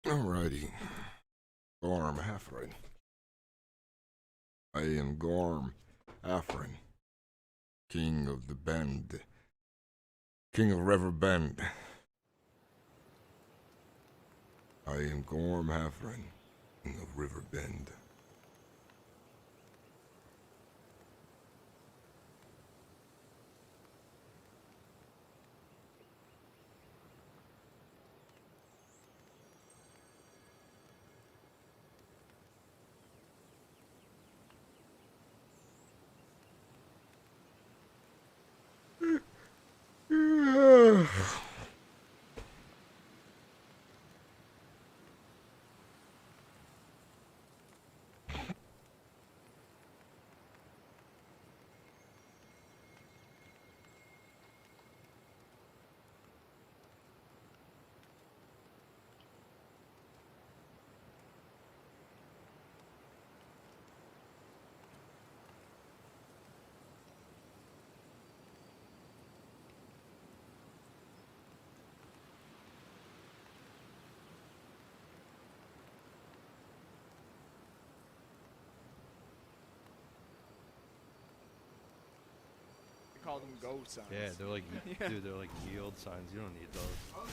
Alrighty. Gorm Hrafn. I am Gorm Hrafn, King of the Bend. King of River Bend. I am Gorm Hrafn, King of River Bend. Call them go signs. Yeah, they're like, Yeah. dude, they're like yield signs. You don't need those.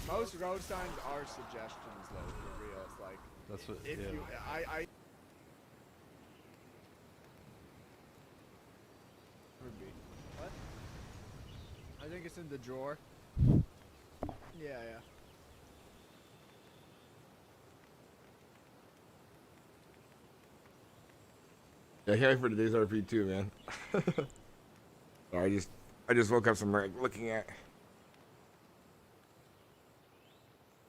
Most road signs are suggestions, though, for real. It's like, That's what. if Yeah. you, I would be. What? I think it's in the drawer. Yeah, yeah. Yeah, here for today's RP too, man. Sorry, I just woke up from like looking at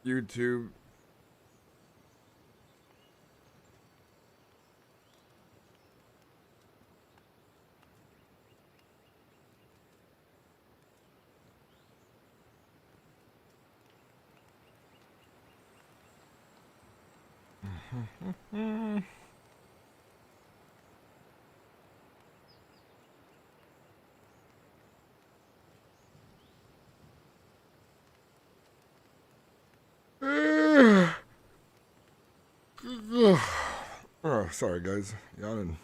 YouTube. Oh, sorry guys, yawning.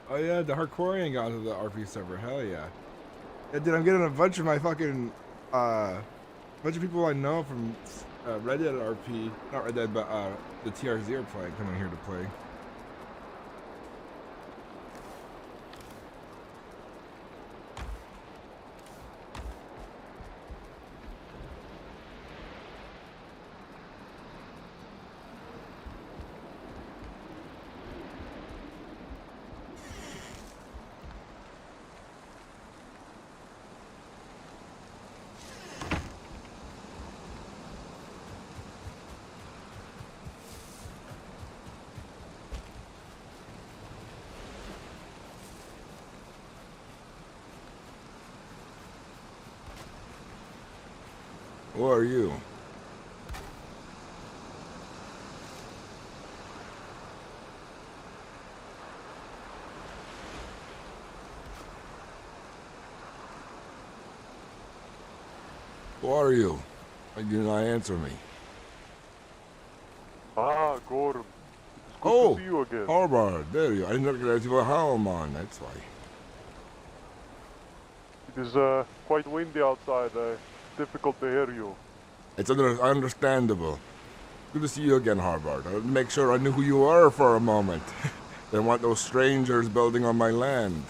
Oh yeah, the hardcorean got to the RP server. Hell yeah. Yeah, dude, I'm getting a bunch of my fucking bunch of people I know from Red Dead RP, not Red Dead, but the TRZ are playing, coming here to play. Who are you? Who are you? Why did you not answer me? Ah, Gorm. It's good Oh, to see you again. Harbor, there you are. I didn't recognize you with a helm on, that's why. It is quite windy outside. Difficult to hear you. It's understandable. Good to see you again, Harbor. I wanted to make sure I knew who you were for a moment. Didn't want those strangers building on my land.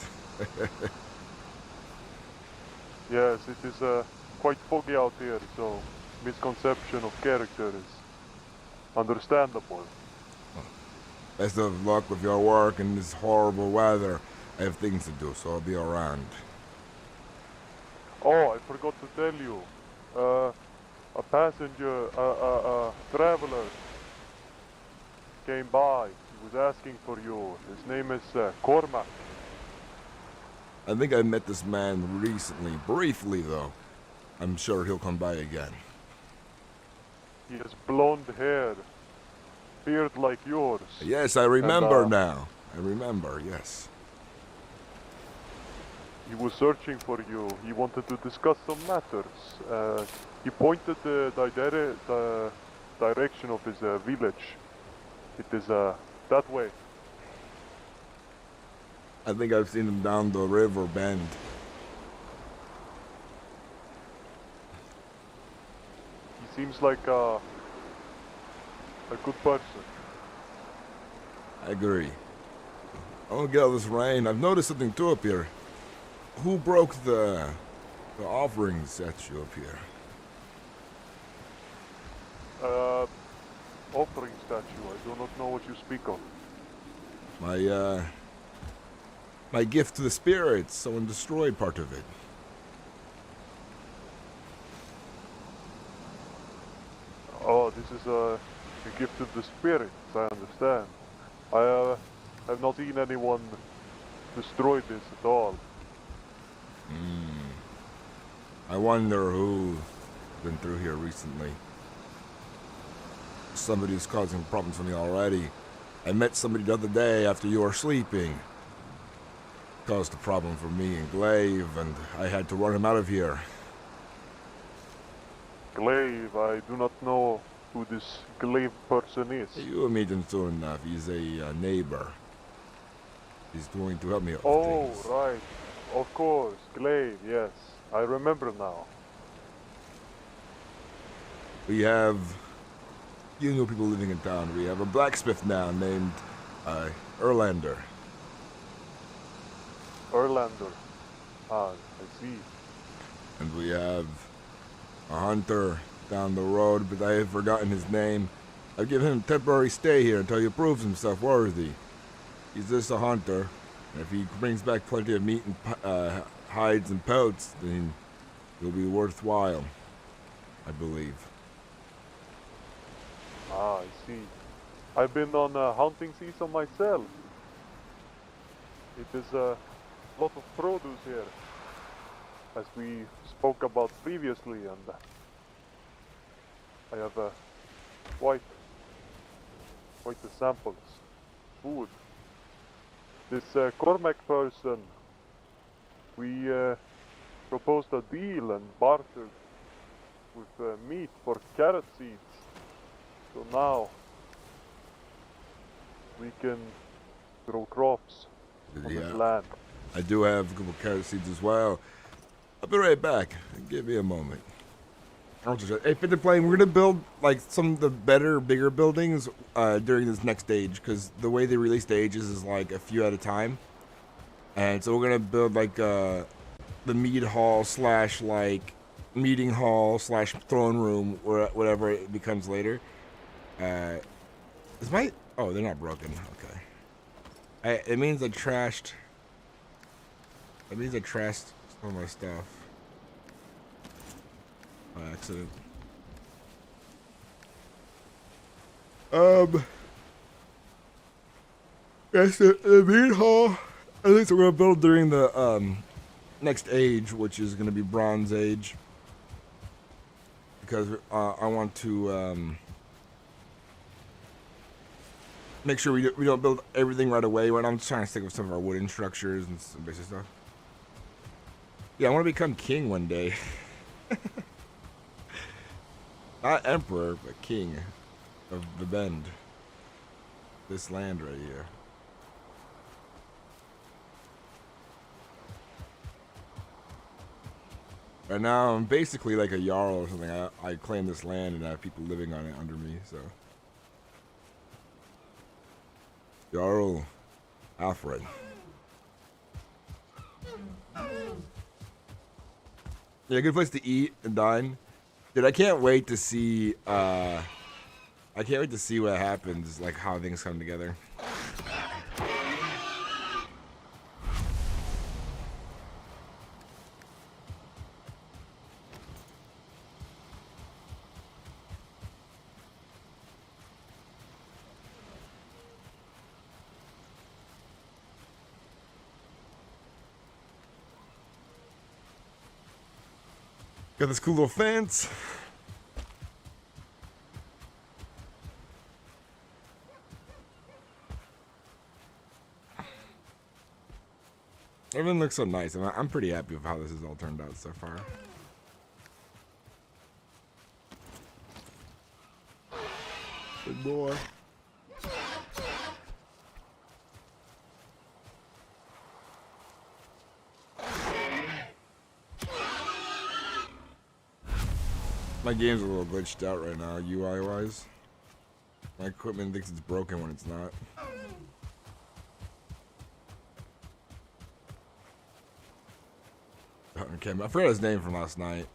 Yes, it is quite foggy out here, so misconception of character is understandable. Best of luck with your work in this horrible weather. I have things to do, so I'll be around. Oh, I forgot to tell you. A passenger, traveler came by. He was asking for you. His name is Cormac. I think I met this man recently, briefly though. I'm sure he'll come by again. He has blonde hair, beard like yours. Yes, I remember And, now. I remember, yes. He was searching for you. He wanted to discuss some matters. He pointed the direction of his village. It is that way. I think I've seen him down the river bend. He seems like a good person. I agree. I want to get out of this rain. I've noticed something too up here. Who broke the offering statue up here? Offering statue. I do not know what you speak of. My gift to the spirits. Someone destroyed part of it. Oh, this is a gift of the spirits. I understand. I have not seen anyone destroy this at all. I wonder who's been through here recently. Somebody's causing problems for me already. I met somebody the other day after you were sleeping. Caused a problem for me and Glaive, and I had to run him out of here. Glaive, I do not know who this Glaive person is. You will meet him soon enough. He's a neighbor. He's going to help me out with Oh, things. right. Of course, Glaive, yes. I remember now. We have you know people living in town. We have a blacksmith now named Erlander. Erlander. Ah, I see. And we have a hunter down the road, but I have forgotten his name. I've given him a temporary stay here until he proves himself worthy. He's just a hunter, and if he brings back plenty of meat and hides and pelts, then he'll be worthwhile, I believe. Ah, I see. I've been on hunting season myself. It is a lot of produce here, as we spoke about previously, and I have quite the samples. Food. This Cormac person, we proposed a deal and bartered with meat for carrot seeds. So now we can grow crops on this land. I do have a couple carrot seeds as well. I'll be right back. Give me a moment. Hey, Fit the Plane, we're gonna build like some of the better, bigger buildings during this next stage, because the way they release stages is like a few at a time, and so we're gonna build like the mead hall slash like meeting hall slash throne room, or whatever it becomes later. Is my oh they're not broken. Okay. It means I trashed. It means I trashed some of my stuff. By accident. Yes, the meat hall. I think we're gonna build during the next age, which is gonna be Bronze Age, because I want to make sure we don't build everything right away. Right, I'm just trying to stick with some of our wooden structures and some basic stuff. Yeah, I want to become king one day. Not emperor, but king of the Bend. This land right here. Right now, I'm basically like a jarl or something. I claim this land and I have people living on it under me, so. Jarl Alfred. Yeah, good place to eat and dine. Dude, I can't wait to see what happens, like how things come together. Got this cool little fence. Everything looks so nice. I'm pretty happy with how this has all turned out so far. Good boy. My game's a little glitched out right now, UI wise. My equipment thinks it's broken when it's not. Okay, I forgot his name from last night.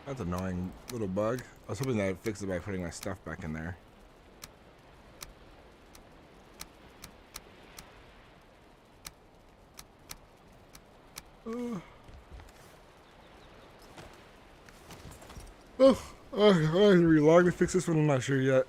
That's an annoying little bug. I was hoping that I'd fix it by putting my stuff back in there. I can relog to fix this one. I'm not sure yet.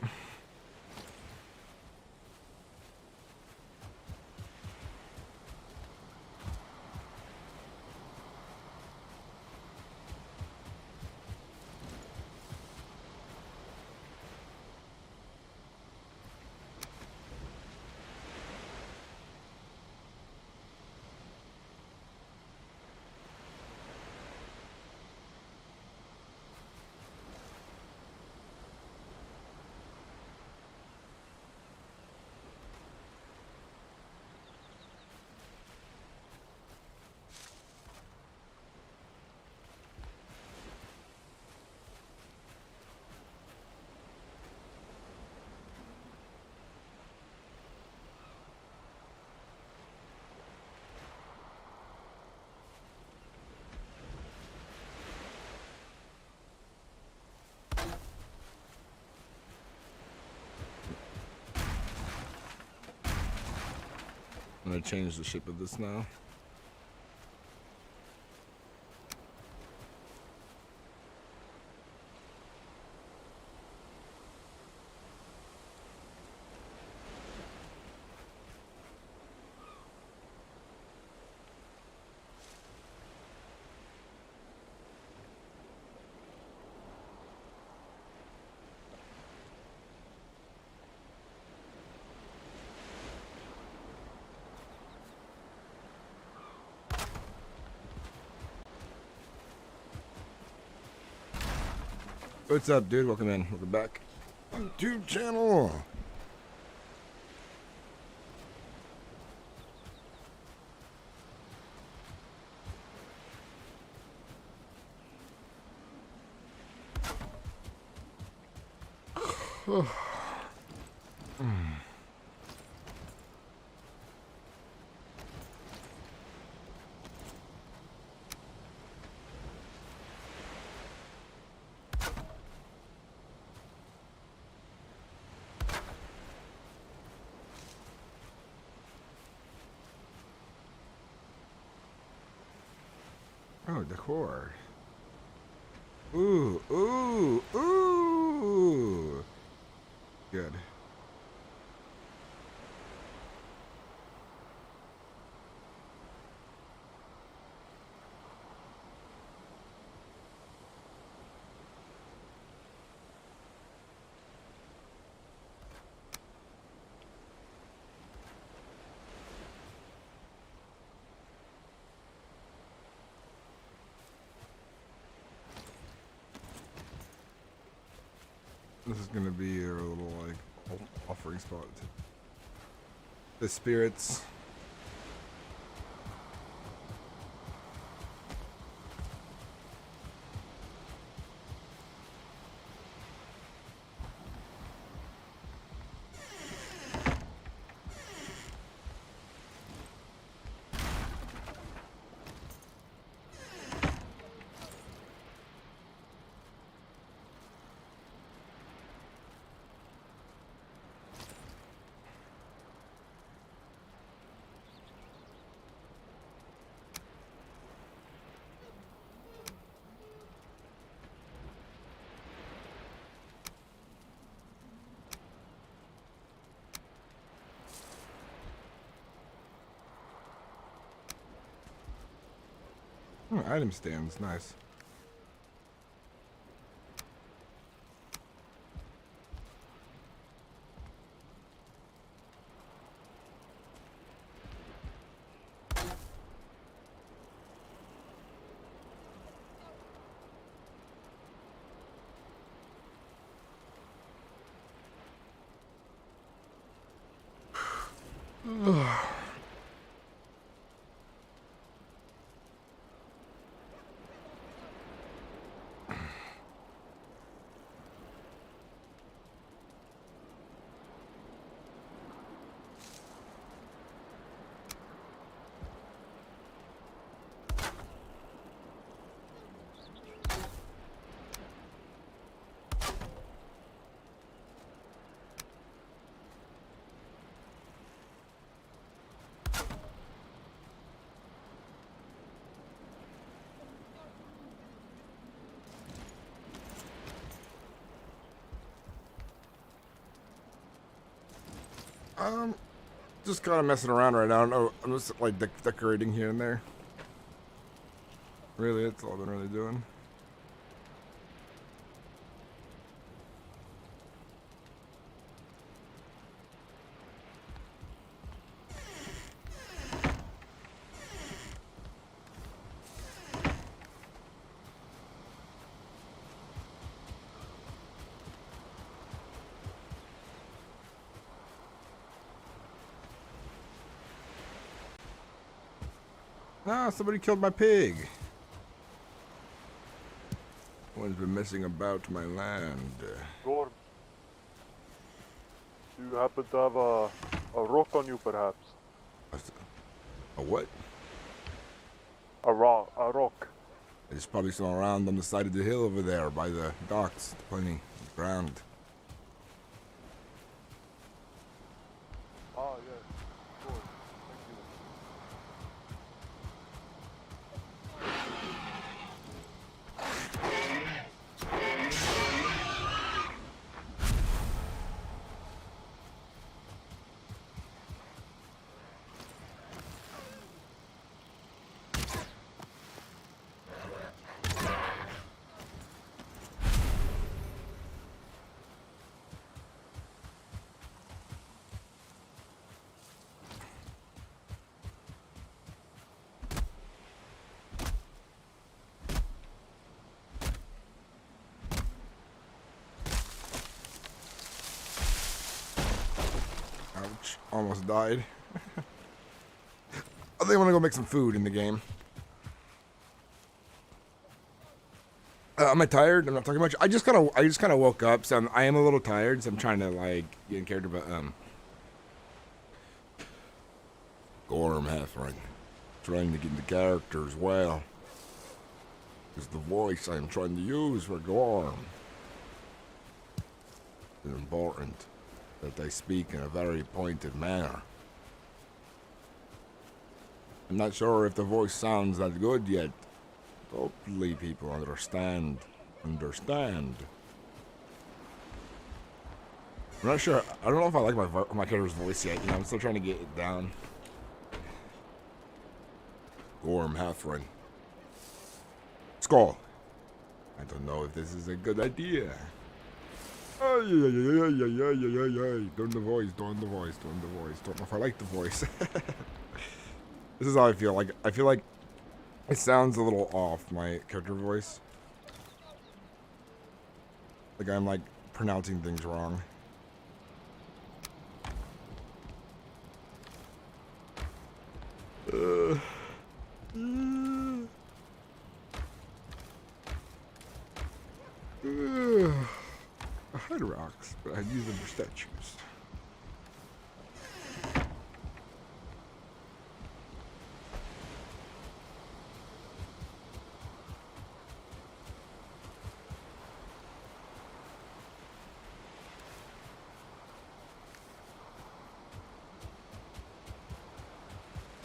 I'm gonna change the shape of this now. What's up, dude? Welcome in. Welcome back. YouTube channel. Oh, decor. Ooh, ooh, ooh. Good. This is gonna be a little like offering spot. The spirits. Oh, item stands, nice. Just kind of messing around right now. I don't know. I'm just like decorating here and there. Really, that's all I've been really doing. Ah, somebody killed my pig. One's been messing about my land. Gorm, do you happen to have a rock on you, perhaps? A what? A rock. There's probably some around on the side of the hill over there by the docks. Plenty of ground. Ah, yes. Sure. Thank you. Twitch almost died. I think I want to go make some food in the game. Am I tired? I'm not talking much. I just kind of woke up, so I am a little tired. So I'm trying to like get in character. But Gorm Hrafn, trying to get into character as well. Is the voice I'm trying to use for Gorm. It's important that I speak in a very pointed manner. I'm not sure if the voice sounds that good yet. Hopefully people understand. I'm not sure. I don't know if I like my character's voice yet. You know, I'm still trying to get it down. Gorm Hrafn. Skull. I don't know if this is a good idea. Doing the voice. Don't know if I like the voice. This is how I feel. Like I feel like it sounds a little off, my character voice. Like I'm like pronouncing things wrong. I had rocks, but I'd use them for statues.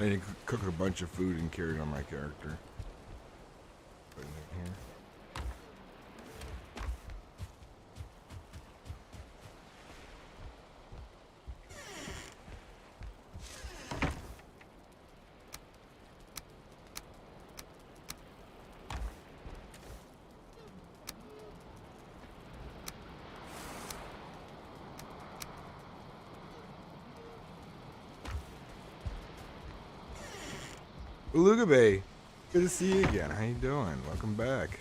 I need to cook a bunch of food and carry it on my character. Put it in here. Beluga Bay, good to see you again. How you doing? Welcome back.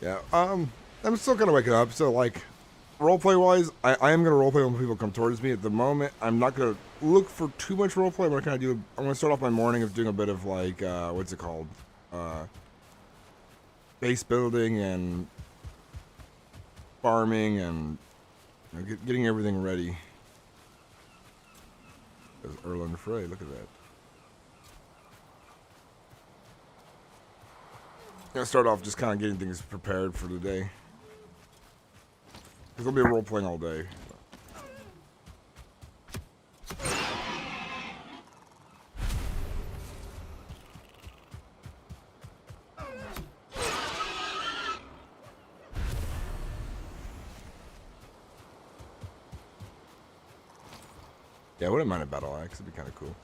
Yeah, I'm still kind of waking up. So like, roleplay wise, I am gonna roleplay when people come towards me. At the moment, I'm not gonna look for too much roleplay. I'm gonna start off my morning of doing a bit of like, what's it called? Base building and farming and you know, getting everything ready. There's Erland Frey, look at that. I'm gonna start off just kind of getting things prepared for the day. Because there'll be role playing all day. Yeah, I wouldn't mind a battle axe. It'd be kind of cool.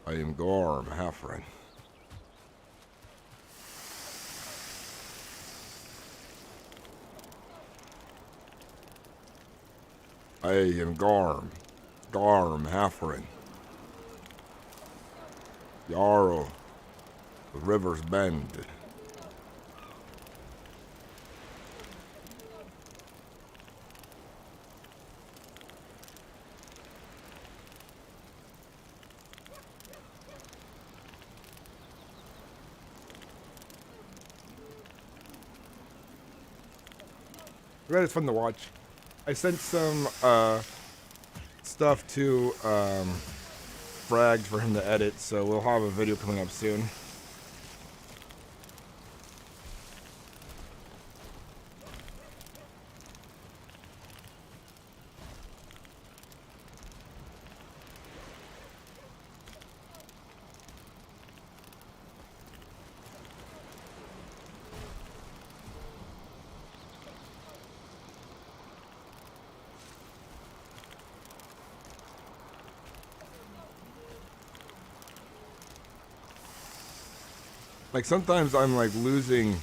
I am Gorm Hrafn. I am Gorm Hrafn. Jarl, the river's bend. It's fun to watch. I sent some stuff to Frags for him to edit, so we'll have a video coming up soon. Like sometimes I'm like losing.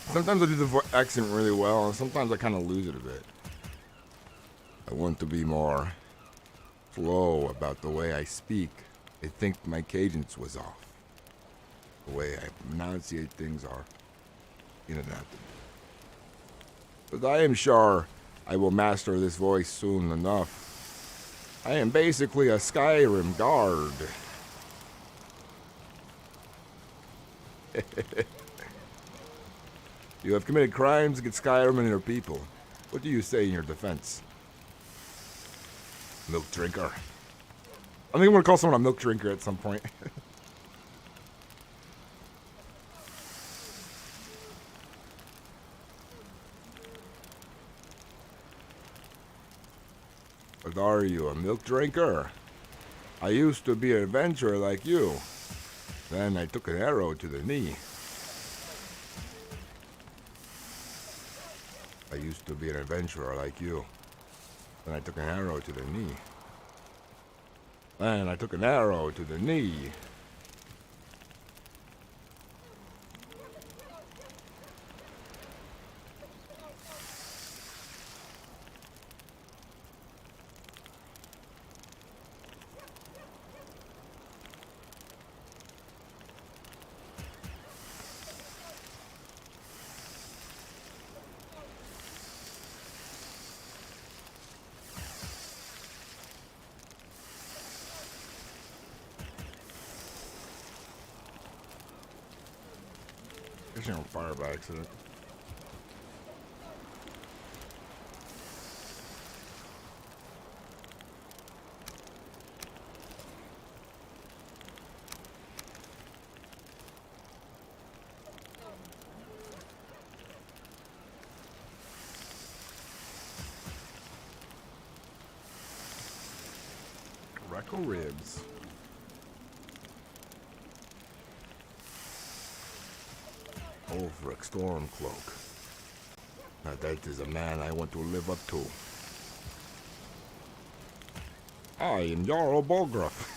Sometimes I do the accent really well, and sometimes I kind of lose it a bit. I want to be more slow about the way I speak. I think my cadence was off. The way I enunciate things are in and out. But I am sure I will master this voice soon enough. I am basically a Skyrim guard. You have committed crimes against Skyrim and your people. What do you say in your defense? Milk drinker. I think I'm gonna call someone a milk drinker at some point. But are you a milk drinker? I used to be an adventurer like you. Then I took an arrow to the knee. I used to be an adventurer like you. Then I took an arrow to the knee. Then I took an arrow to the knee. Catching on fire by accident. Reckle ribs. Ulfric Stormcloak. Now that is a man I want to live up to. I am Jarl Bolgraf.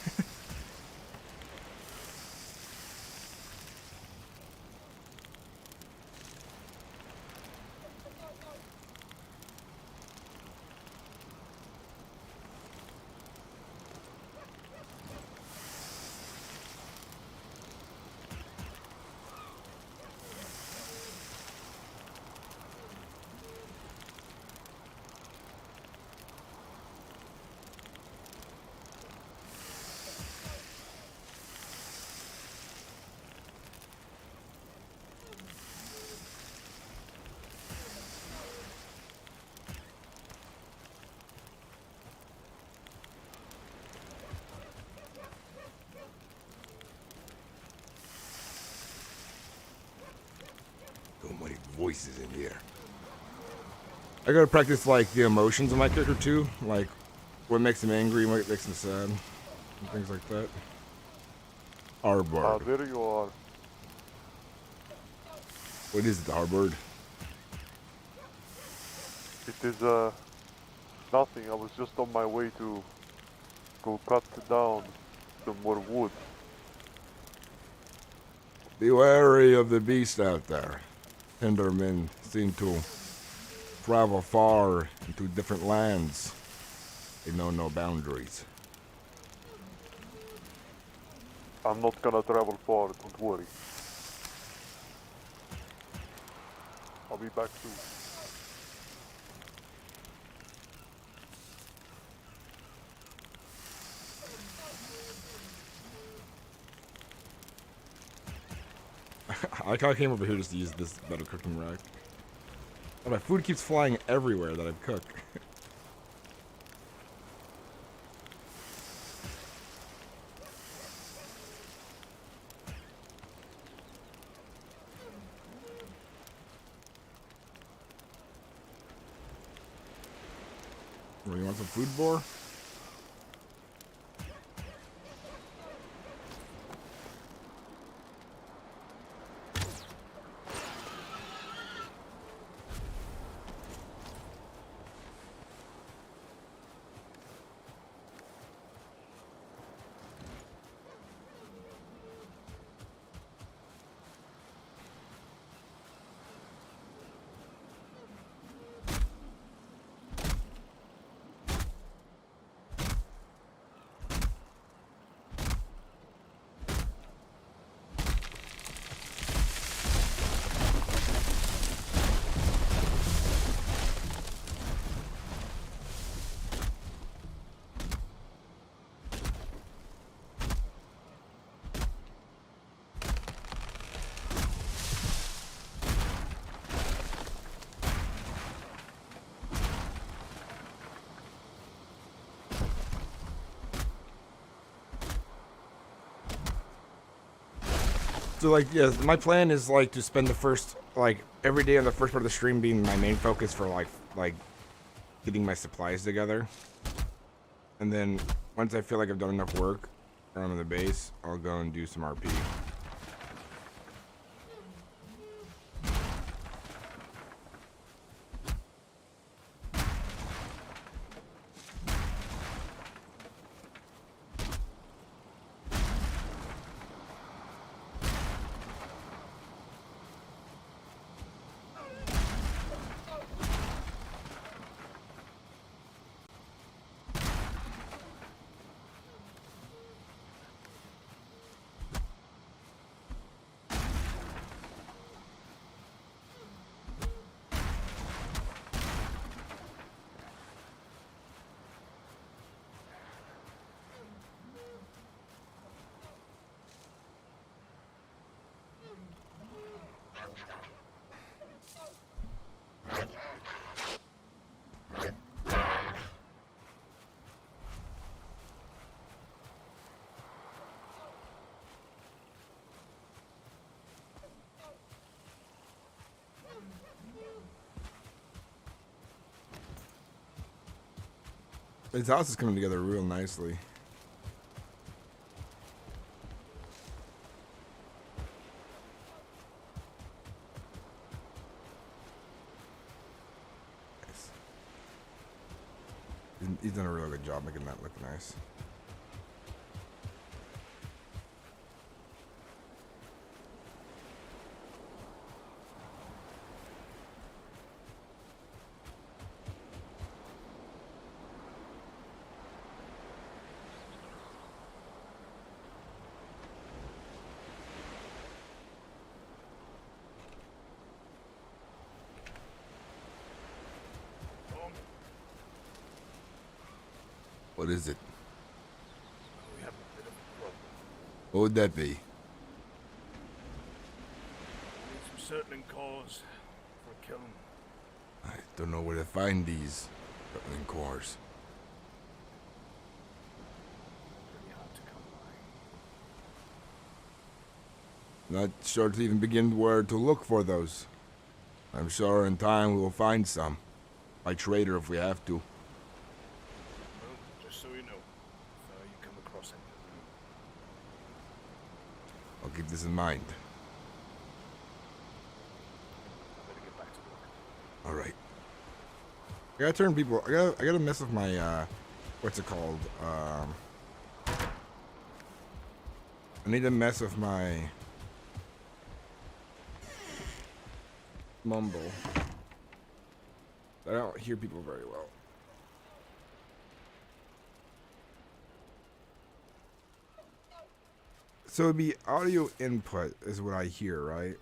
So many voices in here. I gotta practice like the emotions of my character too, like what makes him angry, what makes him sad, and things like that. Harbord. There you are. What is it, Harbord? It is nothing. I was just on my way to go cut down some more wood. Be wary of the beast out there. Tendermen seem to travel far into different lands. They know no boundaries. I'm not gonna travel far, don't worry. I'll be back soon. I kinda came over here just to use this better cooking rack. And my food keeps flying everywhere that I've cooked. Well, you want some food, Boar? So like, yeah, my plan is like to spend the first, like, every day on the first part of the stream being my main focus for like getting my supplies together. And then once I feel like I've done enough work around the base, I'll go and do some RP. His house is coming together real nicely. Nice. He's done a real good job making that look nice. What is it? We have a bit of a problem. What would that be? Need some settling cores for a kiln. I don't know where to find these settling cores. Pretty hard to come by. Not sure to even begin where to look for those. I'm sure in time we will find some. By trader if we have to. Well, just so you know, if you come across any. I'll keep this in mind. I better get back to work. All right. I gotta turn people. I gotta mess with my what's it called? I need to mess with my mumble. I don't hear people very well. So it'd be audio input is what I hear, right?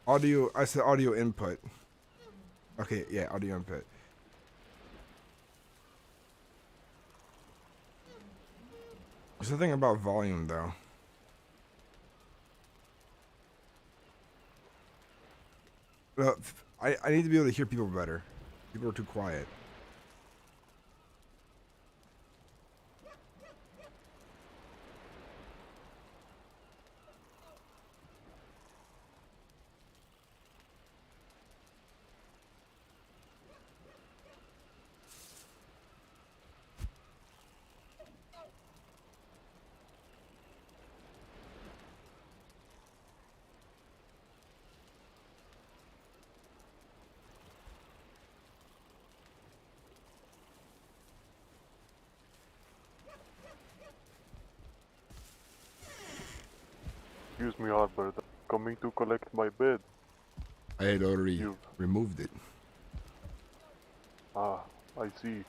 Audio, I said audio input. Okay, yeah, audio input. There's something about volume, though. I need to be able to hear people better. People are too quiet. Excuse me, Albert. Coming to collect my bed. I had already You- removed it. Ah, I see.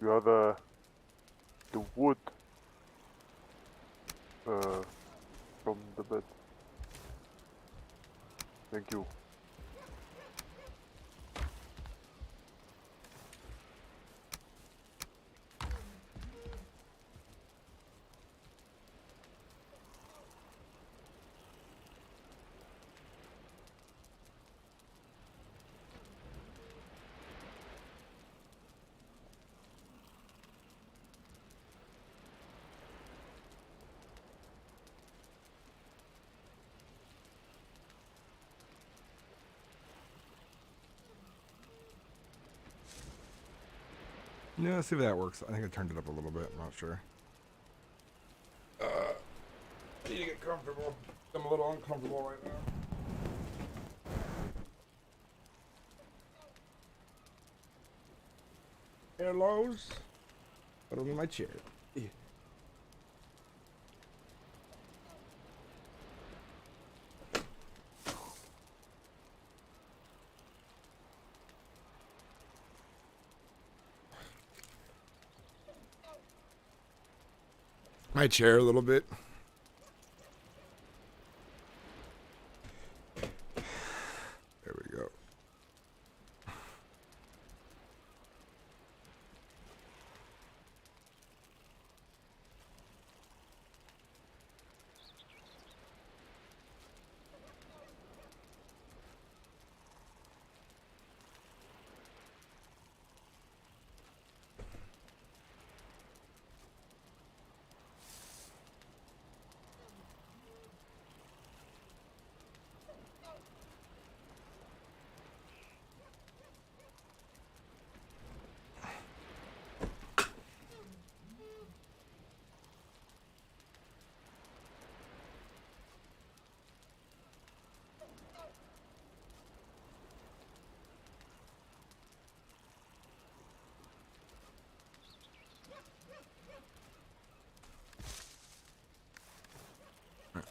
You have the wood. from the bed. Thank you. Yeah, let's see if that works. I think I turned it up a little bit. I'm not sure. I need to get comfortable. I'm a little uncomfortable right now. Hellos. Put them in my chair. Yeah. My chair a little bit. There we go.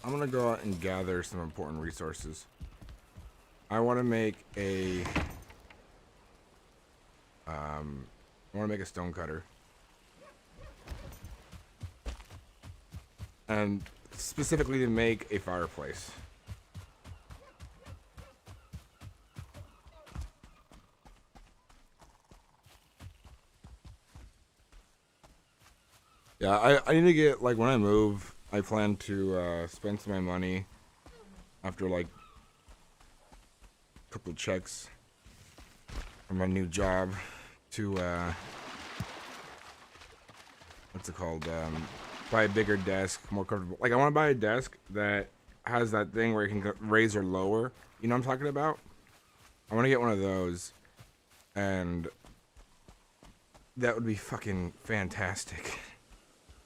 I'm gonna go out and gather some important resources. I want to make a stone cutter, and specifically to make a fireplace. Yeah, I need to get, like, when I move, I plan to spend some of my money after, like, a couple checks from my new job to, what's it called, buy a bigger desk, more comfortable. Like, I want to buy a desk that has that thing where you can raise or lower. You know what I'm talking about? I want to get one of those, and that would be fucking fantastic.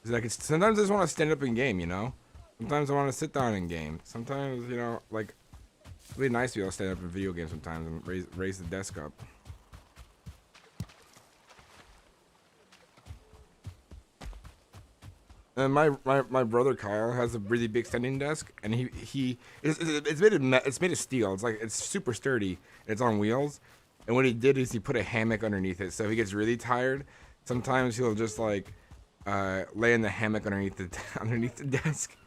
Like, sometimes I just want to stand up in game, you know? Sometimes I want to sit down in game. Sometimes, you know, like, it'd be nice to be able to stand up in video games sometimes and raise the desk up. And my brother Kyle has a really big standing desk, and it's made of steel. It's like, it's super sturdy. It's on wheels, and what he did is he put a hammock underneath it. So if he gets really tired, sometimes he'll just, like, lay in the hammock underneath the desk.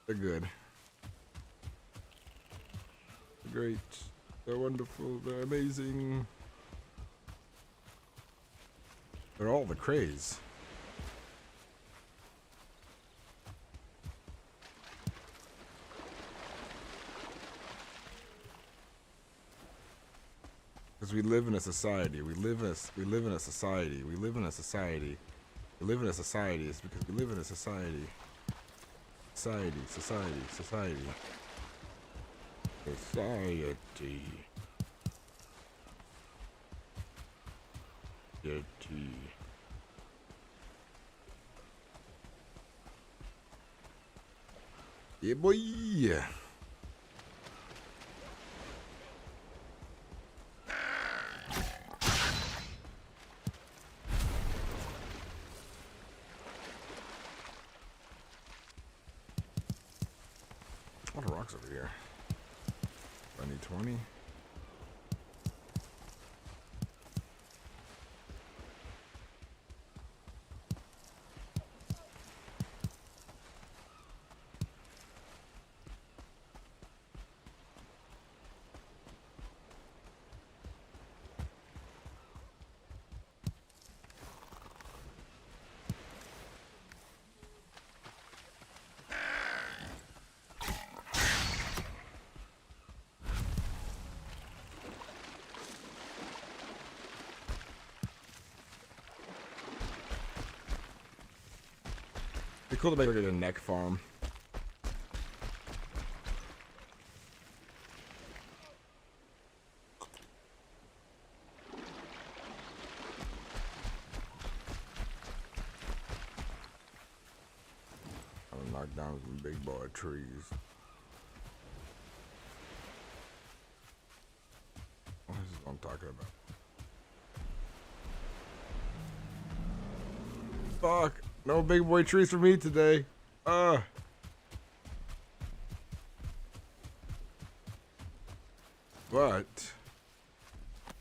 They're good. They're great. They're wonderful. They're amazing. They're all the craze. Because we live in a society. We live in a society. We live in a society. We live in a society. It's because we live in a society. Society. Society. Society. Society. Society. Yeah, boy. A lot of rocks over here. I need 20. Be cool to make like a neck farm. I'm gonna knock down some big boy trees. This is what I'm talking about. Fuck! No big boy trees for me today. But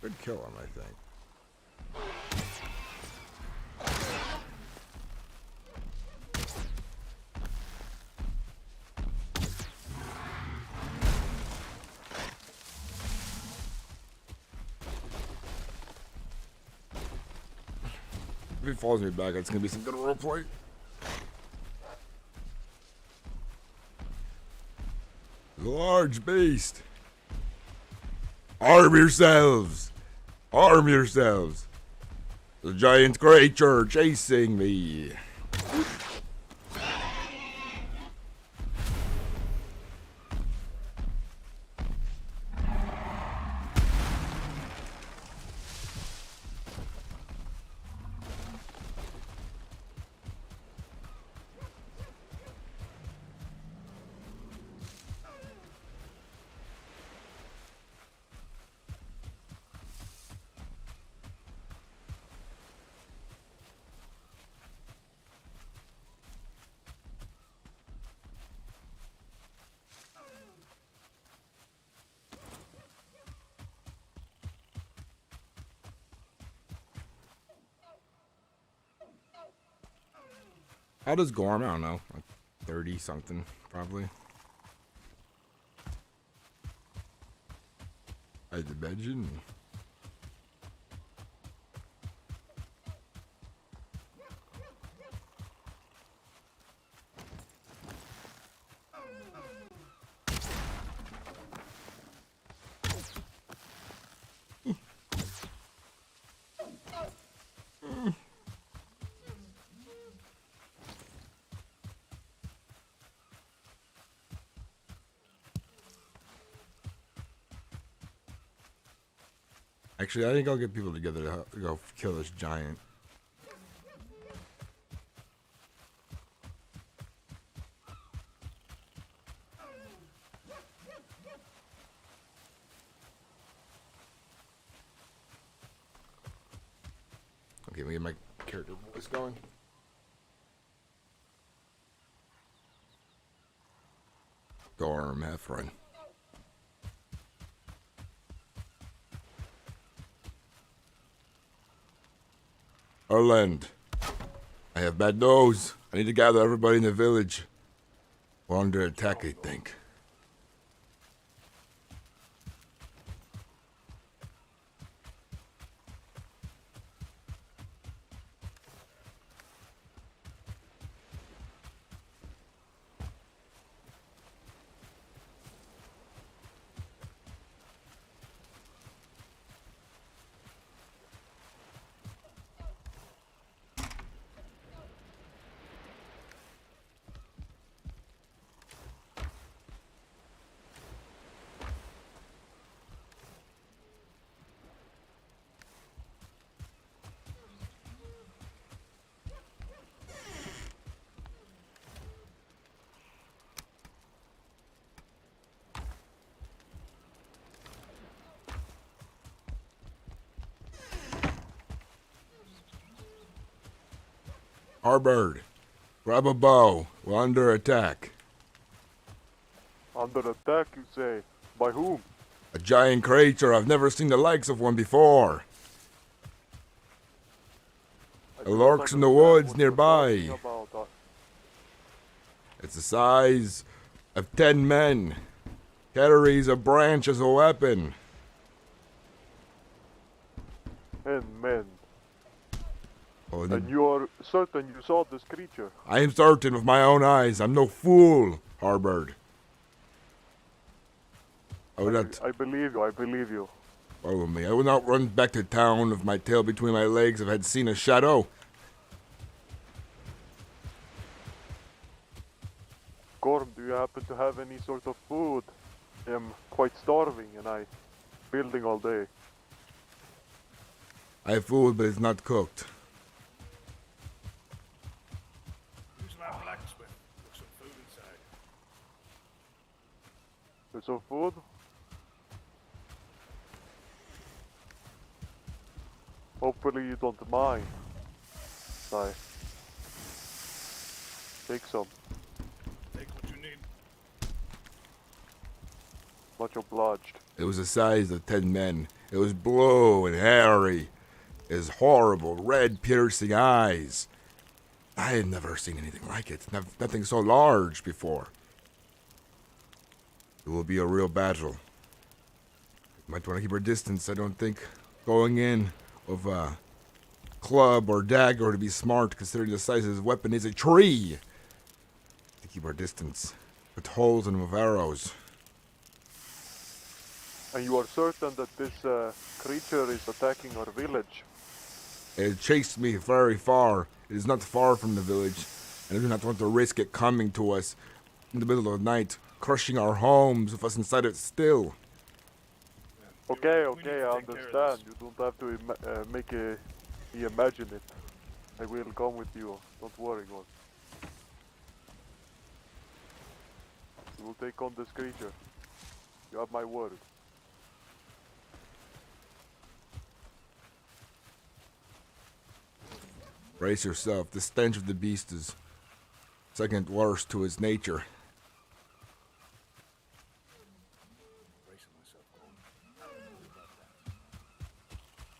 good kill him, I think. If he follows me back, it's gonna be some good roleplay. The large beast. Arm yourselves! Arm yourselves! The giant creature chasing me. How does Gorm? I don't know. Like 30 something, probably. I'd imagine. Actually, I think I'll get people together to go kill this giant. Okay, let me get my character voice going. Gorm Hrafn. Erland, I have bad news. I need to gather everybody in the village. We're under attack, I think. Harbird, grab a bow. We're under attack. Under attack, you say? By whom? A giant creature. I've never seen the likes of one before. It lurks in the woods nearby. It's the size of 10 men. Carries a branch as a weapon. 10 men. Oh, And you are certain you saw this creature? I am certain with my own eyes. I'm no fool, Harbird. I believe you, I believe you. Follow me. I will not run back to town with my tail between my legs if I had seen a shadow. Gorm, do you happen to have any sort of food? I am quite starving and I building all day. I have food, but it's not cooked. Use that blacksmith. Put some food inside. There's some food? Hopefully you don't mind. I take some. Take what you need. Much obliged. It was the size of 10 men. It was blue and hairy. His horrible, red, piercing eyes. I had never seen anything like it. Nothing so large before. It will be a real battle. Might want to keep our distance. I don't think going in with a club or dagger to be smart, considering the size of his weapon is a tree. To keep our distance. Put holes in him with arrows. And you are certain that this creature is attacking our village? It chased me very far. It is not far from the village, and I do not want to risk it coming to us in the middle of the night, crushing our homes with us inside it still. Okay, We need to I take care of understand. this. You don't have to make me imagine it. I will come with you. Don't worry, God. You will take on this creature. You have my word. Brace yourself. The stench of the beast is second worst to his nature. Bracing myself.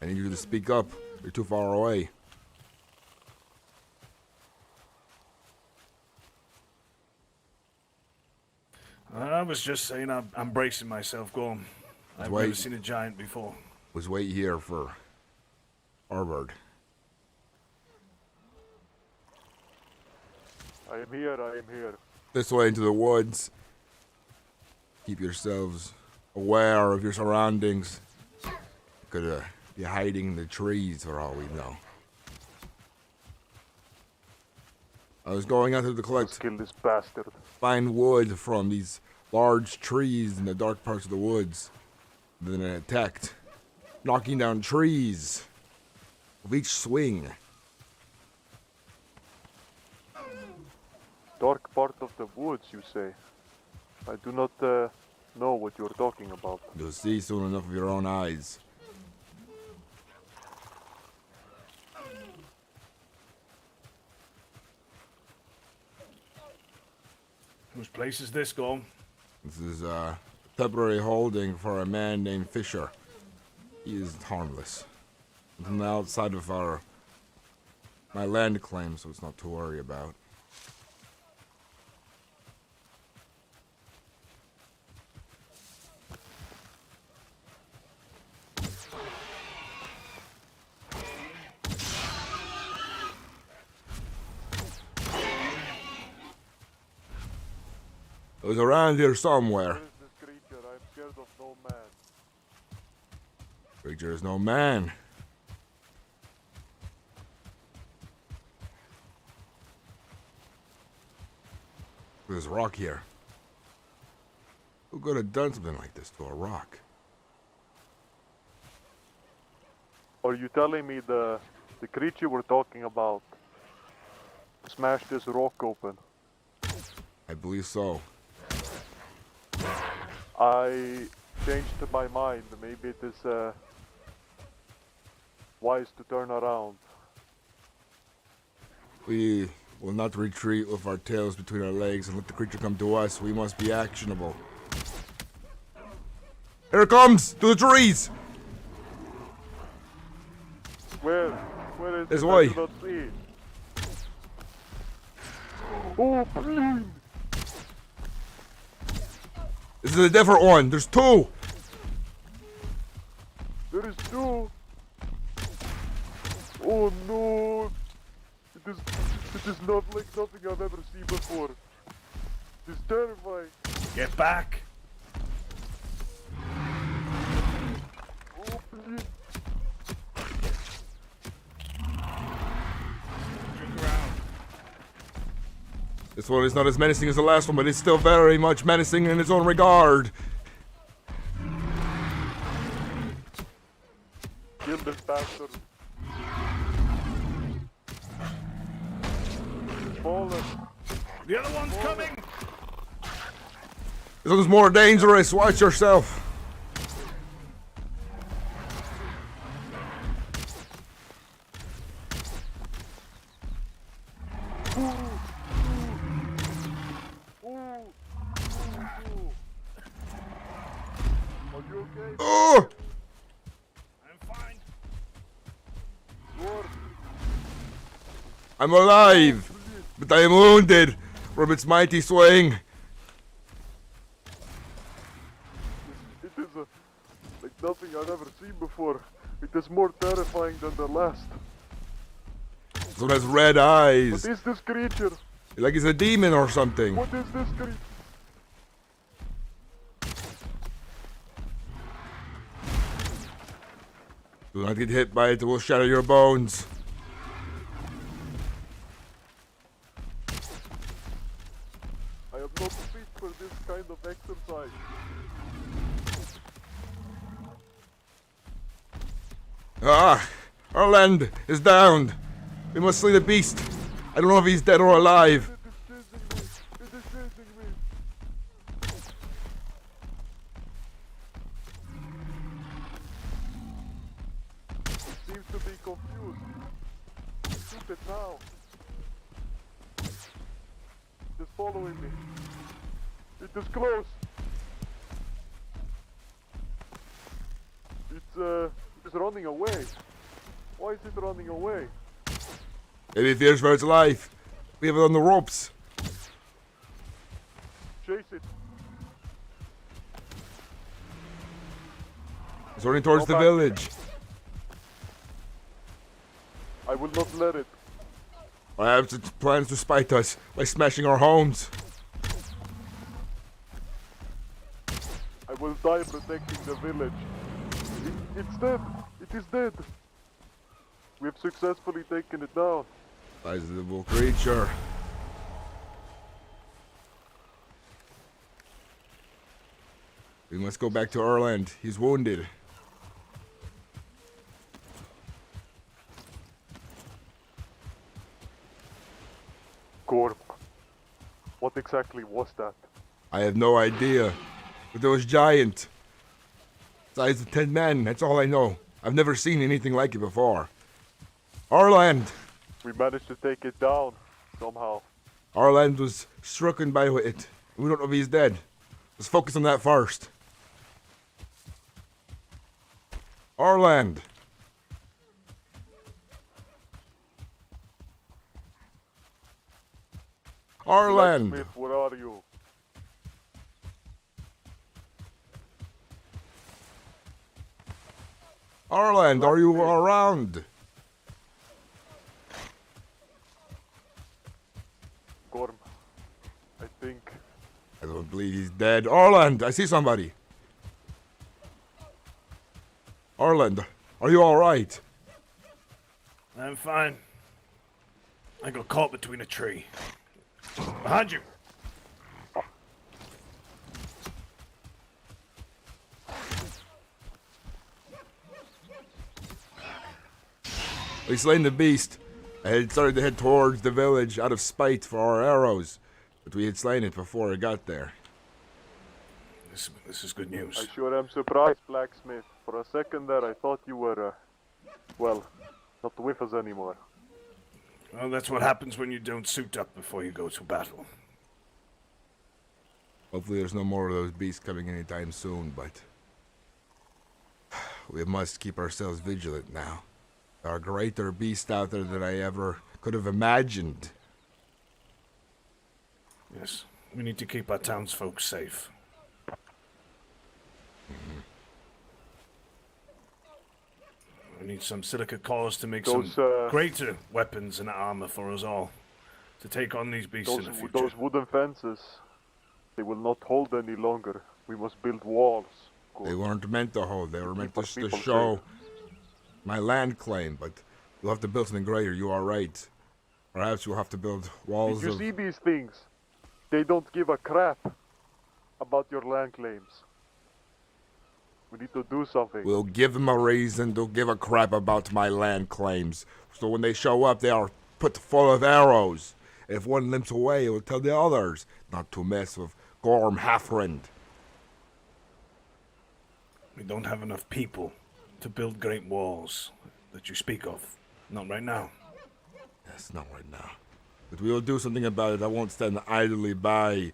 I need you to speak up. You're too far away. I was just saying I'm bracing myself, Gorm. I've Wait. never seen a giant before. Let's wait here for Arbard. I am here. This way into the woods. Keep yourselves aware of your surroundings. Could be hiding in the trees for all we know. I was going out to collect Let's kill this bastard. fine wood from these large trees in the dark parts of the woods. Then it attacked, knocking down trees with each swing. Dark part of the woods, you say? I do not know what you're talking about. You'll see soon enough with your own eyes. Whose place is this, Gorm? This is a temporary holding for a man named Fisher. He is harmless. From the outside of my land claim, so it's not to worry about. It was around here somewhere. Where is this creature? I'm scared of no man. Creature is no man. There's a rock here. Who could have done something like this to a rock? Are you telling me the creature we're talking about smashed this rock open? I believe so. I changed my mind. Maybe it is wise to turn around. We will not retreat with our tails between our legs and let the creature come to us. We must be actionable. Here it comes! To the trees! Where is This it? way. I do not see. Oh, please! This is a different one. There's two! There is two. Oh no! It is not like something I've ever seen before. It is terrifying. Get back! Oh please! Drink around. This This one is not as menacing as the last one, but it's still very much menacing in its own regard. Kill this bastard. He's fallen. The other one's coming! This one's more dangerous. Watch yourself. Are you okay? Oh! I'm fine. Gorm, I'm alive, but I am wounded from its mighty swing. it is like nothing I've ever seen before. It is more terrifying than the last. This one has red eyes, What is this creature? like it's a demon or something. What is this creature? Do not get hit by it, it will shatter your bones. I am not fit for this kind of exercise. Ah, our land is downed. We must slay the beast. I don't know if he's dead or alive. It is chasing me. It is chasing me. It seems to be confused. Shoot it now. It is following me. It is close. It's running away. Why is it running away? Maybe it fears for its life. We have it on the ropes. Chase it. It's running towards Go the back. village. I will not let it. Perhaps it plans to spite us by smashing our homes. I will die protecting the village. It's dead. It is dead. We have successfully taken it down. Sizable creature. We must go back to our land. He's wounded. Gorm, what exactly was that? I have no idea. But it was giant. Size of 10 men, that's all I know. I've never seen anything like it before. Our land. We managed to take it down somehow. Our land was stricken by it. We don't know if he's dead. Let's focus on that first. Our land. Our land. Blacksmith, where are you? Our land, are you around? Gorm, I think I don't believe he's dead. Orland, I see somebody. Orland, are you alright? I'm fine. I got caught between a tree. Behind you! We slain the beast. I had started to head towards the village out of spite for our arrows, but we had slain it before it got there. This is good news. I sure am surprised, Blacksmith. For a second there I thought you were, well, not with us anymore. Well, that's what happens when you don't suit up before you go to battle. Hopefully there's no more of those beasts coming anytime soon, but we must keep ourselves vigilant now. There are greater beasts out there than I ever could have imagined. Yes, we need to keep our townsfolk safe. We need some silica cores to make Those, some greater weapons and armor for us all to take on these beasts in the future. Those wooden fences, they will not hold any longer. We must build walls. They weren't meant to hold, they were meant Keep to people show safe. my land claim, but you'll have to build something greater, you are right. Perhaps you'll have to build walls Did you of... see these things? They don't give a crap about your land claims. We need to do something. We'll give them a reason to give a crap about my land claims. So when they show up, they are put full of arrows. If one limps away, it will tell the others not to mess with Gorm Hrafn. We don't have enough people to build great walls that you speak of. Not right now. Yes, not right now. But we will do something about it. I won't stand idly by.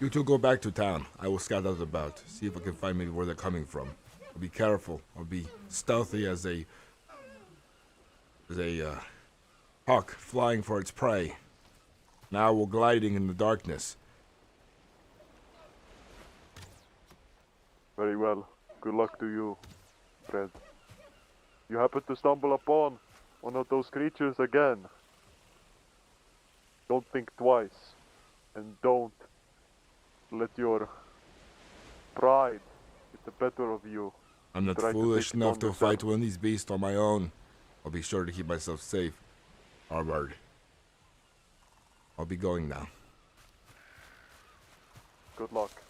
You two go back to town. I will scout out about. See if I can find maybe where they're coming from. I'll be careful. I'll be stealthy as a hawk flying for its prey. Now we're gliding in the darkness. Very well. Good luck to you, friend. You happen to stumble upon one of those creatures again. Don't think twice. And don't let your pride get the better of you. I'm not Try to foolish take it enough on to yourself. fight one of these beasts on my own. I'll be sure to keep myself safe. Arbard. I'll be going now. Good luck.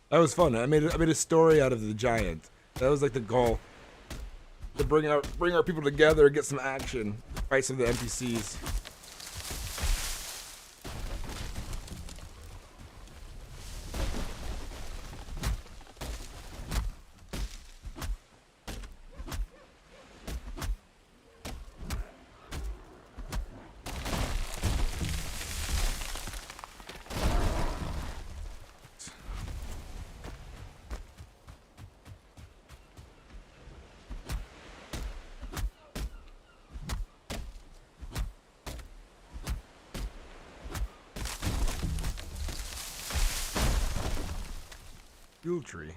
That was fun. I made a story out of the giant. That was like the goal. To bring our people together, get some action, fight some of the NPCs. Fuel tree.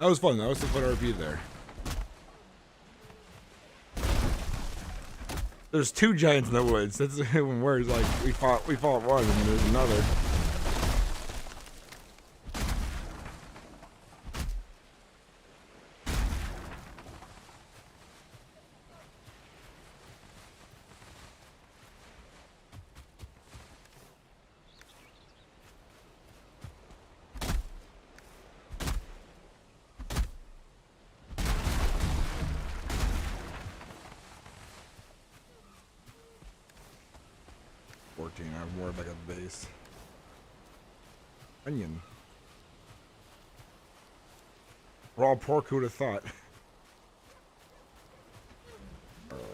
That was fun. That was some fun RP there. There's two giants in the woods. That's even worse. Like we fought one, and there's another. I have more back at the base. Onion. Raw pork, who'd have thought? Alright.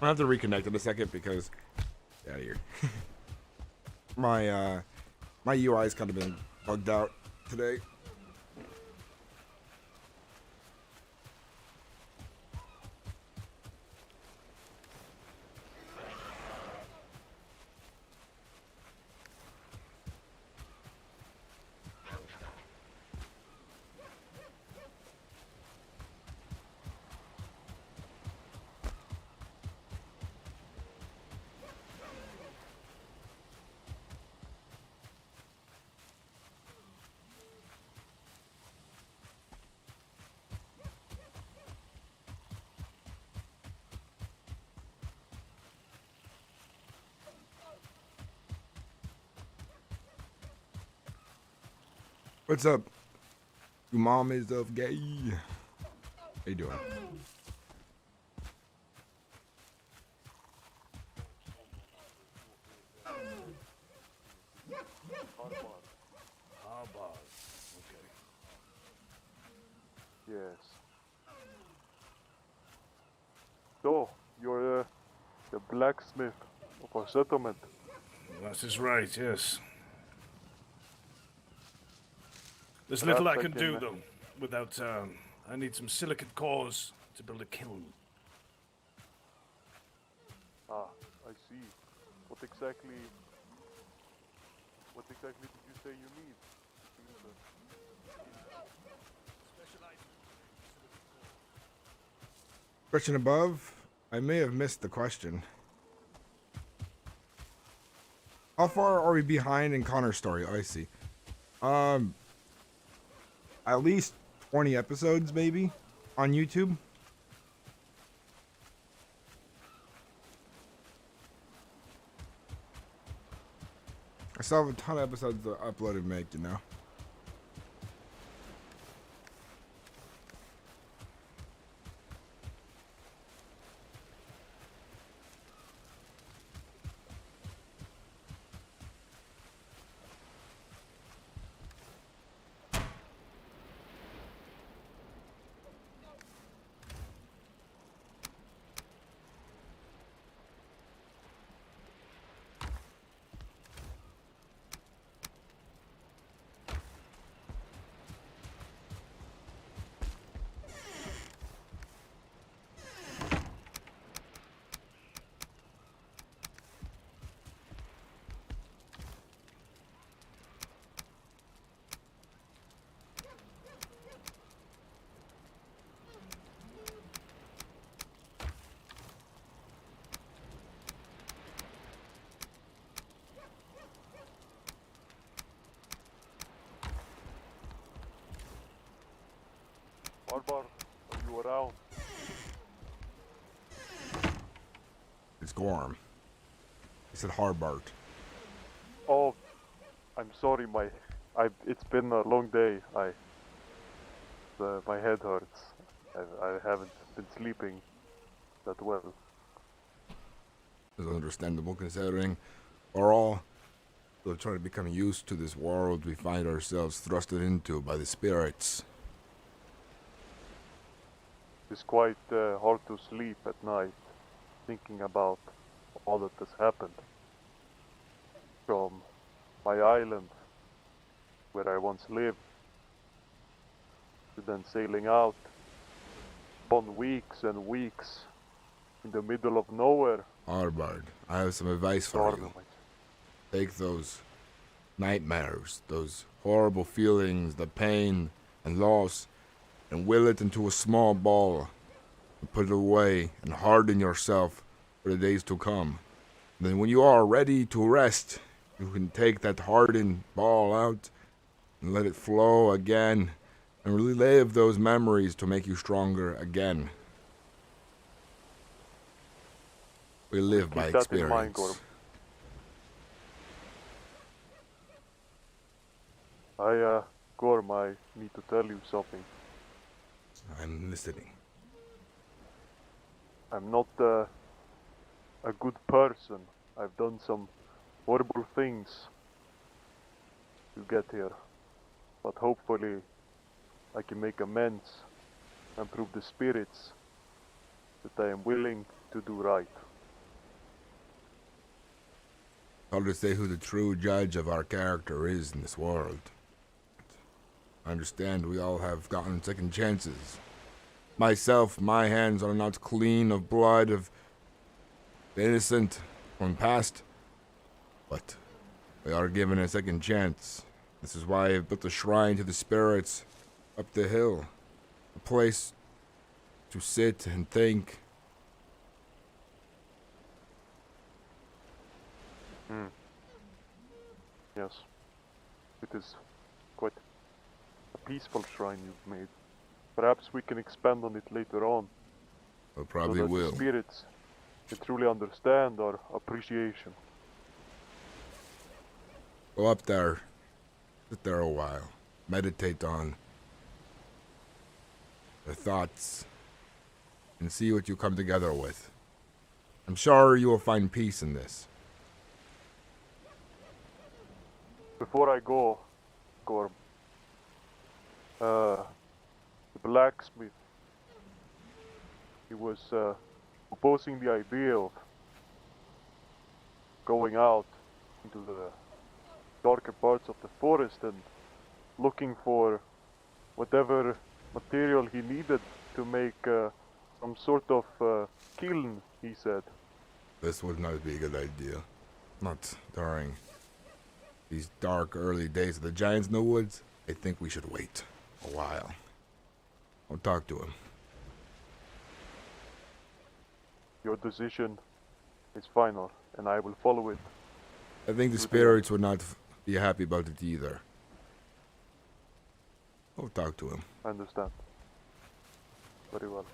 I have to reconnect in a second because get out of here. My UI's kind of been bugged out today. What's up? Your mom is of gay. How you doing? Harbar. Harbar. Okay. Yes. So, you're the blacksmith of our settlement. That is right, yes. There's Perhaps little I I can do, can, though, without, I need some silicate cores to build a kiln. Ah, I see. What exactly did you say you need? Question above. I may have missed the question. How far are we behind in Connor's story? Oh, I see. At least 20 episodes, maybe, on YouTube. I still have a ton of episodes to upload and make, you know. Harbar, are you around? It's Gorm. He said Harbart. Oh, I'm sorry, it's been a long day. My head hurts. I haven't been sleeping that well. It's understandable considering we're all still trying to become used to this world we find ourselves thrusted into by the spirits. It's quite hard to sleep at night, thinking about all that has happened. From my island, where I once lived, to then sailing out on weeks and weeks in the middle of nowhere. Harbard, I have some advice for you. Take those nightmares, those horrible feelings, the pain and loss, and will it into a small ball, and put it away, and harden yourself for the days to come. And then when you are ready to rest, you can take that hardened ball out and let it flow again, and relive those memories to make you stronger again. We live by Keep that in mind, experience. Gorm. Gorm, I need to tell you something. I'm listening. I'm not a good person. I've done some horrible things to get here. But hopefully I can make amends and prove the spirits that I am willing to do right. Hard to say who the true judge of our character is in this world. I understand we all have gotten second chances. Myself, my hands are not clean of blood, of the innocent from past, but we are given a second chance. This is why I've built a shrine to the spirits up the hill, a place to sit and think. Yes, it is quite a peaceful shrine you've made. Perhaps we can expand on it later on. We probably so that will. The spirits can truly understand our appreciation. Go up there, sit there a while, meditate on the thoughts, and see what you come together with. I'm sure you will find peace in this. Before I go, Gorm, the blacksmith, he was proposing the idea of going out into the darker parts of the forest and looking for whatever material he needed to make some sort of kiln, he said. This would not be a good idea. Not during these dark early days of the giants in the woods. I think we should wait a while. I'll talk to him. Your decision is final, and I will follow it. I think the spirits would not be happy about it either. I'll talk to him. I understand. Very well.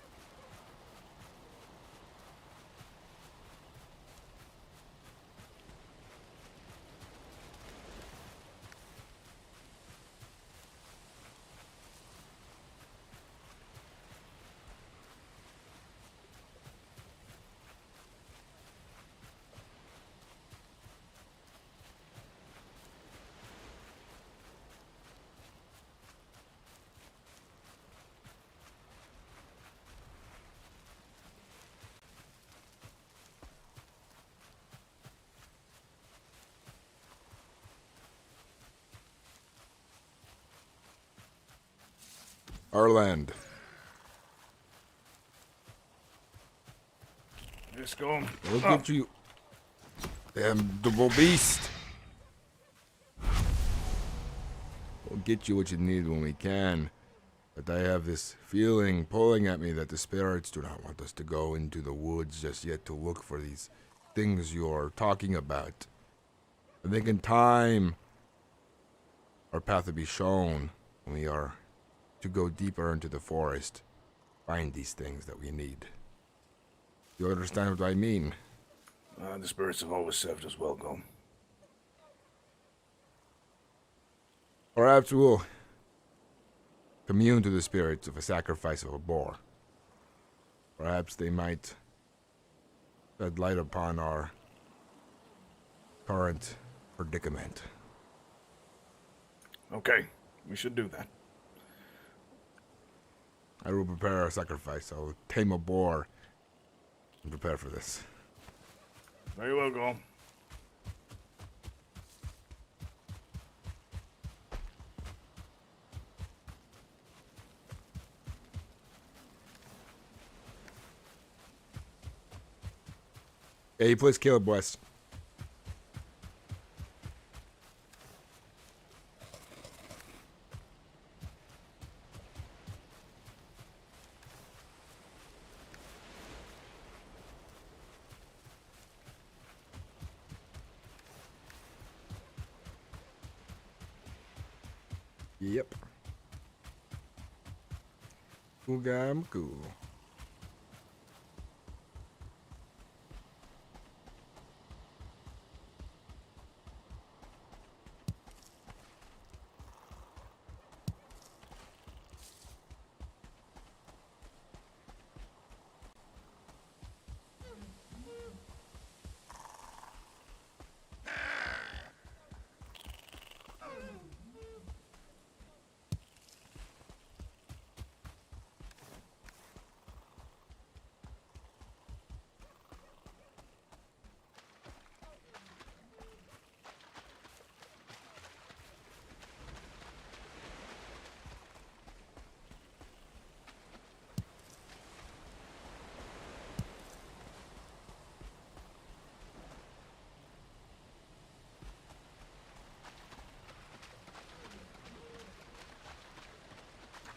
Our land. Let's go. Look at you. Damn double beast. We'll get you what you need when we can. But I have this feeling pulling at me that the spirits do not want us to go into the woods just yet to look for these things you're talking about. I think in time, our path will be shown when we are to go deeper into the forest, find these things that we need. You understand what I mean? The spirits have always served us well, Gorm. Perhaps we'll commune to the spirits of a sacrifice of a boar. Perhaps they might shed light upon our current predicament. Okay, we should do that. I will prepare a sacrifice. I will tame a boar and prepare for this. Very well, Gorm. Yeah, he plays Caleb West. Yep. Cool guy, I'm cool.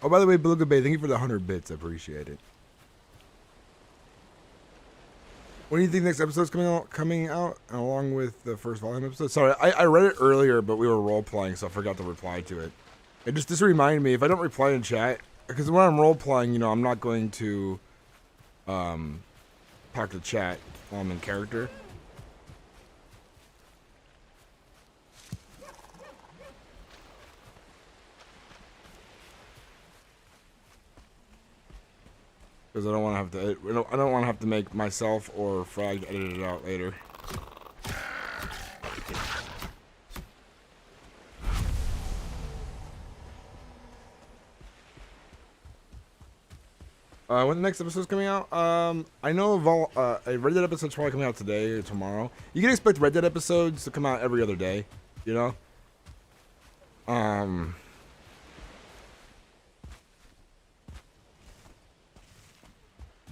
Oh, by the way, Beluga Bay, thank you for the 100 bits. I appreciate it. When do you think next episode's coming out along with the first Valheim episode? Sorry, I read it earlier, but we were role playing, so I forgot to reply to it. It just reminded me, if I don't reply in chat, because when I'm role playing, you know, I'm not going to talk to chat while I'm in character. Because I don't want to have to. I don't want to have to make myself or Frag edit it out later. When the next episode's coming out? I know a Red Dead episode's probably coming out today or tomorrow. You can expect Red Dead episodes to come out every other day, you know?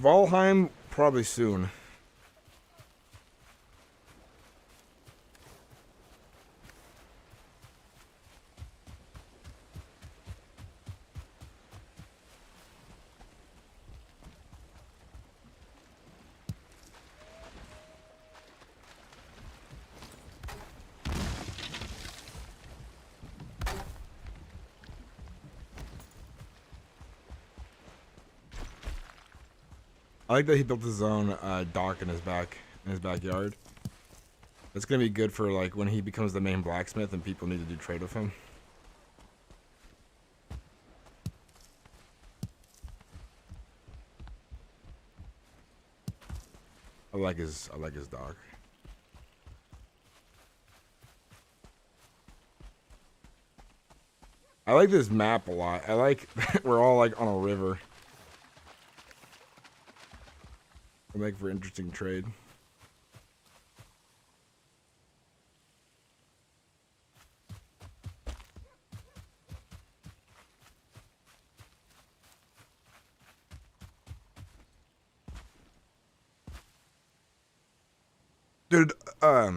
Valheim, probably soon. I like that he built his own dock in his backyard. That's gonna be good for like when he becomes the main blacksmith and people need to do trade with him. I like his dock. I like this map a lot. I like we're all like on a river. It'll make for interesting trade. Dude, I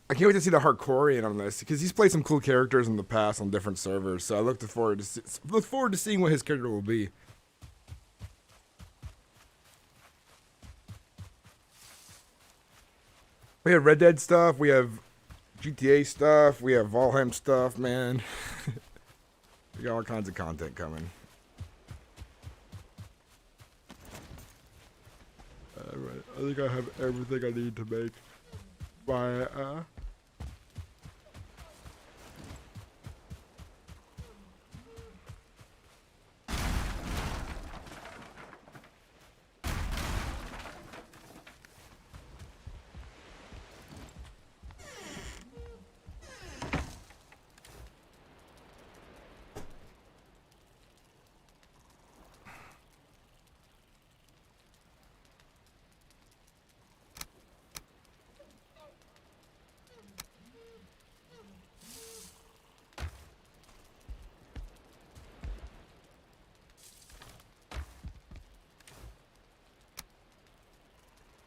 can't wait to see the Hardcorean on this because he's played some cool characters in the past on different servers. So I look forward to seeing what his character will be. We have Red Dead stuff. We have GTA stuff. We have Valheim stuff, man. We got all kinds of content coming. Alright, I think I have everything I need to make my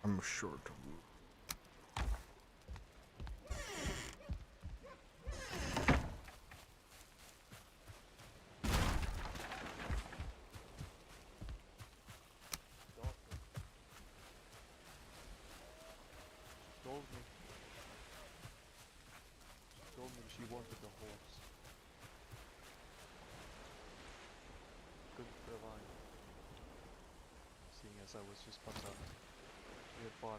I'm short. Told me she wanted a horse. Couldn't provide. Seeing as I was just but a farmer.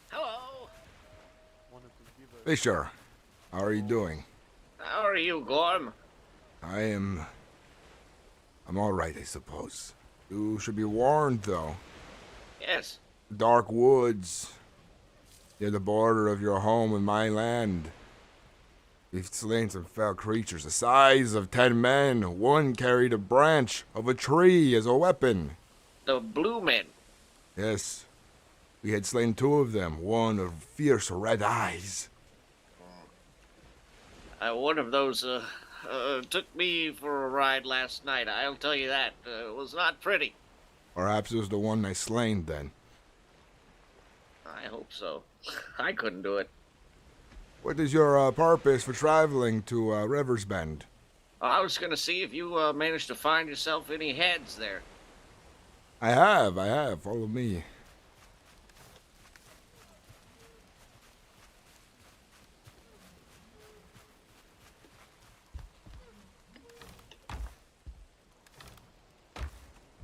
Hello. Wanted to give her Fisher, how are you doing? How are you, Gorm? I'm alright, I suppose. You should be warned, though. Yes. Dark woods, near the border of your home and my land. We've slain some fell creatures the size of 10 men. One carried a branch of a tree as a weapon. The blue men. Yes, we had slain 2 of them, one of fierce red eyes. One of those took me for a ride last night. I'll tell you that. It was not pretty. Perhaps it was the one I slain then. I hope so. I couldn't do it. What is your purpose for traveling to River's Bend? I was going to see if you managed to find yourself any heads there. I have. Follow me.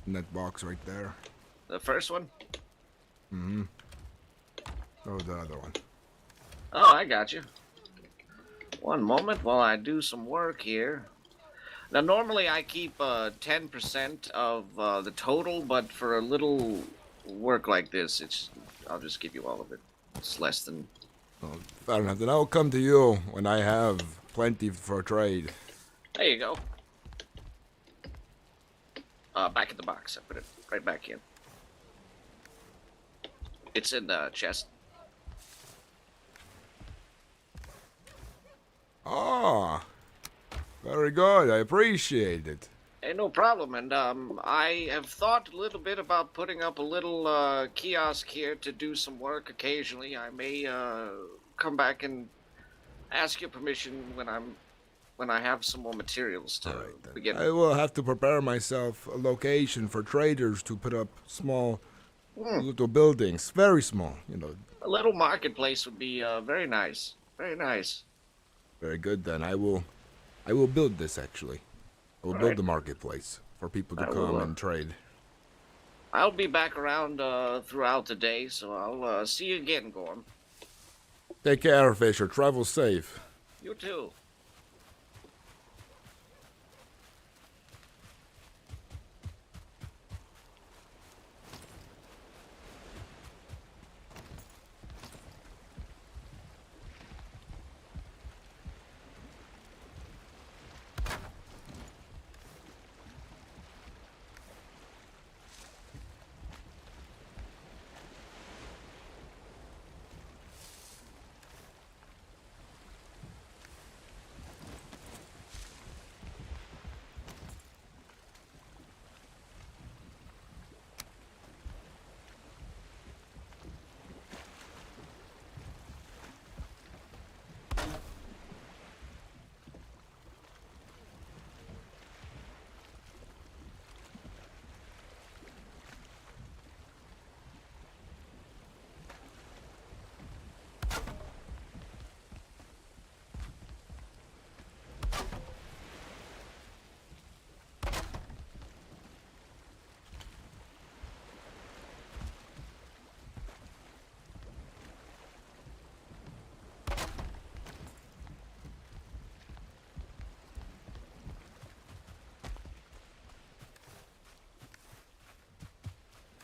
In that box right there. The first one? Mm-hmm. Oh, the other one. Oh, I got you. One moment while I do some work here. Now, normally I keep 10% of the total, but for a little work like this, I'll just give you all of it. It's less than... Oh, fair enough. Then I'll come to you when I have plenty for trade. There you go. Back in the box. I put it right back in. It's in the chest. Ah, very good. I appreciate it. Hey, no problem. And I have thought a little bit about putting up a little kiosk here to do some work occasionally. I may come back and ask your permission when I have some more materials to All right, then. begin. I will have to prepare myself a location for traders to put up small little buildings, very small, you know. A little marketplace would be very nice. Very nice. Very good then. I will build this actually. I will All build right. the marketplace for people to I come will, and trade. I'll be back around throughout the day, so I'll see you again, Gorm. Take care, Fisher. Travel safe. You too.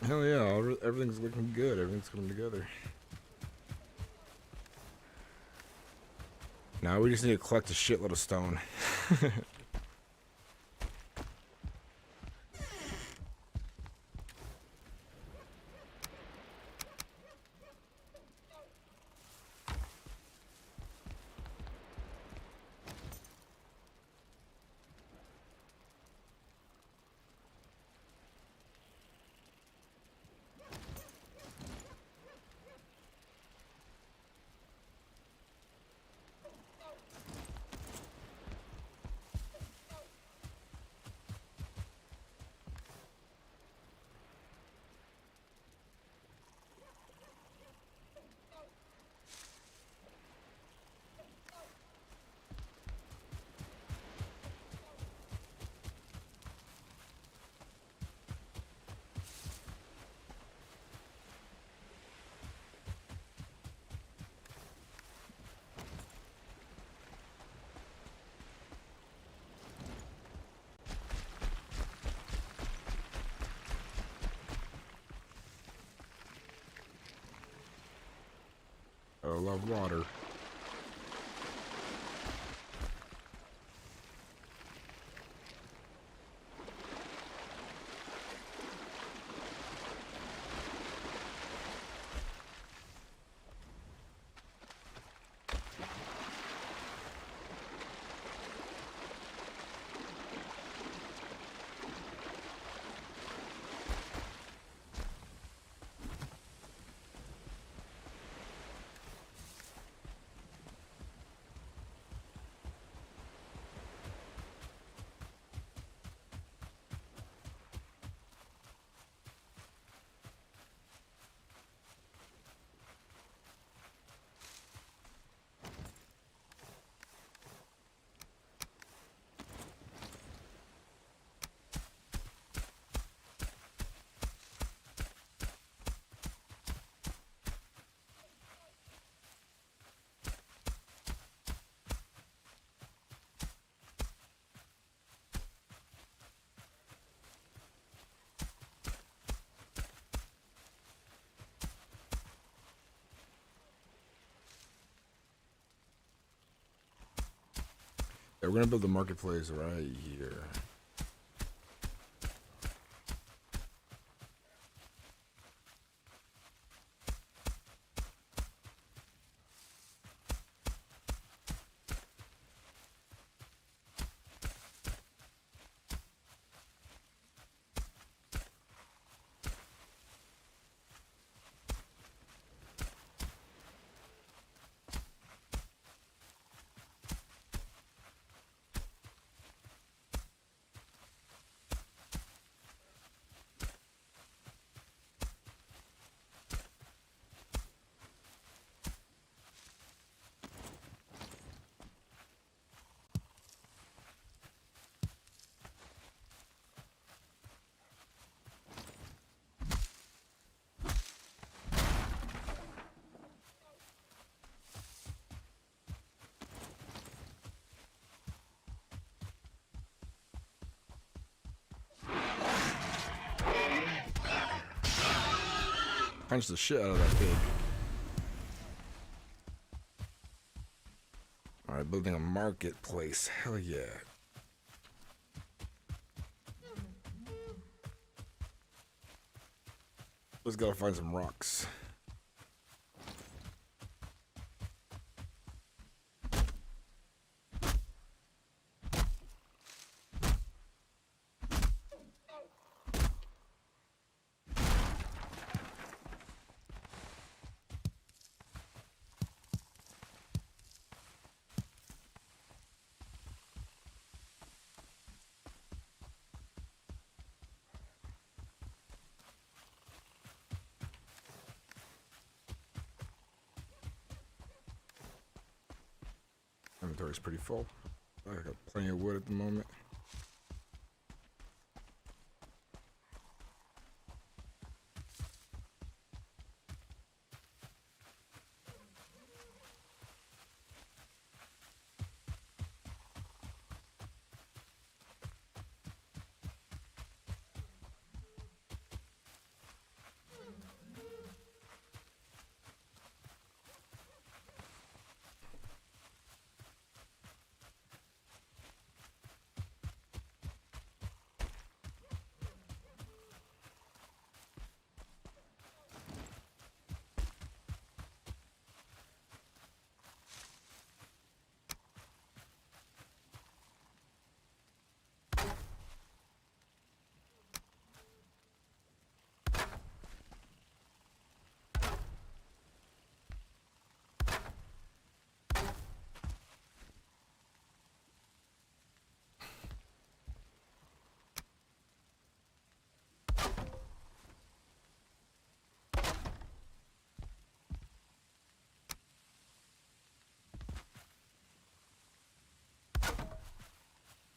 Hell yeah, everything's looking good. Everything's coming together. Now we just need to collect a shitload of stone. I love water. we're gonna build the marketplace right here. Punch the shit out of that pig. Alright, building a marketplace. Hell yeah. Just gotta find some rocks. Inventory's pretty full. I got plenty of wood at the moment.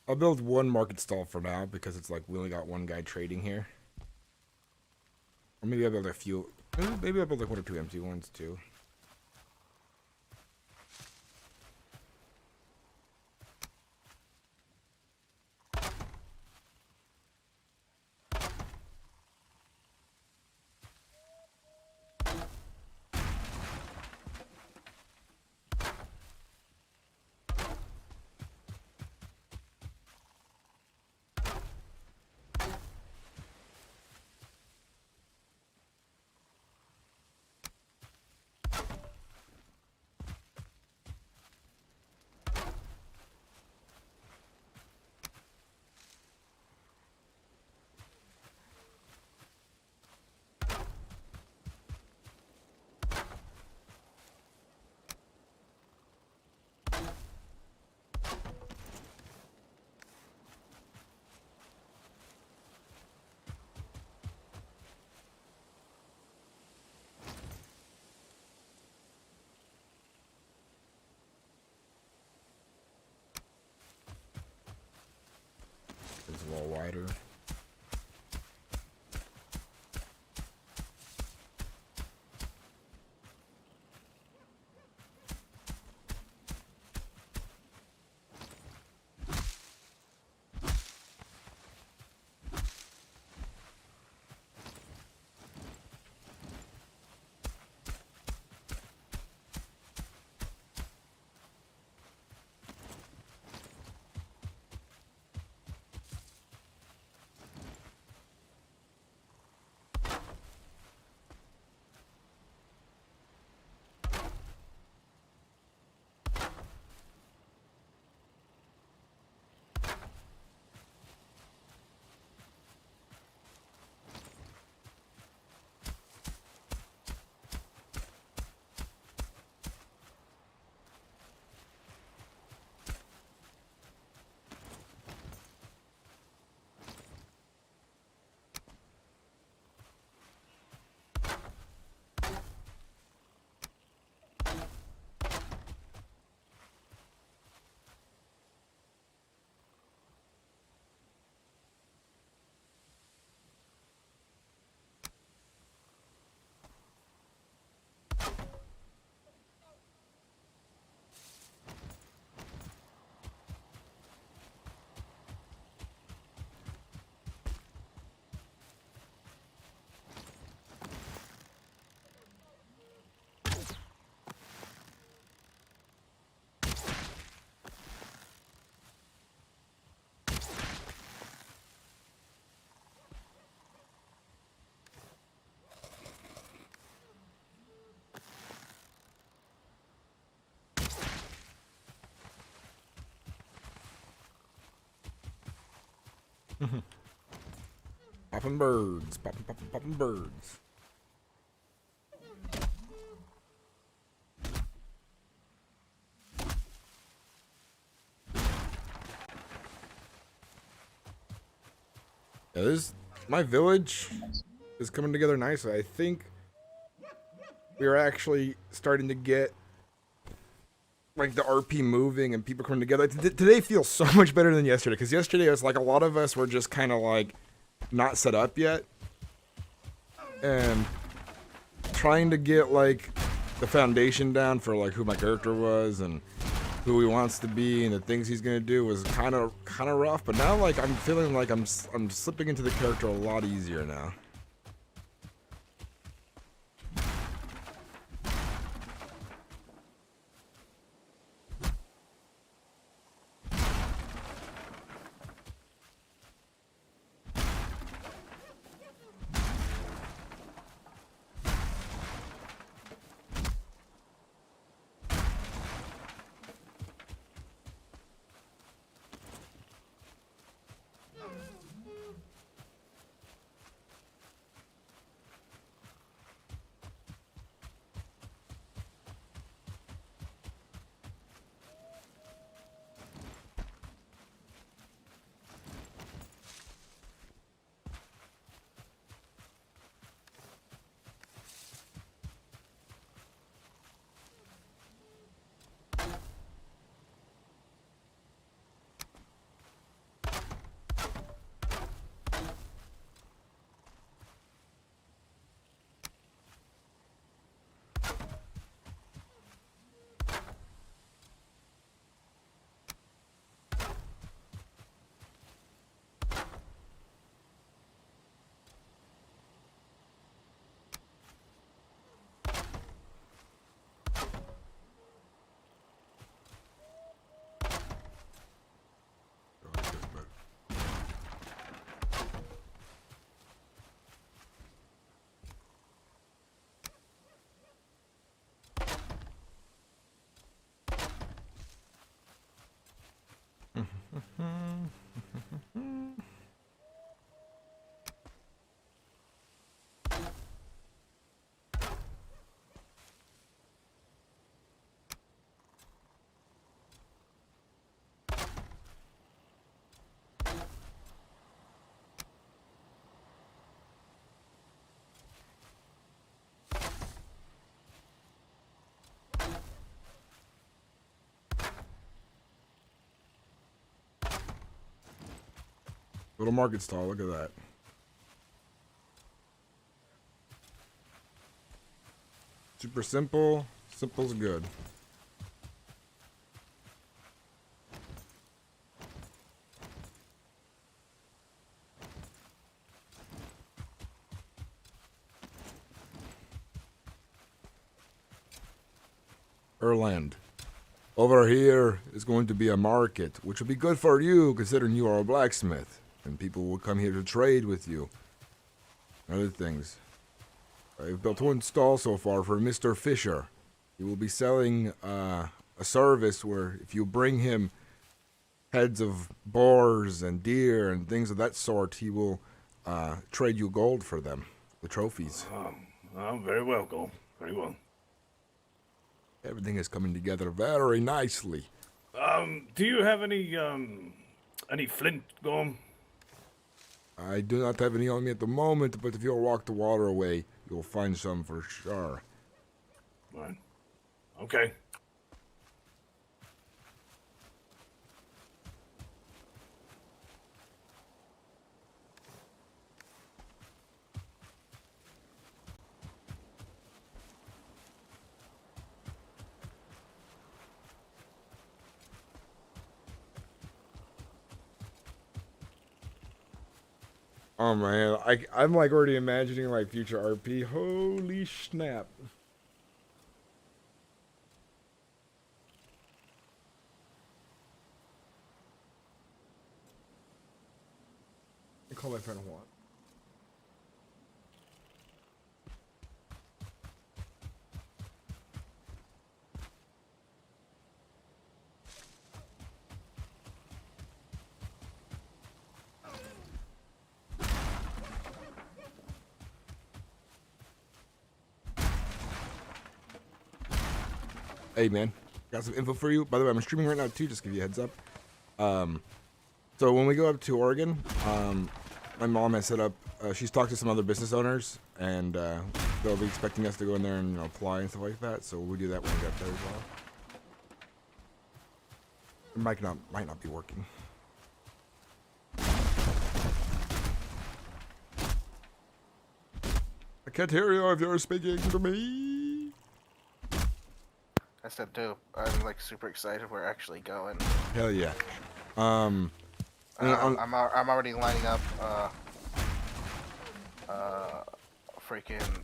I'll build one market stall for now because it's like we only got one guy trading here. Or maybe I'll build a few. Maybe I'll build like one or two empty ones too. It's a little wider. Popping birds. Popping birds. Yeah, my village is coming together nicely. I think we are actually starting to get like the RP moving and people coming together. Today feels so much better than yesterday, because yesterday it was like a lot of us were just kind of like not set up yet and trying to get like the foundation down for like who my character was and who he wants to be and the things he's gonna do was kind of rough. But now like I'm feeling like I'm slipping into the character a lot easier now. Little market stall, look at that. Super simple. Simple's good. Erland. Over here is going to be a market, which will be good for you considering you are a blacksmith. And people will come here to trade with you. Other things. I've built one stall so far for Mr. Fisher. He will be selling a service where if you bring him heads of boars and deer and things of that sort, he will trade you gold for them, the trophies. Very well, Gorm. Very well. Everything is coming together very nicely. Do you have any flint, Gorm? I do not have any on me at the moment, but if you'll walk the water away, you'll find some for sure. Right. Okay. Oh man, I'm like already imagining like future RP. Holy snap. I call my friend Juan. Hey man, got some info for you. By the way, I'm streaming right now too. Just to give you a heads up. So when we go up to Oregon, my mom has set up. She's talked to some other business owners, and they'll be expecting us to go in there and apply and stuff like that. So we'll do that when we get up there as well. It might not be working. I can't hear you if you're speaking to me. I said dope. I'm like super excited. We're actually going. Hell yeah. I'm already lining up. Freaking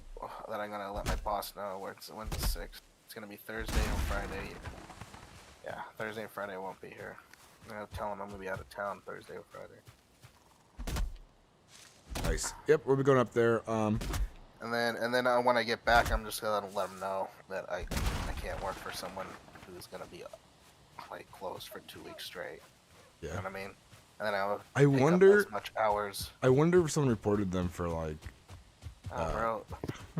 that I'm gonna let my boss know when's the 6th. It's gonna be Thursday and Friday. Yeah, Thursday and Friday I won't be here. I'm gonna tell him I'm gonna be out of town Thursday or Friday. Nice. Yep, we'll be going up there. And then when I get back, I'm just gonna let them know that I can't work for someone who's gonna be like closed for 2 weeks straight. Yeah. You know what I mean? And then I make wonder up as much hours. I wonder if someone reported them for like. Oh, bro,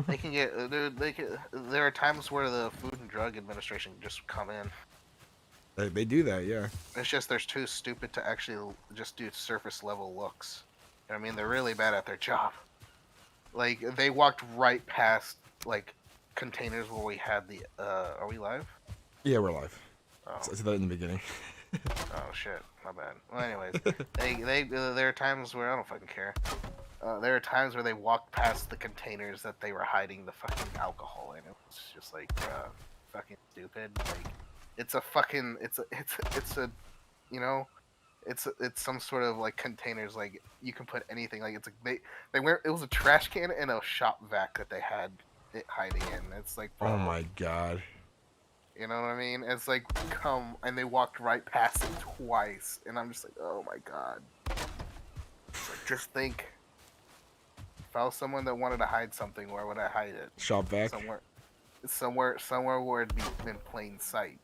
they can get. There are times where the Food and Drug Administration can just come in. They do that, yeah. It's just they're too stupid to actually just do surface level looks. You know what I mean? They're really bad at their job. Like they walked right past like containers where we had the. Are we live? Yeah, we're live. Oh. I said that in the beginning. Oh shit, my bad. Well, anyways, there are times where I don't fucking care. There are times where they walked past the containers that they were hiding the fucking alcohol in. It was just like fucking stupid. Like it's a you know, it's some sort of like containers. Like you can put anything. Like it's like it was a trash can and a shop vac that they had it hiding in. It's like bro, Oh my god. you know what I mean? It's like come and they walked right past it twice, and I'm just like, oh my god. It's like, just think. If I was someone that wanted to hide something, where would I hide it? Shop vac. Somewhere where it'd be in plain sight.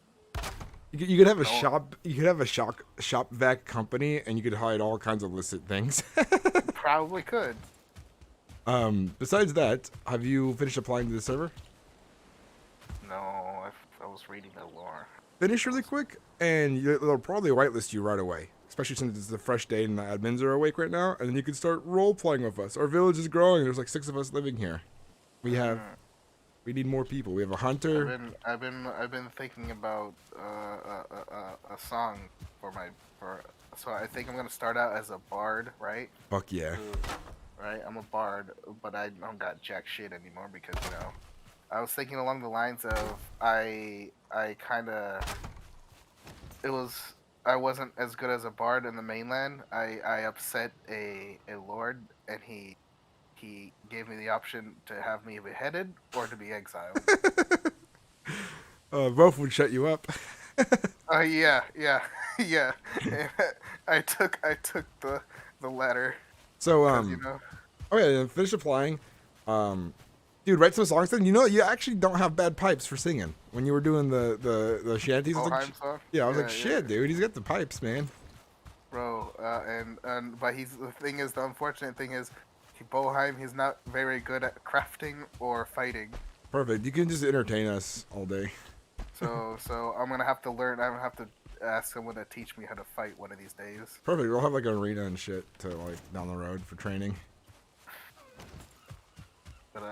You could have a shop. You could have a shop vac company, and you could hide all kinds of illicit things. Probably could. Besides that, have you finished applying to the server? No, I was reading the lore. Finish really quick, and they'll probably whitelist you right away. Especially since it's a fresh day and the admins are awake right now, and then you can start role playing with us. Our village is growing. There's like 6 of us living here. We need more people. We have a hunter. I've been thinking about a song so I think I'm gonna start out as a bard, right? Fuck yeah. Right, I'm a bard, but I don't got jack shit anymore because I was thinking along the lines of I wasn't as good as a bard in the mainland. I upset a lord, and he gave me the option to have me beheaded or to be exiled. Both would shut you up. Yeah. I took the latter. So oh yeah, finish applying. Dude, write some songs. Then you actually don't have bad pipes for singing. When you were doing the shanties, I was like, song? yeah, I was like, shit, dude, he's got the pipes, man. Bro, but the unfortunate thing is, Valheim, he's not very good at crafting or fighting. Perfect. You can just entertain us all day. So I'm gonna have to learn. I'm gonna have to ask someone to teach me how to fight one of these days. Perfect. We'll have like an arena and shit to like down the road for training. But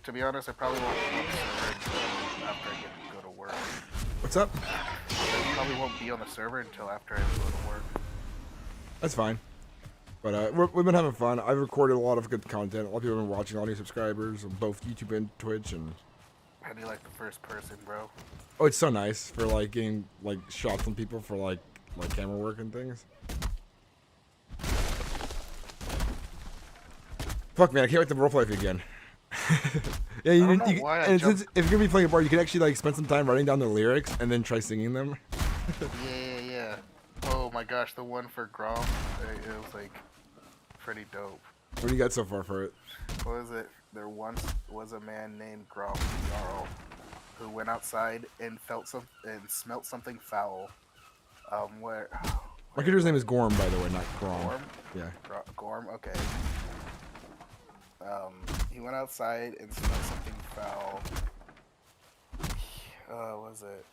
to be honest, I probably won't be on the server after I go to work. What's up? I probably won't be on the server until after I go to work. That's fine. But we've been having fun. I've recorded a lot of good content. A lot of people have been watching, all new subscribers on both YouTube and Twitch. And How do you like the first person, bro? oh, it's so nice for like getting like shots from people for like camera work and things. Fuck man, I can't wait to roleplay with you again. Yeah, if you're gonna be playing a bard, you can actually like spend some time writing down the lyrics and then try singing them. Yeah. Oh my gosh, the one for Gorm, it was like pretty dope. What do you got so far for it? What was it? There once was a man named Gorm who went outside and smelt something foul. My character's name is Gorm, by the way, not Gorm. Gorm? Yeah. Gorm, okay. He went outside and smelled something foul. Was it?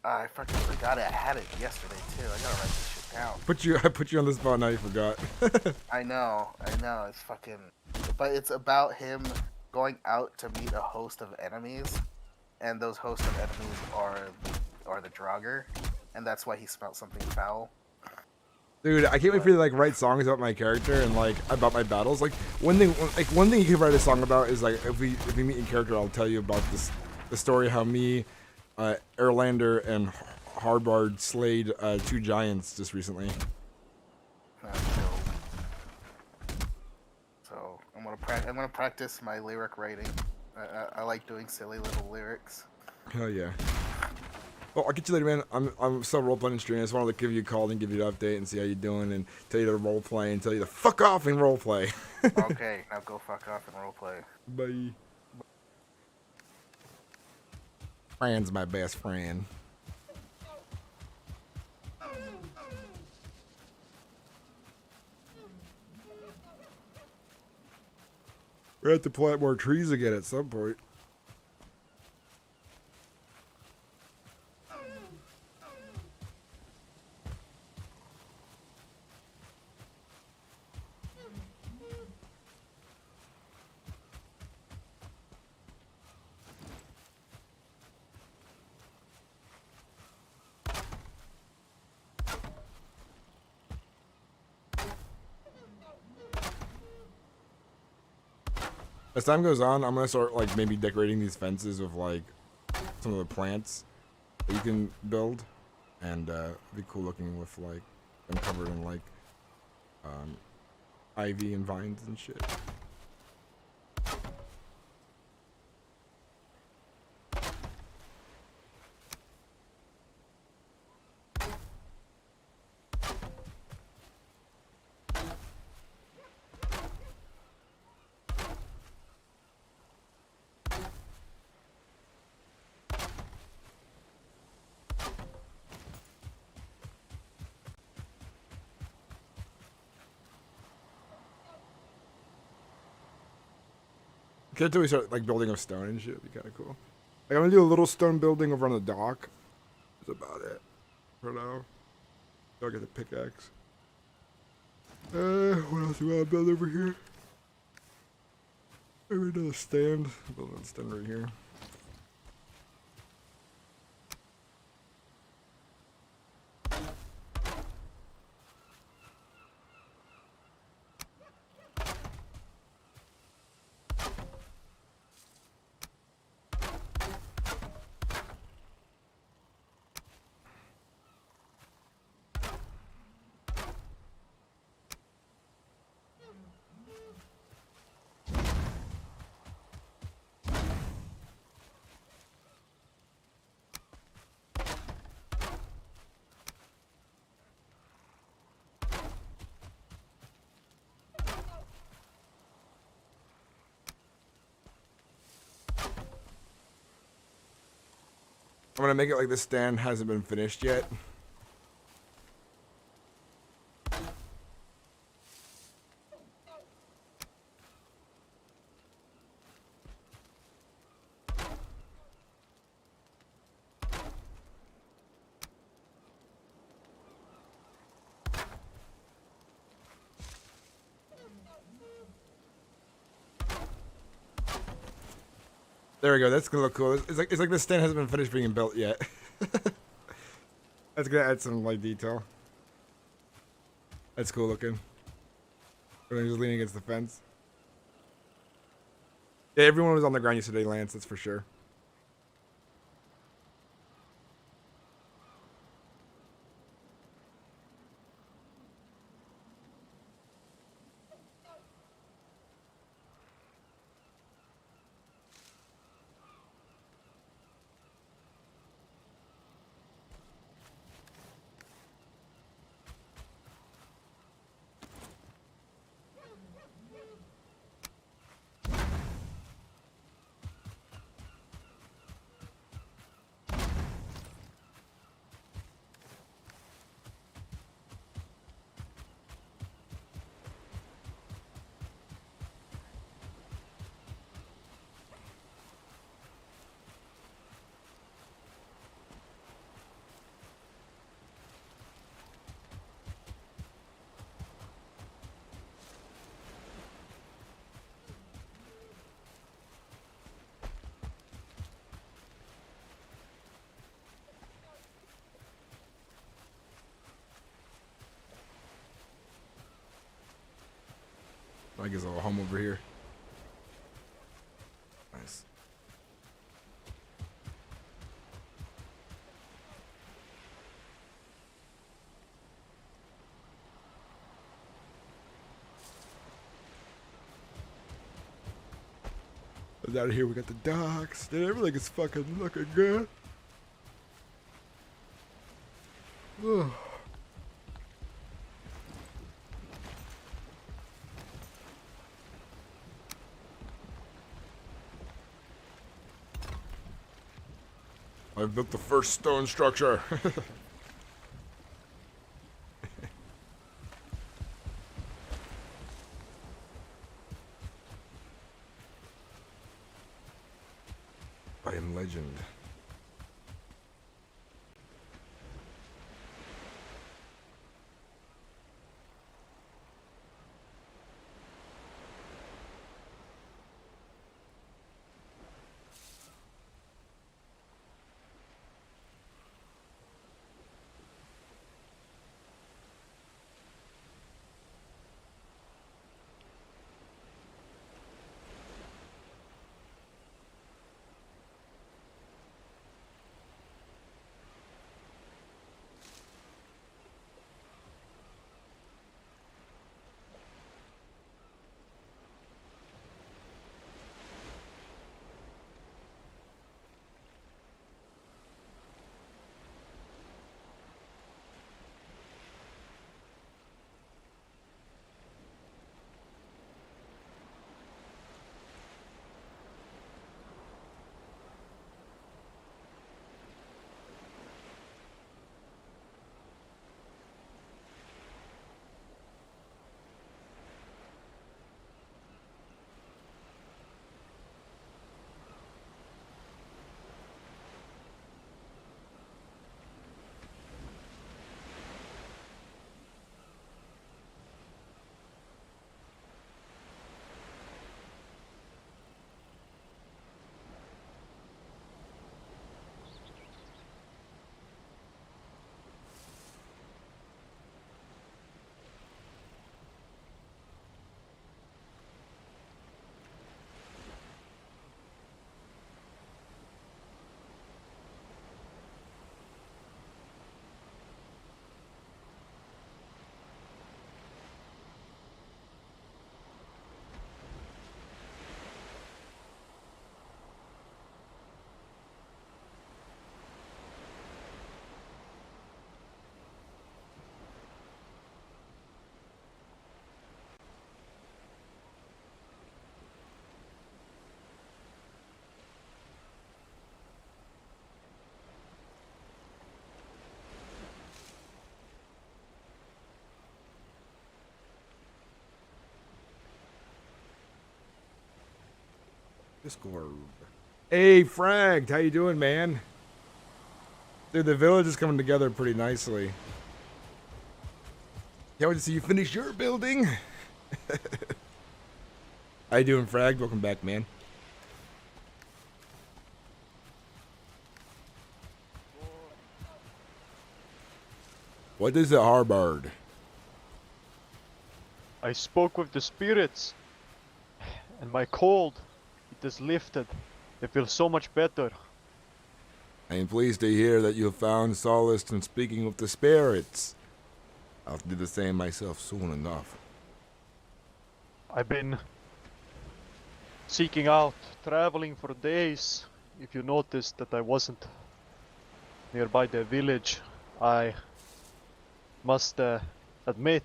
I fucking forgot it. I had it yesterday too. I gotta write this shit down. I put you on the spot. Now you forgot. I know. It's fucking. But it's about him going out to meet a host of enemies, and those host of enemies are the Draugr, and that's why he smelled something foul. Dude, I can't wait for you to like write songs about my character and like about my battles. Like one thing you can write a song about is like if we meet in character, I'll tell you about the story how me, Erlander and Harbard slayed 2 giants just recently. So I'm gonna practice my lyric writing. I like doing silly little lyrics. Hell yeah. Well, I'll get you later, man. I'm still role playing stream. I just wanted to give you a call and give you an update and see how you're doing and tell you to role play and tell you to fuck off and role play. Okay, now go fuck off and role play. Bye. Fran's my best friend. We have to plant more trees again at some point. As time goes on, I'm gonna start like maybe decorating these fences with like some of the plants that you can build, and it'd be cool looking with like them covered in like ivy and vines and shit. Until we start like building of stone and shit, it'd be kind of cool. Like I'm gonna do a little stone building over on the dock. That's about it for now. So I get the pickaxe. What else do we want to build over here? Maybe another stand. Build another stand right here. I'm gonna make it like this stand hasn't been finished yet. There we go. That's gonna look cool. It's like this stand hasn't been finished being built yet. That's gonna add some like detail. That's cool looking. Everything's just leaning against the fence. Yeah, everyone was on the ground yesterday, Lance. That's for sure. I guess I'll home over here. Nice. And out of here we got the docks. Dude, everything is fucking looking good. Ugh. I've built the first stone structure. I am legend. Discord. Hey, Fragged, how you doing, man? Dude, the village is coming together pretty nicely. Can't wait to see you finish your building. How you doing, Fragged? Welcome back, man. What is a harbard? I spoke with the spirits, and my cold, it is lifted. I feel so much better. I am pleased to hear that you have found solace in speaking with the spirits. I'll do the same myself soon enough. I've been seeking out, traveling for days. If you noticed that I wasn't nearby the village, I must admit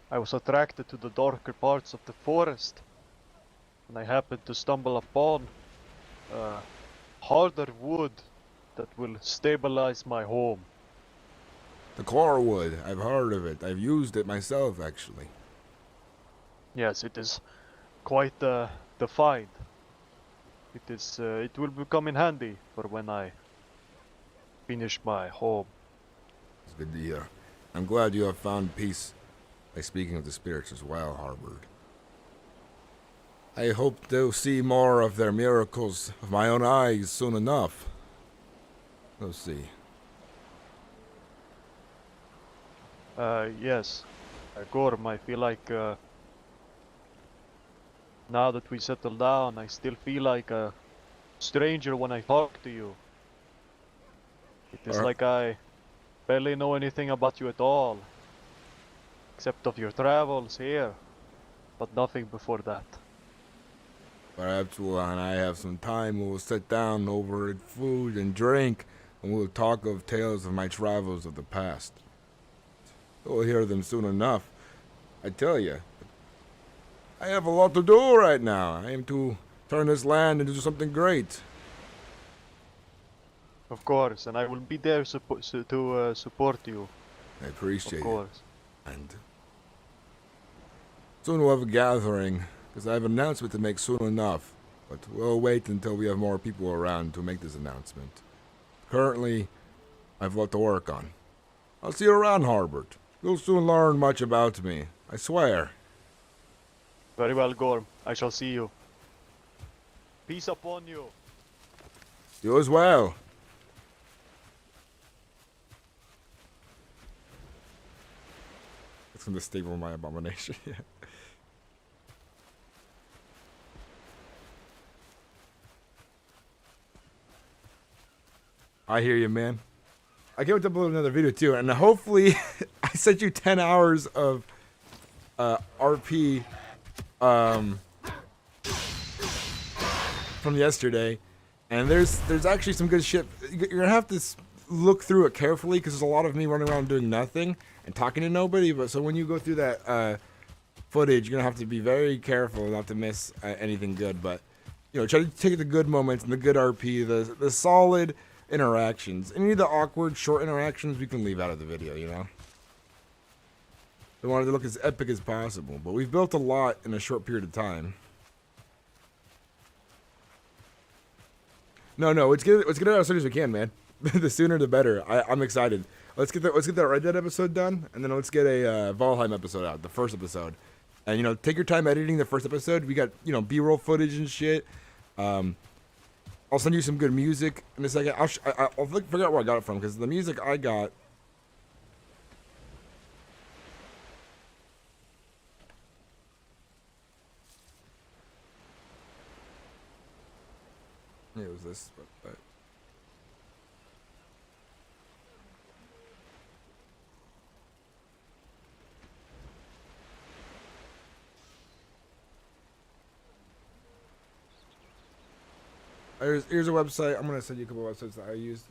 I was attracted to the darker parts of the forest. And I happened to stumble upon harder wood that will stabilize my home. The core wood, I've heard of it. I've used it myself, actually. Yes, it is quite the find. It will become in handy for when I finish my home. It's good to hear. I'm glad you have found peace by speaking of the spirits as well, Harbord. I hope to see more of their miracles of my own eyes soon enough. We'll see. Yes. Gorm, I feel like Now that we settled down, I still feel like a stranger when I talk to you. It is like I barely know anything about you at all, except of your travels here, but nothing before that. Perhaps when I have some time, we'll sit down over at food and drink, and we'll talk of tales of my travels of the past. You'll hear them soon enough. I tell you, I have a lot to do right now. I aim to turn this land into something great. Of course, and I will be there to support you. I appreciate Of it. course. And soon we'll have a gathering, because I have an announcement to make soon enough. But we'll wait until we have more people around to make this announcement. Currently, I've a lot to work on. I'll see you around, Harbert. You'll soon learn much about me. I swear. Very well, Gorm. I shall see you. Peace upon you. You as well. It's gonna staple my abomination. Yeah. I hear you, man. I can't wait to upload another video too, and hopefully I sent you 10 hours of RP from yesterday, and there's actually some good shit. You're gonna have to look through it carefully because there's a lot of me running around doing nothing and talking to nobody. But so when you go through that footage, you're gonna have to be very careful not to miss anything good. But you know, try to take the good moments and the good RP, the solid interactions. Any of the awkward short interactions we can leave out of the video, you know. We wanted to look as epic as possible, but we've built a lot in a short period of time. No, let's get it out as soon as we can, man. The sooner the better. I'm excited. Let's get that Red Dead episode done, and then let's get a Valheim episode out, the first episode. And you know, take your time editing the first episode. We got, you know, B-roll footage and shit. I'll send you some good music in a second. I'll figure out where I got it from, because the music I got. Yeah, it was this, but here's a website. I'm gonna send you a couple of websites that I used.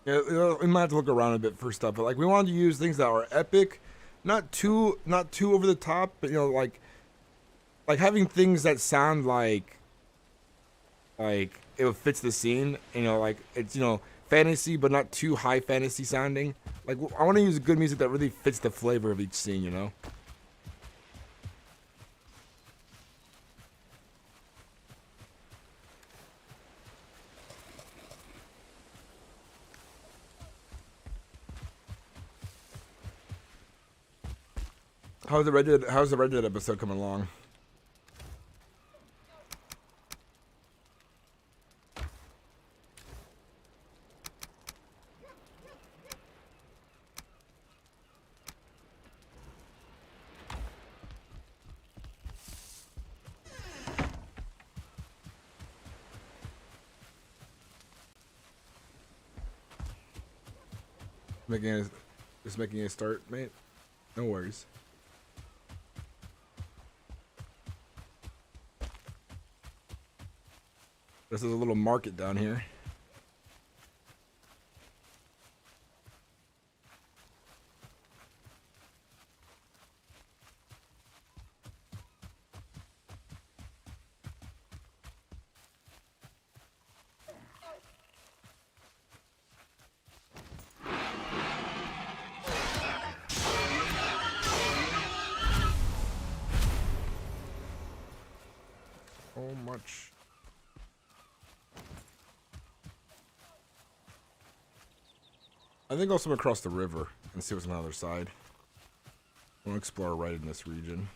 Yeah, you know, we might have to look around a bit for stuff, but like we wanted to use things that are epic, not too over the top, but you know, like having things that sound like it fits the scene. You know, like it's, you know, fantasy, but not too high fantasy sounding. Like I want to use good music that really fits the flavor of each scene. You know. How's the Red Dead episode coming along? Just making a start, mate. No worries. This is a little market down here. So much. I think I'll swim across the river and see what's on the other side. I want to explore right in this region.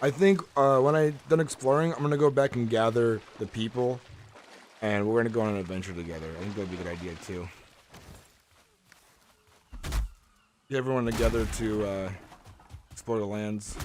I think when I'm done exploring, I'm gonna go back and gather the people, and we're gonna go on an adventure together. I think that'd be a good idea too. Get everyone together to explore the lands.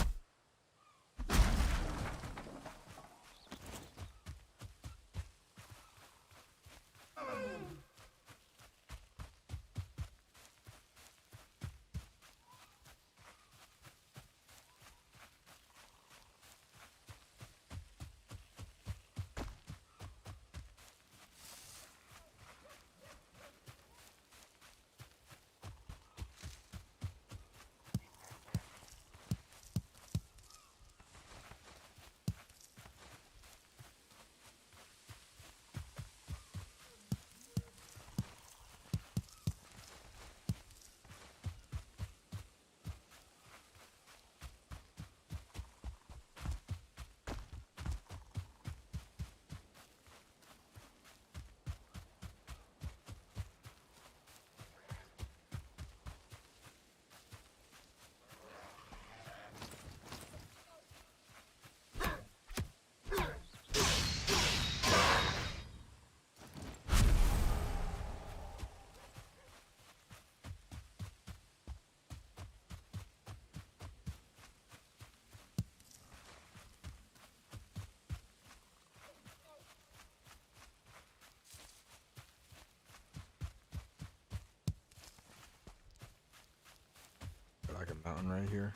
Got like a mountain right here.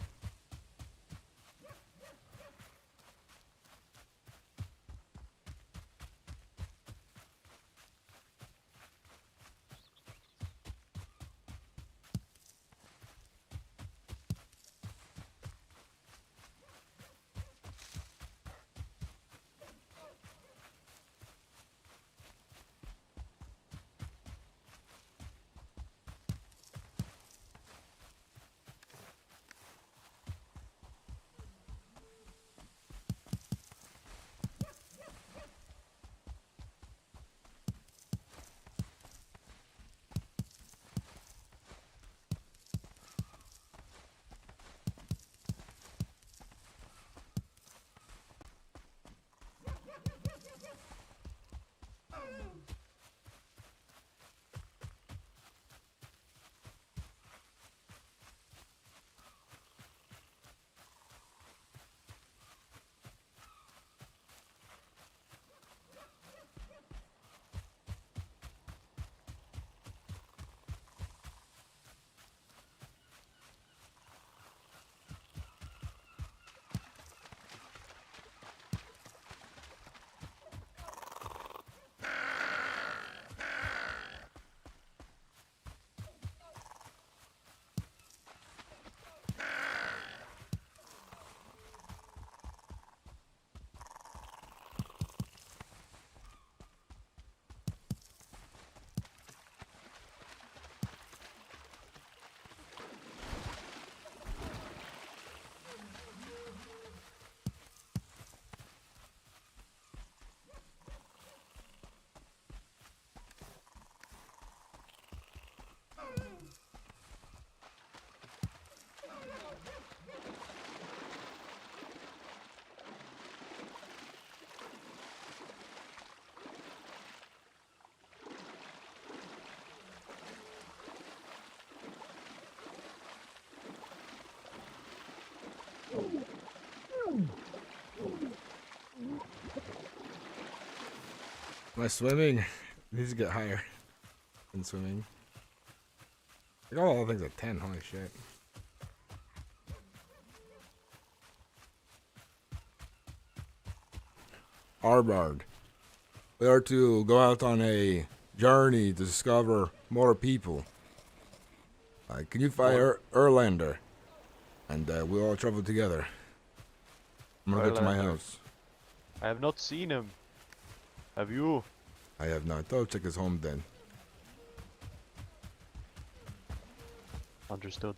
Am I swimming? It needs to get higher than swimming. I got all the things at 10, holy shit. Arbard. We are to go out on a journey to discover more people. Can you find Erlander? And we'll all travel together. I'm gonna go to my Erlander. house. I have not seen him. Have you? I have not. I'll check his home then. Understood.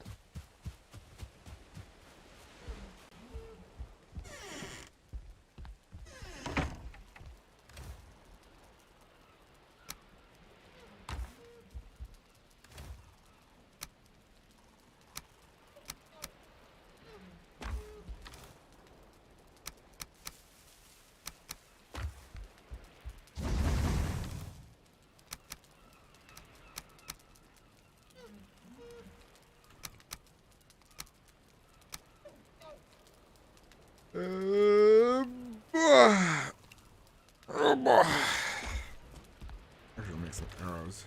should make some arrows.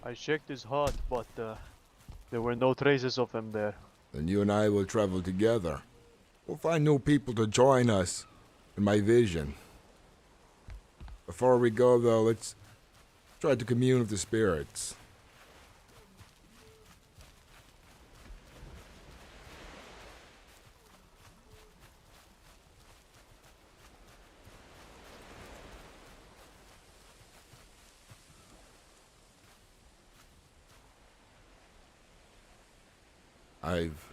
I checked his hut, but there were no traces of him there. Then you and I will travel together. We'll find new people to join us in my vision. Before we go, though, let's try to commune with the spirits. I've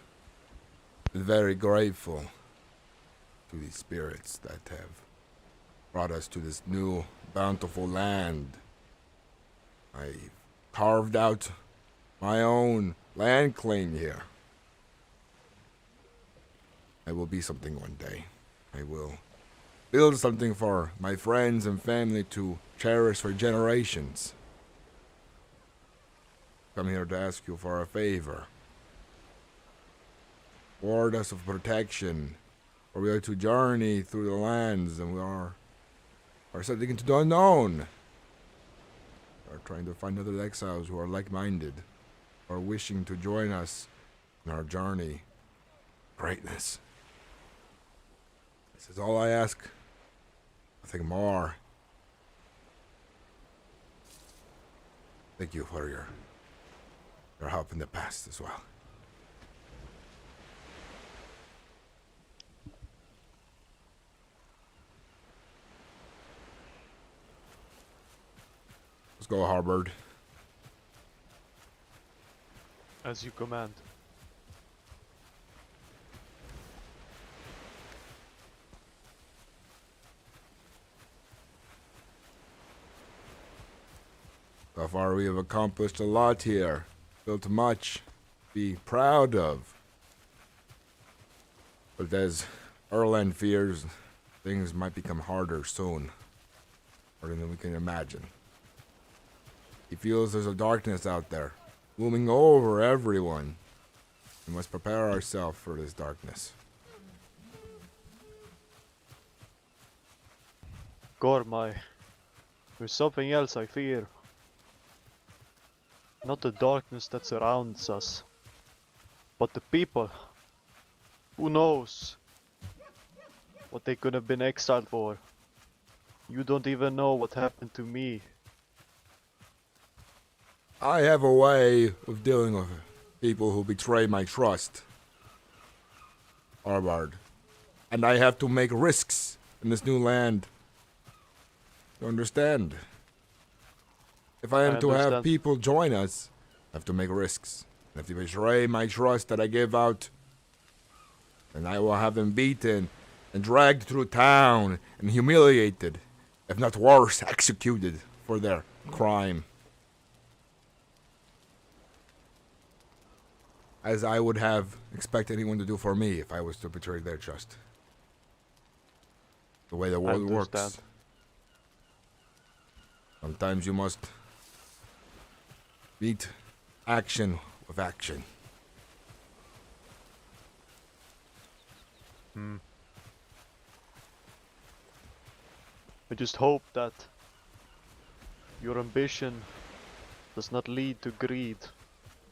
been very grateful to these spirits that have brought us to this new, bountiful land. I've carved out my own land claim here. I will be something one day. I will build something for my friends and family to cherish for generations. Come here to ask you for a favor. Ward us of protection, for we are to journey through the lands, and we are setting into the unknown. We are trying to find other exiles who are like-minded, or wishing to join us in our journey. Greatness. This is all I ask. Nothing more. Thank you for your help in the past as well. Let's go, Harbord. As you command. So far we have accomplished a lot here. Built much to be proud of. But as Erland fears, things might become harder soon. Harder than we can imagine. He feels there's a darkness out there, looming over everyone. We must prepare ourselves for this darkness. Gorm, there's something else I fear. Not the darkness that surrounds us, but the people. Who knows what they could have been exiled for? You don't even know what happened to me. I have a way of dealing with people who betray my trust, Harbord. And I have to make risks in this new land. You understand? If I am to have people join us, I have to make risks. And if they betray my trust that I give out, then I will have them beaten and dragged through town and humiliated, if not worse, executed for their crime. As I would have expected anyone to do for me if I was to betray their trust. The way the world works. Sometimes you must beat action with action. I just hope that your ambition does not lead to greed,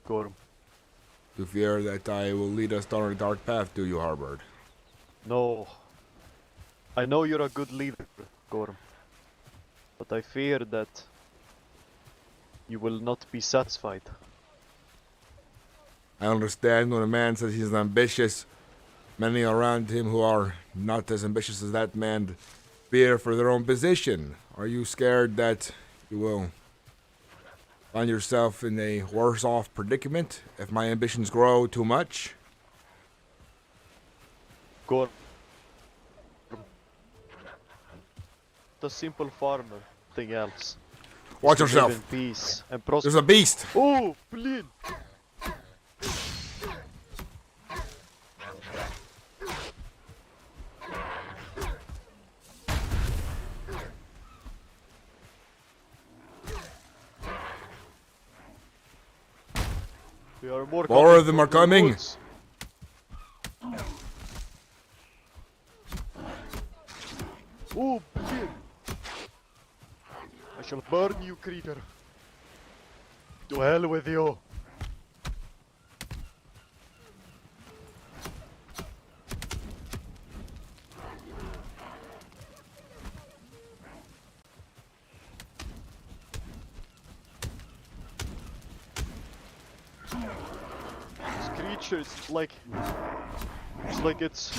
Gorm. You fear that I will lead us down a dark path, do you, Harbord? No. I know you're a good leader, Gorm. But I fear that you will not be satisfied. I understand when a man says he's ambitious. Many around him who are not as ambitious as that man fear for their own position. Are you scared that you will find yourself in a worse off predicament if my ambitions grow too much? Gorm. The simple farmer, nothing else. Watch Just yourself. live in peace and There's a beast. Oh, bleed. There are more More of them from are the coming. woods. Oh, begin! I shall burn you, creature. To hell with you. This creature is like... It's like it's...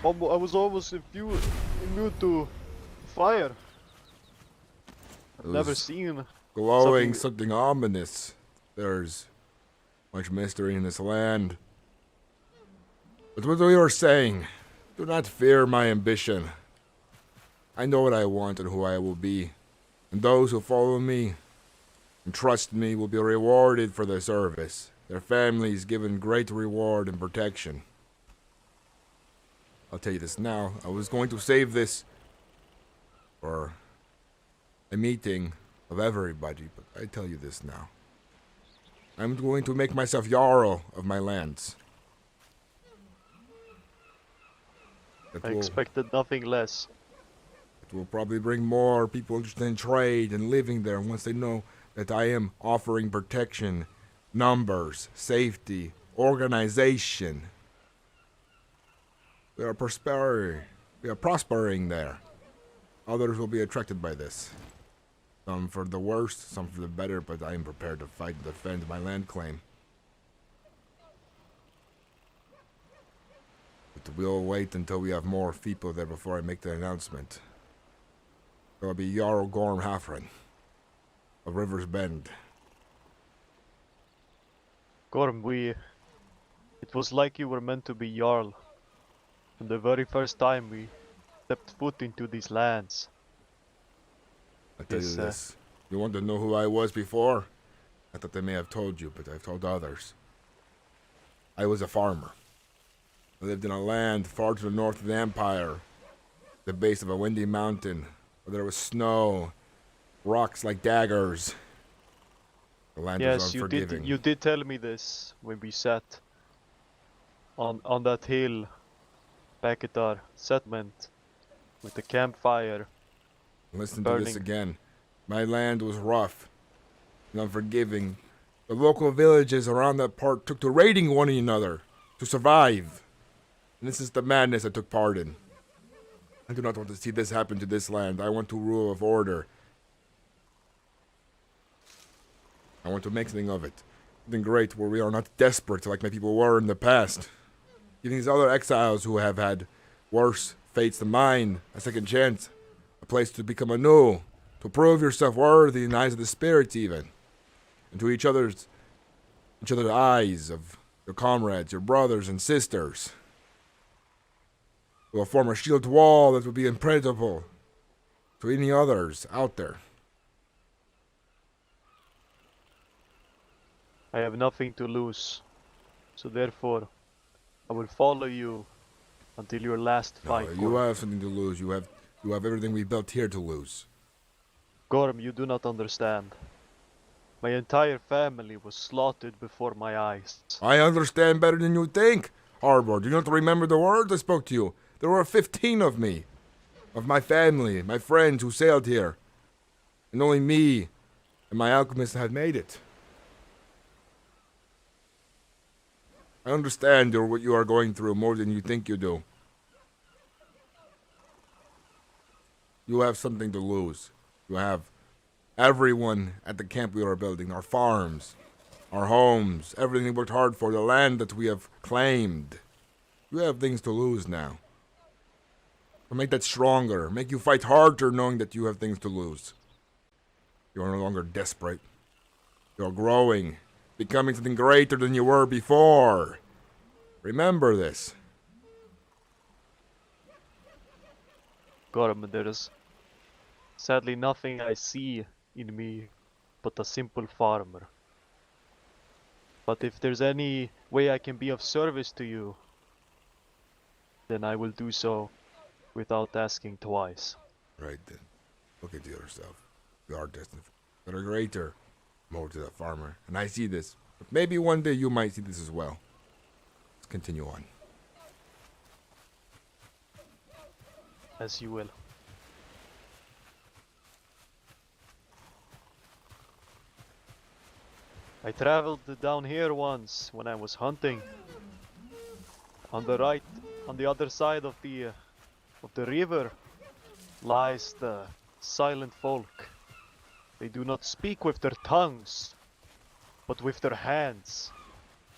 I was almost immune to fire. I've It never was seen glowing something- something ominous. There's much mystery in this land. But what we were saying, do not fear my ambition. I know what I want and who I will be. And those who follow me and trust me will be rewarded for their service. Their families given great reward and protection. I'll tell you this now. I was going to save this for a meeting of everybody, but I tell you this now. I'm going to make myself Jarl of my lands. That I will, expected nothing less. it will probably bring more people interested in trade and living there once they know that I am offering protection, numbers, safety, organization. We are prospering. We are prospering there. Others will be attracted by this. Some for the worst, some for the better, but I am prepared to fight and defend my land claim. But we'll wait until we have more people there before I make the announcement. It'll be Jarl Gorm Hrafn of River's Bend. Gorm, it was like you were meant to be Jarl. From the very first time we stepped foot into these lands. I tell you Yes, this. You want to know who I was before? I thought I may have told you, but I've told others. I was a farmer. I lived in a land far to the north of the Empire, the base of a windy mountain, where there was snow, rocks like daggers. The land was Yes, unforgiving. you did tell me this when we sat on that hill back at our settlement with the campfire. Listen to this burning. again. My land was rough and unforgiving. The local villages around that part took to raiding one another to survive. And this is the madness I took part in. I do not want to see this happen to this land. I want to rule of order. I want to make something of it. Something great where we are not desperate like my people were in the past. Giving these other exiles who have had worse fates than mine a second chance. A place to become anew. To prove yourself worthy in the eyes of the spirits even. And to each other's eyes of your comrades, your brothers and sisters. We'll form a shield wall that will be impenetrable to any others out there. I have nothing to lose, so therefore I will follow you until your last No, fight. you Gorm. have something to lose. You have everything we built here to lose. Gorm, you do not understand. My entire family was slaughtered before my eyes. I understand better than you think. Harbor, do you not remember the words I spoke to you? There were 15 of me. Of my family, my friends who sailed here. And only me and my alchemist had made it. I understand what you are going through more than you think you do. You have something to lose. You have everyone at the camp we are building, our farms, our homes, everything we worked hard for, the land that we have claimed. You have things to lose now. To make that stronger, make you fight harder knowing that you have things to lose. You are no longer desperate. You are growing, becoming something greater than you were before. Remember this. Gorm, there is sadly nothing I see in me but a simple farmer. But if there's any way I can be of service to you, then I will do so without asking twice. Right then. Look at yourself. You are destined for greater, more to the farmer. And I see this. But maybe one day you might see this as well. Let's continue on. As you will. I traveled down here once when I was hunting. On the right, on the other side of the river, lies the silent folk. They do not speak with their tongues, but with their hands.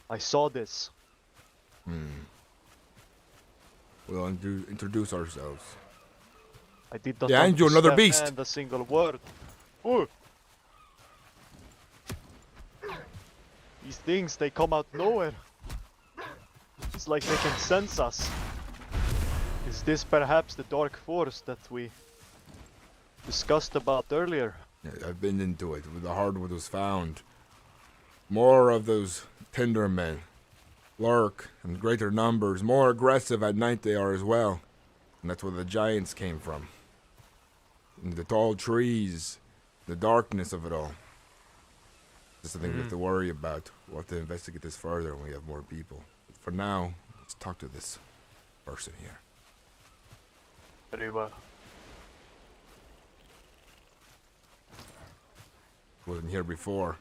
I saw this. We'll introduce ourselves. I did not Behind you, another beast. understand a single word. Ooh. These things, they come out nowhere. It's like they can sense us. Is this perhaps the dark force that we discussed about earlier? Yeah, I've been into it. Where the hardwood was found. More of those tender men lurk in greater numbers. More aggressive at night they are as well. And that's where the giants came from. And the tall trees, the darkness of it all. Just something we have to worry about. We'll have to investigate this further when we have more people. But for now, let's talk to this person here. Very well. Wasn't here before.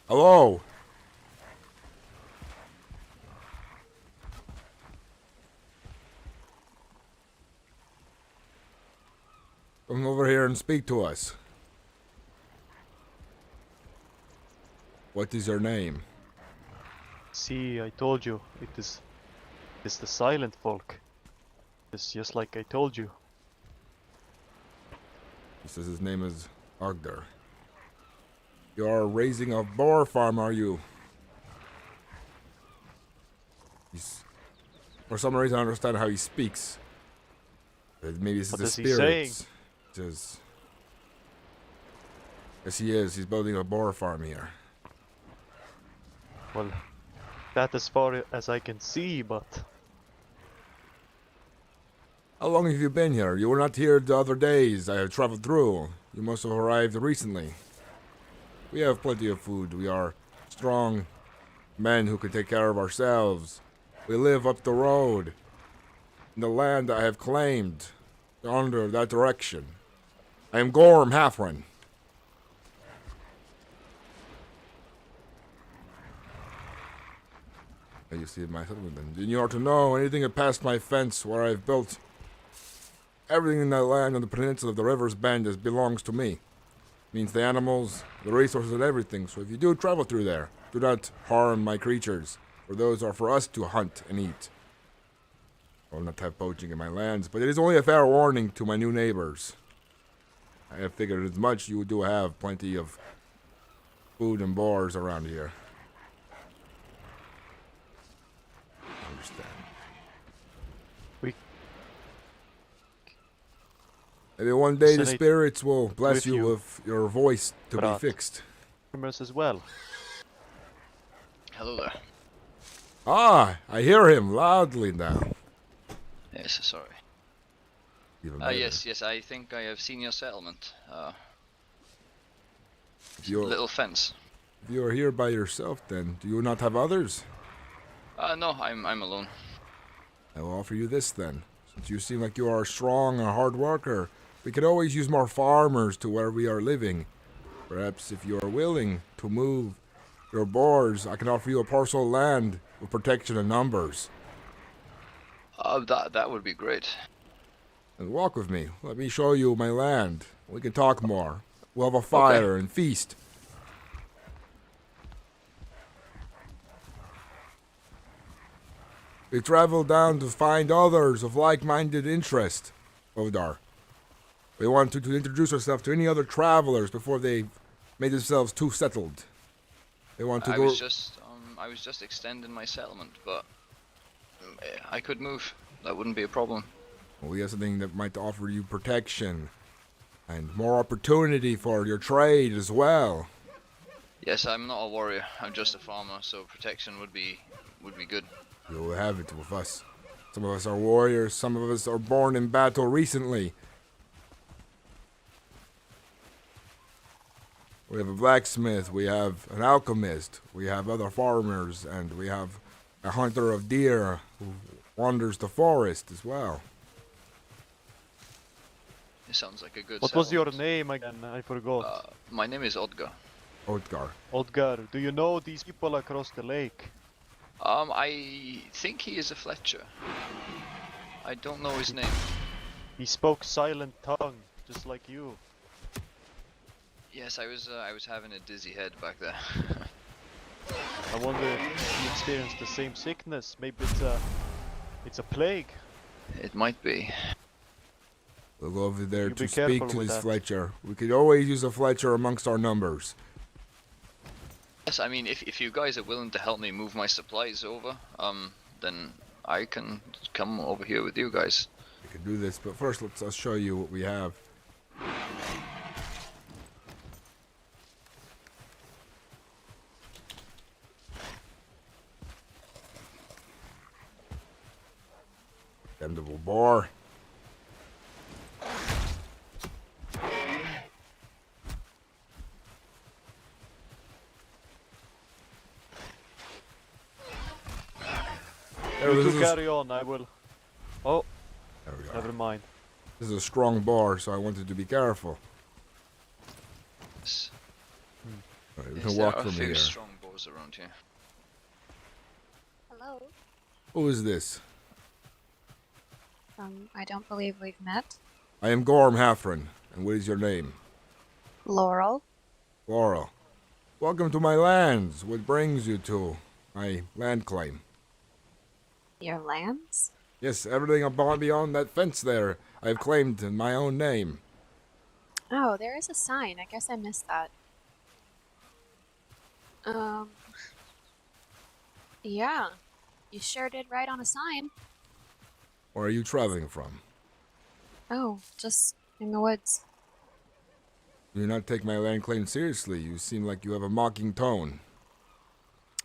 Hello. Come over here and speak to us. What is your name? See, I told you, it's the silent folk. It's just like I told you. He says his name is Ogder. You're raising a boar farm, are you? For some reason, I don't understand how he speaks. Maybe this is What the is he saying? spirits. Just... Yes, he is. He's building a boar farm here. Well, that as far as I can see, but How long have you been here? You were not here the other days. I have traveled through. You must have arrived recently. We have plenty of food. We are strong men who can take care of ourselves. We live up the road. In the land I have claimed. Under that direction. I am Gorm Hrafn. You see my settlement then. Then you are to know anything that passed my fence where I've built. Everything in that land on the peninsula of the river's bend belongs to me. Means the animals, the resources, and everything. So if you do travel through there, do not harm my creatures, for those are for us to hunt and eat. I will not have poaching in my lands, but it is only a fair warning to my new neighbors. I have figured as much. You do have plenty of food and boars around here. I understand. Maybe one day the Resonate spirits will bless with you you, with your voice to be Brat. fixed. rumors as well. Hello there. Ah, I hear him loudly now. Yes, sorry. Even better. Yes, I think I have seen your settlement. If you're, Little fence. if you are here by yourself, then do you not have others? No, I'm alone. I will offer you this then. Since you seem like you are strong and a hard worker, we could always use more farmers to where we are living. Perhaps if you are willing to move your boars, I can offer you a parcel of land with protection in numbers. That would be great. And walk with me. Let me show you my land. We can talk more. We'll have a fire and feast. We travel down to find others of like-minded interest, Odar. We want to introduce ourselves to any other travelers before they made themselves too settled. They want to I go... was just extending my settlement, but I could move. That wouldn't be a problem. We have something that might offer you protection and more opportunity for your trade as well. Yes, I'm not a warrior. I'm just a farmer, so protection would be good. You will have it with us. Some of us are warriors, some of us are born in battle recently. We have a blacksmith, we have an alchemist, we have other farmers, and we have a hunter of deer who wanders the forest as well. It sounds like a good What was your settlement. name again? I forgot. My name is Odgar. Odgar. Odgar, do you know these people across the lake? I think he is a Fletcher. I don't know his name. He spoke silent tongue, just like you. Yes, I was having a dizzy head back there. I wonder if you experienced the same sickness. Maybe it's a plague. It might be. We'll go over there You to be speak careful to with this that. Fletcher. We could always use a Fletcher amongst our numbers. Yes, I mean, if you guys are willing to help me move my supplies over, then I can come over here with you guys. We could do this, but first let's show you what we have. Bendable bar. There, You this two is a- carry on, I will. Oh, there we never are. mind. This is a strong bar, so I wanted to be careful. Yes. Alright, we Yes, can there walk are a from few here. strong boars around here. Hello. Who is this? I don't believe we've met. I am Gorm Hrafn, and what is your name? Laurel. Laurel. Welcome to my lands. What brings you to my land claim? Your lands? Yes, everything above beyond that fence there, I have claimed in my own name. Oh, there is a sign. I guess I missed that. Yeah. You sure did write on a sign. Where are you traveling from? Oh, just in the woods. Do not take my land claim seriously. You seem like you have a mocking tone.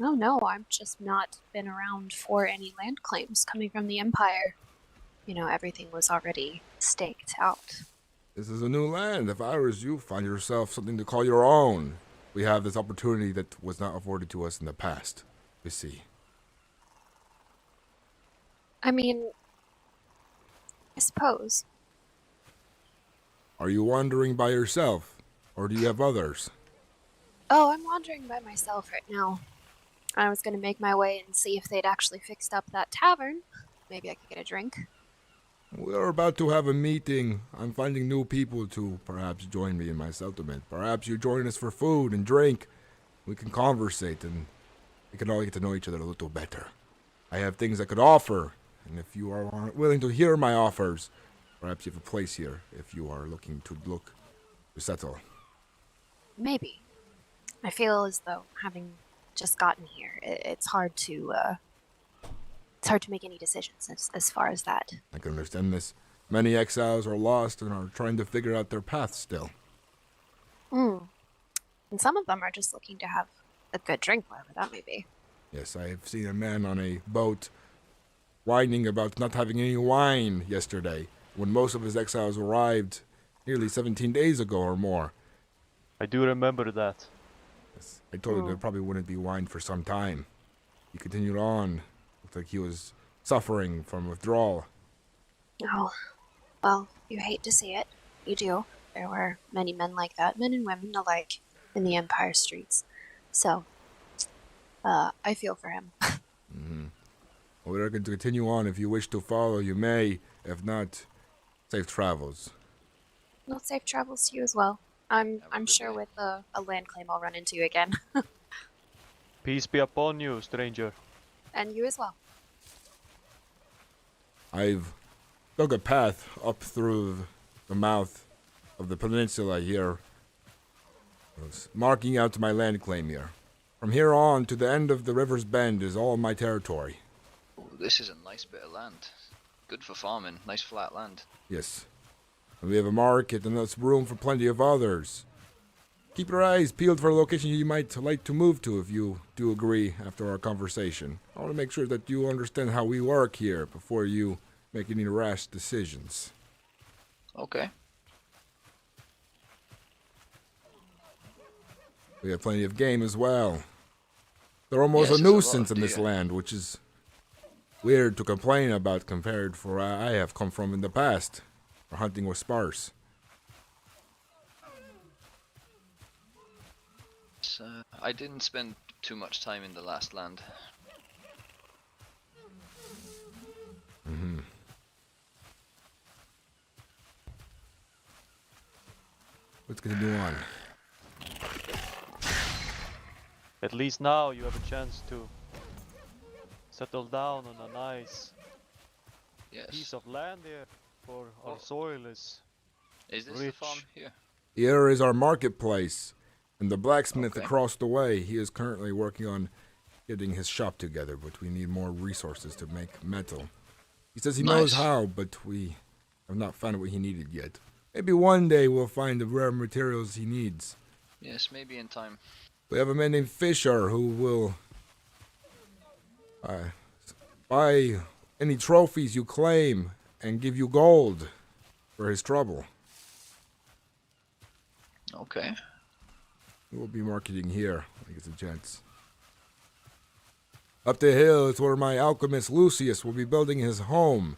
Oh no, I've just not been around for any land claims coming from the Empire. You know, everything was already staked out. This is a new land. If I was you, find yourself something to call your own. We have this opportunity that was not afforded to us in the past. You see. I mean, I suppose. Are you wandering by yourself, or do you have others? Oh, I'm wandering by myself right now. I was gonna make my way and see if they'd actually fixed up that tavern. Maybe I could get a drink. We're about to have a meeting. I'm finding new people to perhaps join me in my settlement. Perhaps you join us for food and drink. We can conversate and we can all get to know each other a little better. I have things I could offer, and if you are willing to hear my offers, perhaps you have a place here if you are looking to settle. Maybe. I feel as though having just gotten here, it's hard to make any decisions as far as that. I can understand this. Many exiles are lost and are trying to figure out their path still. And some of them are just looking to have a good drink, whatever that may be. Yes, I have seen a man on a boat whining about not having any wine yesterday, when most of his exiles arrived nearly 17 days ago or more. I do remember that. Yes, I told him there probably wouldn't be wine for some time. He continued on. Looked like he was suffering from withdrawal. Oh, well, you hate to see it. You do. There were many men like that, men and women alike, in the Empire streets. So, I feel for him. Well, we're going to continue on. If you wish to follow, you may. If not, safe travels. Well, safe travels to you as well. I'm good sure day. with a land claim I'll run into you again. Peace be upon you, stranger. And you as well. I've dug a path up through the mouth of the peninsula here, marking out my land claim here. From here on to the end of the river's bend is all my territory. Ooh, this is a nice bit of land. Good for farming. Nice flat land. Yes. And we have a market and there's room for plenty of others. Keep your eyes peeled for a location you might like to move to if you do agree after our conversation. I want to make sure that you understand how we work here before you make any rash decisions. Okay. We have plenty of game as well. They're almost Yes, a there's a lot nuisance of in this deer. land, which is weird to complain about compared to where I have come from in the past. Our hunting was sparse. I didn't spend too much time in the last land. Mm-hmm. Let's continue on. At least now you have a chance to settle down on a nice Yes. piece of land here, for our soil is Is this rich. the farm here? Here is our marketplace, and the blacksmith Okay. across the way. He is currently working on getting his shop together, but we need more resources to make metal. He says he knows Nice. how, but we have not found what he needed yet. Maybe one day we'll find the rare materials he needs. Yes, maybe in time. We have a man named Fisher who will buy any trophies you claim and give you gold for his trouble. Okay. We will be marketing here when he gets a chance. Up the hill is where my alchemist Lucius will be building his home.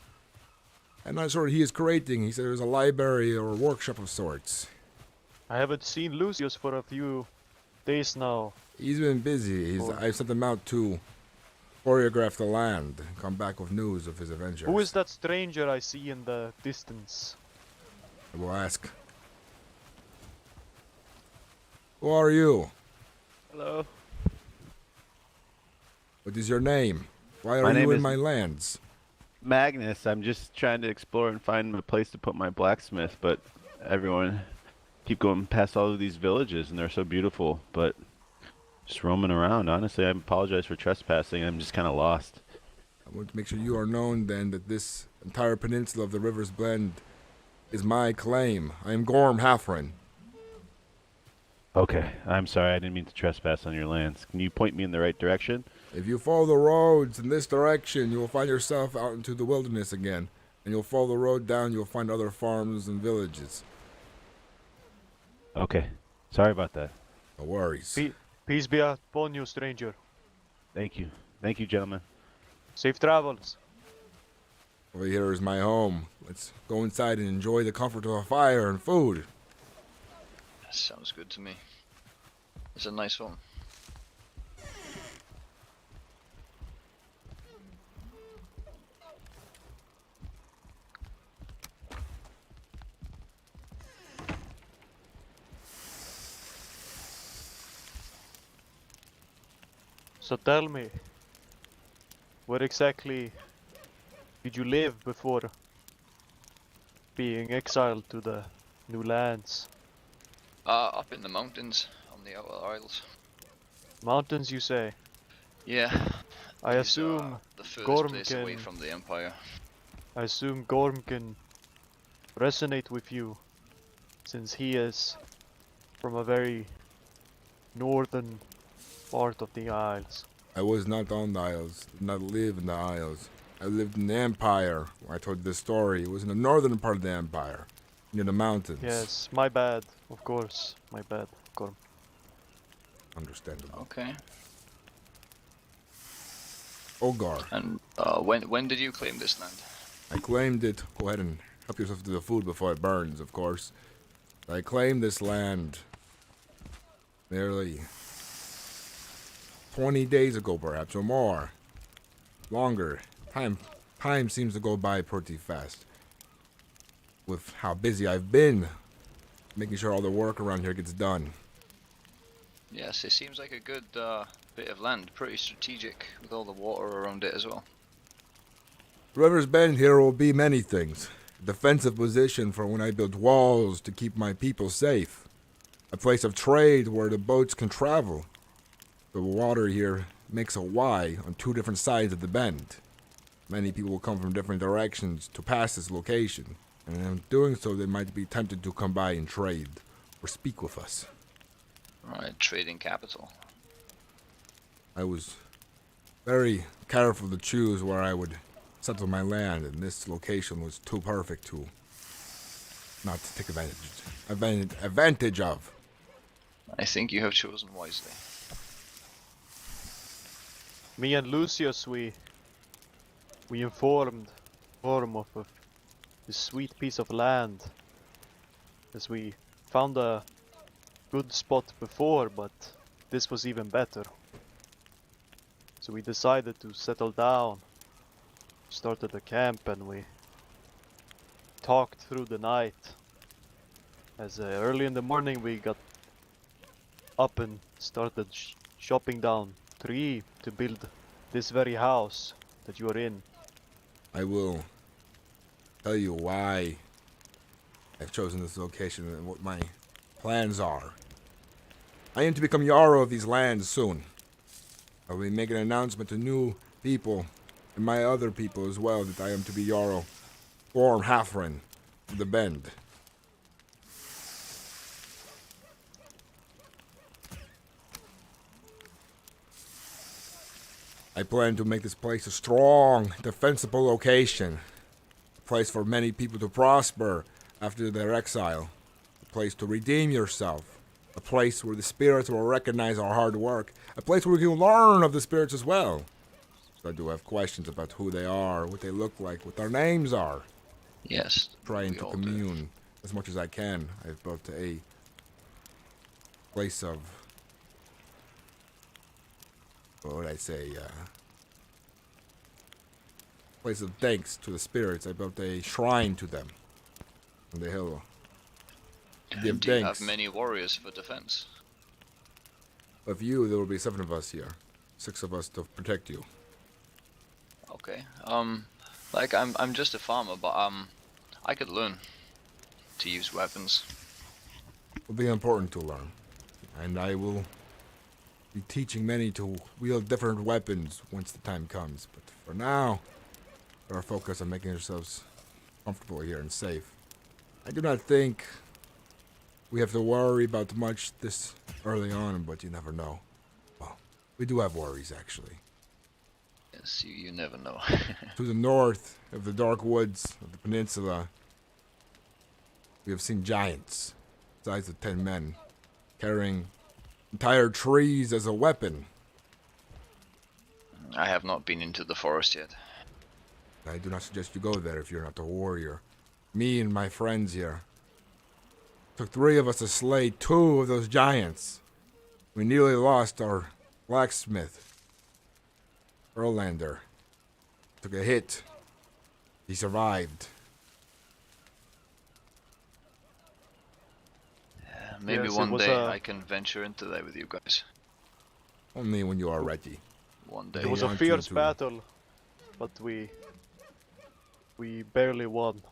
I'm not sure what he is creating. He said there's a library or a workshop of sorts. I haven't seen Lucius for a few days now. He's been busy. I sent him out to choreograph the land and come back with news of his adventures. Who is that stranger I see in the distance? I will ask. Who are you? Hello. What is your name? Why My are name you in is my lands? Magnus. I'm just trying to explore and find a place to put my blacksmith, but everyone keep going past all of these villages and they're so beautiful, but just roaming around. Honestly, I apologize for trespassing. I'm just kind of lost. I want to make sure you are known then that this entire peninsula of the River's Blend is my claim. I am Gorm Hrafn. Okay, I'm sorry. I didn't mean to trespass on your lands. Can you point me in the right direction? If you follow the roads in this direction, you will find yourself out into the wilderness again. And you'll follow the road down, you'll find other farms and villages. Okay, sorry about that. No worries. Peace be upon you, stranger. Thank you. Thank you, gentlemen. Safe travels. Over here is my home. Let's go inside and enjoy the comfort of a fire and food. Sounds good to me. It's a nice home. So tell me, where exactly did you live before being exiled to the new lands? Up in the mountains on the Outer Isles. Mountains, you say? Yeah. I These assume are the furthest Gorm place away can. from the Empire. I assume Gorm can resonate with you, since he is from a very northern part of the Isles. I was not on the Isles, did not live in the Isles. I lived in the Empire, where I told you this story. It was in the northern part of the Empire, near the mountains. Yes, my bad, of course. My bad, Gorm. Understandable. Okay. Ogar. And when did you claim this land? I claimed it. Go ahead and help yourself to the food before it burns, of course. I claimed this land nearly 20 days ago, perhaps, or more. Longer. Time seems to go by pretty fast. With how busy I've been, making sure all the work around here gets done. Yes, it seems like a good bit of land. Pretty strategic with all the water around it as well. River's Bend here will be many things. A defensive position for when I build walls to keep my people safe. A place of trade where the boats can travel. The water here makes a Y on two different sides of the bend. Many people will come from different directions to pass this location, and in doing so they might be tempted to come by and trade, or speak with us. Alright, trading capital. I was very careful to choose where I would settle my land, and this location was too perfect to not to take advantage of. I think you have chosen wisely. Me and Lucius, we informed Gorm of this sweet piece of land, as we found a good spot before, but this was even better. So we decided to settle down, started a camp, and we talked through the night. As early in the morning we got up and started chopping down tree to build this very house that you are in. I will tell you why I've chosen this location and what my plans are. I aim to become Jarl of these lands soon. I will be making an announcement to new people and my other people as well that I am to be Jarl Gorm Hrafn of the Bend. I plan to make this place a strong, defensible location. A place for many people to prosper after their exile. A place to redeem yourself. A place where the spirits will recognize our hard work. A place where we can learn of the spirits as well. So I do have questions about who they are, what they look like, what their names are. Yes. Trying to commune as much as I can. I've built a place of, what would I say, place of thanks to the spirits. I built a shrine to them on the hill. Give Do you thanks. have many warriors for defense? Of you, there will be 7 of us here. 6 of us to protect you. Okay. Like I'm just a farmer, but I could learn to use weapons. It will be important to learn. And I will be teaching many to wield different weapons once the time comes. But for now, our focus on making ourselves comfortable here and safe. I do not think we have to worry about much this early on, but you never know. Well, we do have worries, actually. Yes, you never know. To the north of the dark woods of the peninsula, we have seen giants, the size of 10 men, carrying entire trees as a weapon. I have not been into the forest yet. I do not suggest you go there if you're not a warrior. Me and my friends here took 3 of us to slay 2 of those giants. We nearly lost our blacksmith, Erlander. Took a hit. He survived. Maybe Yes, it one was day a- I can venture into that with you guys. Only when you are ready. One day. It was a want you fierce to- battle, but we barely won.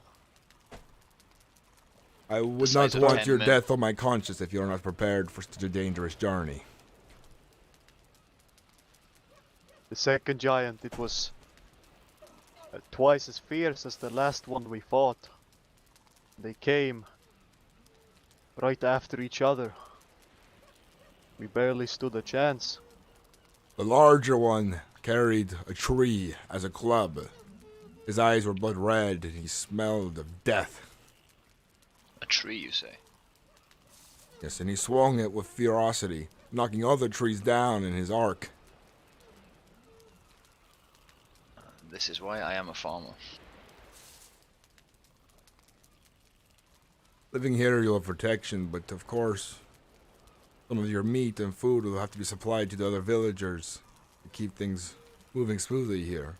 I would The not size of want 10 your men. death on my conscience if you're not prepared for such a dangerous journey. The second giant, it was twice as fierce as the last one we fought. They came right after each other. We barely stood a chance. The larger one carried a tree as a club. His eyes were blood red and he smelled of death. A tree, you say? Yes, and he swung it with ferocity, knocking other trees down in his arc. This is why I am a farmer. Living here, you'll have protection, but of course, some of your meat and food will have to be supplied to the other villagers to keep things moving smoothly here.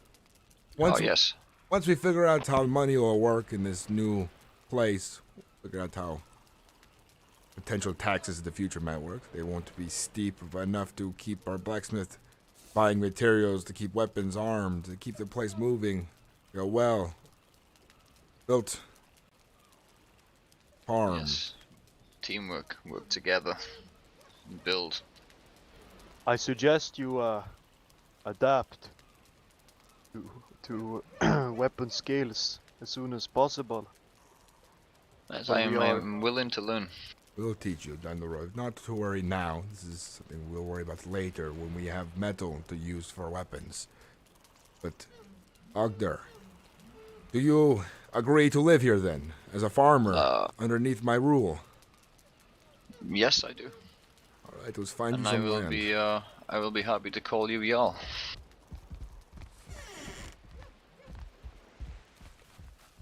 Oh yes. Once we figure out how money will work in this new place, figure out how potential taxes in the future might work. They won't be steep enough to keep our blacksmith buying materials, to keep weapons armed, to keep the place moving. A well built farm. Yes. Teamwork. Work together. Build. I suggest you adapt to weapon skills as soon as possible. As But I am, we I are- am willing to learn. We'll teach you down the road. Not to worry now. This is something we'll worry about later when we have metal to use for weapons. But, Ogder, do you agree to live here then, as a farmer, underneath my rule? Yes, I do. Alright, let's find And you I some will land. be I will be happy to call you Jarl.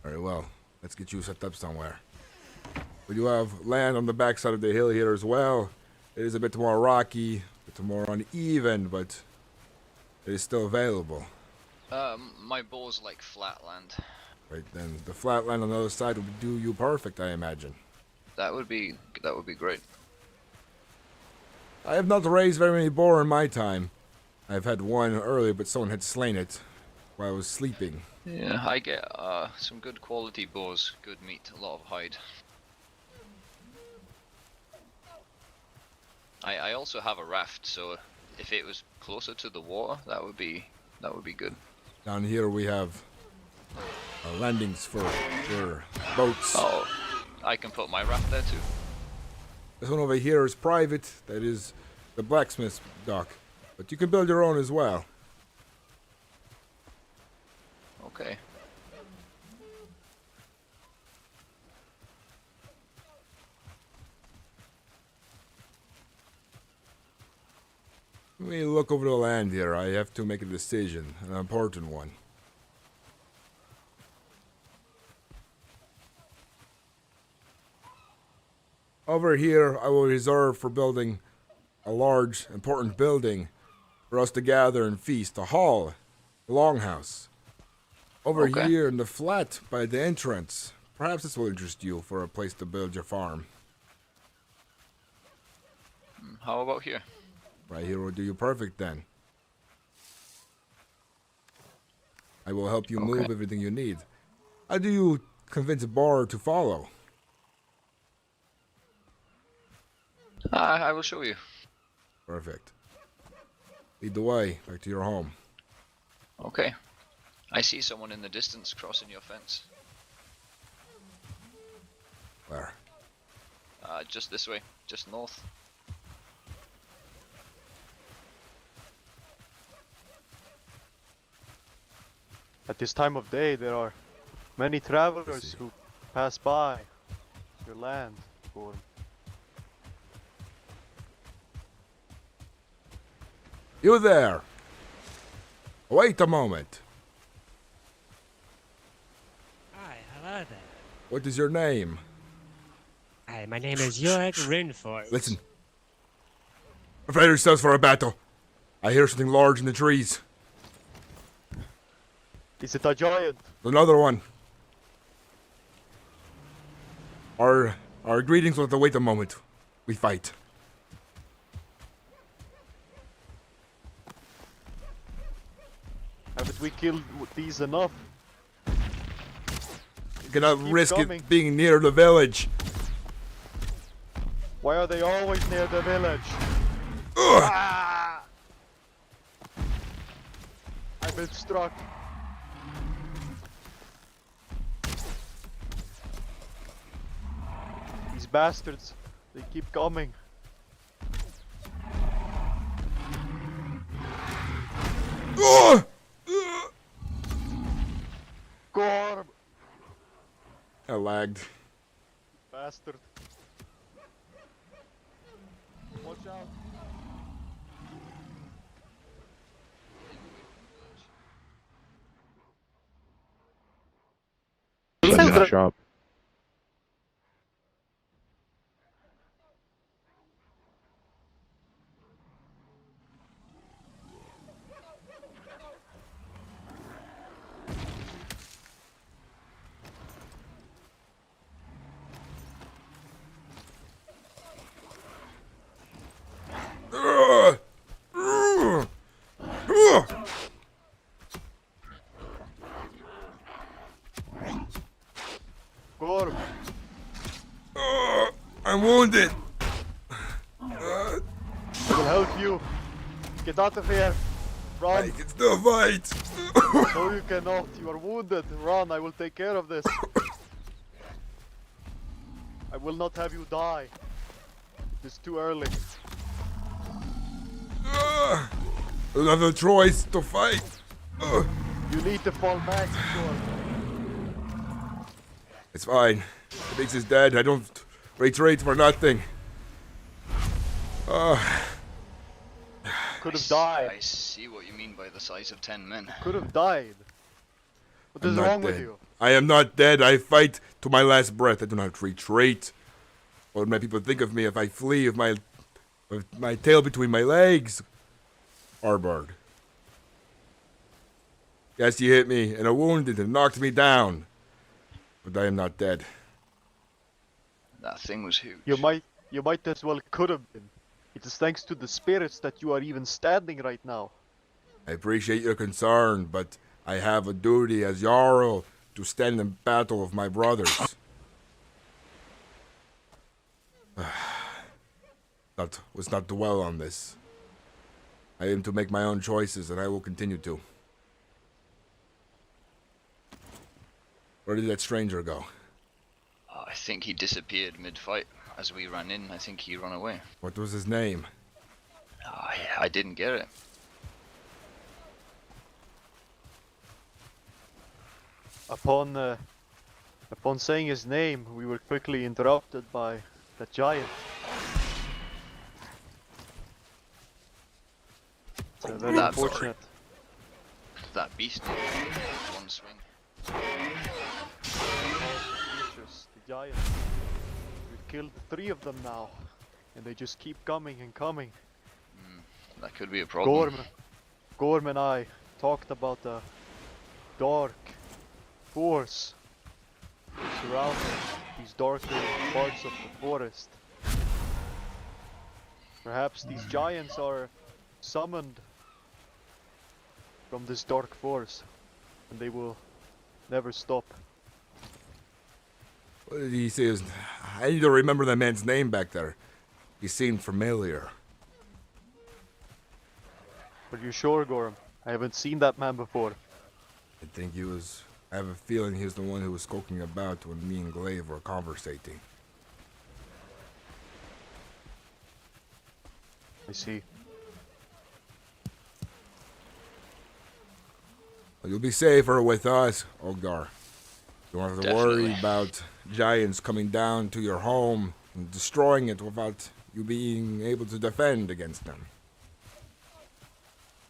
Very well. Let's get you set up somewhere. We do have land on the backside of the hill here as well. It is a bit more rocky, a bit more uneven, but it is still available. My bows like flat land. Right then, the flat land on the other side would do you perfect, I imagine. That would be great. I have not raised very many boar in my time. I've had one earlier, but someone had slain it while I was sleeping. Yeah, I get some good quality bows, good meat, a lot of hide. I also have a raft, so if it was closer to the water, that would be good. Down here we have landings for boats. Oh, I can put my raft there too. This one over here is private. That is the blacksmith's dock. But you can build your own as well. Okay. Let me look over the land here. I have to make a decision, an important one. Over here, I will reserve for building a large, important building for us to gather and feast. A hall, a longhouse. Over Okay. here in the flat by the entrance. Perhaps this will interest you for a place to build your farm. How about here? Right here will do you perfect then. I will help you move everything you need. How do you convince a bar to follow? I will show you. Perfect. Lead the way back to your home. Okay. I see someone in the distance crossing your fence. Where? Just this way, just north. At this time of day, there are many travelers who pass by your land, Gorm. You there! Wait a moment. Hi, hello there. What is your name? Hi, my name is Gorm Hrafn. Listen. Prepare yourselves for a battle. I hear something large in the trees. Is it a giant? Another one. Our greetings will have to wait a moment. We fight. Haven't we killed these enough? You cannot Keep risk coming. it being near the village. Why are they always near the village? Ugh. Ah! I've been struck. These bastards, they keep coming. Ugh. Gorm! I lagged. Bastard. Watch out. Shop. Ugh. Ugh. Ugh. Gorm! I'm wounded. I will help you. Get out of here. I Run. can still fight. No, you cannot. You are wounded. Run. I will take care of this. I will not have you die. It's too early. I don't have a choice to fight. You need to fall back, Gorm. It's fine. The beast is dead. I don't retreat for nothing. Could have died. I see what you mean by the size of 10 men. Could have died. What I'm is not wrong dead. with you? I am not dead. I fight to my last breath. I do not retreat. What would my people think of me if I flee with my tail between my legs? Arbard. Yes, you hit me in a wounded and knocked me down. But I am not dead. That thing was huge. You might as well could have been. It is thanks to the spirits that you are even standing right now. I appreciate your concern, but I have a duty as Jarl to stand in battle with my brothers. Let's not dwell on this. I aim to make my own choices, and I will continue to. Where did that stranger go? I think he disappeared mid-fight. As we ran in, I think he ran away. What was his name? I didn't get it. Upon saying his name, we were quickly interrupted by the giant. Very That's unfortunate. That beast did one swing. The giant. We've killed 3 of them now, and they just keep coming and coming. That could be a problem. Gorm and I talked about the dark force surrounding these darker parts of the forest. Perhaps these giants are summoned from this dark force, and they will never stop. What did he say? I need to remember that man's name back there. He seemed familiar. Are you sure, Gorm? I haven't seen that man before. I think he was... I have a feeling he was the one who was skulking about when me and Glaive were conversating. I see. Well, you'll be safer with us, Olgar. You don't have to worry about giants coming down to your home and destroying it without you being able to defend against them.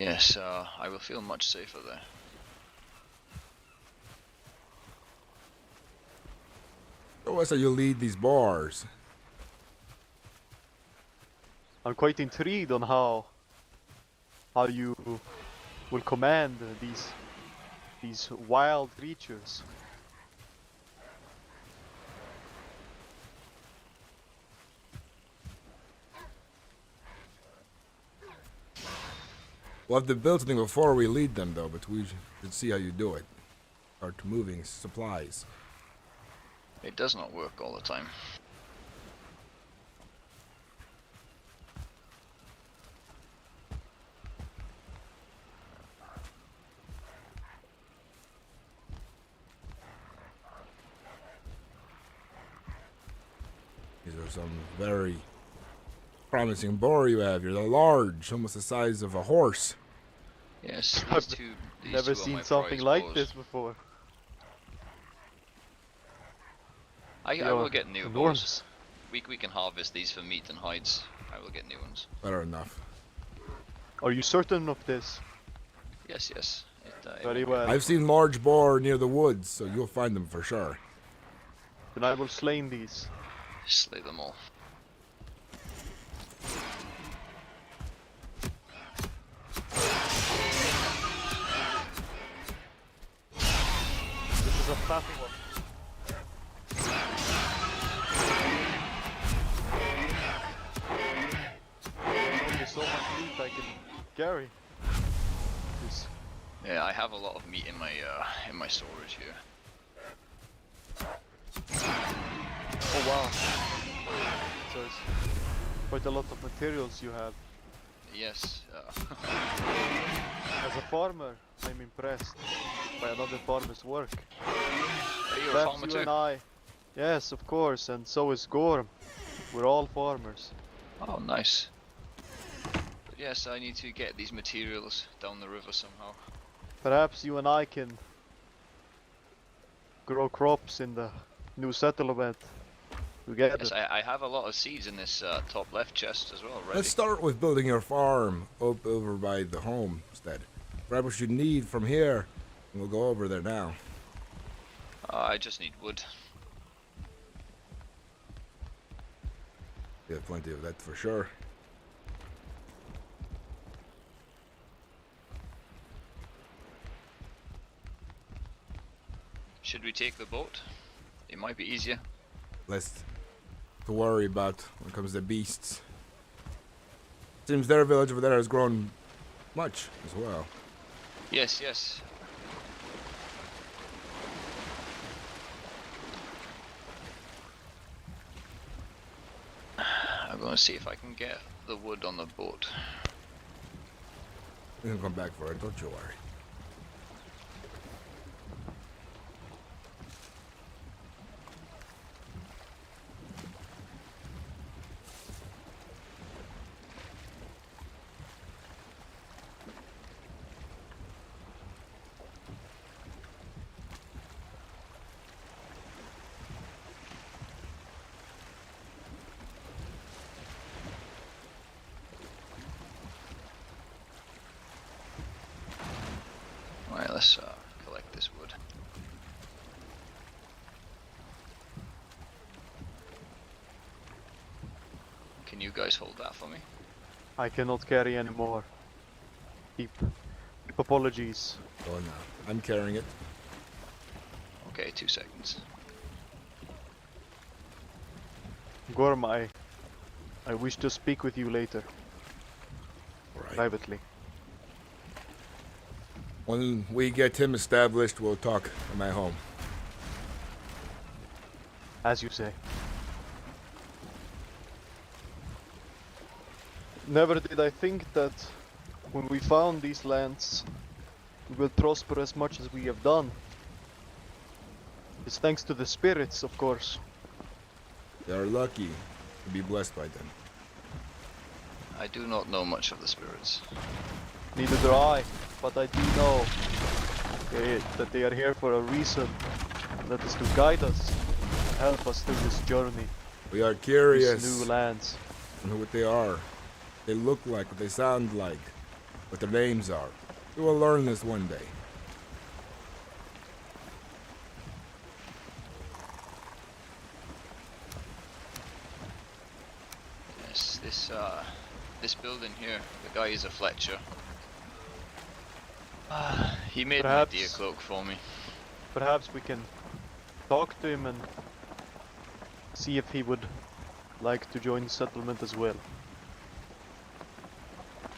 Yes, I will feel much safer there. Show us how you lead these bars. I'm quite intrigued on how you will command these wild creatures. We'll have to build something before we lead them, though, but we should see how you do it. Start moving supplies. It does not work all the time. These are some very promising boar you have. You're large, almost the size of a horse. Yes, I've these never two are seen my something prize like bows. this before. I They will are get new bows. enormous. We can harvest these for meat and hides. I will get new ones. Better enough. Are you certain of this? Yes, yes. Very well. I've seen large boar near the woods, so you'll find them for sure. Then I will slay these. Slay them all. This is a fatty one. There's so much meat I can carry. This. Yeah, I have a lot of meat in my storage here. Oh wow. So it's quite a lot of materials you have. Yes. As a farmer, I'm impressed by another farmer's work. Are you a Perhaps farmer you too? and I. Yes, of course, and so is Gorm. We're all farmers. Oh, nice. But yes, I need to get these materials down the river somehow. Perhaps you and I can grow crops in the new settlement together. Yes, I have a lot of seeds in this top left chest as well, ready. Let's start with building your farm up over by the homestead. Grab what you need from here, and we'll go over there now. I just need wood. We have plenty of that for sure. Should we take the boat? It might be easier. Less to worry about when it comes to beasts. Seems their village over there has grown much as well. Yes, yes. I'm gonna see if I can get the wood on the boat. We can come back for it, don't you worry. Alright, let's collect this wood. Can you guys hold that for me? I cannot carry anymore. Deep apologies. Oh no, I'm carrying it. Okay, 2 seconds. Gorm, I wish to speak with you later. Right. Privately. When we get him established, we'll talk at my home. As you say. Never did I think that when we found these lands, we will prosper as much as we have done. It's thanks to the spirits, of course. They are lucky to be blessed by them. I do not know much of the spirits. Neither do I, but I do know that they are here for a reason. That is to guide us, help us through this journey. We are curious These new lands. on what they are. They look like, what they sound like, what their names are. We will learn this one day. Yes, this building here, the guy is a Fletcher. He made my deer cloak for me. Perhaps we can talk to him and see if he would like to join the settlement as well.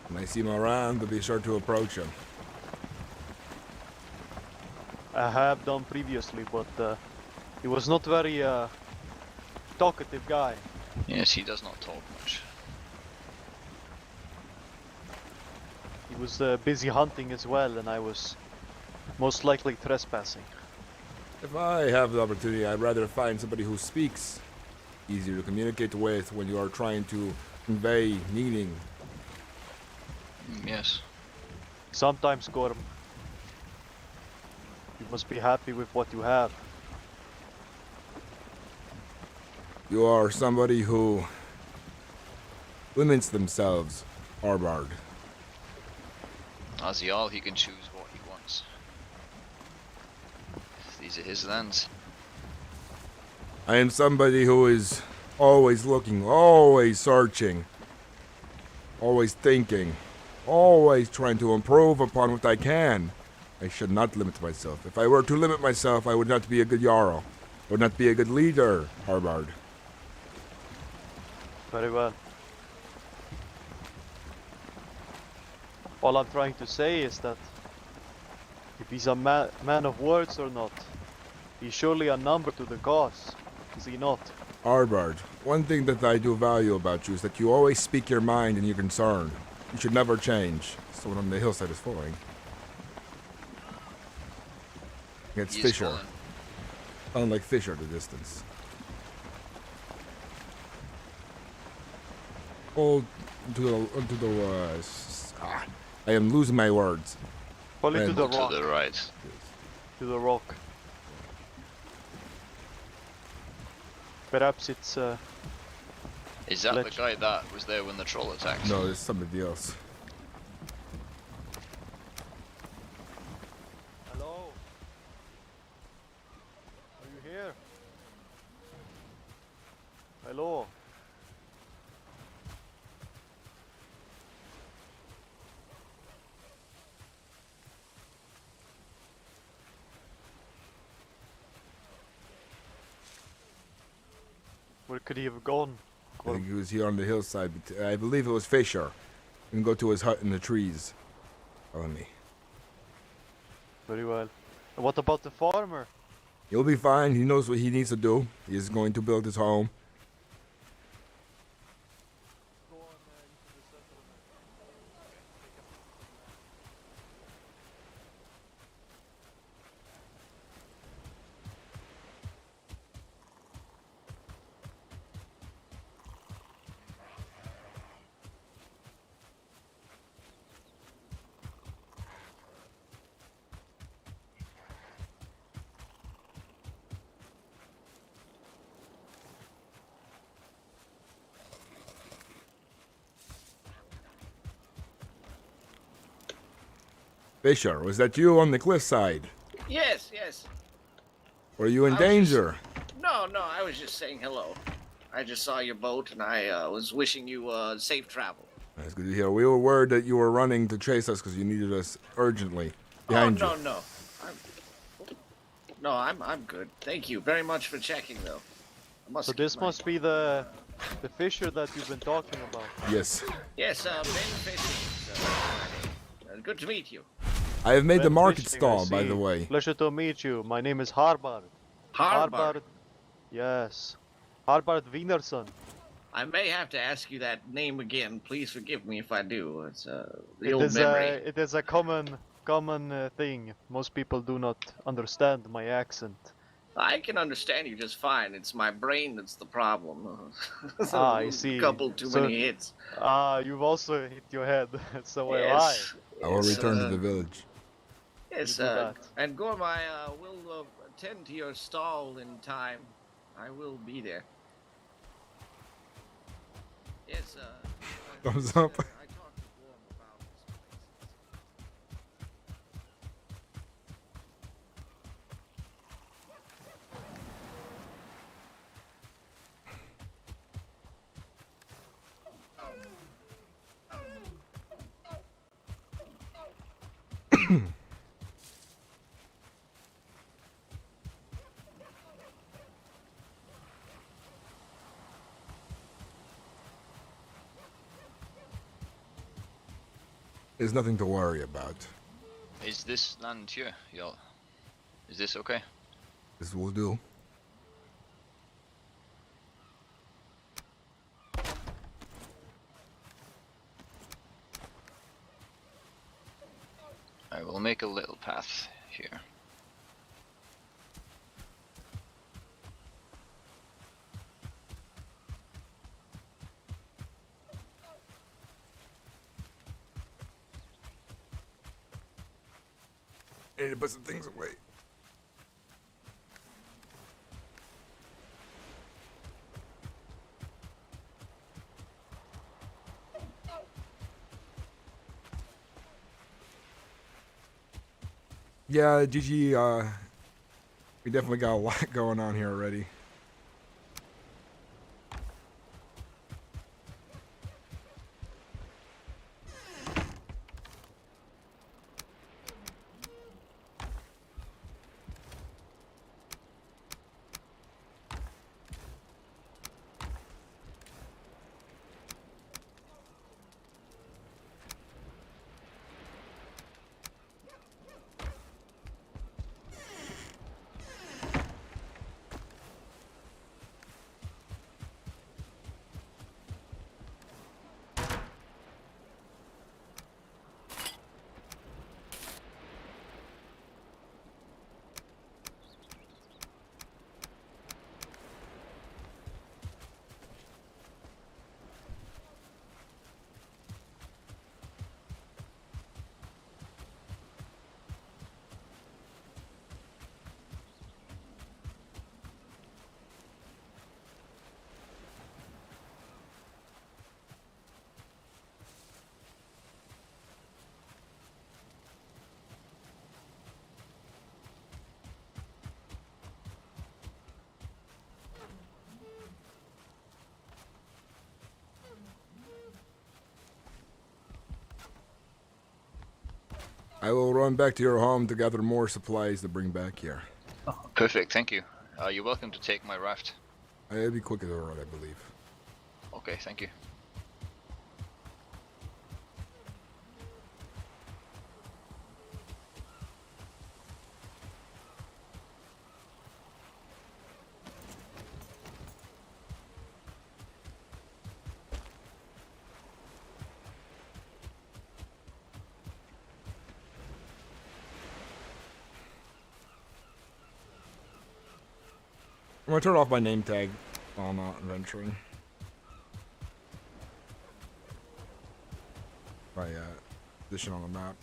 When I see him around, but be sure to approach him. I have done previously, but he was not very talkative guy. Yes, he does not talk much. He was busy hunting as well, and I was most likely trespassing. If I have the opportunity, I'd rather find somebody who speaks. Easier to communicate with when you are trying to convey meaning. Yes. Sometimes, Gorm, you must be happy with what you have. You are somebody who limits themselves, Arbard. As Jarl, he can choose what he wants. These are his lands. I am somebody who is always looking, always searching, always thinking, always trying to improve upon what I can. I should not limit myself. If I were to limit myself, I would not be a good Jarl. I would not be a good leader, Arbard. Very well. All I'm trying to say is that if he's a man of words or not, he's surely a number to the cause, is he not? Arbard, one thing that I do value about you is that you always speak your mind and your concern. You should never change. Someone on the hillside is falling. It's Fisher. Sound like Fisher at a distance. Oh, I am losing my words. Pull it to the To rock. the right. To the rock. Perhaps it's Is that the Ledge. guy that was there when the troll attacked? No, it's somebody else. Hello? Are you here? Hello? Where could he have gone? I think he was here on the hillside, but I believe it was Fisher. You can go to his hut in the trees. Follow me. Very well. And what about the farmer? He'll be fine. He knows what he needs to do. He is going to build his home. Fisher, was that you on the cliffside? Yes, yes. Were you in I was danger? No, no, I was just saying hello. I just saw your boat and I was wishing you safe travel. That's good to hear. We were worried that you were running to chase us because you needed us urgently. Behind oh, you. no, no. I'm good. Thank you very much for checking, though. So this must be the Fisher that you've been talking about. Yes. Yes, Ben Fisher. Good to meet you. I have made the Ben market Fishing, stall, I by see. the way. Pleasure to meet you. My name is Harbard. Harbard. Yes. Harbard Wienerson. I may have to ask you that name again. Please forgive me if I do. It's the It old is memory. it is a common thing. Most people do not understand my accent. I can understand you just fine. It's my brain that's the problem. I see. A couple too So- many hits. You've also hit your head. So have Yes. I will yes, return to the village. Yes, You do that. and Gorm, I will attend to your stall in time. I will be there. Yes, Thumbs up. I talked to Gorm about this place. There's nothing to worry about. Is this land here, y'all? Is this okay? This will do. I will make a little path here. I need to put some things away. Yeah, GG, we definitely got a lot going on here already. I will run back to your home to gather more supplies to bring back here. Perfect, thank you. You're welcome to take my raft. It'll be quicker than run, I believe. Okay, thank you. I'm gonna turn off my name tag while I'm out adventuring. My position on the map.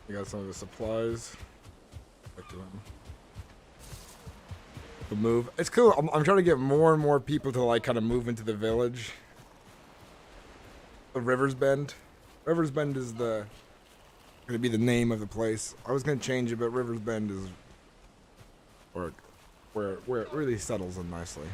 You got some of the supplies. Back to him. The move. It's cool. I'm trying to get more and more people to like kind of move into the village. The Rivers Bend. Rivers Bend is gonna be the name of the place. I was gonna change it, but Rivers Bend is where it really settles in nicely.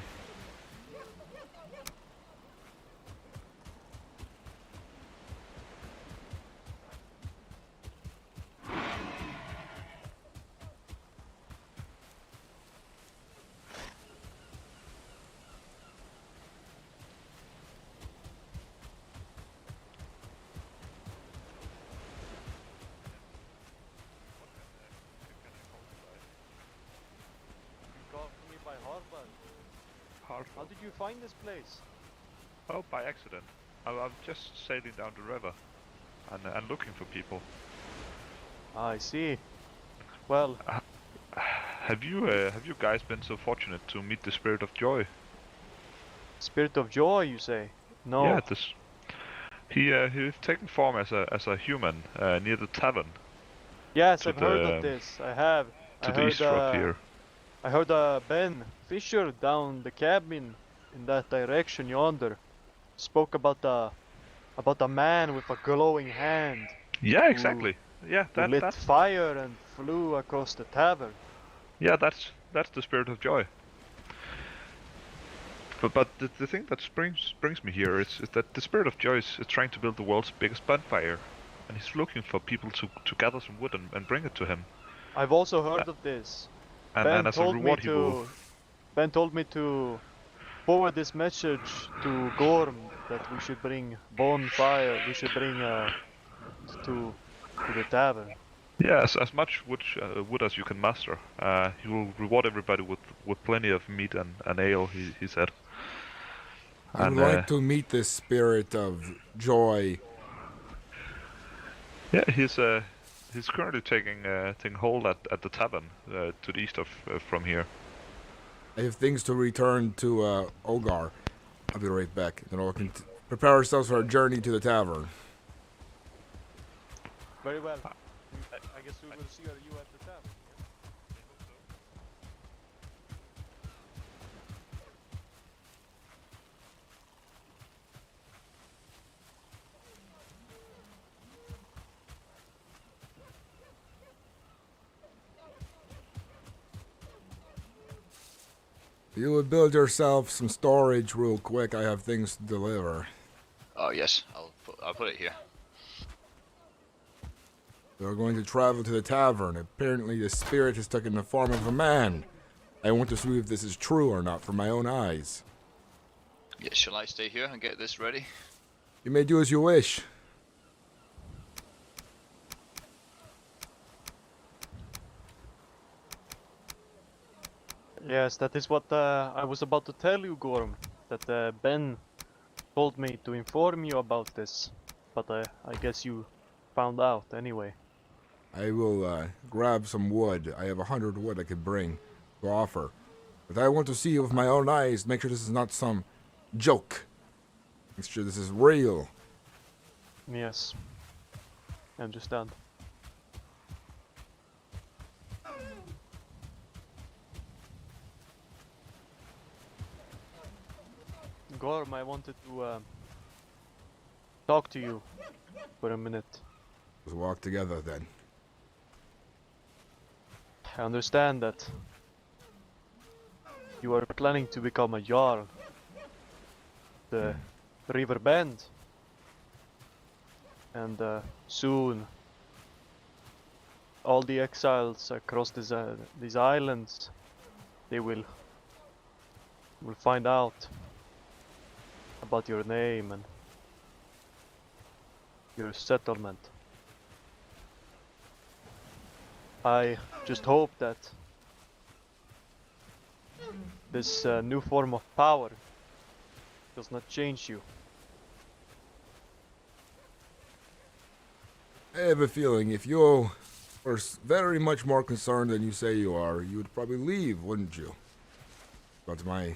How did you find this place? Oh, by accident. I'm just sailing down the river and looking for people. I see. Well, have you guys been so fortunate to meet the Spirit of Joy? Spirit of Joy, you say? No. Yeah, he's taken form as a human near the tavern. Yes, I've heard of this. I have. To the east of here. I heard Ben Fisher down the cabin in that direction yonder spoke about a man with a glowing hand. Yeah, exactly. Yeah, who lit fire and flew across the tavern. Yeah, that's the Spirit of Joy. But the thing that brings me here is that the Spirit of Joy is trying to build the world's biggest bonfire, and he's looking for people to gather some wood and bring it to him. I've also heard of this. And as a reward he will... Ben told me to forward this message to Gorm that we should bring bonfire. We should bring to the tavern. Yeah, as much wood as you can muster. He will reward everybody with plenty of meat and ale. He said. I would like to meet this Spirit of Joy. Yeah, he's currently taking hold at the tavern to the east of from here. I have things to return to Ogar. I'll be right back. Then we can prepare ourselves for our journey to the tavern. Very well. I guess we will see you at the tavern. You would build yourself some storage real quick. I have things to deliver. Oh yes, I'll put it here. We're going to travel to the tavern. Apparently the spirit has taken the form of a man. I want to see if this is true or not for my own eyes. Yeah, shall I stay here and get this ready? You may do as you wish. Yes, that is what I was about to tell you, Gorm. That Ben told me to inform you about this, but I guess you found out anyway. I will grab some wood. I have 100 wood I could bring to offer. But I want to see with my own eyes, make sure this is not some joke. Make sure this is real. Yes, I understand. Gorm, I wanted to talk to you for a minute. Let's walk together then. I understand that you are planning to become a Jarl. The River Bend. And soon all the exiles across these islands, they will find out about your name and your settlement. I just hope that this new form of power does not change you. I have a feeling if you were very much more concerned than you say you are, you would probably leave, wouldn't you? About my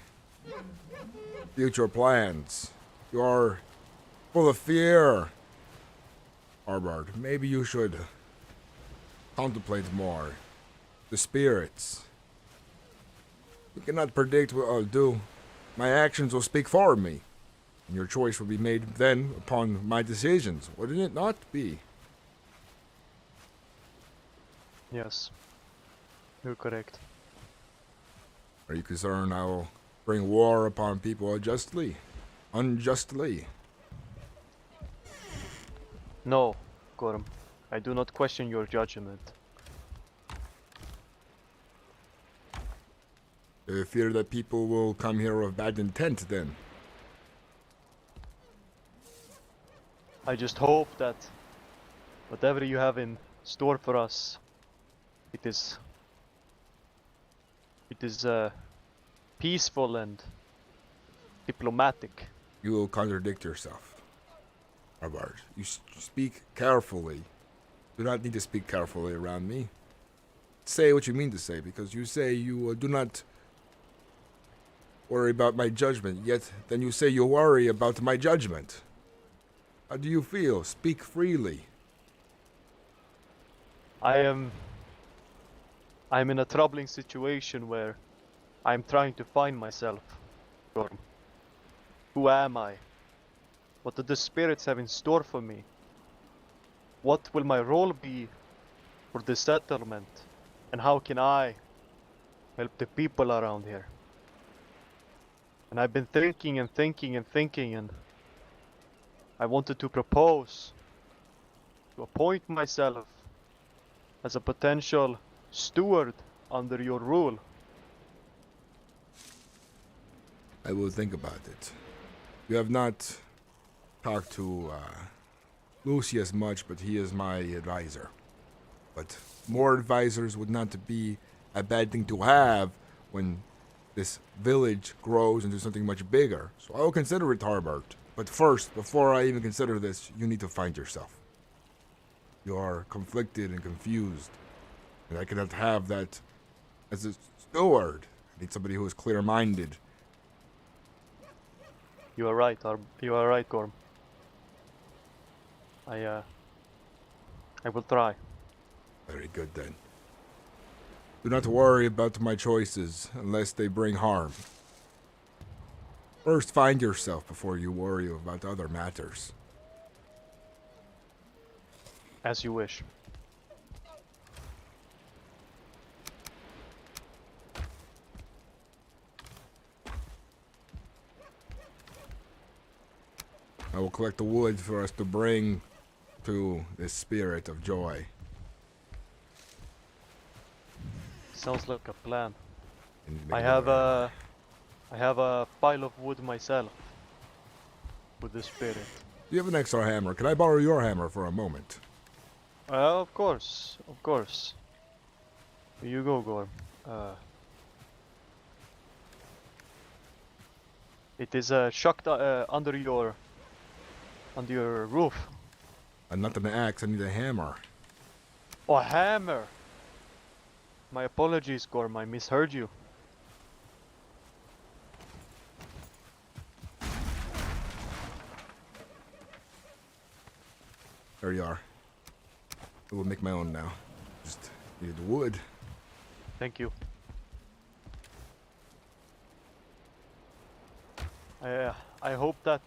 future plans. You are full of fear. Arbard, maybe you should contemplate more. The spirits. You cannot predict what I'll do. My actions will speak for me. And your choice will be made then upon my decisions, wouldn't it not be? Yes, you're correct. Are you concerned I will bring war upon people unjustly? No, Gorm. I do not question your judgment. I fear that people will come here with bad intent then. I just hope that whatever you have in store for us, it is peaceful and diplomatic. You will contradict yourself, Arbard. You speak carefully. Do not need to speak carefully around me. Say what you mean to say, because you say you do not worry about my judgment, yet then you say you worry about my judgment. How do you feel? Speak freely. I'm in a troubling situation where I'm trying to find myself, Gorm. Who am I? What do the spirits have in store for me? What will my role be for the settlement? And how can I help the people around here? And I've been thinking and thinking and thinking, and I wanted to propose to appoint myself as a potential steward under your rule. I will think about it. You have not talked to Lucius much, but he is my advisor. But more advisors would not be a bad thing to have when this village grows into something much bigger. So I will consider it, Harbart. But first, before I even consider this, you need to find yourself. You are conflicted and confused. And I cannot have that as a steward. I need somebody who is clear-minded. You are right, Gorm. I will try. Very good then. Do not worry about my choices unless they bring harm. First find yourself before you worry about other matters. As you wish. collect the wood for us to bring to the spirit of joy. Sounds like a plan. And make I it have better. I have a pile of wood myself. With the spirit. You have an extra hammer. Can I borrow your hammer for a moment? Of course, of course. Here you go, Gorm. It is shocked under your roof. I'm not an axe. I need a hammer. Oh, a hammer! My apologies, Gorm. I misheard you. There you are. I will make my own now. Just need the wood. Thank you. I hope that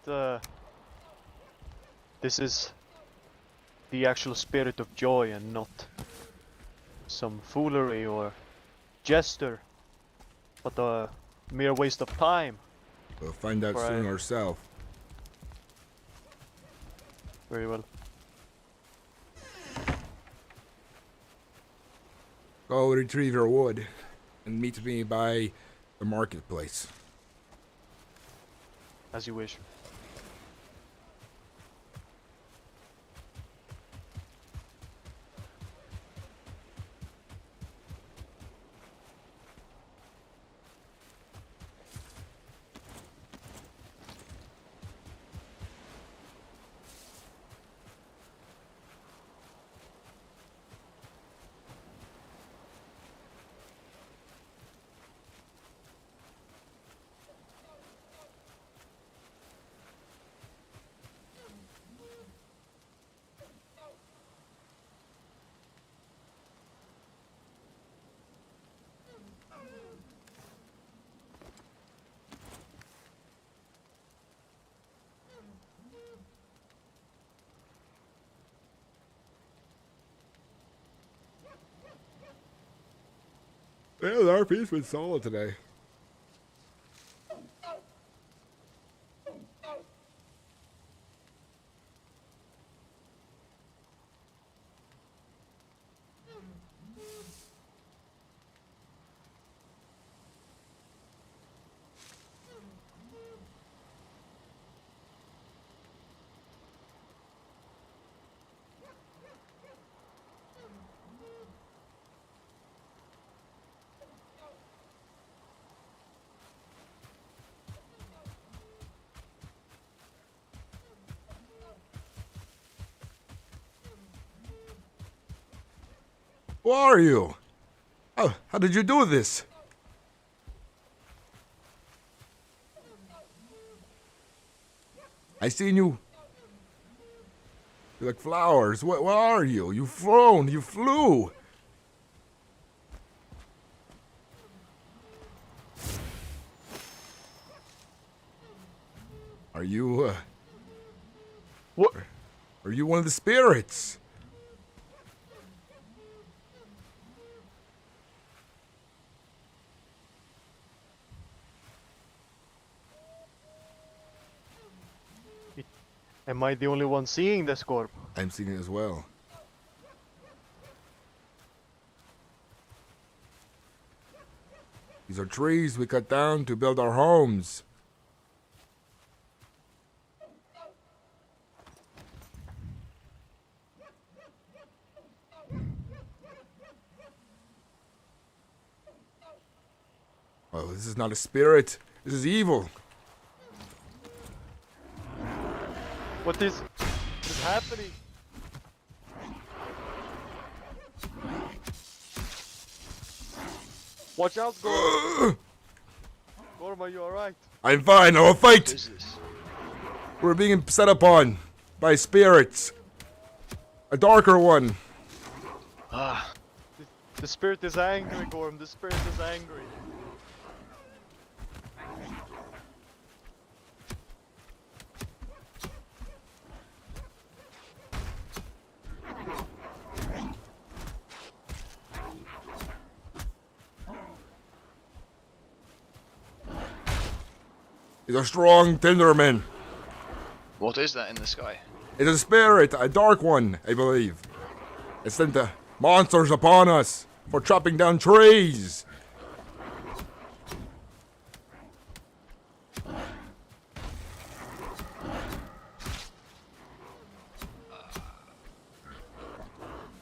this is the actual spirit of joy and not some foolery or jester, but a mere waste of time. We'll find out soon ourselves. Very well. Go retrieve your wood and meet me by the marketplace. As you wish. Yeah, the RP's been solid today. Who are you? How did you do this? I seen you. You're like flowers. What are you? You flew. Are you, What? Are you one of the spirits? Am I the only one seeing this, Gorm? I'm seeing it as well. These are trees we cut down to build our homes. Oh, this is not a spirit. This is evil. What is happening? Watch out, Gorm! Gorm, are you alright? I'm fine. I will fight. What is this? We're being set upon by spirits. A darker one. Ah, The spirit is angry, Gorm. The spirit is angry. He's a strong, tender man. What is that in the sky? It's a spirit, a dark one, I believe. It sent the monsters upon us for chopping down trees.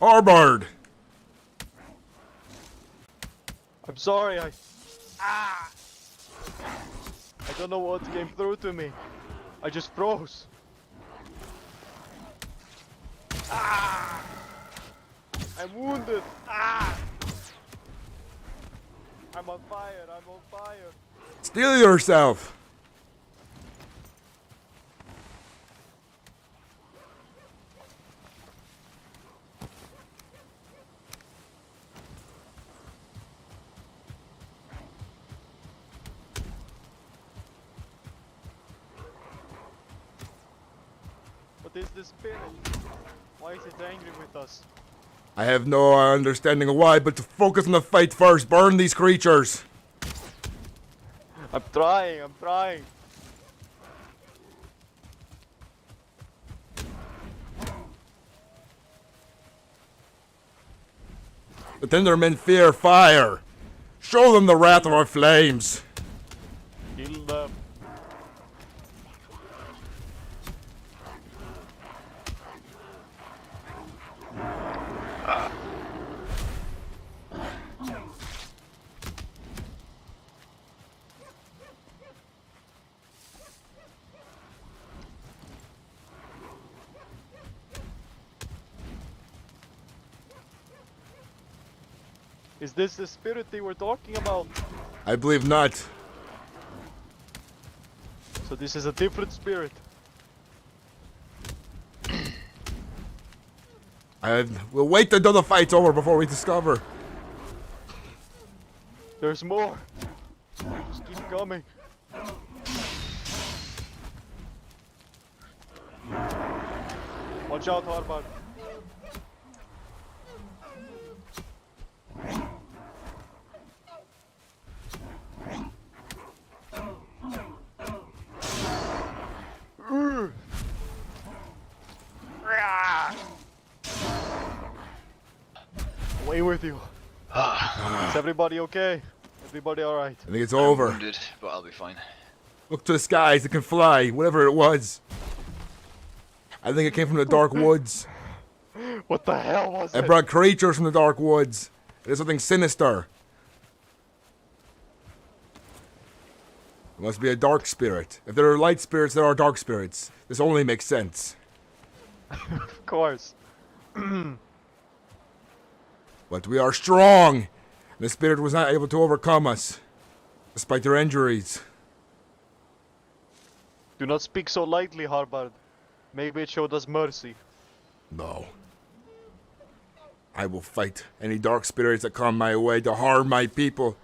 Arbard! I'm sorry, I don't know what came through to me. I just froze. I'm wounded. I'm on fire, I'm on fire. Steel yourself! What is this spirit? Why is it angry with us? I have no understanding of why, but to focus on the fight first. Burn these creatures. I'm trying. The Tindermen fear fire. Show them the wrath of our flames. Kill them. Is this the spirit they were talking about? I believe not. So this is a different spirit. We'll wait until the fight's over before we discover. There's more. Just keep coming. Watch out, Harbard. Away with you. Is everybody okay? Everybody alright? I think it's I'm over. wounded, but I'll be fine. Look to the skies, it can fly, whatever it was. I think it came from the dark woods. What the hell was It it? brought creatures from the dark woods. It is something sinister. It must be a dark spirit. If there are light spirits, there are dark spirits. This only makes sense. Of course. But we are strong. The spirit was not able to overcome us, despite their injuries. Do not speak so lightly, Harbard. Maybe it showed us mercy. No. I will fight any dark spirits that come my way to harm my people.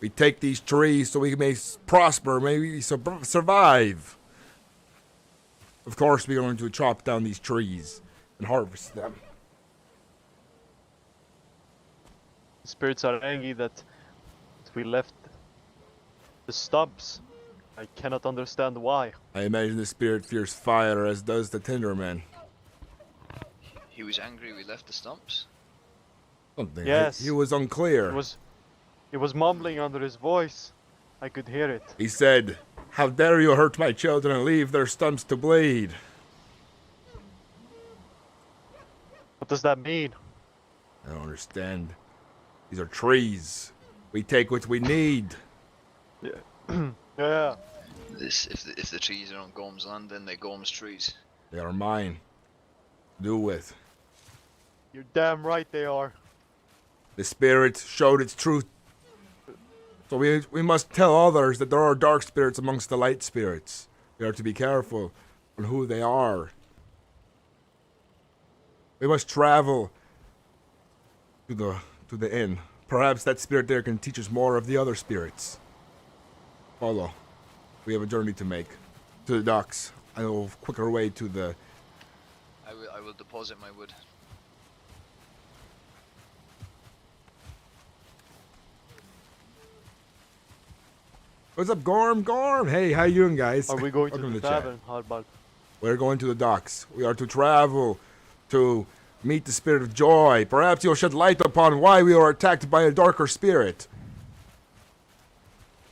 We take these trees so we may prosper, maybe survive. Of course, we're going to chop down these trees and harvest them. Spirits are angry that we left the stumps. I cannot understand why. I imagine the spirit fears fire, as does the Tinderman. He was angry we left the stumps? Something. Yes. He was unclear. It was mumbling under his voice. I could hear it. He said, "How dare you hurt my children and leave their stumps to bleed?" What does that mean? I don't understand. These are trees. We take what we need. Yeah. If the trees are on Gorm's land, then they're Gorm's trees. They are mine. Do with. You're damn right they are. The spirit showed its truth. So we must tell others that there are dark spirits amongst the light spirits. We are to be careful on who they are. We must travel to the inn. Perhaps that spirit there can teach us more of the other spirits. Follow. We have a journey to make. To the docks. I know a quicker way to the... I will deposit my wood. What's up, Gorm? Gorm! Hey, how you doing, guys? Are we going Welcome to the chat. tavern, Harbard? We're going to the docks. We are to travel to meet the spirit of joy. Perhaps you'll shed light upon why we were attacked by a darker spirit.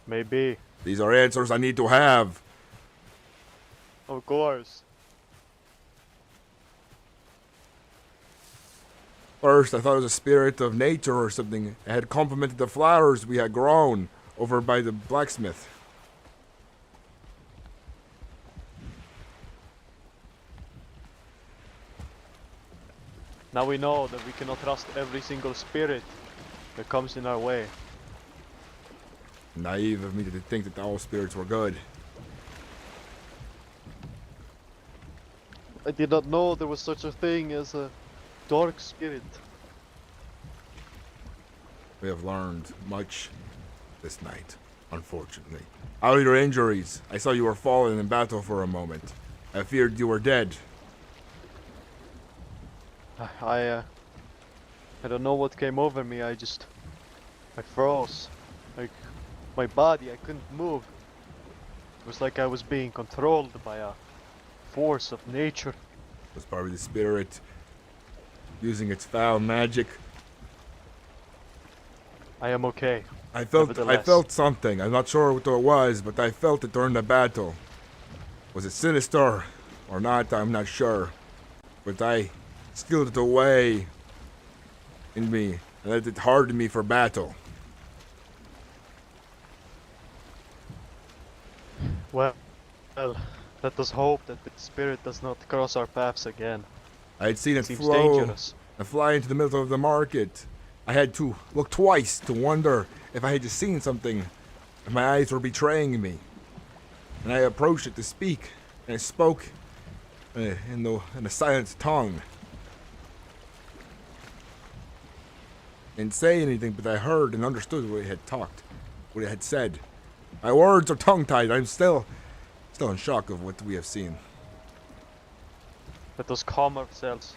Maybe. These are answers I need to have. Of course. First, I thought it was a spirit of nature or something. It had complimented the flowers we had grown over by the blacksmith. Now we know that we cannot trust every single spirit that comes in our way. Naive of me to think that all spirits were good. I did not know there was such a thing as a dark spirit. We have learned much this night, unfortunately. How are your injuries? I saw you were fallen in battle for a moment. I feared you were dead. I don't know what came over me. I froze. Like my body, I couldn't move. It was like I was being controlled by a force of nature. It was probably the spirit using its foul magic. I am okay. I felt something. I'm not sure what it was, but I felt it during the battle. Was it sinister or not? I'm not sure. But I stealed it away in me and let it harden me for battle. Well, let us hope that the spirit does not cross our paths again. I had seen it Seems flow dangerous. and fly into the middle of the market. I had to look twice to wonder if I had just seen something, if my eyes were betraying me. And I approached it to speak, and it spoke in a silent tongue. Didn't say anything, but I heard and understood what it had talked, what it had said. My words are tongue-tied. I'm still in shock of what we have seen. Let us calm ourselves.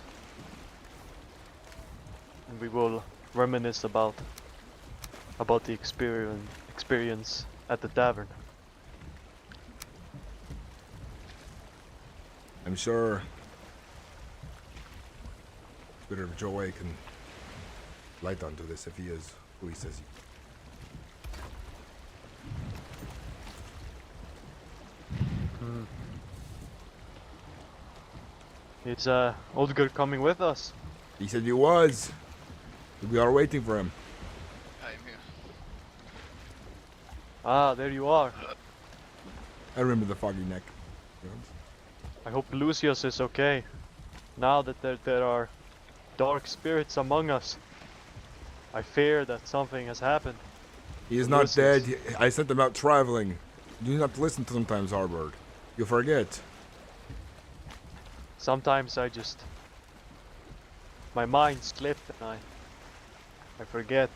And we will reminisce about the experience at the tavern. I'm sure Spirit of Joy can light onto this if he is who he says he is. Is Odger coming with us? He said he was. We are waiting for him. I'm here. Ah, there you are. I remember the foggy neck. I hope Lucius is okay. Now that there are dark spirits among us, I fear that something has happened. He is not dead. I sent him out traveling. Do not listen to sometimes, Harbord. You forget. Sometimes my mind slipped and I forget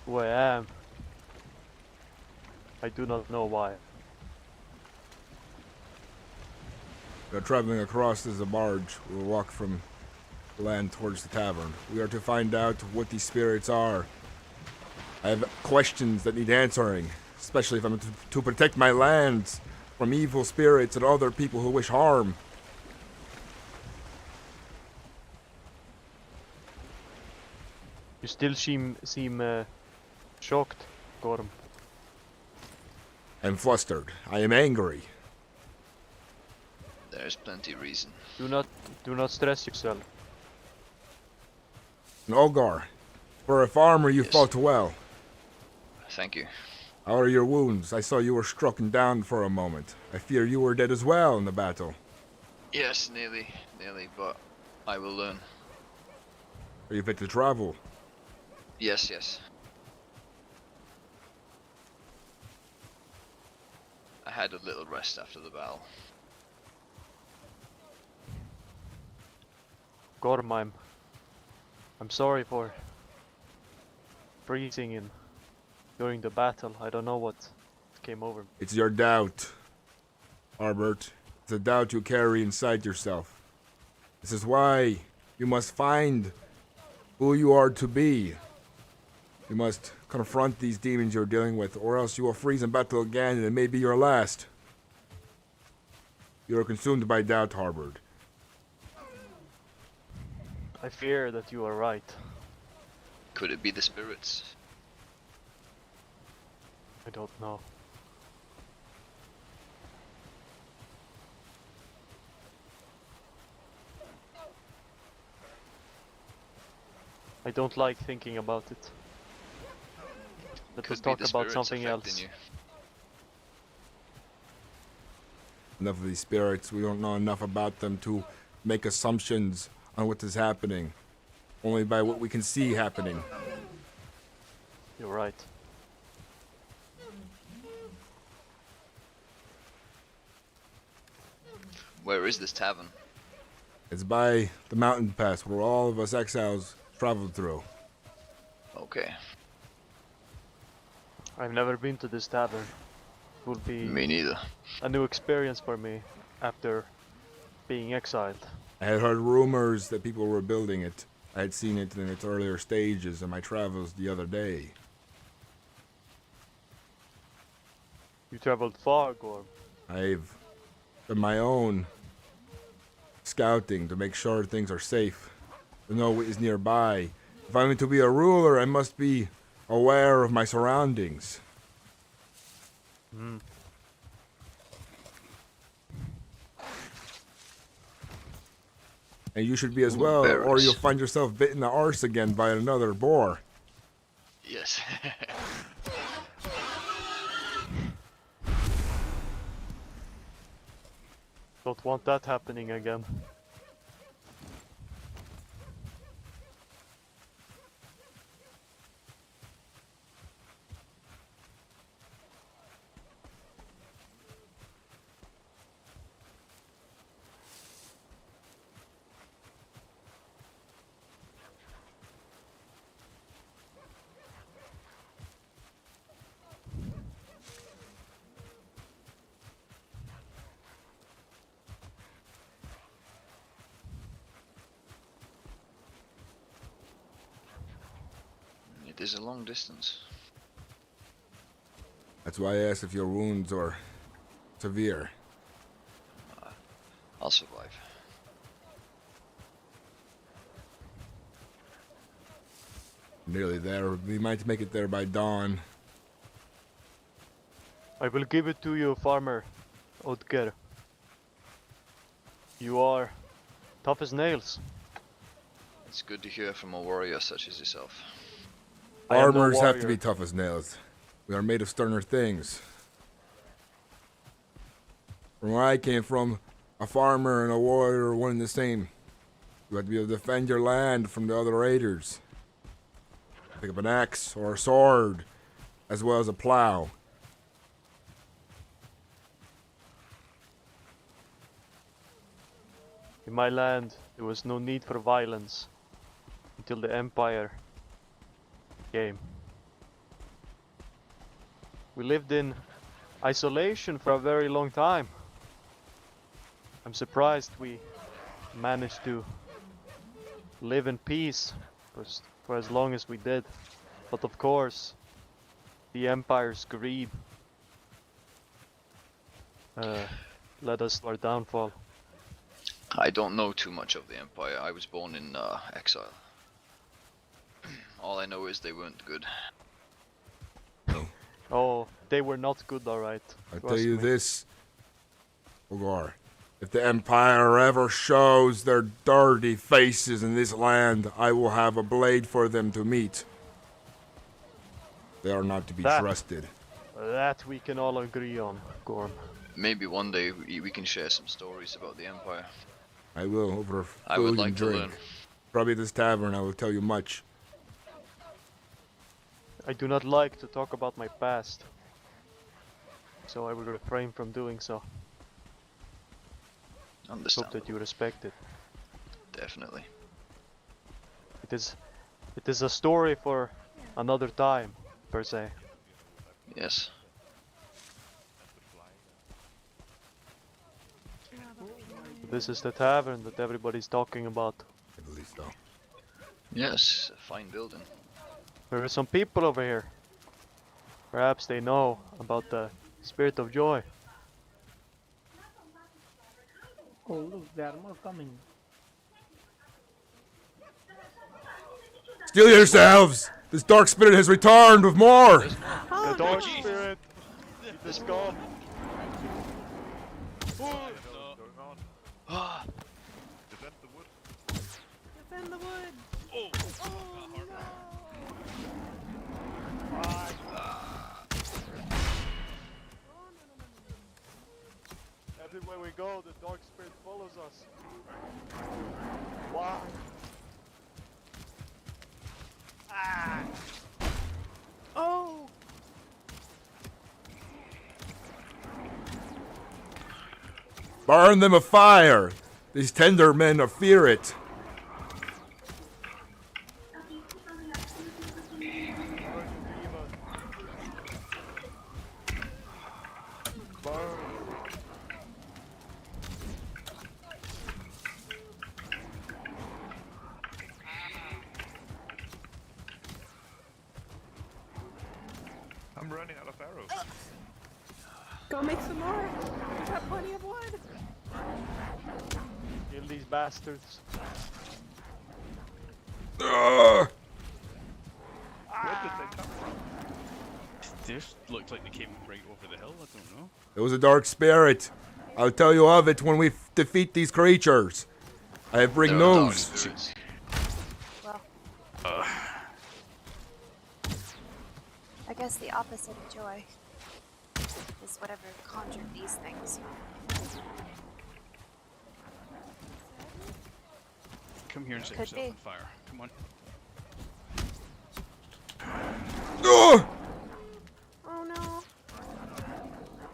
who I am. I do not know why. We are traveling across as a barge. We will walk from land towards the tavern. We are to find out what these spirits are. I have questions that need answering, especially if I'm to protect my lands from evil spirits and other people who wish harm. You still seem shocked, Gorm. I'm flustered. I am angry. There's plenty of reason. Do not stress yourself. And Olgar, for a farmer you Yes. fought well. Thank you. How are your wounds? I saw you were struck down for a moment. I fear you were dead as well in the battle. Yes, nearly, but I will learn. Are you fit to travel? Yes. I had a little rest after the battle. Gorm, I'm sorry for freezing in during the battle. I don't know what came over me. It's your doubt, Arbert. It's a doubt you carry inside yourself. This is why you must find who you are to be. You must confront these demons you're dealing with, or else you will freeze in battle again and it may be your last. You are consumed by doubt harbored. I fear that you are right. Could it be the spirits? I don't know. I don't like thinking about it. Let us talk about something else. Enough of these spirits. We don't know enough about them to make assumptions on what is happening. Only by what we can see happening. You're right. Where is this tavern? It's by the mountain pass where all of us exiles traveled through. Okay. I've never been to this tavern. It will be Me neither. a new experience for me after being exiled. I had heard rumors that people were building it. I had seen it in its earlier stages in my travels the other day. You traveled far, Gorm. I've done my own scouting to make sure things are safe, to know what is nearby. If I'm to be a ruler, I must be aware of my surroundings. Hmm. And you should be as well, or you'll find yourself bit in the arse again by another boar. Yes. Don't want that happening again. It is a long distance. That's why I asked if your wounds are severe. I'll survive. Nearly there. We might make it there by dawn. I will give it to you, Farmer Odger. You are tough as nails. It's good to hear from a warrior such as yourself. Farmers have to be tough as nails. We are made of sterner things. From where I came from, a farmer and a warrior are one and the same. You have to be able to defend your land from the other raiders. Pick up an axe or a sword, as well as a plow. In my land, there was no need for violence until the Empire came. We lived in isolation for a very long time. I'm surprised we managed to live in peace for as long as we did. But of course, the Empire's greed led us to our downfall. I don't know too much of the Empire. I was born in exile. All I know is they weren't good. Oh, they were not good, alright. I tell you this, Ogar. If the Empire ever shows their dirty faces in this land, I will have a blade for them to meet. They are not to be trusted. That we can all agree on, Gorm. Maybe one day we can share some stories about the Empire. I will, over I would food like and to drink. learn. Probably at this tavern I will tell you much. I do not like to talk about my past, so I will refrain from doing so. Hope that you respect it. Definitely. It is a story for another time, per se. Yes. This is the tavern that everybody's talking about. I believe so. Yes, a fine building. There are some people over here. Perhaps they know about the Spirit of Joy. Oh, look, there are more coming. Steel yourselves! This dark spirit has returned with more! The dark spirit! It is gone! Ah! Defend the wood. Defend the wood! Oh! Everywhere we go, the dark spirit follows us. Why? Ah! Oh! Burn them of fire! These tender men fear it. I'm running out of arrows. Go make some more! We've got plenty of wood! Kill these bastards. Ugh. Where did they come from? This looked like they came right over the hill, I don't know. It was a dark spirit. I'll tell you of it when we defeat these creatures. I bring news. Well, Uh, I guess the opposite of joy is whatever conjured these things. Come here and set Could yourself be. on fire. Come on. Ugh. Oh no!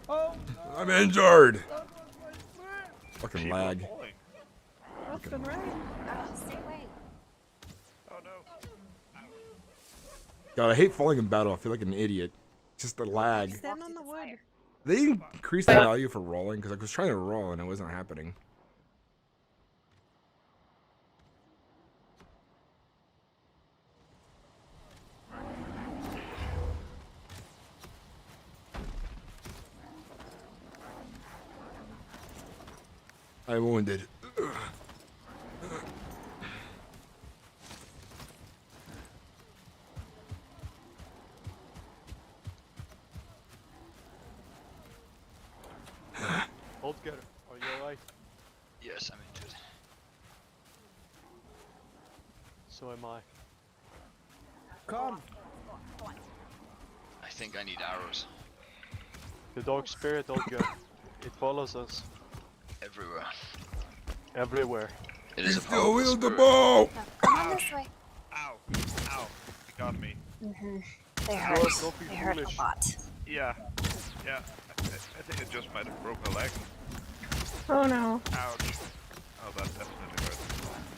Oh! I'm injured. Fucking lag. Left and right! Stay away. Oh no. God, I hate falling in battle. I feel like an idiot. Just the lag. Stand on the wood. They increased the value for rolling because I was trying to roll and it wasn't happening. I'm wounded. Hold together. Are you alright? Yes, I'm injured. So am I. Come! I think I need arrows. The dark spirit, Olga. It follows us. Everywhere. Everywhere. It is a Still powerful wield the spirit. bow! Come on this way. Ow. Ow. It got me. They hurt. Don't be They hurt a foolish. lot. Yeah. Yeah. I think it just might have broken a leg. Oh no. Ouch. Oh, that definitely hurt.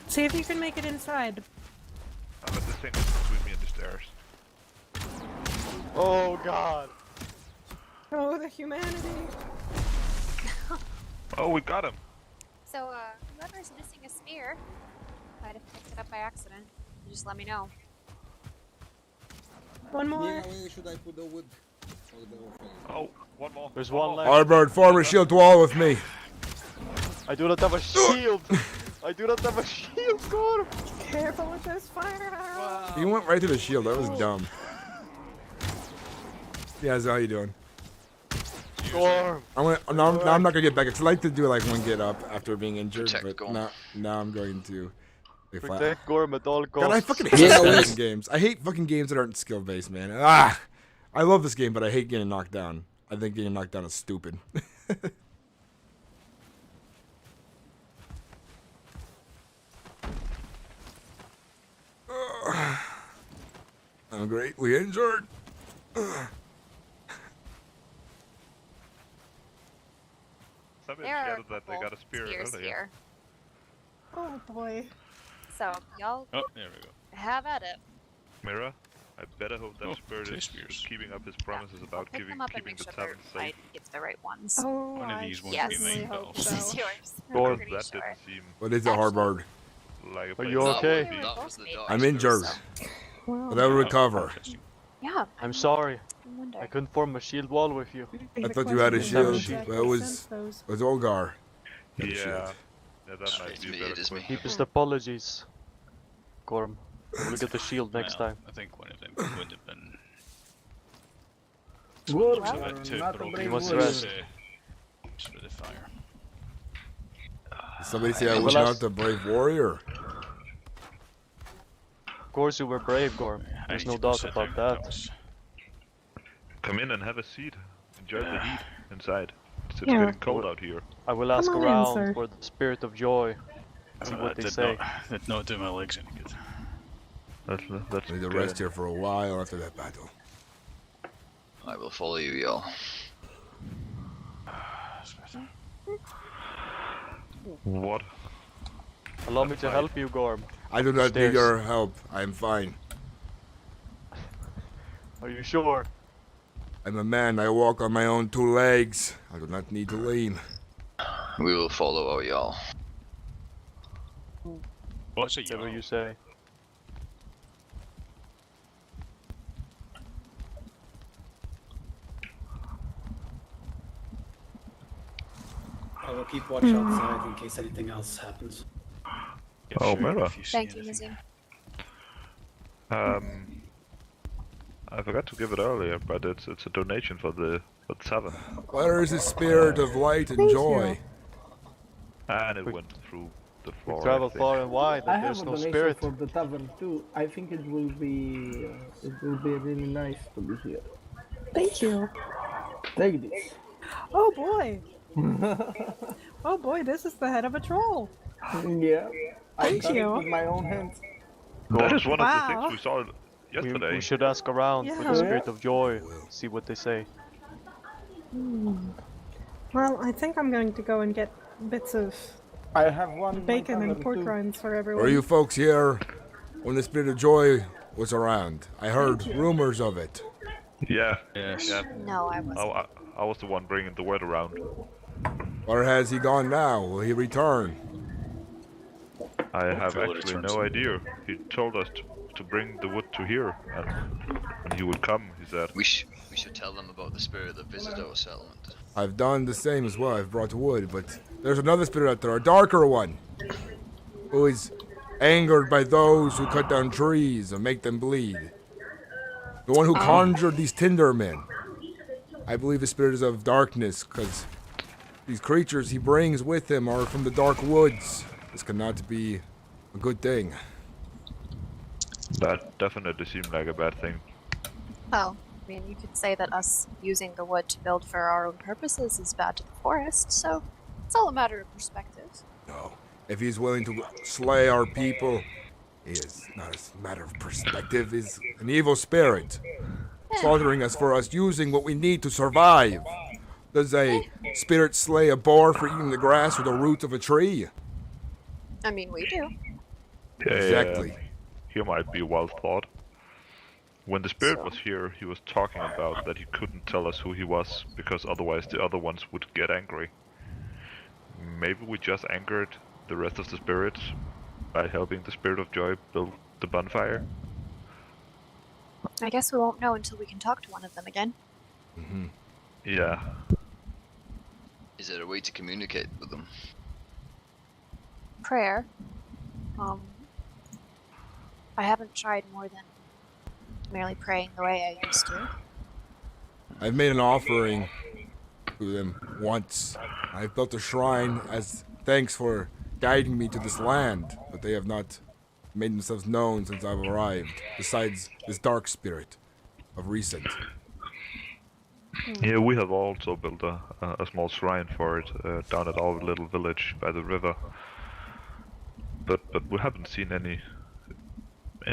See if you can make it inside. Oh, but the thing is between me and the stairs. Oh god. Oh, the humanity. Oh, we got him. So, whoever's missing a spear might have picked it up by accident. You just let me know. One more. Where should I put the wood? Oh, one more. There's one left. Arbord, form a shield wall with me. I do not have a shield. I do not have a shield, Gorm. Careful with those fire arrows. You went right to the shield. That was dumb. Yeah, so how you doing? Gorm. Now I'm not gonna get back. Cause I like to do like one get up after being injured, Protect but Gorm. now I'm going to. Protect Gorm at all costs. God, I fucking hate fucking games. I hate fucking games that aren't skill based, man. Ah, I love this game, but I hate getting knocked down. I think getting knocked down is stupid. I'm greatly injured. Somebody There are shouted that they got a spear spears earlier. here. Oh boy. So, y'all Oh, there we go. have at it. Mira, I better hope that Oh, spirit two is spears. keeping up his promises I'll about pick them up and keeping make the sure tavern I safe. get the right ones. Oh, One of I these ones Yes. be certainly mine, hope though. This is so. yours. I'm Gorm. pretty That sure. didn't seem What is it, Harbard? like a Are place you to okay? be. That was the dark I'm spirit. injured. Well, But I will recover. Yeah. I'm sorry. I wonder. I couldn't form a shield wall with you. I thought you had a shield. It was Olgar. Yeah. Yeah, that might It's be a me, better it is me. question. Deepest apologies, Gorm. We'll get the shield next Well, time. I think one of them would have been. Gorm, It's a you're bit too not a broken brave must to warrior. rest. through the fire. Somebody say I I mean, was well, not a brave warrior. Of course you were brave, Gorm. I There's need no to go doubt sit about down. that. Was... Come in and have a seat. Enjoy the heat inside. It's Yeah. getting cold out here. I will ask Come on in, around sir. for the spirit of joy. See what they say. Did not do my legs any good. That's I need to good. rest here for a while after that battle. I will follow you, y'all. What? Allow me to help you, Gorm. I do not need Stairs. your help. I am fine. Are you sure? I'm a man. I walk on my own two legs. I do not need to lean. We will follow our y'all. What's it, Whatever you say. I will keep watch outside in case anything else happens. Oh, Mara. Thank you, Mizzy. I forgot to give it earlier, but it's a donation for the tavern. Where is the spirit of light and Thank joy? And it went through the floor. We I travel think. far and wide, I and have there's a no donation spirit. for the tavern too. I think it will be really nice to be here. Thank you. Take this. Oh boy. Oh boy, this is the head of a troll. Yeah, I Thank cut it you. with my own hands. That is one of the Wow. things we saw yesterday. We should ask around for Yeah. the spirit of joy. See what they say. Well, I think I'm going to go and get bits of I have one bacon and pork rinds for everyone. Were you folks here when the spirit of joy was around? I heard rumors of it. Yeah. Yes. Yeah. No, I wasn't. I was the one bringing the word around. Where has he gone now? Will he return? I have Hopefully actually returns. no idea. He told us to bring the wood to here, and he would come, he said. We should tell them about the spirit that visited our settlement. I've done the same as well. I've brought wood, but there's another spirit out there, a darker one, who is angered by those who cut down trees and make them bleed. The one who conjured these tinder men. I believe the spirit is of darkness, because these creatures he brings with him are from the dark woods. This cannot be a good thing. That definitely seemed like a bad thing. Well, I mean, you could say that us using the wood to build for our own purposes is bad to the forest, so it's all a matter of perspective. No. If he's willing to slay our people, he is not a matter of perspective. He's an evil spirit. Slaughtering us for us using what we need to survive. Does a spirit slay a boar for eating the grass or the roots of a tree? I mean, we do. Yeah, Exactly. He might be well thought. When the spirit was here, he was talking about that he couldn't tell us who he was, because otherwise the other ones would get angry. Maybe we just angered the rest of the spirits by helping the spirit of joy build the bonfire? I guess we won't know until we can talk to one of them again. Yeah. Is there a way to communicate with them? Prayer. I haven't tried more than merely praying the way I used to. I've made an offering to them once. I've built a shrine as thanks for guiding me to this land, but they have not made themselves known since I've arrived, besides this dark spirit of recent. Yeah, we have also built a small shrine for it down at our little village by the river. But we haven't seen any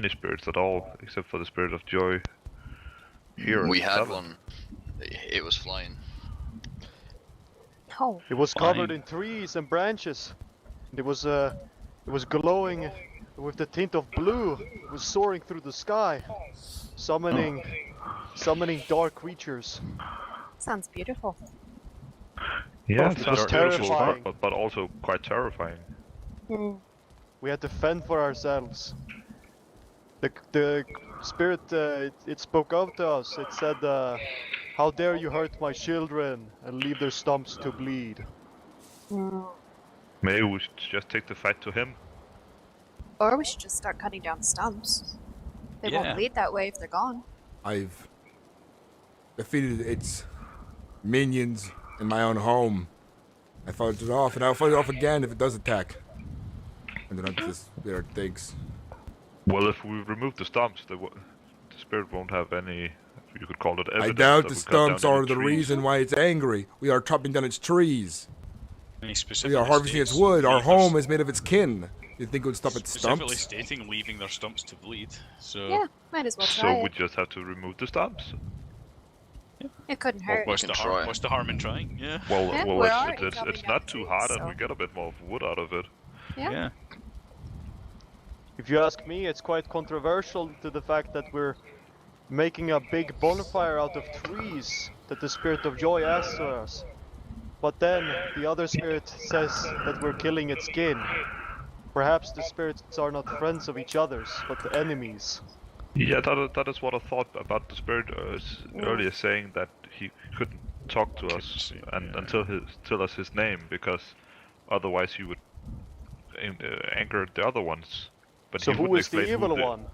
spirits at all, except for the spirit of joy here. We at had Seven. one. It was flying. Oh. It was covered in trees and branches. It was glowing with the tint of blue. It was soaring through the sky, summoning dark creatures. Sounds beautiful. Yeah, It it was sounds beautiful, terrifying. but also quite terrifying. We had to fend for ourselves. The spirit, it spoke out to us. It said, "How dare you hurt my children and leave their stumps to bleed?" Maybe we should just take the fight to him. Or we should just start cutting down stumps. They Yeah. won't bleed that way if they're gone. I've defeated its minions in my own home. I fought it off, and I'll fight it off again if it does attack. And then I'll just there things. Well, if we remove the stumps, the spirit won't have any. You could call it evidence. I doubt that the we cut down stumps any are the trees. reason why it's angry. We are chopping down its trees. And he We specifically are harvesting its states wood. Our leave their home is made of its kin. You think it would stop its specifically stumps? stating leaving their stumps to bleed. So Yeah, might as well try So we it. just have to remove the stumps. It couldn't hurt. what's the harm in trying? Yeah. Well, Yeah, well, we're it's, already it's, chopping it's down not too trees, hard, and so- we get a bit more wood out of it. Yeah. If you ask me, it's quite controversial to the fact that we're making a big bonfire out of trees that the Spirit of Joy asks for us. But then the other spirit says that we're killing its kin. Perhaps the spirits are not friends of each other's, but enemies. Yeah, that is what I thought about the spirit earlier, saying that he couldn't talk to us until tell us his name, because otherwise he would anger the other ones. But So he who wouldn't is the explain who evil one?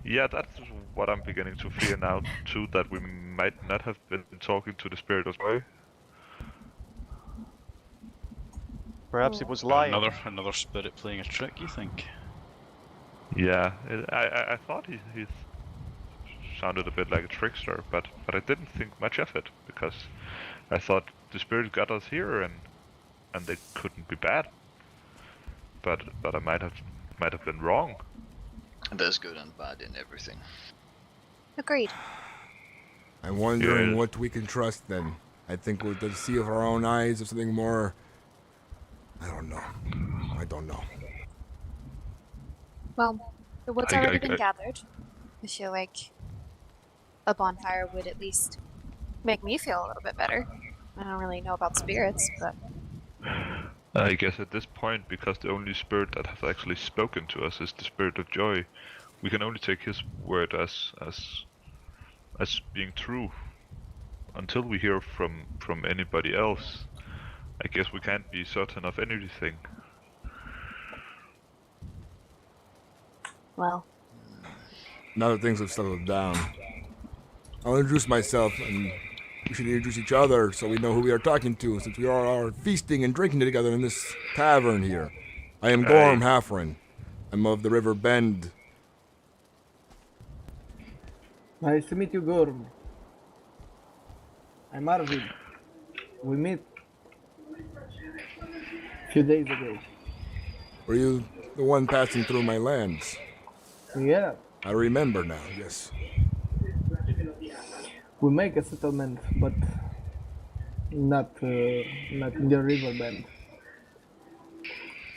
Yeah, that's what I'm beginning to fear now too. That we might not have been talking to the spirit of joy. Perhaps it was lying. Another spirit playing a trick, you think? Yeah, I thought he sounded a bit like a trickster, but I didn't think much of it, because I thought the spirit got us here and they couldn't be bad. But I might have been wrong. There's good and bad in everything. Agreed. I'm wondering Yeah. what we can trust then. I think we'll just see with our own eyes or something more. I don't know. I don't know. Well, the wood's already been gathered. I feel like a bonfire would at least make me feel a little bit better. I don't really know about spirits, but I guess at this point, because the only spirit that has actually spoken to us is the spirit of joy, we can only take his word as being true. Until we hear from anybody else, I guess we can't be certain of anything. well, Now that things have settled down, I'll introduce myself, and we should introduce each other so we know who we are talking to, since we are feasting and drinking together in this tavern here. I am Gorm Hrafn. I'm of the River Bend. Nice to meet you, Gorm. I'm Arvid. We met a few days ago. Were you the one passing through my lands? Yeah, I remember now, yes. we make a settlement, but not in the river bend.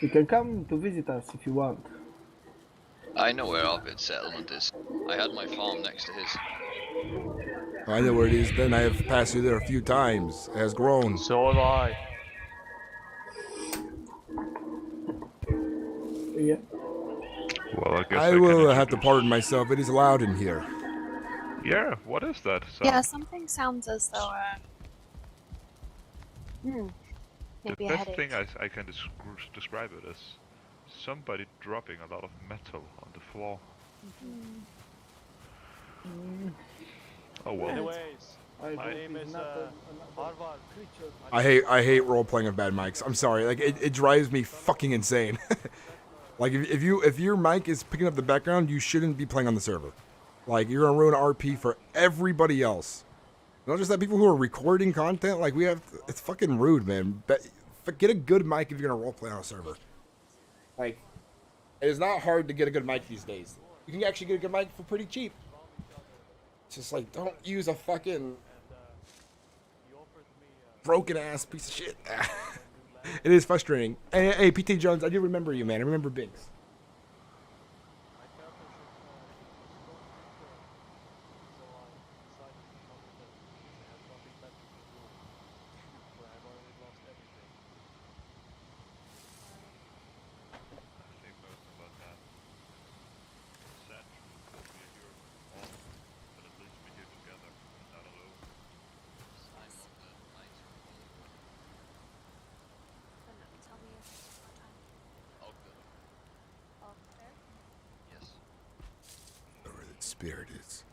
You can come to visit us if you want. I know where Arvid's settlement is. I had my farm next to his. I know where it is then. I have passed through there a few times. It has grown. So have I. Yeah. Well, I guess I can will have to introduce- pardon myself. It is loud in here. Yeah, what is that sound? yeah, something sounds as though, The maybe a best headache. thing I can describe it as somebody dropping a lot of metal on the floor. Oh well. Anyways, my name is Harvar. I hate role playing with bad mics. I'm sorry. Like it drives me fucking insane. Like if your mic is picking up the background, you shouldn't be playing on the server. Like you're gonna ruin RP for everybody else. Not just that, people who are recording content. Like it's fucking rude, man. Get a good mic if you're gonna role play on a server. Like it is not hard to get a good mic these days. You can actually get a good mic for pretty cheap. It's just like don't use a fucking broken ass piece of shit. It is frustrating. Hey, PT Jones, I do remember you, man. I remember Biggs. spirit is.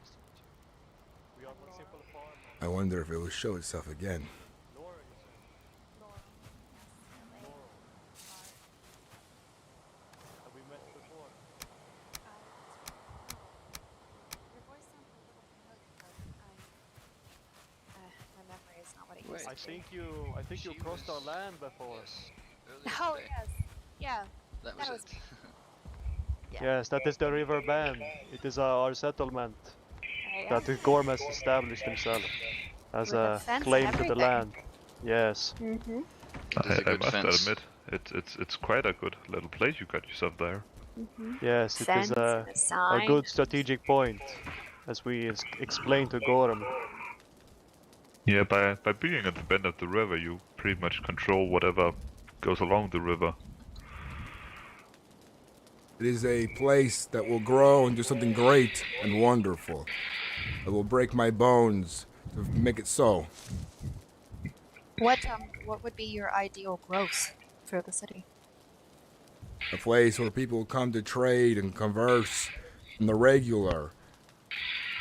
I wonder if it will show itself again. My memory is not what it used I to think be. you crossed our land before. Oh yes, yeah. That was was it. me. Yeah. Yes, that is the river band. It is our settlement Yeah. that Gorm has established himself as With a a fence claim and to the everything. land. Yes. Mm-hmm. I must admit, it's quite a good little place you got yourself there. Yes, it Fence is and a a sign. good strategic point, as we explained to Gorm. Yeah, by being at the bend of the river, you pretty much control whatever goes along the river. It is a place that will grow and do something great and wonderful. It will break my bones to make it so. What would be your ideal growth for the city? A place where people come to trade and converse in the regular.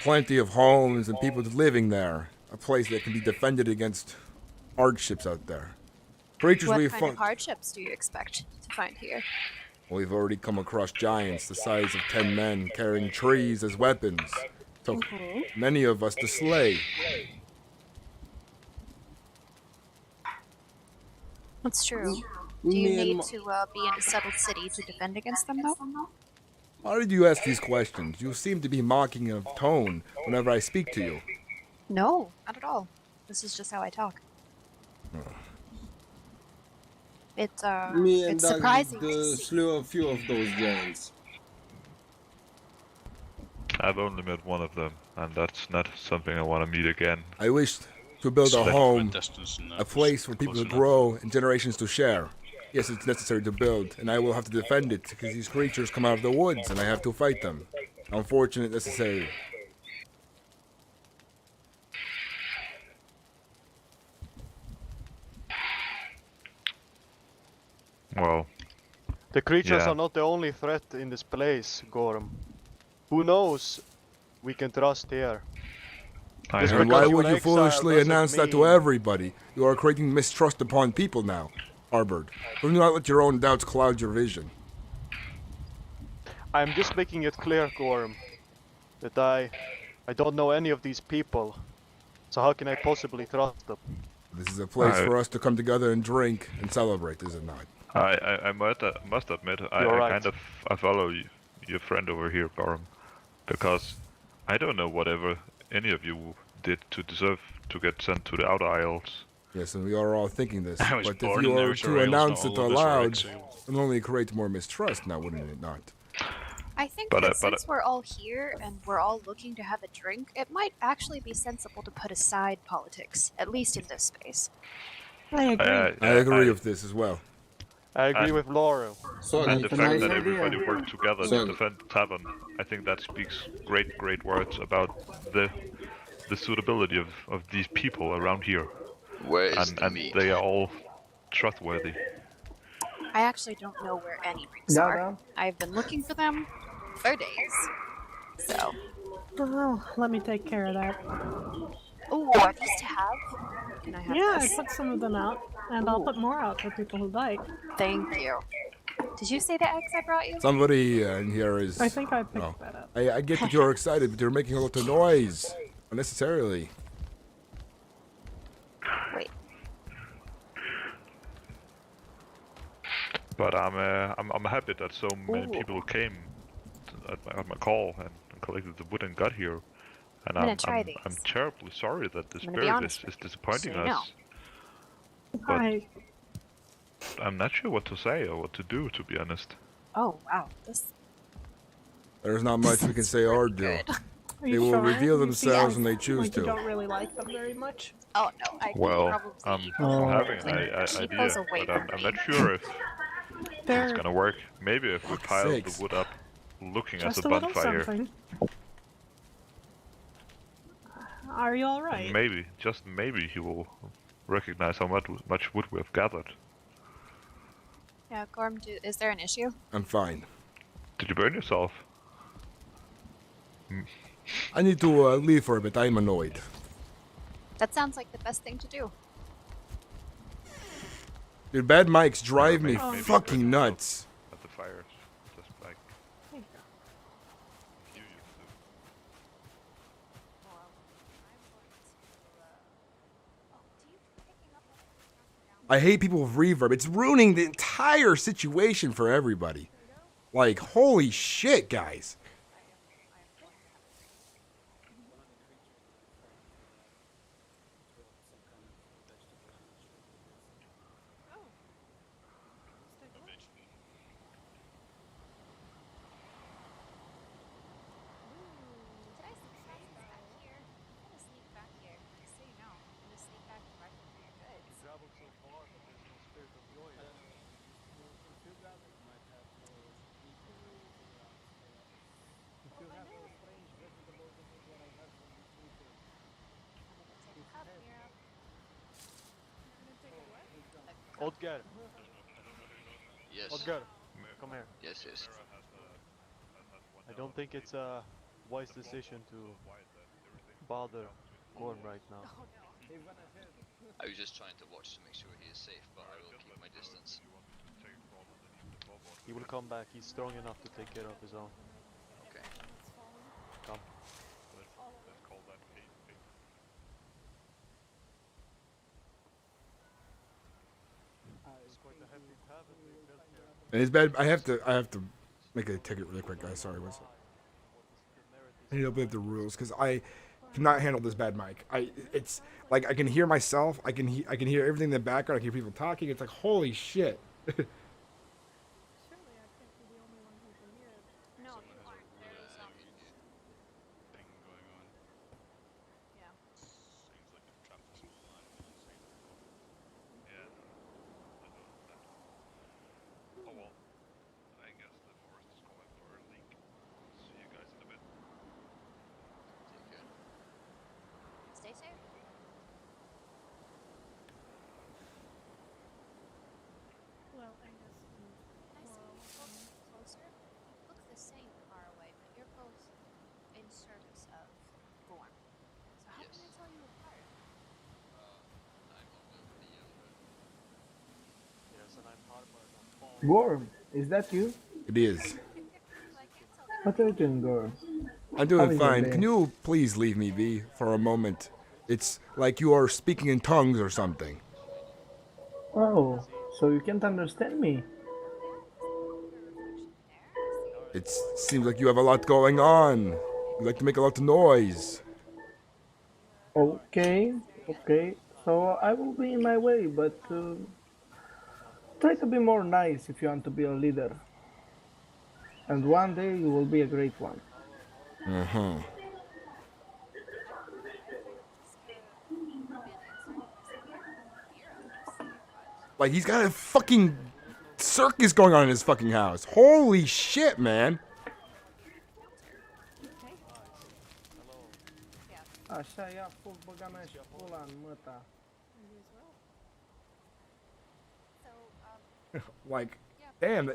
Plenty of homes and people living there. A place that can be defended against hardships out there. Creatures What we've kind of fought. hardships do you expect to find here? We've already come across giants the size of 10 men carrying trees as weapons. Took many of us to slay. That's true. We Do you need need mo- to be in a settled city to defend against them, though? Why did you ask these questions? You seem to be mocking of tone whenever I speak to you. No, not at all. This is just how I talk. Me and It's Doug surprising. slew a few of those giants. I've only met one of them, and that's not something I want to meet again. I wish to build a Select home, distance and a place for people to grow and generations to share. Yes, it's necessary to build, and I will have to defend it because these creatures come out of the woods and I have to fight them. Unfortunate necessary. Well, The creatures yeah. are not the only threat in this place, Gorm. Who knows we can trust here? Just And because why you would were you exiled foolishly doesn't announce that to mean- everybody? You are creating mistrust upon people now, Harbord. Do not let your own doubts cloud your vision. I'm just making it clear, Gorm, that I don't know any of these people. So how can I possibly trust them? This is a place for us to come together and drink and celebrate, is it not? I must admit, I right. kind of I follow your friend over here, Gorm, because I don't know whatever any of you did to deserve to get sent to the Outer Isles. Yes, and we are all thinking this. I was But if born you in the were Outer to Isles, announce not it all of us are aloud, exiled. it will only create more mistrust now, wouldn't it not? I think But, that but- since we're all here and we're all looking to have a drink, it might actually be sensible to put aside politics, at least in this space. I agree. I agree with this as well. I agree And- with Laura. So And the it's a fact nice that idea. everybody worked together So- to defend the tavern, I think that speaks great words about the suitability of these people around here. Where is and the meat? they are all trustworthy. I actually don't know where any rings Yeah, are. yeah. I've been looking for them for days. So, Oh, let me take care of that. ooh, are these to have? Can I have Yeah, this? I put some of them out, and I'll Ooh. put more out for people who like. Thank you. Did you say the eggs I brought you? Somebody in here is... I think I picked no. that up. I get that you're excited, but you're making a lot of noise. Unnecessarily. Wait. But I'm happy that so many Ooh. people came at my call and collected the wood and got here. And I'm gonna try I'm these. terribly sorry that the I'm gonna be spirit honest is with you, disappointing so you us. But I I'm not sure what to say or what to do, to be honest. Oh, wow. This There's not much we can say or do. good. Are They you will sure? reveal You themselves seem when they choose like you to. don't really like them very much. Oh, no. I Well, probably I'm having keep an keep idea, those away but from I'm me. not sure if They're it's gonna work. Maybe if we pile sakes. the wood up, looking at just the a little bonfire, something. Are you all right? maybe, just maybe, he will recognize how much wood we have gathered. Yeah, Gorm, is there an issue? I'm fine. Did you burn yourself? I need to leave for a bit. I'm annoyed. That sounds like the best thing to do. Dude, bad mics drive me Maybe fucking nuts. At the fire, just like Hey. you used to. I hate people with reverb. It's ruining the entire situation for everybody. Like, holy shit, guys. Odger, Yes. Odger, come here. Yes, yes. I don't think it's a wise decision to bother Gorm right now. I was just trying to watch to make sure he is safe, but I will keep my distance. He will come back. He's strong enough to take care of his own. Okay. Come. Let's call that cave. It's quite a hefty cabin we built here. And it's bad. I have to make a ticket really quick, guys. Sorry, what's up? I need to open up the rules because I cannot handle this bad mic. It's like I can hear myself. I can hear everything in the background. I can hear people talking. It's like holy shit. No, you aren't. There's Thing going on. yeah. Seems like they've trapped us all alive. Yeah, I know that. Oh well, I guess the forest is calling for a leak. See you guys in a bit. Take care. Stay safe. Well, I guess. Nice to meet you both closer. You look the same far away, but you're both in service of Gorm. So how can I tell you apart? I'm Odger the Younger. Yes, and I'm Harvard. Gorm, is that you? It is. What are you doing, Gorm? I'm How doing is your fine. day? Can you please leave me be for a moment? It's like you are speaking in tongues or something. Oh, so you can't understand me? It seems like you have a lot going on. You like to make a lot of noise. Okay, okay. So I will be in my way, but try to be more nice if you want to be a leader. And one day you will be a great one. Uh-huh. Like he's got a fucking circus going on in his fucking house. Holy shit, man. Așa, ia foc, băga mea și pula în măta. Like, damn,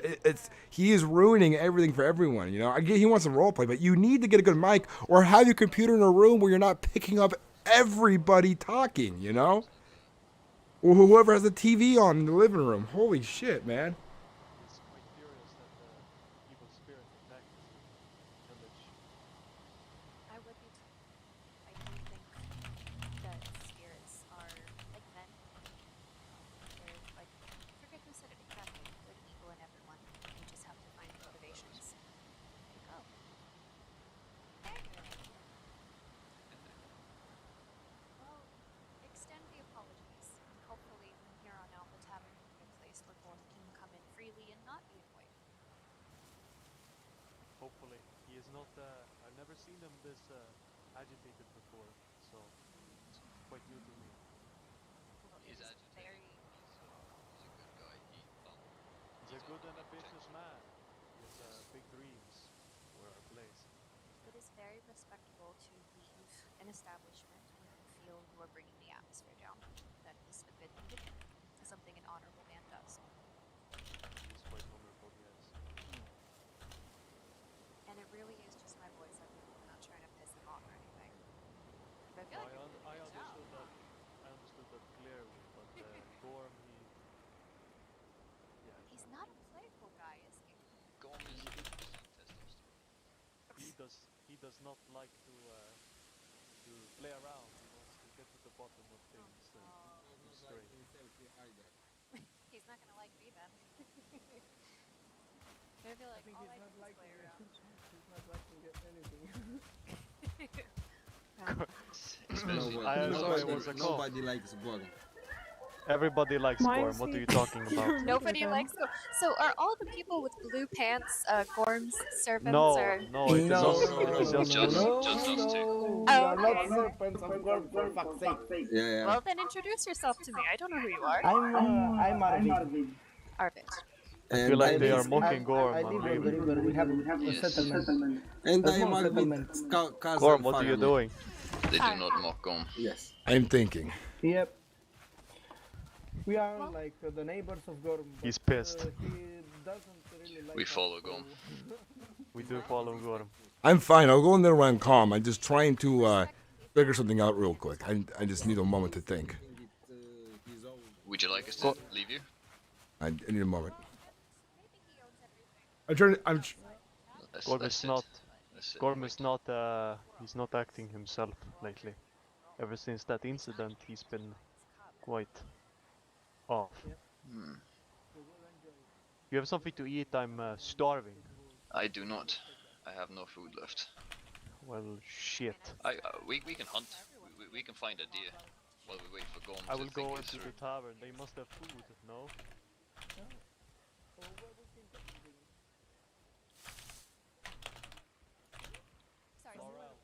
he is ruining everything for everyone. You know, I get he wants a role play, but you need to get a good mic or have your computer in a room where you're not picking up everybody talking. You know, or whoever has the TV on in the living room. Holy shit, man. It's quite curious that the evil spirit attacked the village. I would be. I do think that spirits are like men. They're like, I forget who said it exactly. Good and evil in everyone. You just have to find the motivations. There you go. Well, extend the apologies. And hopefully, from here on out, the tavern will be a place where Gorm can come in freely and not be avoided. Hopefully. He is not, I've never seen him this agitated before, so it's quite new to me. He's agitated. He's a good guy. He's a good and ambitious man. He has big dreams for our place. It is very respectable to leave an establishment and feel you are bringing the atmosphere down. That is a good thing to do. It's something an honorable man does. He is quite honorable, yes. And it really is just my voice. I'm not trying to piss him Gorm, He's not a playful guy, is he? Gorm is 80% testosterone. he does not like to play around. He wants to get to the bottom of things and be straight. He's not gonna like me then. I feel like all I do is play around. He's not liking anything. Nobody likes Gorm. Everybody likes Why Gorm. is What he- are you talking about? Nobody likes Gorm. So are all the people with blue pants Gorm's servants? No, or? no, it is us. It is just Just us. us two. Oh, You are okay. not serpents of Gorm, for fuck's sake. Yeah. Well, then introduce yourself to me. I don't know who you are. I'm Arvid. Arvid. I feel like they are mocking Gorm. I live on the river. We have a settlement. And A I am small Arvid settlement. Gorm, what are you doing? They do not mock Gorm. Yes. I'm thinking. Yep. We are like the neighbors of Gorm. He's pissed. He doesn't really like We us, follow so- Gorm. We do follow Gorm. I'm fine. I'll go in there when I'm calm. I'm just trying to figure something out real quick. I just need a moment to think. Would you like us to leave you? I need a moment. Gorm is not. Gorm is not. He's not acting himself lately. Ever since that incident, he's been quite off. Hmm. You have something to eat? I'm starving. I do not. I have no food left. Well, shit. We can hunt. We can find a deer while we wait for Gorm I to will think go it into through. the tavern. They must have food, no? Sorry. Laurel,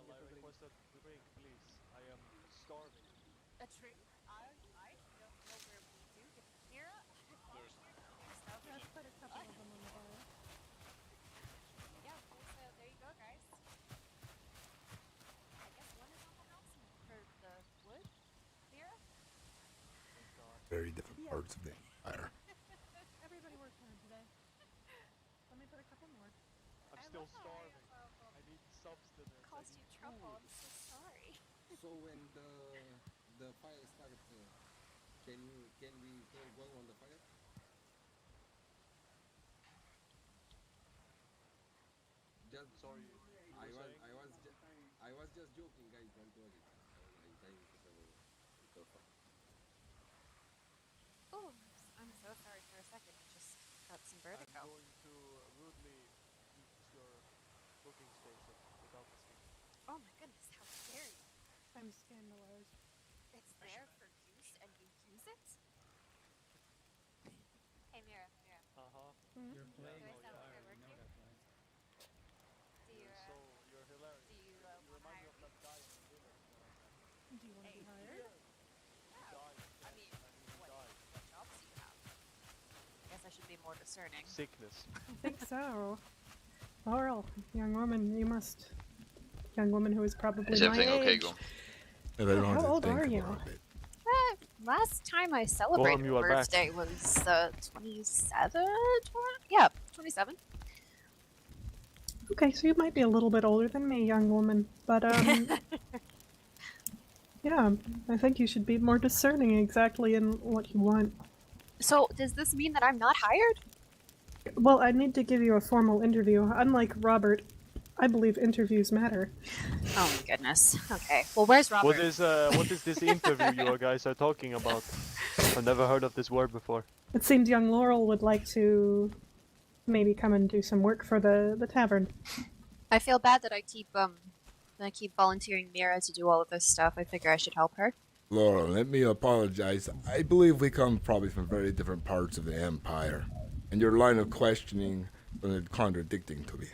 I request a drink, please. I am starving. A drink? I don't know where we do get Mira. Let's put a couple of them on the bar. Yeah, okay, so there you go, guys. I guess one is on the house for the wood. Mira? Very different parts of the empire. Everybody worked hard today. Let me put a couple more. I'm still starving. I need substance. Caused you trouble. I'm so sorry. So when the fire starts, can we go on the fire? Just sorry. I was just joking, guys. Don't worry. Oh, I'm so sorry for a second. I just got some vertigo. I'm going to rudely use your cooking station without asking. Oh my goodness, how dare you? I'm scandalized. It's there for use and you use it? Hey, Mira. Uh-huh. You're playing with fire, you know that, right? Do you, So, you're hilarious. do you, You remind me of that guy in the village that I met. Do you want to be hired? I mean, what jobs do you have? I guess I should be more discerning. Sickness. I think so. Laurel, young woman, you must. Young woman who is probably Is my everything okay, age. Gorm? How old are you? Last time I celebrated you a are back. birthday was 27? Yeah, 27. Okay, so you might be a little bit older than me, young woman, but yeah, I think you should be more discerning exactly in what you want. So, does this mean that I'm not hired? Well, I need to give you a formal interview. Unlike Robert, I believe interviews matter. Oh my goodness. Okay. Well, where's Robert? What is this interview you guys are talking about? I've never heard of this word before. It seems young Laurel would like to maybe come and do some work for the tavern. I feel bad that I keep volunteering Mira to do all of this stuff. I figure I should help her. Laura, let me apologize. I believe we come probably from very different parts of the empire, and your line of questioning was contradicting to me.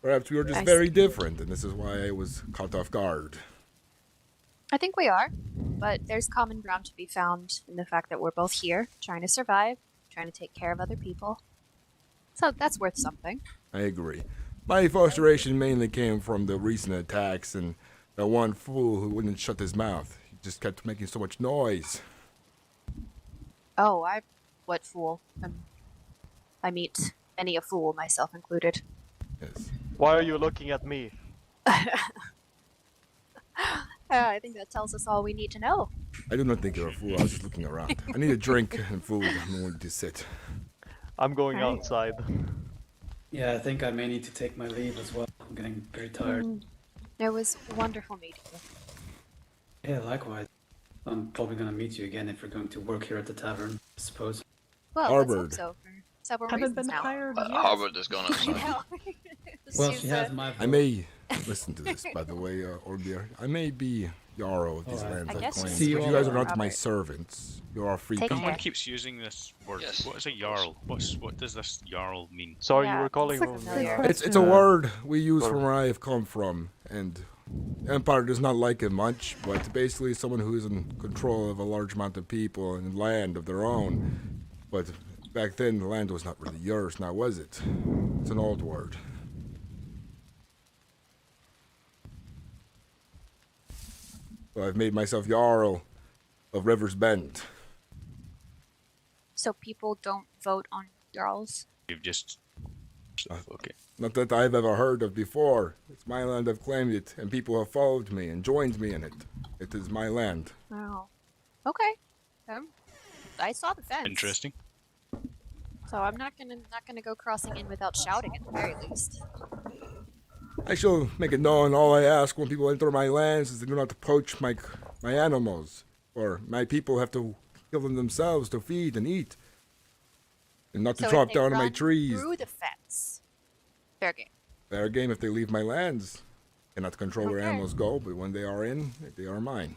Perhaps we were just very different, and this is why I was caught off guard. I think we are, but there's common ground to be found in the fact that we're both here, trying to survive, trying to take care of other people. So that's worth something. I agree. My frustration mainly came from the recent attacks and that one fool who wouldn't shut his mouth. He just kept making so much noise. Oh, what fool? I meet many a fool, myself included. Yes. Why are you looking at me? I think that tells us all we need to know. I do not think you're a fool. I was just looking around. I need a drink and food. I'm going to sit. I'm going Alright. outside. Yeah, I think I may need to take my leave as well. I'm getting very tired. It was wonderful meeting you. Yeah, likewise. I'm probably gonna meet you again if you're going to work here at the tavern, I suppose. Well, Harvard. let's hope so for several Haven't reasons been now. hired yet. Harvard has gone I outside. know. Well, She's, she has my vote. I may listen to this, by the way, Orgear. I may be Jarl of these Alright. lands I I've guess claimed, See you but you guys are all. not my Robert. servants. You are free Take people. Someone care. keeps using this word. Yes. What is a jarl? What does this jarl mean? Sorry, Yeah, you were calling that's me. familiar. It's a word we use Or- from where I have come from, and Empire does not like it much, but basically someone who is in control of a large amount of people and land of their own. But back then, the land was not really yours, now was it? It's an old word. So I've made myself Jarl of River's Bend. So people don't vote on Jarls? You've just. Okay. Not that I've ever heard of before. It's my land, I've claimed it, and people have followed me and joined me in it. It is my land. Oh. Okay. I saw the fence. Interesting. So I'm not gonna go crossing in without shouting at the very least. I shall make it known all I ask when people enter my lands is they do not poach my animals, or my people have to kill them themselves to feed and eat, and not to So if chop they down my run trees. through the fence. Fair game. Fair game if they leave my lands. Cannot control where Okay. animals go, but when they are in, they are mine.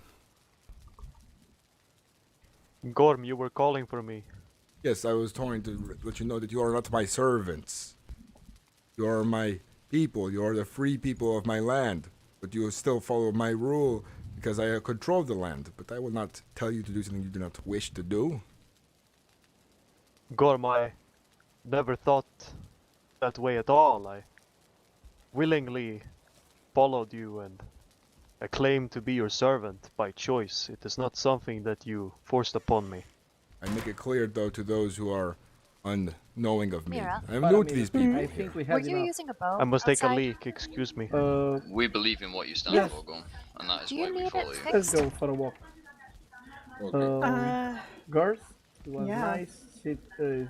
Gorm, you were calling for me. Yes, I was trying to let you know that you are not my servants. You are my people. You are the free people of my land. But you still follow my rule because I control the land. But I will not tell you to do something you do not wish to do. Gorm, I never thought that way at all. I willingly followed you and I claim to be your servant by choice. It is not something that you forced upon me. I make it clear, though, to those who are unknowing of me. Mira. I'm new to these people I here. think we Were had you enough. using a bow? I must take a outside? leak, excuse me. We believe in what you stand Yes. for, Gorm, and that is Do why you we need it follow you. Let's fixed? go for a walk. Girls, it was yeah. nice. It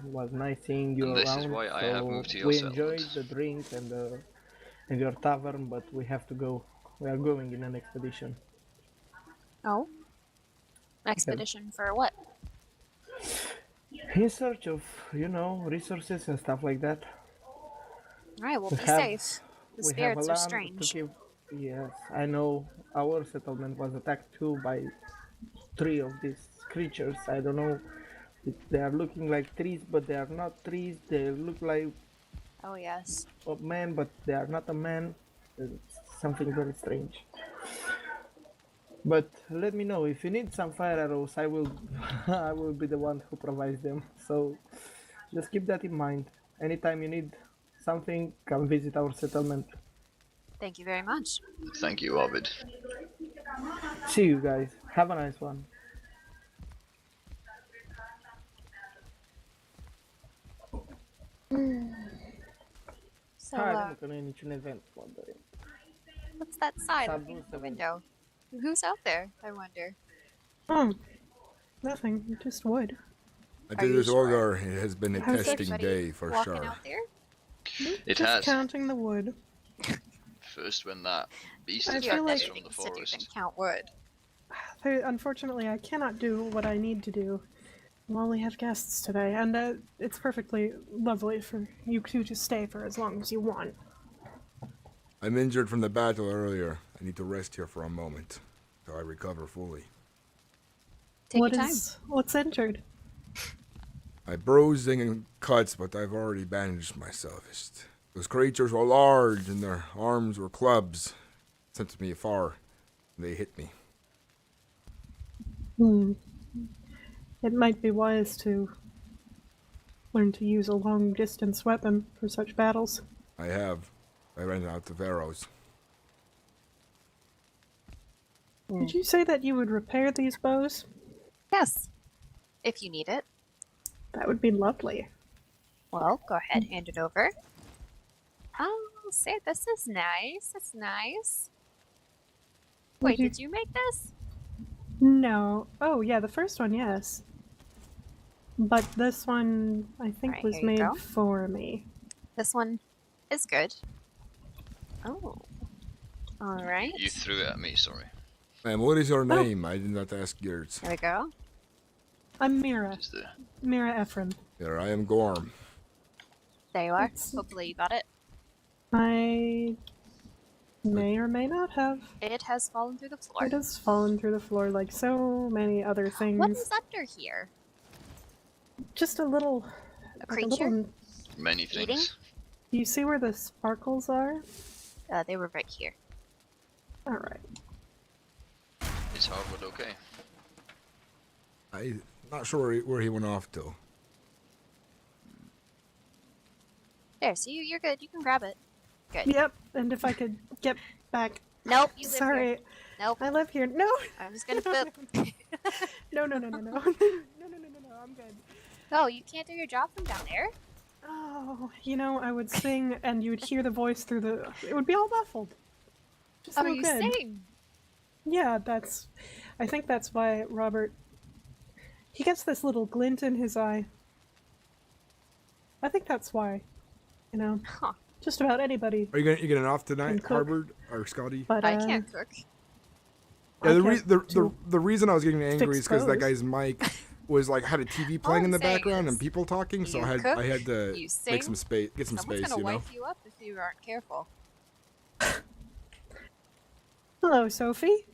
was nice seeing you And this is around. why I have so moved to your we settlement. enjoyed the drink and your tavern, but we have to go. We are going in an expedition. Oh. Expedition for what? In search of, resources and stuff like that. Alright, well We be have- safe. The we have a spirits are land strange. to give. Yes, I know. Our settlement was attacked too by 3 of these creatures. I don't know. They are looking like trees, but they are not trees. They look like Oh yes. a man, but they are not a man. It's something very strange. But let me know if you need some fire arrows. I will, I will be the one who provides them. So just keep that in mind. Anytime you need something, come visit our settlement. Thank you very much. Thank you, Ovid. See you guys. Have a nice one. So, Hai, nu că nu e niciun event. what's that sign S-a looking dus at the event. window? Who's out there, I wonder? Oh, nothing. Just wood. I Are tell you you, this sure? Olgar, it has been a How's testing Everybody day for walking sure. out there? It Just has. counting the wood. First, when that beast I is feel like- from the Things to do than forest. count wood. Unfortunately, I cannot do what I need to do. Well, we have guests today, and it's perfectly lovely for you two to stay for as long as you want. I'm injured from the battle earlier. I need to rest here for a moment till I recover fully. Take What your time. what's injured? My bruising and cuts, but I've already bandaged myself. Those creatures were large, and their arms were clubs. Sent me far, and they hit me. It might be wise to learn to use a long-distance weapon for such battles. I have. I ran out of arrows. Did you say that you would repair these bows? Yes. If you need it. That would be lovely. Well, go ahead, hand it over. Oh, say this is nice. It's nice. Wait, you- did you make this? No. Oh, yeah, the first one, yes. But this one, I think, Alright, was here you made go. for me. This one is good. Oh. Alright. You threw it at me, sorry. Ma'am, what is your name? I did not ask yours. There we go. I'm Mira. Just the... Mira Ephraim. Here, I am Gorm. There you are. Hopefully you got it. I may or may not have. It has fallen through the floor. It has fallen through the floor like so many other things. What is under here? Just a little... A creature? Many Eating? things. Do you see where the sparkles are? They were right here. Alright. Is Harwood okay? I'm not sure where he went off to. There, see, you're good. You can grab it. Good. Yep, and if I could get back... Nope, you live Sorry. here. Nope. I live here. No! I was gonna poop. No, no, no, no, no. No, I'm good. Oh, you can't do your job from down there? Oh, you know, I would sing and you would hear the voice through the... It would be all muffled. Just Oh, no you good. sing? Yeah, that's... I think that's why Robert... He gets this little glint in his eye. I think that's why. You know? Huh. Just about anybody. Are you getting off Can tonight, cook. Harvard or Scotty? But, I can't cook. Yeah, I can't the reason I was getting angry is because that clothes. guy's mic was like had a TV playing in the I'm saying background is, and people talking, so you I had cook, to you make sing, some space, get some Someone's space, gonna you know. wipe you up if you aren't careful. Hello, Sophie.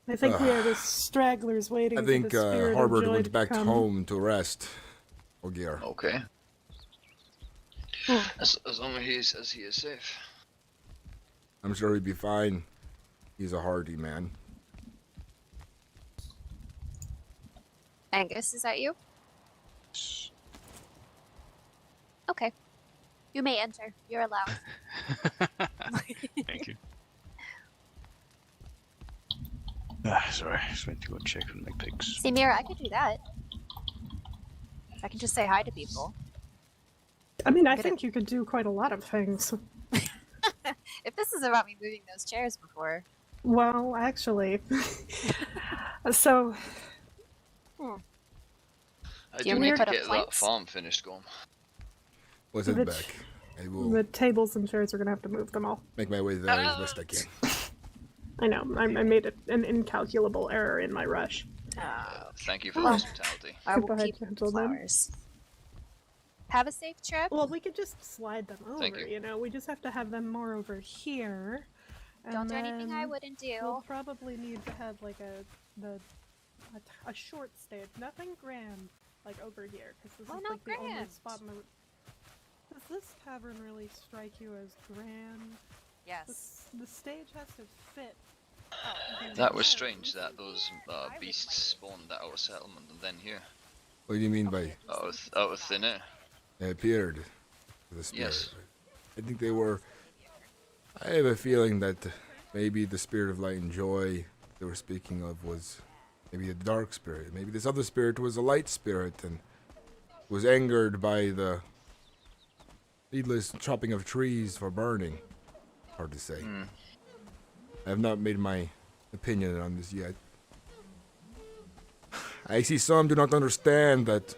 I think we are the stragglers waiting I think for the spirit of Harvard joy went to back come. home to rest. Ogier. Okay. Oh. As long as he says he is safe. I'm sure he'd be fine. He's a hardy man. Angus, is that you? Okay. You may enter. You're allowed. Thank you. Sorry, just went to go check on my pigs. See, Mira, I could do that. I can just say hi to people. I mean, I Good think you could do quite a lot of things. If this is about me moving those chairs before. Well, actually. So, I Do you do want me need to to put up get that planks? farm finished, Gorm. What's it the, back? I will the tables and chairs are gonna have to move them all. make my way there as best I can. I know, I made an incalculable error in my rush. Thank you for Well, hospitality. I will Goodbye, keep gentlemen. flowers. Have a safe trip. Well, we could just slide them over, Thank you. you know? We just have to have them more over here. and Don't do anything I then wouldn't do. We'll probably need to have, like, a short stage. Nothing grand, like, over here. Because this Why is, not like, the only grand? spot in the... Does this tavern really strike you as grand? Yes. The stage has to fit. That was strange that those beasts spawned at our settlement and then here. What do you mean by Out of thin air. they appeared? The spirit. Yes. I think they were. I have a feeling that maybe the spirit of light and joy they were speaking of was maybe a dark spirit. Maybe this other spirit was a light spirit and was angered by the needless chopping of trees for burning. Hard to say. I have not made my opinion on this yet. I see some do not understand that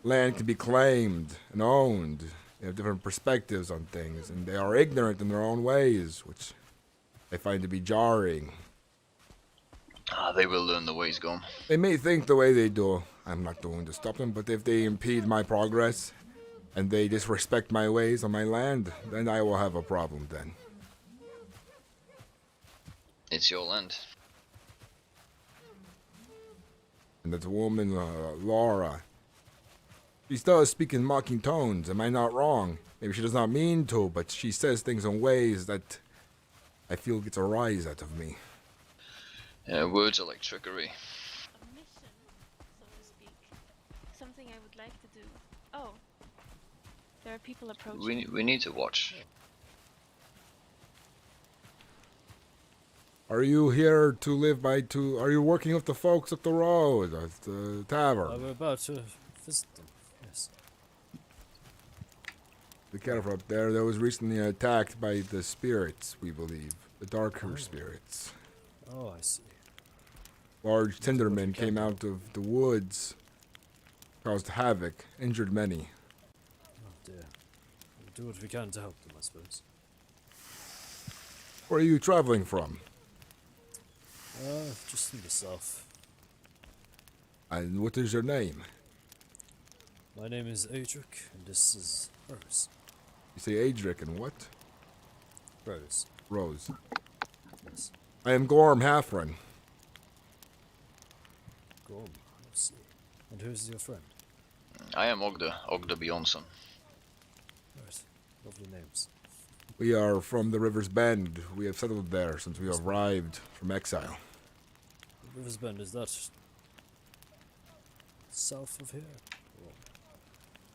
land can be claimed and owned. They have different perspectives on things, and they are ignorant in their own ways, which I find to be jarring. They will learn the ways, Gorm. They may think the way they do. I'm not going to stop them, but if they impede my progress and they disrespect my ways on my land, then I will have a problem then. It's your land. And that woman, Laura, she does speak in mocking tones. Am I not wrong? Maybe she does not mean to, but she says things in ways that I feel gets a rise out of me. Yeah, words are like trickery. A mission, so to speak. Something I would like to do. Oh, there are people approaching. We need to watch. Are you here to live by are you working with the folks up the road at the tavern? I'm about to visit them, yes. The cattle up there that was recently attacked by the spirits, we believe. The darker spirits. Oh, I see. Large tindermen came out of the woods, caused havoc, injured many. Oh dear. We'll do what we can to help them, I suppose. Where are you traveling from? Just in the south. And what is your name? My name is Adric, and this is Rose. You say Adric and what? Rose. Rose. Yes. I am Gorm Hrafn. Gorm, I see. And who's your friend? I am Ogda Bjornsson. Right. Lovely names. We are from the River's Bend. We have settled there since we arrived from exile. River's Bend, is that south of here?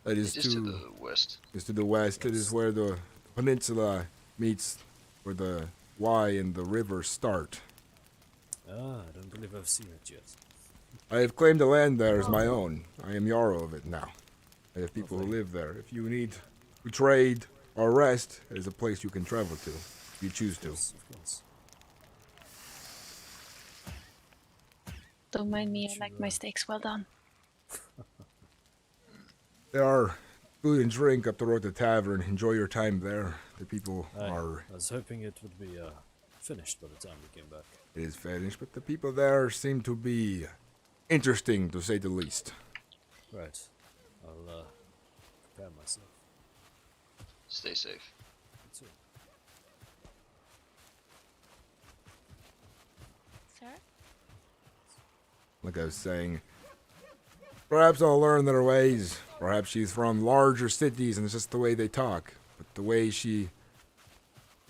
That is It is to the west. Is to the west. It is where the peninsula meets where the Y and the river start. Ah, I don't believe I've seen it yet. I have claimed the land there as my own. I am Jarl of it now. I have people who live there. If you need to trade or rest, it is a place you can travel to, if you choose to. Yes, of course. Don't mind me, I like my steaks well done. There are food and drink up the road to the tavern. Enjoy your time there. The people are... I was hoping it would be finished by the time we came back. It is finished, but the people there seem to be interesting, to say the least. Right. I'll prepare myself. Stay safe. That's it. Sir? Like I was saying, perhaps I'll learn their ways. Perhaps she's from larger cities and it's just the way they talk. But the way she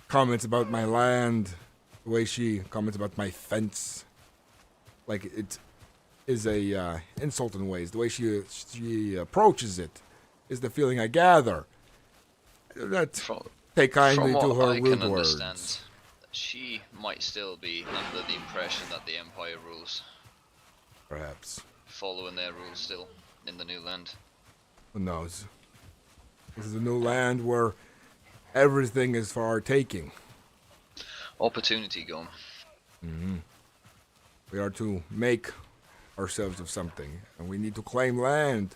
comments about my land, the way she comments about my fence, like it is a insult in ways. The way she approaches it is the feeling I gather. I do not take kindly to her rude words. She might still be under the impression that the Empire rules. Perhaps. Following their rules still in the new land. Who knows? This is a new land where everything is for our taking. Opportunity gone. We are to make ourselves of something, and we need to claim land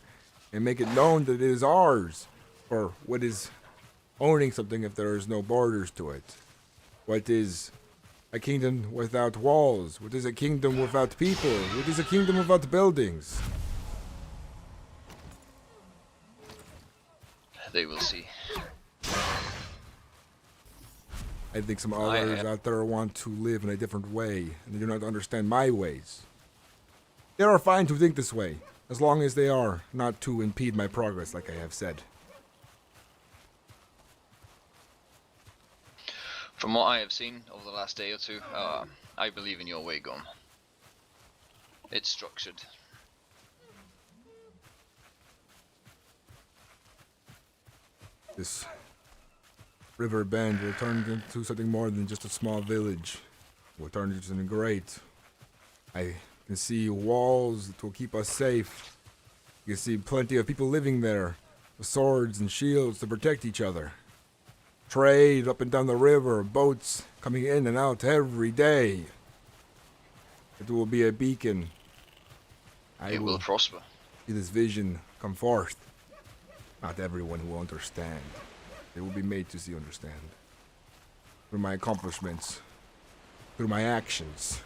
and make it known that it is ours. Or what is owning something if there is no borders to it? What is a kingdom without walls? What is a kingdom without people? What is a kingdom without buildings? They will see. I think some others out there want to live in a different way, and they do not understand my ways. They are fine to think this way, as long as they are not to impede my progress, like I have said. From what I have seen over the last day or two, I believe in your way, Gorm. It's structured. This river bend will turn into something more than just a small village. It will turn into something great. I can see walls that will keep us safe. You can see plenty of people living there, with swords and shields to protect each other. Trade up and down the river, boats coming in and out every day. It will be a beacon. It will prosper. See this vision come forth. Not everyone will understand. They will be made to see understand. Through my accomplishments. Through my actions.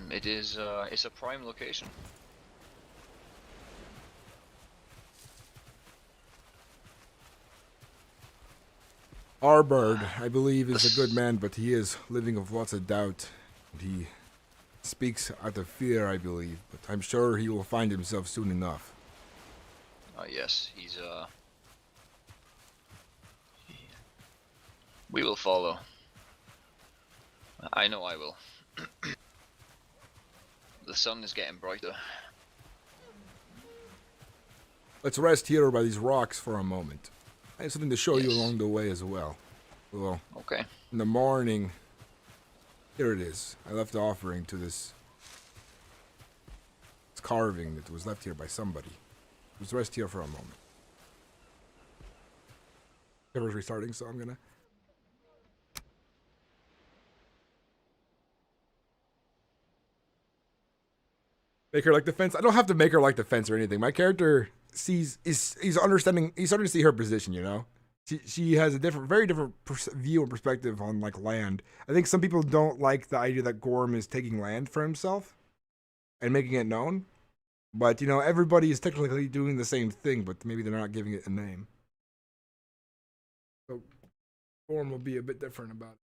It is, it's a prime location. Our bird, I believe, is a good man, but he is living with lots of doubt. And he speaks out of fear, I believe, but I'm sure he will find himself soon enough. Yes, he's, we will follow. I know I will. The sun is getting brighter. Let's rest here by these rocks for a moment. I have something to show you along the way as well. Well, okay. In the morning, Here it is. I left the offering to this carving that was left here by somebody. Let's rest here for a moment. Server's restarting, so I'm gonna. Make her like the fence. I don't have to make her like the fence or anything. My character he's understanding. He's starting to see her position. You know, she has a very different view and perspective on like land. I think some people don't like the idea that Gorm is taking land for himself and making it known. But you know, everybody is technically doing the same thing, but maybe they're not giving it a name. So Gorm will be a bit different about it.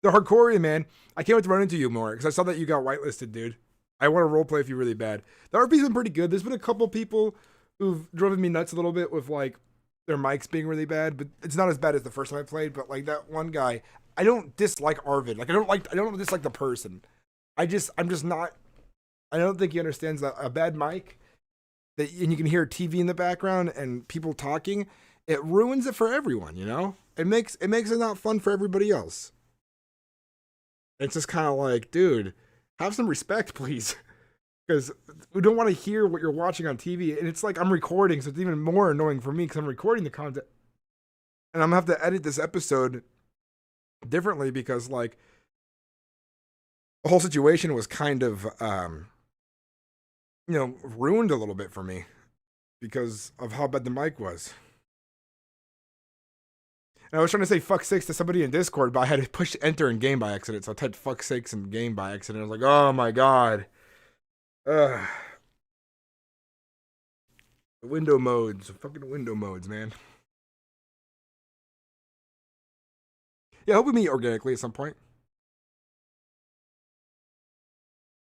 The Hardcorian, man. I can't wait to run into you more because I saw that you got whitelisted, dude. I want to roleplay with you really bad. The RP's been pretty good. There's been a couple people who've driven me nuts a little bit with like their mics being really bad, but it's not as bad as the first time I played. But like that one guy, I don't dislike Arvid. Like I don't dislike the person. I'm just not. I don't think he understands that a bad mic, and you can hear TV in the background and people talking. It ruins it for everyone. You know, it makes it not fun for everybody else. It's just kind of like, dude, have some respect, please. Because we don't want to hear what you're watching on TV. And it's like I'm recording, so it's even more annoying for me because I'm recording the content. And I'm going to have to edit this episode differently because, like, the whole situation was kind of, ruined a little bit for me because of how bad the mic was. And I was trying to say fuck sakes to somebody in Discord, but I had to push enter in game by accident. So I typed fuck sakes in game by accident. I was like, oh my god. The window modes. Fucking window modes, man. Yeah, I hope we meet organically at some point.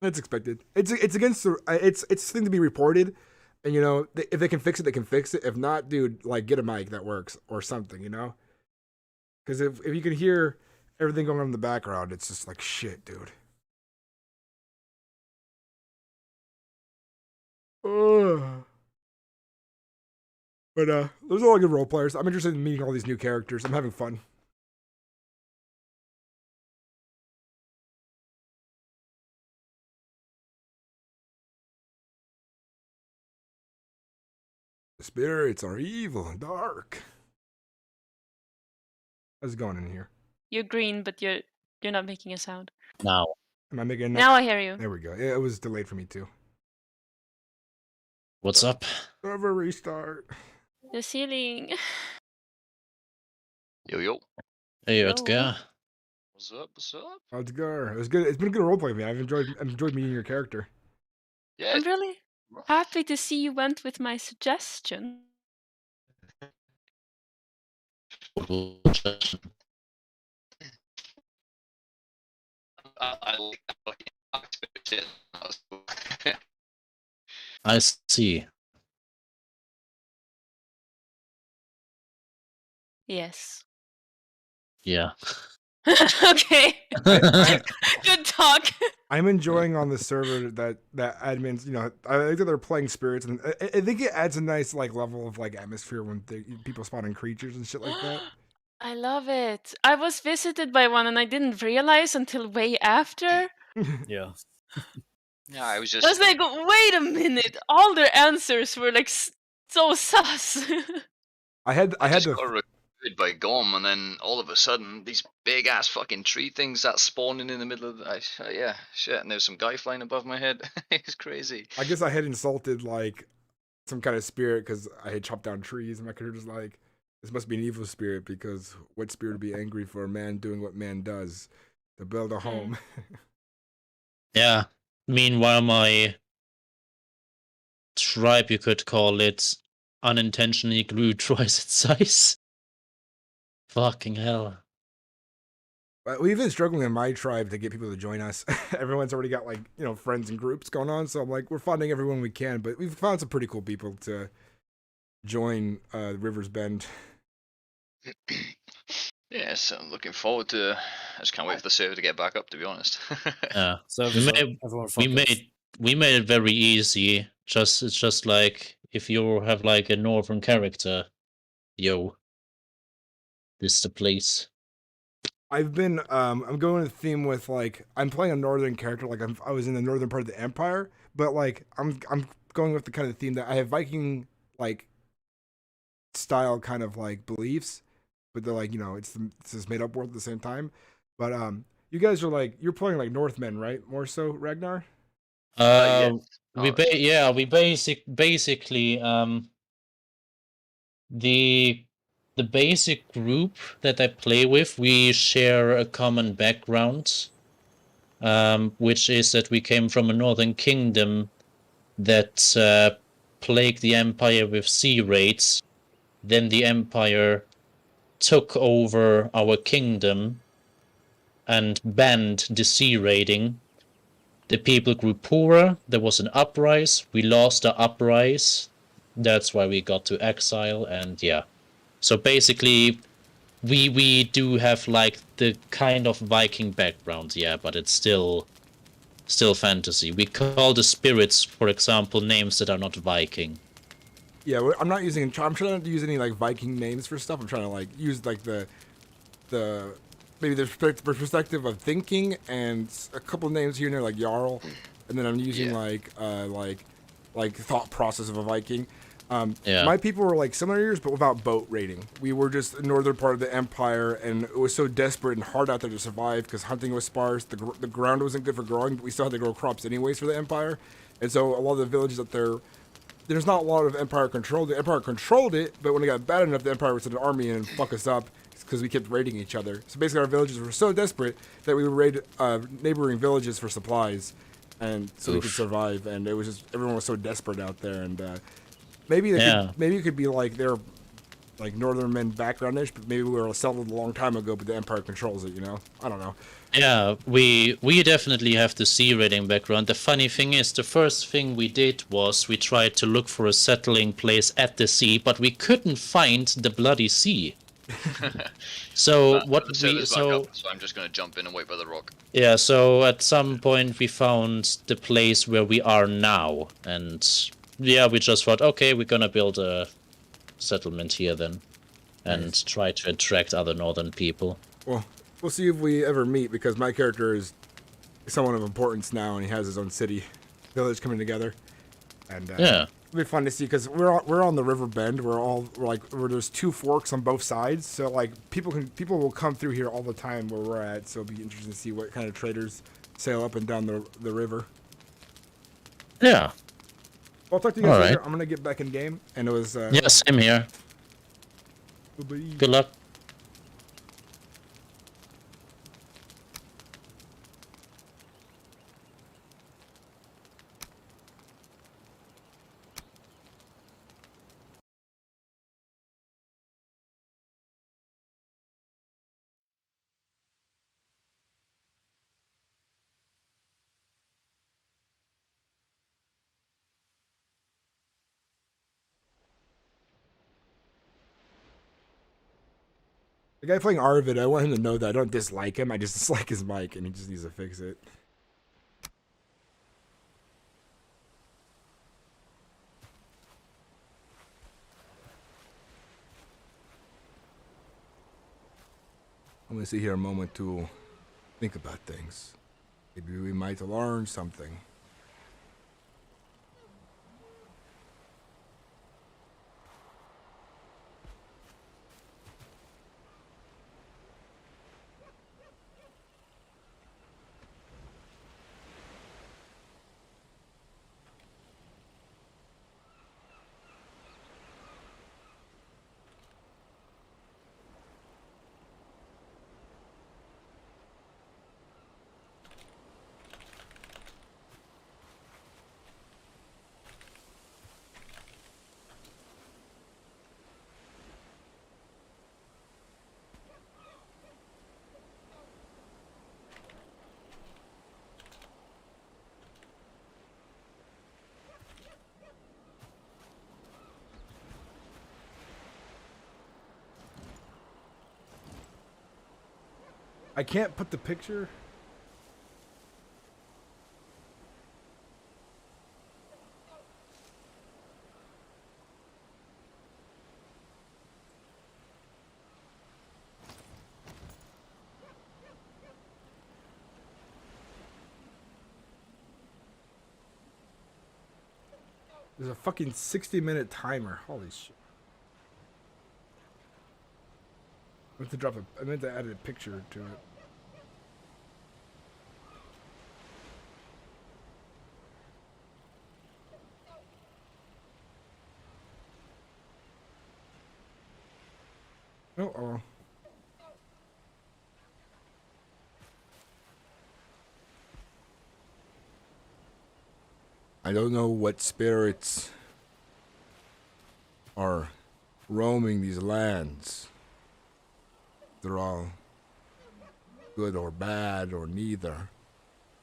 That's expected. It's against the it's thing to be reported. And you know, if they can fix it, they can fix it. If not, dude, like get a mic that works or something, you know? Because if you can hear everything going on in the background, it's just like shit, dude. Ugh. But those are all good role players. I'm interested in meeting all these new characters. I'm having fun. The spirits are evil and dark. How's it going in here? You're green, but you're not making a sound. Now. Am I making Now I hear you. There we go. It was delayed for me too. What's up? Server restart. The ceiling. Yo yo. Hey, what's Yo. good? What's up? What's up? How's it going? It was good. It's been a good roleplay, man. I've enjoyed meeting your character. Yeah. I'm really happy to see you went with my suggestion. I like that fucking shit. I see. Yes. Yeah. Okay. Good talk. I'm enjoying on the server that admins, you know, I think that they're playing spirits, and I think it adds a nice like level of like atmosphere when people spawn in creatures and shit like that. I love it. I was visited by one and I didn't realize until way after. Yeah. Yeah, I was just. I was like, wait a minute. All their answers were like so sus. I had just to. got destroyed by Gorm, and then all of a sudden, these big ass fucking tree things that spawning in the middle of the. Yeah, shit, and there's some guy flying above my head. It's crazy. I guess I had insulted like some kind of spirit because I had chopped down trees, and my character was like, "This must be an evil spirit because what spirit would be angry for a man doing what man does to build a home?" Yeah. Meanwhile, my tribe, you could call it, unintentionally grew twice its size. Fucking hell. We've been struggling in my tribe to get people to join us. Everyone's already got like, you know, friends and groups going on. So I'm like, we're funding everyone we can, but we've found some pretty cool people to join Rivers Bend. Yeah, so I'm looking forward to. I just can't wait for the server to get back up. To be honest. Yeah. So we made it very easy. It's just like if you have like a northern character, yo, this is the place. I've been I'm going with the theme with like I'm playing a northern character, like I was in the northern part of the Empire, but like I'm going with the kind of theme that I have Viking like style kind of like beliefs, but they're like, you know, it's this made up world at the same time. But you guys are like you're playing like Northmen, right? More so, Ragnar? We basically the basic group that I play with, we share a common background, which is that we came from a northern kingdom that plagued the empire with sea raids. Then the empire took over our kingdom and banned the sea raiding. The people grew poorer. There was an uprising. We lost the uprising. That's why we got to exile, and yeah. So basically, we do have like the kind of Viking background, yeah, but it's still fantasy. We call the spirits, for example, names that are not Viking. Yeah, I'm not using. I'm trying not to use any like Viking names for stuff. I'm trying to like use like the maybe the perspective of thinking and a couple names here and there like Jarl, and then I'm using like thought process of a Viking. My people were like similar years, but without boat raiding. We were just the northern part of the empire, and it was so desperate and hard out there to survive because hunting was sparse. The ground wasn't good for growing, but we still had to grow crops anyways for the empire. And so a lot of the villages up there, there's not a lot of empire control. The empire controlled it, but when it got bad enough, the empire would send an army in and fuck us up because we kept raiding each other. So basically, our villages were so desperate that we would raid neighboring villages for supplies, and so we could survive. And it was just everyone was so desperate out there, and maybe it could be like they're like northern men backgroundish, but maybe we were settled a long time ago, but the empire controls it. You know, I don't know. Yeah, we definitely have the sea raiding background. The funny thing is, the first thing we did was we tried to look for a settling place at the sea, but we couldn't find the bloody sea. So so I'm just gonna jump in and wait by the rock. Yeah, so at some point we found the place where we are now, and yeah, we just thought, okay, we're gonna build a settlement here then, and try to attract other northern people. Well, we'll see if we ever meet, because my character is someone of importance now, and he has his own city, village coming together, and yeah, it'll be fun to see because we're on the river bend. We're there's two forks on both sides, so like people will come through here all the time where we're at. So it'll be interesting to see what kind of traders sail up and down the river. Yeah. Well, I'll talk to you guys later. I'm gonna get back in game, and it was yeah, same here. Good luck. The guy playing Arvid, I want him to know that I don't dislike him. I just dislike his mic, and he just needs to fix it. I'm gonna sit here a moment to think about things. Maybe we might learn something. I can't put the picture. There's a fucking 60-minute timer. Holy shit. I meant to add a picture to it. Uh-oh. I don't know what spirits are roaming these lands. They're all good or bad or neither.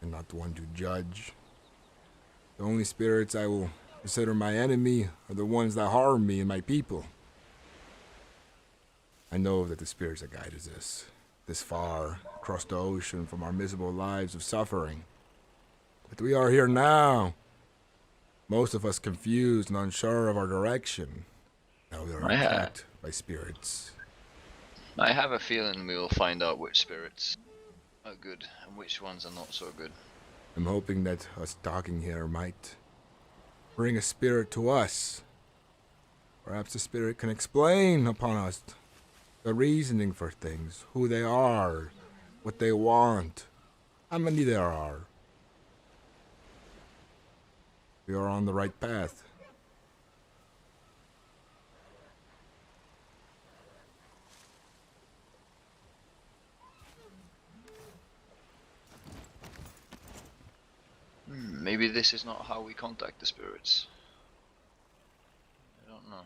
I'm not the one to judge. The only spirits I will consider my enemy are the ones that harm me and my people. I know that the spirits that guided us this far across the ocean from our miserable lives of suffering. But we are here now. Most of us confused and unsure of our direction. Now we are attacked by spirits. I have a feeling we will find out which spirits are good and which ones are not so good. I'm hoping that us talking here might bring a spirit to us. Perhaps the spirit can explain upon us the reasoning for things, who they are, what they want, how many there are. We are on the right path. Maybe this is not how we contact the spirits. I don't know.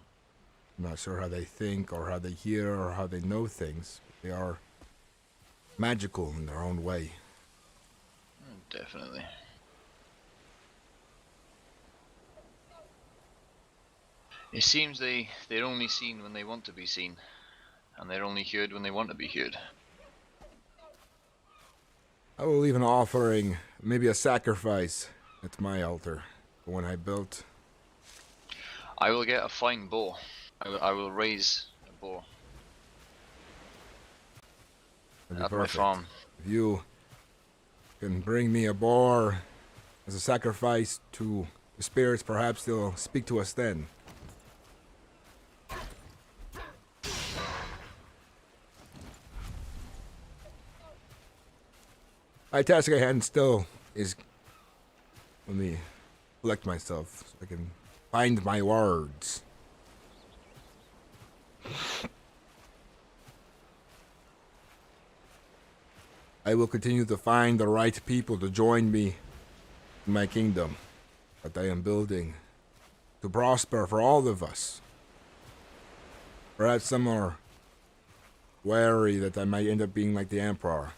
I'm not sure how they think or how they hear or how they know things. But they are magical in their own way. Definitely. It seems they're only seen when they want to be seen, and they're only heard when they want to be heard. I will leave an offering, maybe a sacrifice, at my altar, the one I built. I will get a fine bow. I will raise a bow at my farm. If you can bring me a boar as a sacrifice to the spirits, perhaps they'll speak to us then. My task at hand still is, let me collect myself so I can find my words. I will continue to find the right people to join me in my kingdom that I am building to prosper for all of us. Perhaps some are wary that I might end up being like the Emperor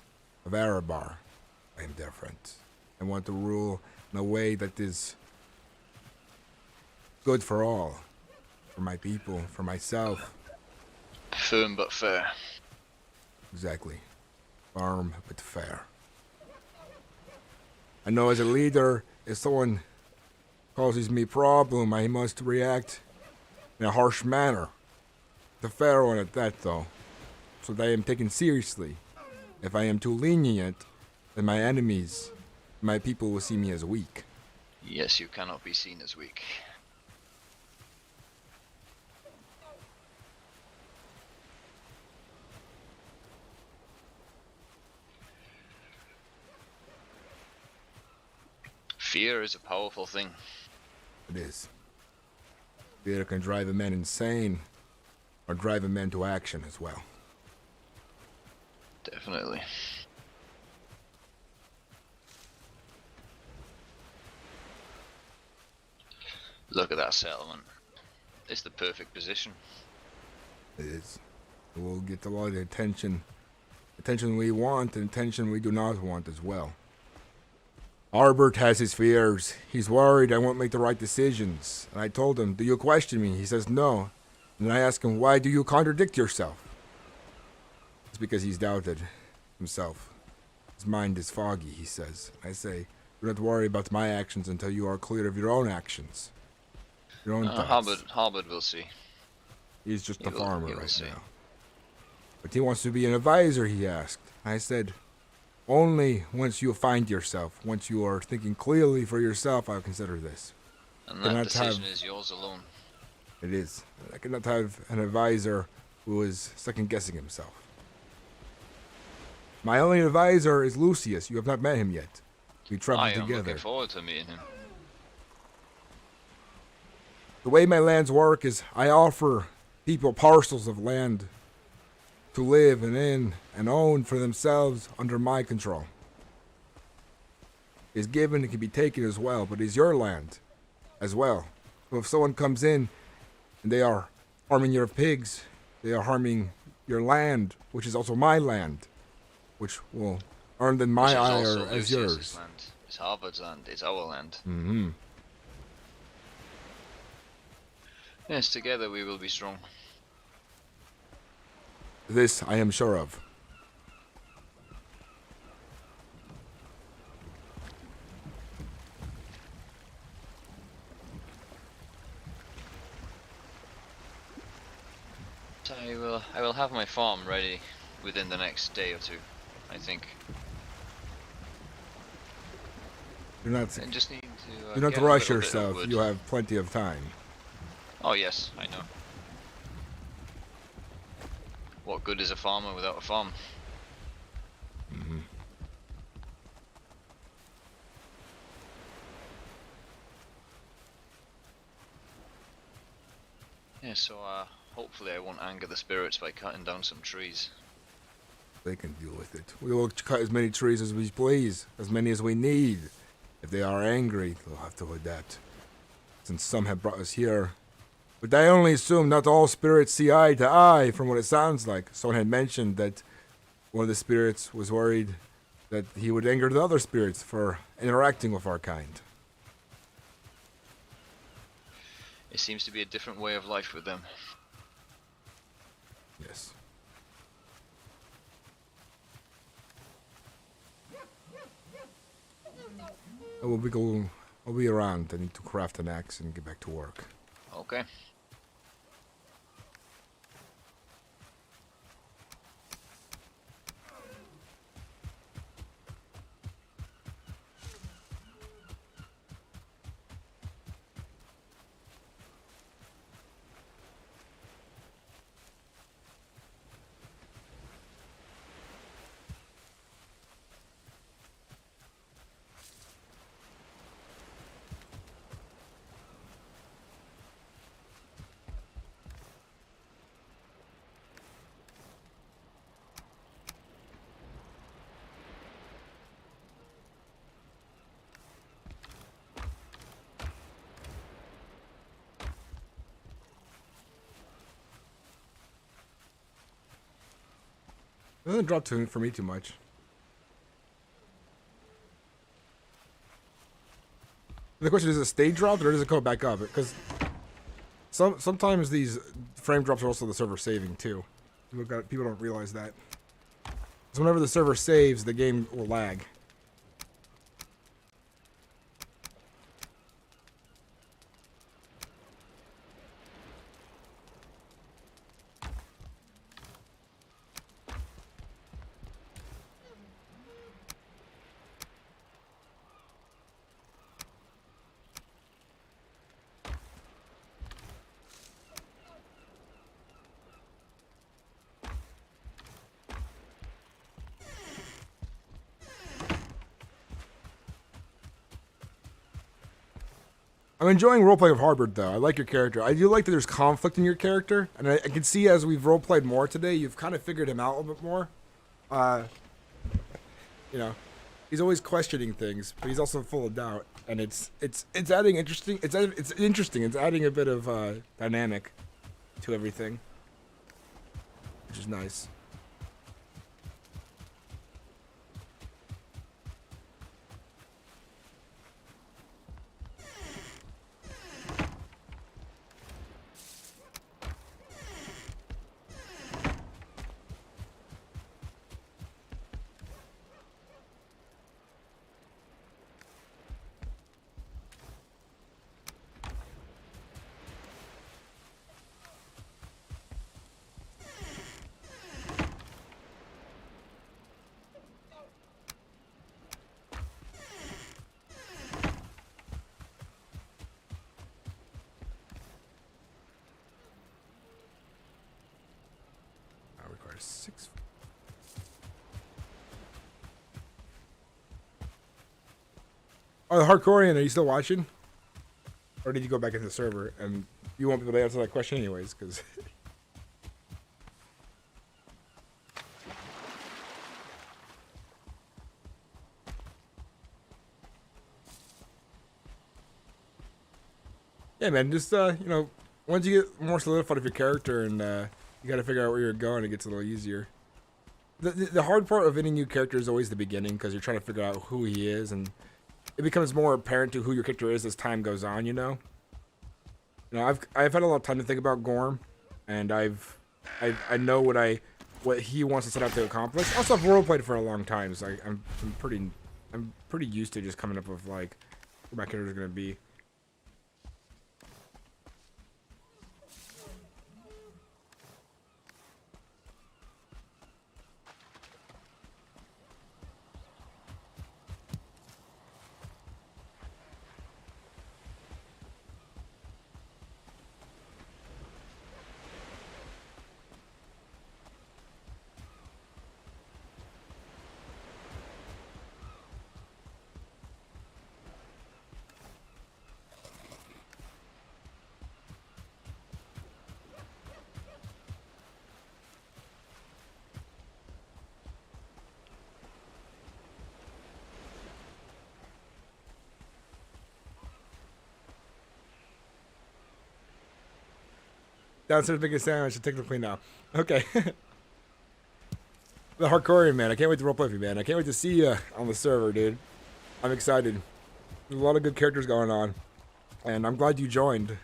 of Erebar. I am different. I want to rule in a way that is good for all. For my people, for myself. Firm but fair. Exactly. Firm but fair. I know as a leader, if someone causes me problem, I must react in a harsh manner. The fair one at that, though. So that I am taken seriously. If I am too lenient, then my enemies, my people will see me as weak. Yes, you cannot be seen as weak. Fear is a powerful thing. It is. Fear can drive a man insane, or drive a man to action as well. Definitely. Look at that settlement. It's the perfect position. It is. It will get a lot of attention. Attention we want and attention we do not want as well. Albert has his fears. He's worried I won't make the right decisions. And I told him, do you question me? He says no. And I ask him, why do you contradict yourself? It's because he's doubted himself. His mind is foggy, he says. I say, do not worry about my actions until you are clear of your own actions. Your own thoughts. Harbard will see. He's just He a will- farmer he will right see. now. But he wants to be an advisor, he asked. I said, only once you find yourself, once you are thinking clearly for yourself, I'll consider this. And Cannot that decision have- is yours alone. It is. I cannot have an advisor who is second-guessing himself. My only advisor is Lucius. You have not met him yet. We I traveled am together. looking forward to meeting him. The way my lands work is I offer people parcels of land to live and in and own for themselves under my control. It is given, it can be taken as well, but it is your land as well. So if someone comes in and they are harming your pigs, they are harming your land, which is also my land, which will earn them my Which is ire also as Lucius's yours. land. It's Harbard's land. It's our land. Mm-hmm. Yes, together we will be strong. This I am sure of. So I will have my farm ready within the next day or two, I think. Do not, I just need to. do not get a rush little bit of yourself. wood. You have plenty of time. Oh yes, I know. What good is a farmer without a farm? Mm-hmm. Yeah, so hopefully I won't anger the spirits by cutting down some trees. They can deal with it. We will cut as many trees as we please, as many as we need. If they are angry, they'll have to adapt. Since some have brought us here. But I only assume not all spirits see eye to eye, from what it sounds like. Someone had mentioned that one of the spirits was worried that he would anger the other spirits for interacting with our kind. It seems to be a different way of life with them. Yes. I'll be around. I need to craft an axe and get back to work. Okay. It doesn't drop for me too much. The question is, it stay dropped or does it go back up? Because sometimes these frame drops are also the server saving too. People don't realize that. So whenever the server saves, the game will lag. I'm enjoying roleplay of Harbard, though. I like your character. I do like that there's conflict in your character, and I can see as we've roleplayed more today, you've kind of figured him out a little bit more. You know, he's always questioning things, but he's also full of doubt, and it's adding interesting. It's interesting. It's adding a bit of dynamic to everything, which is nice. 6. Oh, the Hardcorean, are you still watching? Or did you go back into the server? And you won't be able to answer that question anyways, because... Yeah, man, just, you know, once you get more solidified with your character and you gotta figure out where you're going, it gets a little easier. The hard part of any new character is always the beginning, because you're trying to figure out who he is, and it becomes more apparent to who your character is as time goes on, you know? You know, I've had a lot of time to think about Gorm, and I know what he wants to set out to accomplish. Also, I've roleplayed for a long time, so I'm pretty used to just coming up with like who my character is gonna be. Downstairs making a sandwich and technically now. Okay. The Hardcorean, man. I can't wait to roleplay with you, man. I can't wait to see you on the server, dude. I'm excited. There's a lot of good characters going on. And I'm glad you joined.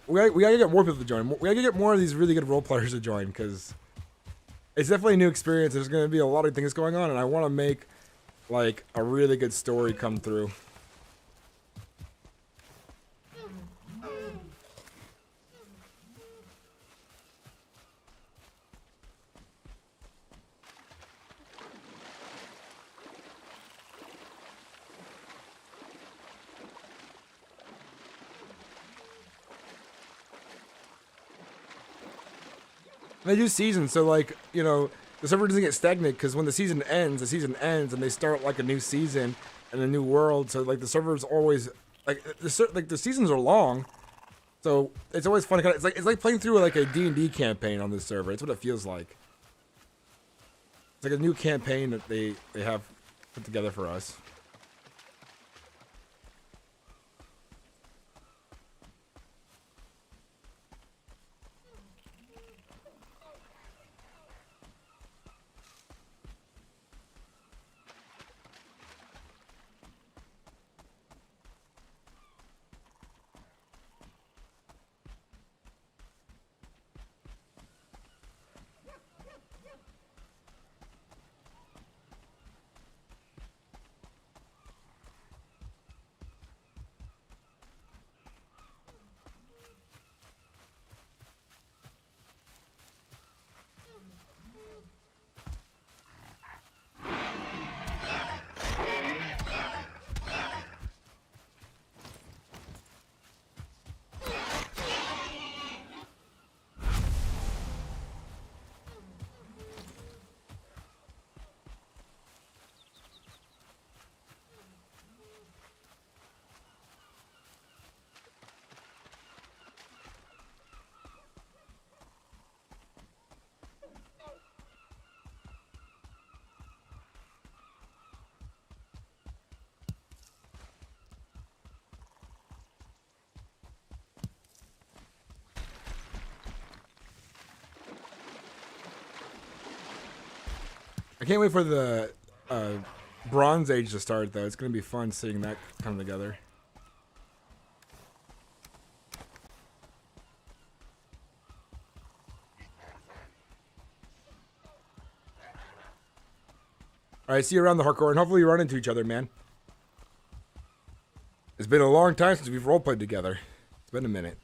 We gotta get more people to join. We gotta get more of these really good role players to join, because it's definitely a new experience. There's gonna be a lot of things going on, and I want to make, like, a really good story come through. They do seasons, so like, you know, the server doesn't get stagnant, because when the season ends, and they start like a new season and a new world. So like the server's always like the seasons are long, so it's always fun. It's like playing through like a D&D campaign on this server. It's what it feels like. It's like a new campaign that they have put together for us. I can't wait for the Bronze Age to start, though. It's going to be fun seeing that come together. Alright, see you around the hardcore, and hopefully you run into each other, man. It's been a long time since we've roleplayed together. It's been a minute.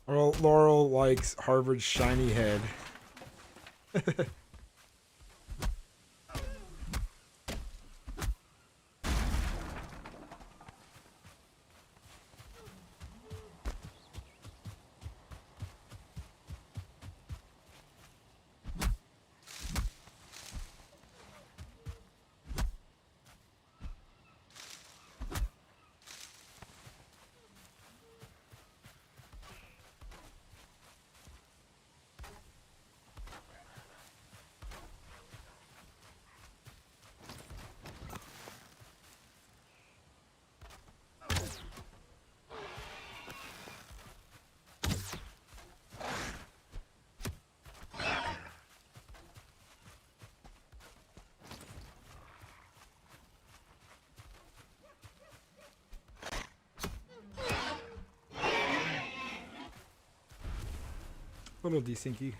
Laurel likes Harvard's shiny head. Little desinky.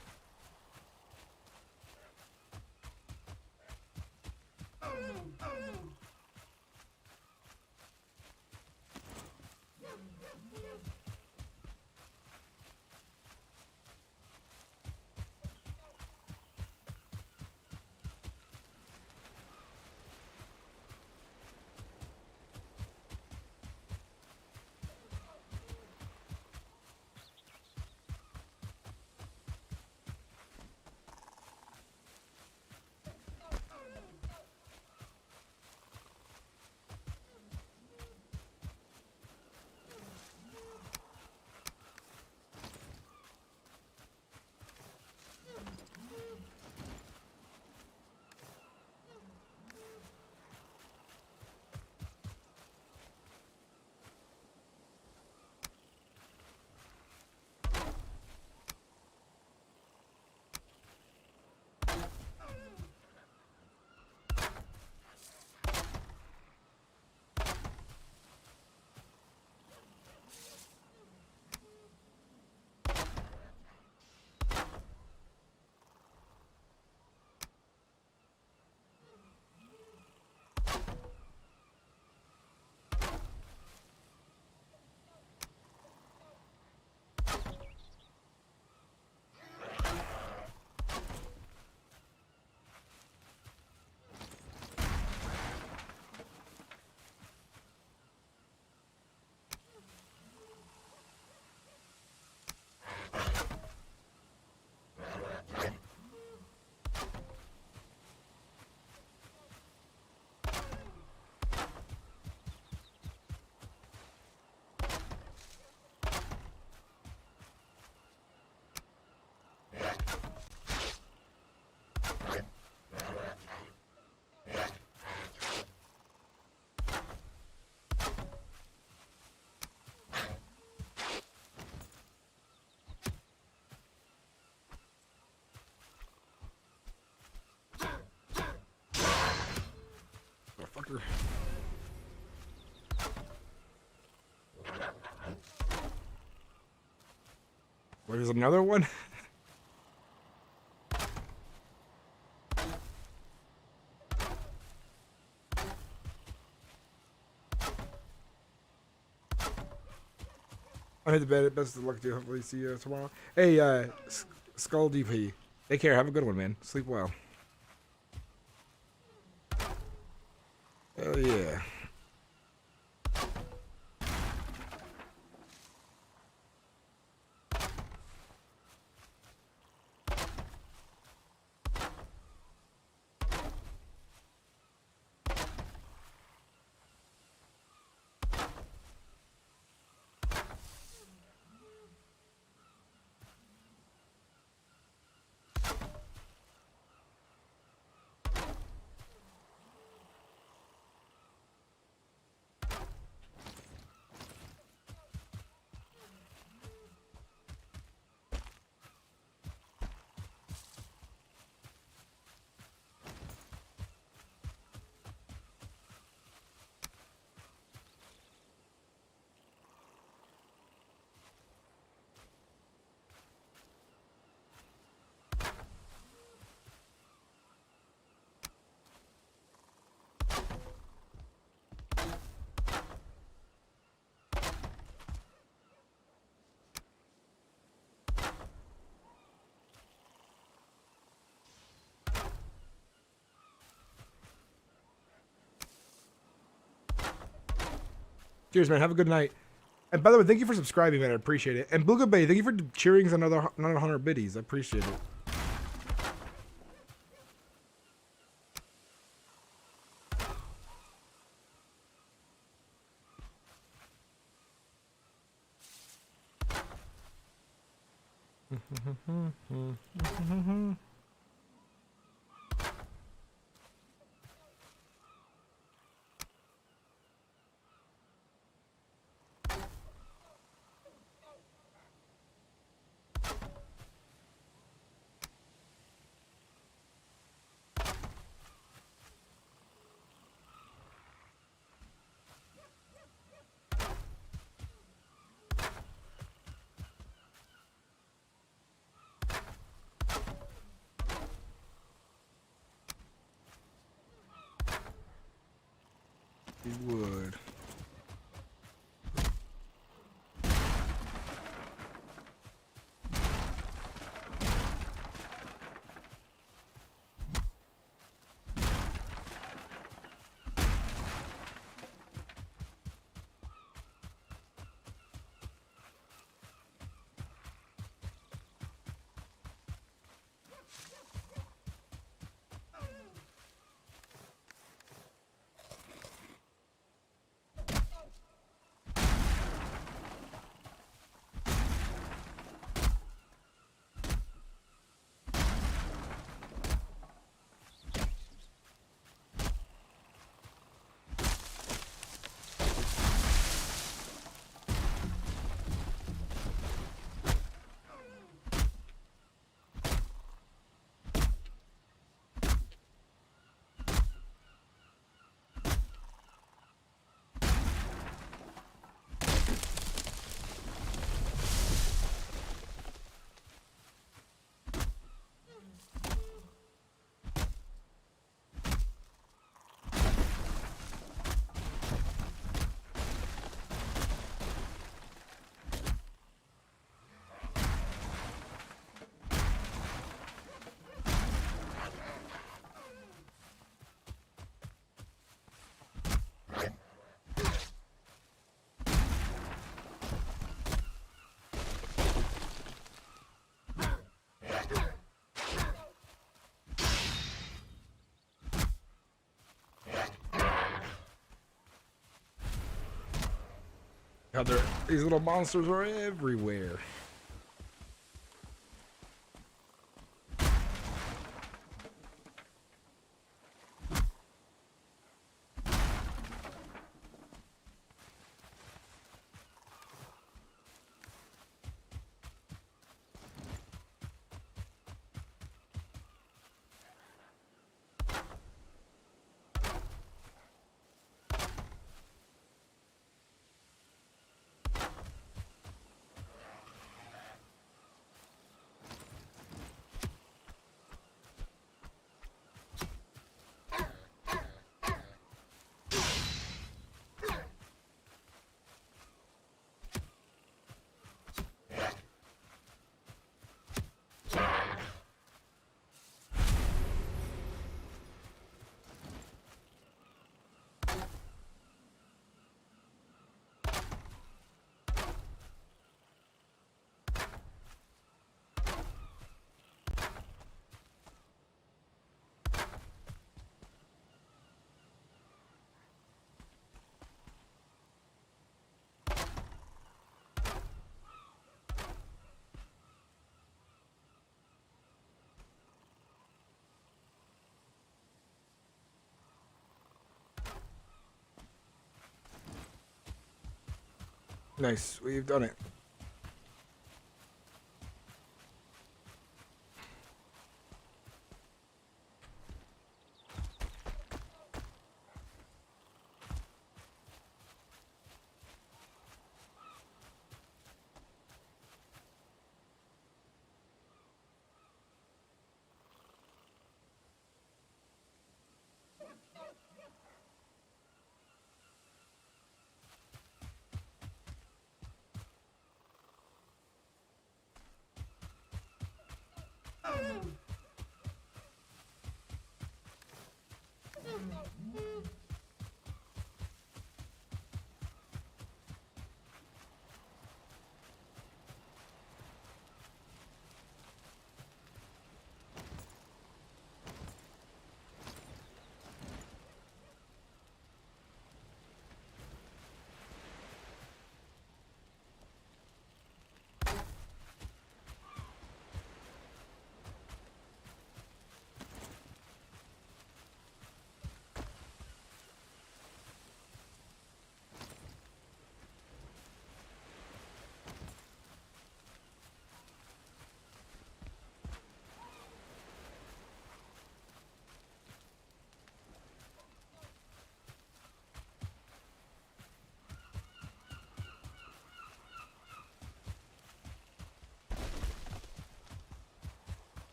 Motherfucker. There's another one? I hit the bed. Best of luck to you. Hopefully see you tomorrow. Hey, Skull DP. Take care. Have a good one, man. Sleep well. Hell yeah. Cheers, man. Have a good night. And by the way, thank you for subscribing, man. I appreciate it. And Bluga Bay, thank you for cheering another 100 biddies. I appreciate it. He would. God, these little monsters are everywhere. Nice, we've done it.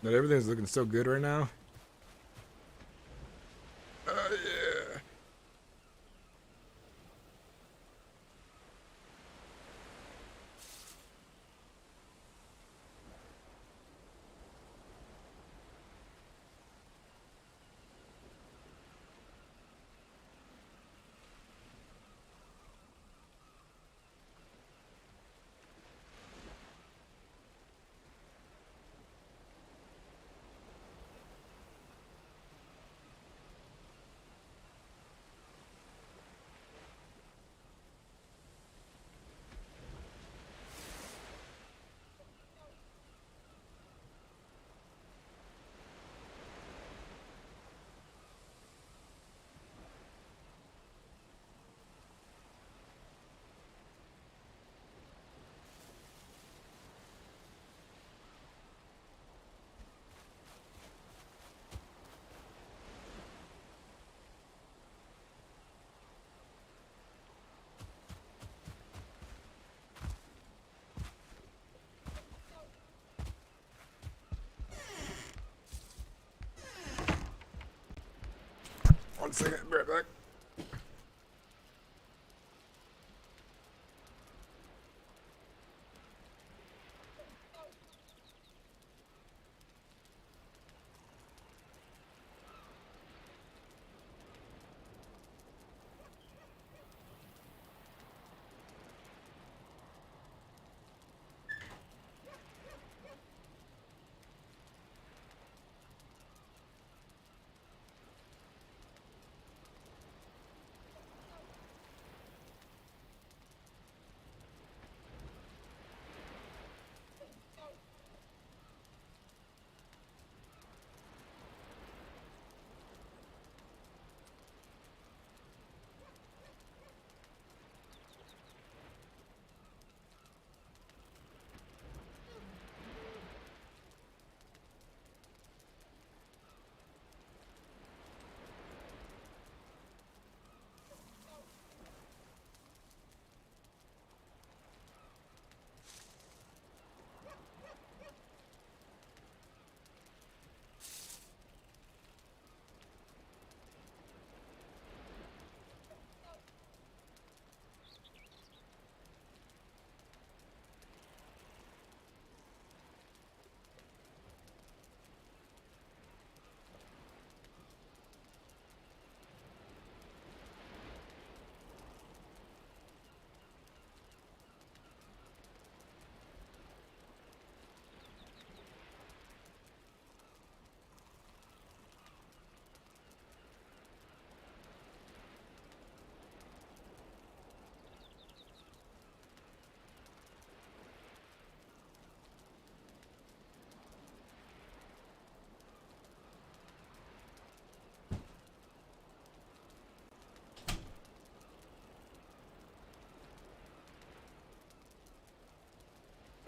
But everything's looking so good right now. Yeah. One second, be right back.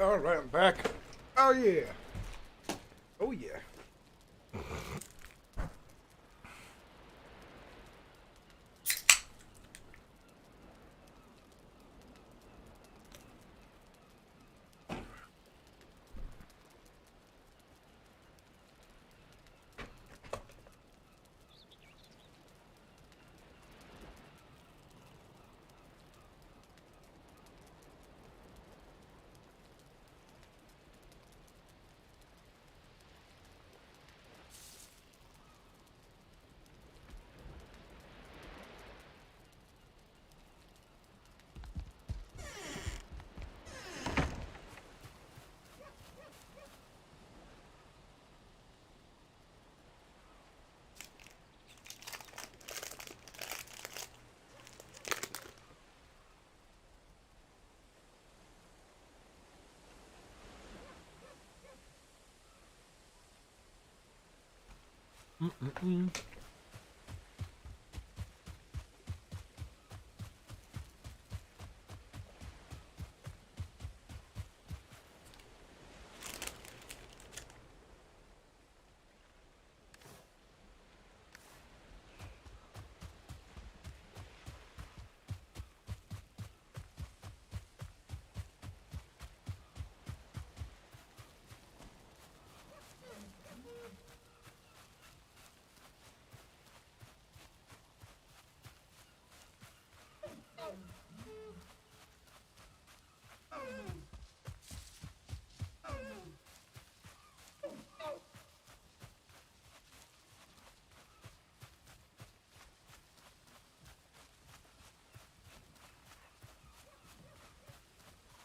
All right, I'm back. Oh yeah. Oh yeah. Mm-mm-mm.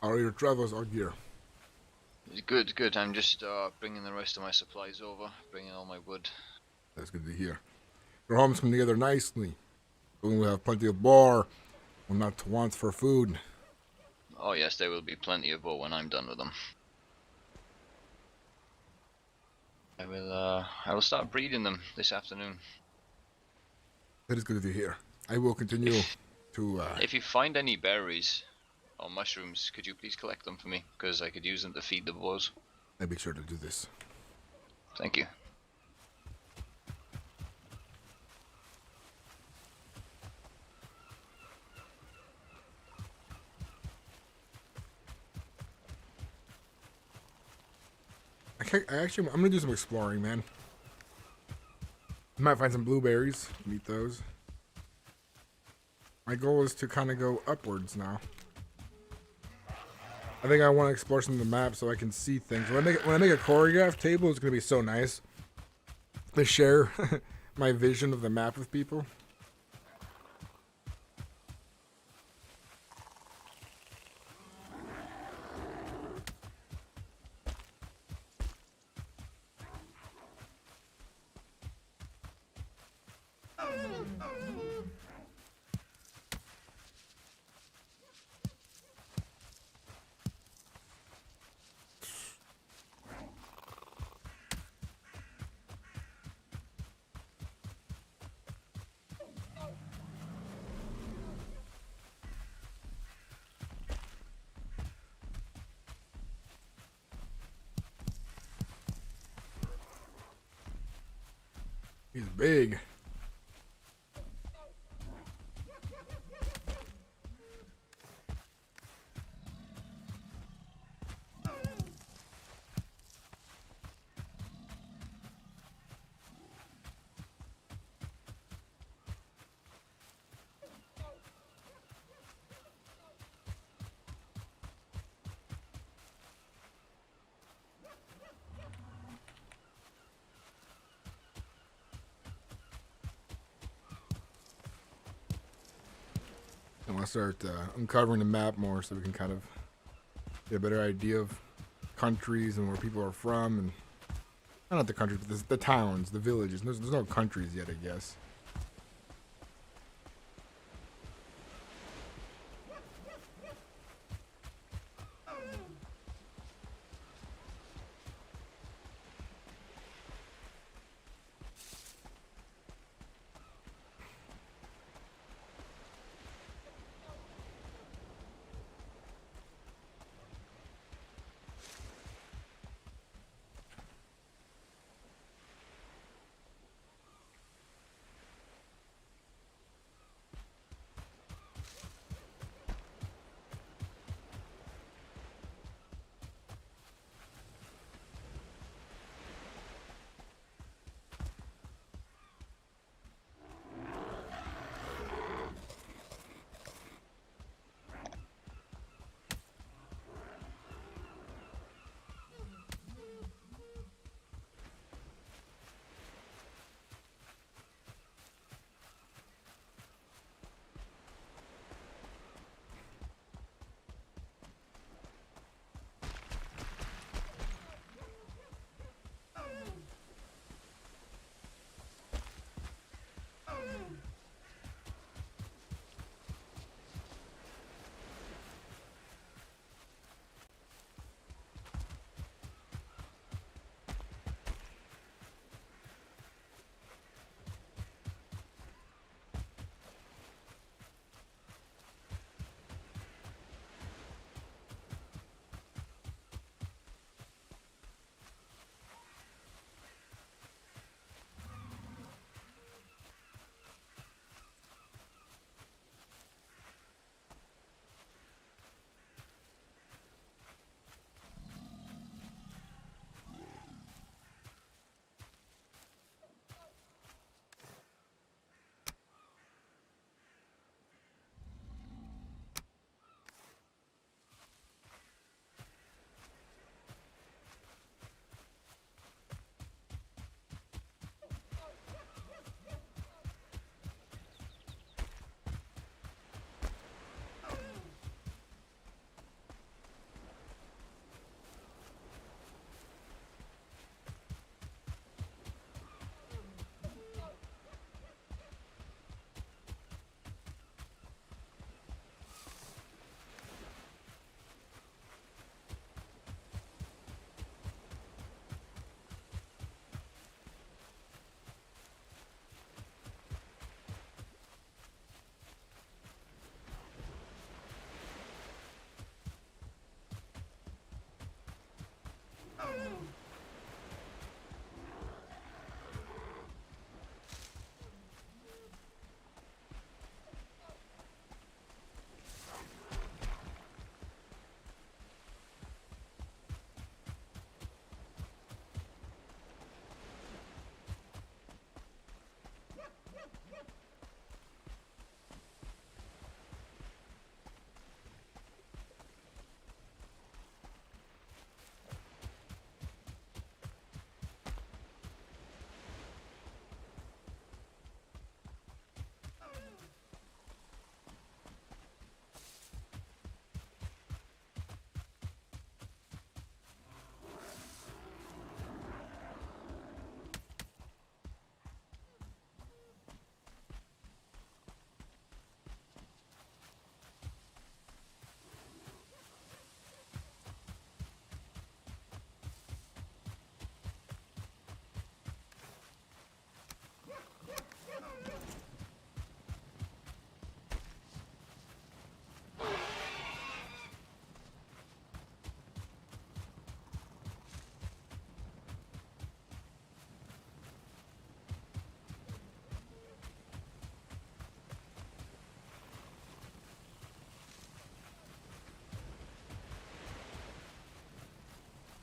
All your travels are gear. Good, good. I'm just bringing the rest of my supplies over, bringing all my wood. That's good to hear. Your homes come together nicely. We will have plenty of bar, and not to want for food. Oh yes, there will be plenty of boar when I'm done with them. I will start breeding them this afternoon. That is good to hear. I will continue to. If you find any berries or mushrooms, could you please collect them for me? Because I could use them to feed the boars. I'll be sure to do this. Thank you. I'm gonna do some exploring, man. Might find some blueberries. Eat those. My goal is to kind of go upwards now. I think I want to explore some of the map so I can see things. When I make a choreograph table, it's gonna be so nice to share my vision of the map with people. He's big. I want to start uncovering the map more so we can kind of get a better idea of countries and where people are from, and not the countries, but the towns, the villages. There's no countries yet, I guess.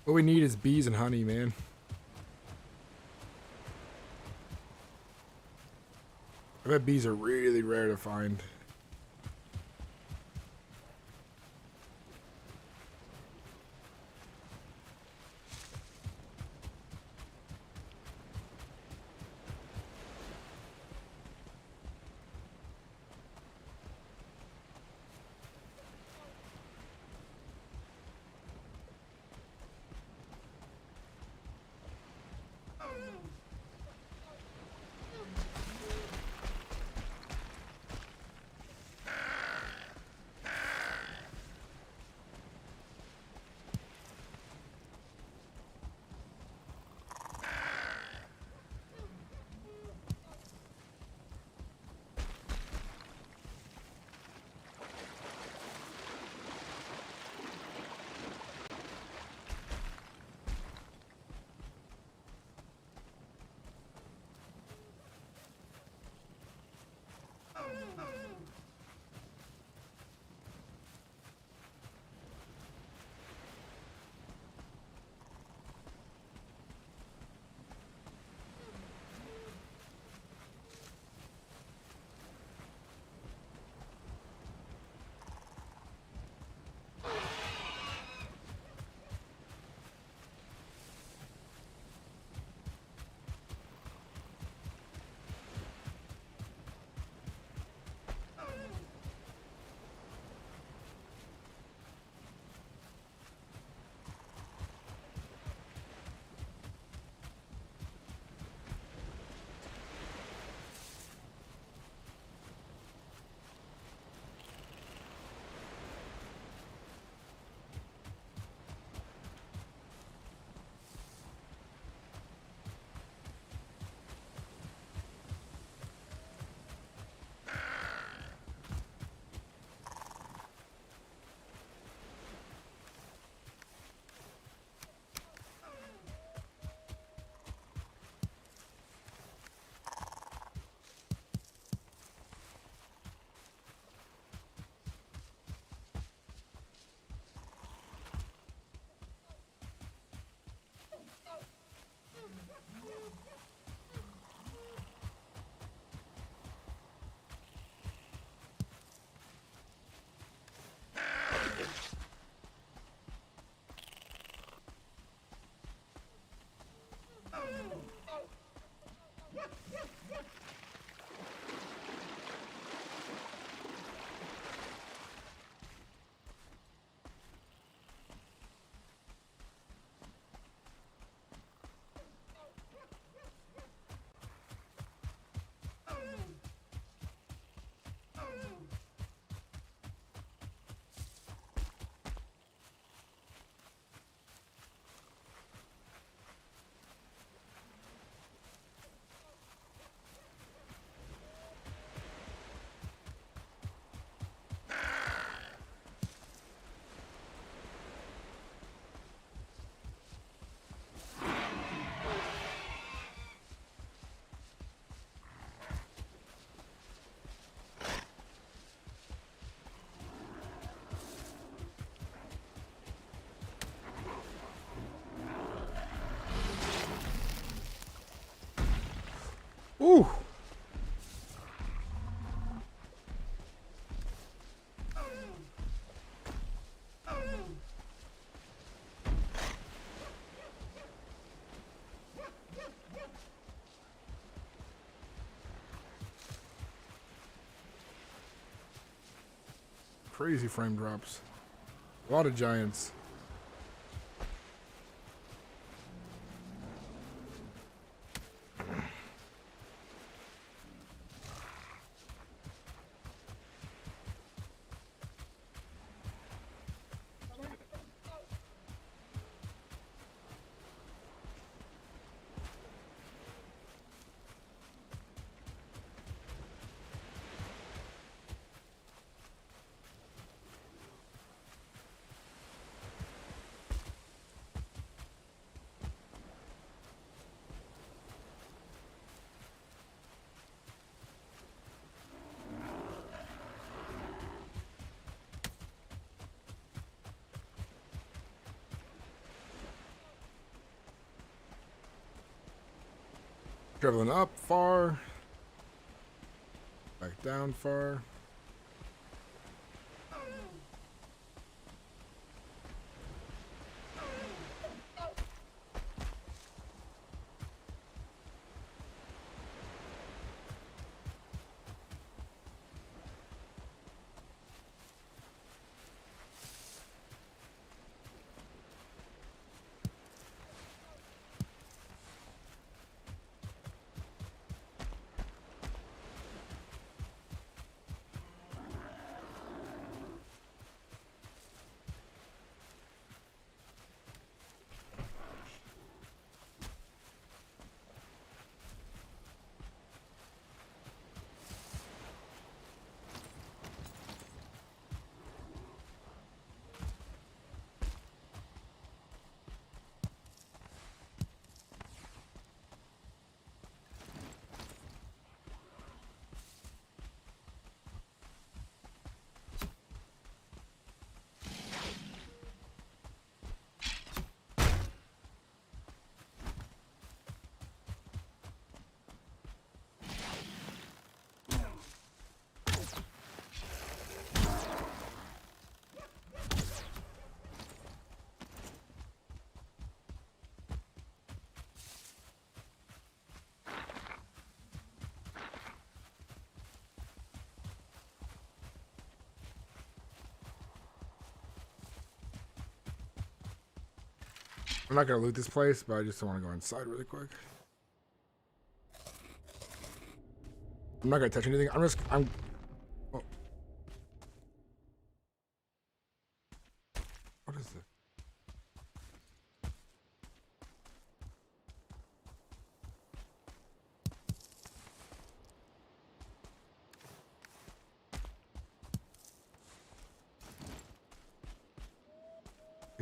What we need is bees and honey, man. I bet bees are really rare to find. Ooh. Crazy frame drops. A lot of giants. Traveling up far. Back down far. I'm not gonna loot this place, but I just want to go inside really quick. I'm not gonna touch anything. I'm. Oh. What is this?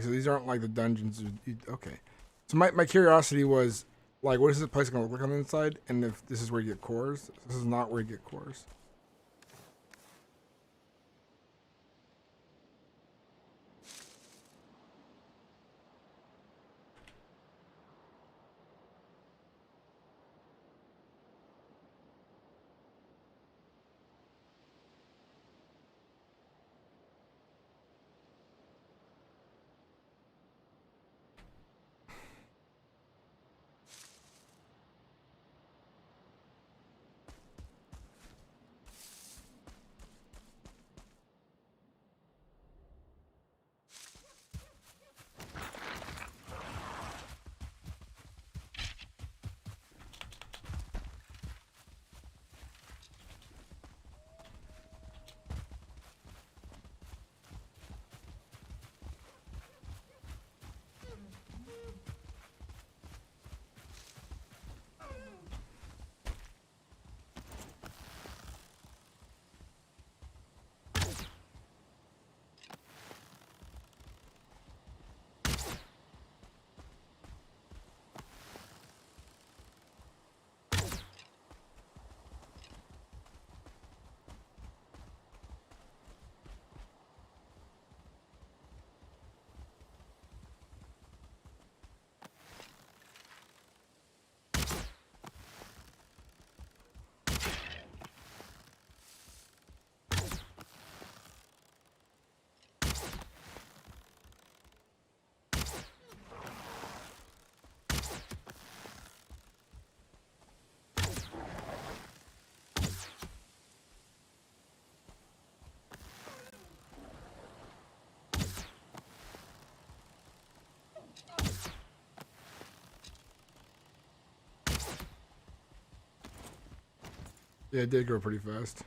So these aren't like the dungeons. Okay. So my curiosity was, like, what is this place gonna look like on the inside? And if this is where you get cores, this is not where you get cores. Yeah, it did go pretty fast.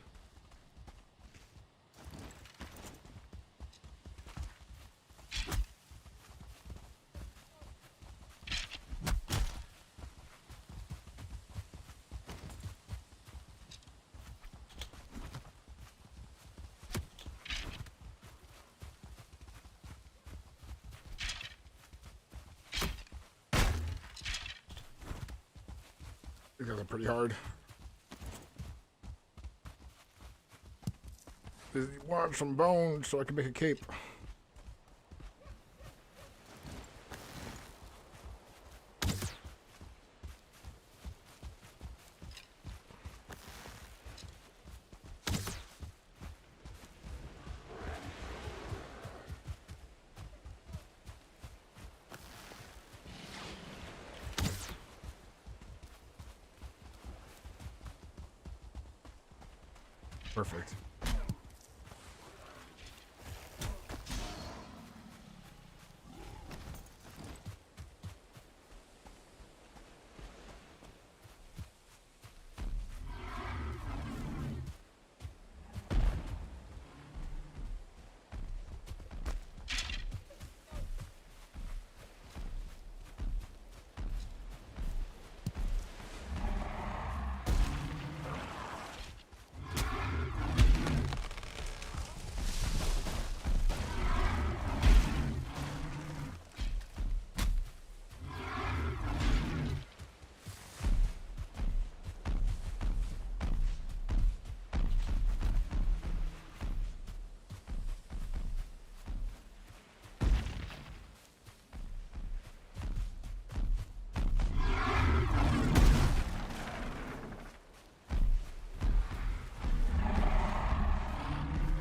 These guys are pretty hard. They want some bones so I can make a cape. Perfect.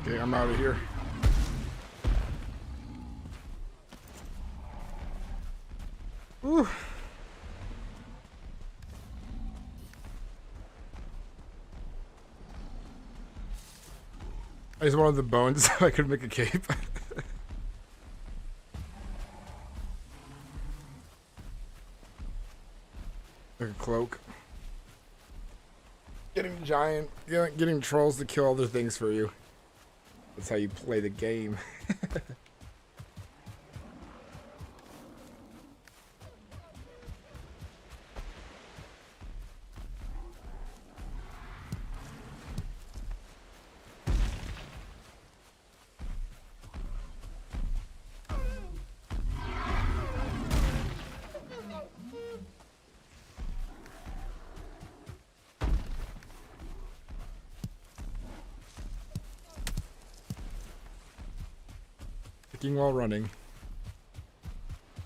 Okay, I'm out of here. Whew. I just wanted the bones so I could make a cape. Like a cloak. Getting trolls to kill other things for you. That's how you play the game. Picking while running.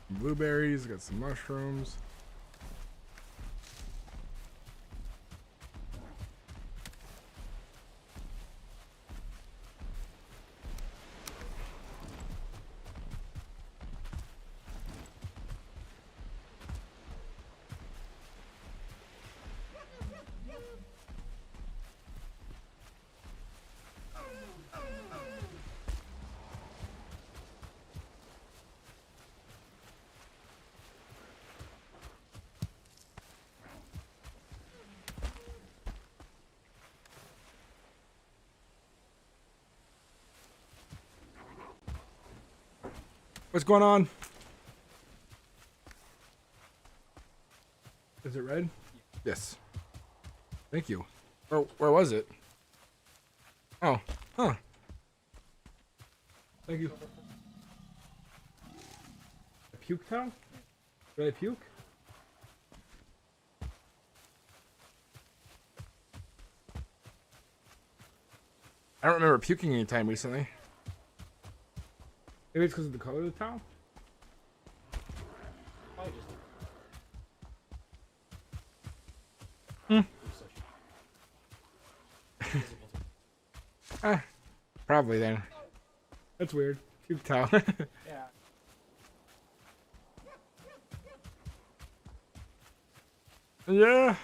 Blueberries, got some mushrooms. What's going on? Is it red? Yes. Thank you. Where was it? Oh, huh. Thank you. A puke towel? Did I puke? I don't remember puking anytime recently. Maybe it's because of the color of the towel? Probably then. That's weird. Puke towel. Yeah. Yeah.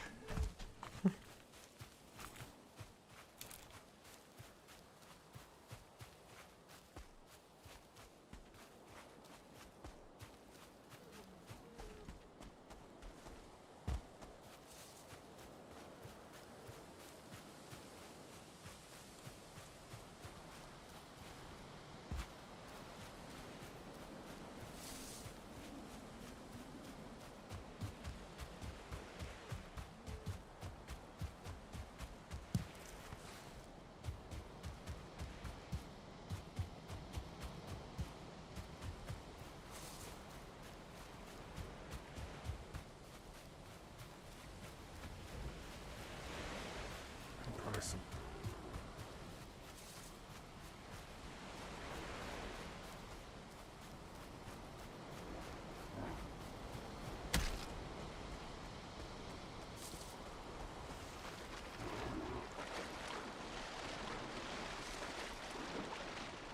Probably some.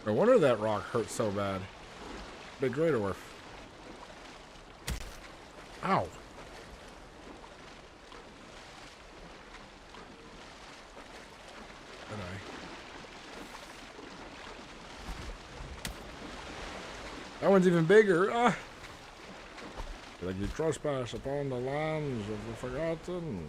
No wonder that rock hurt so bad. Big Great Orf. Ow. Did I? That one's even bigger. Ah. Like you trespass upon the lands of the forgotten.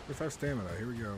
If I have stamina, here we go.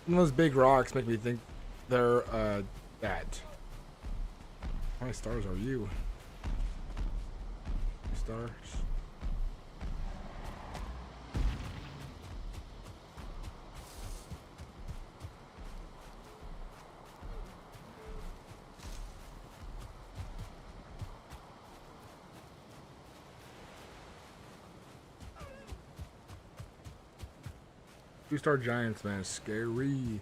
Those big rocks make me think they're that. How many stars are you? Stars. Two-star giants, man, scary.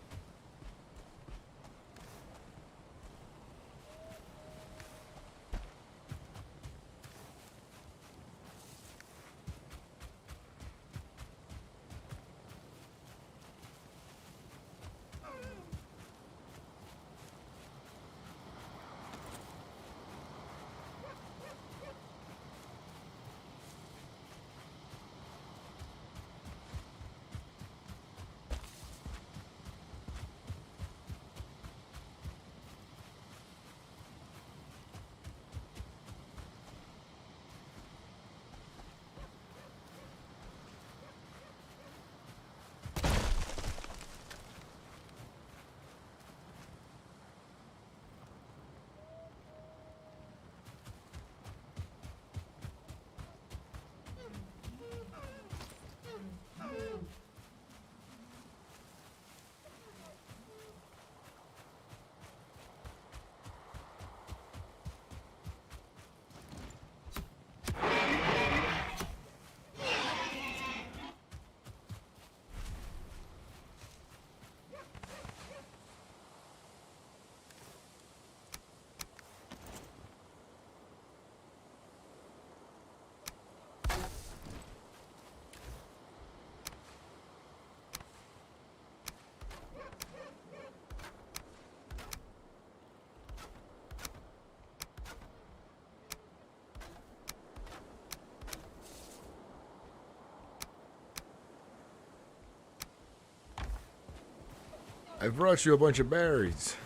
I brought you a bunch of berries.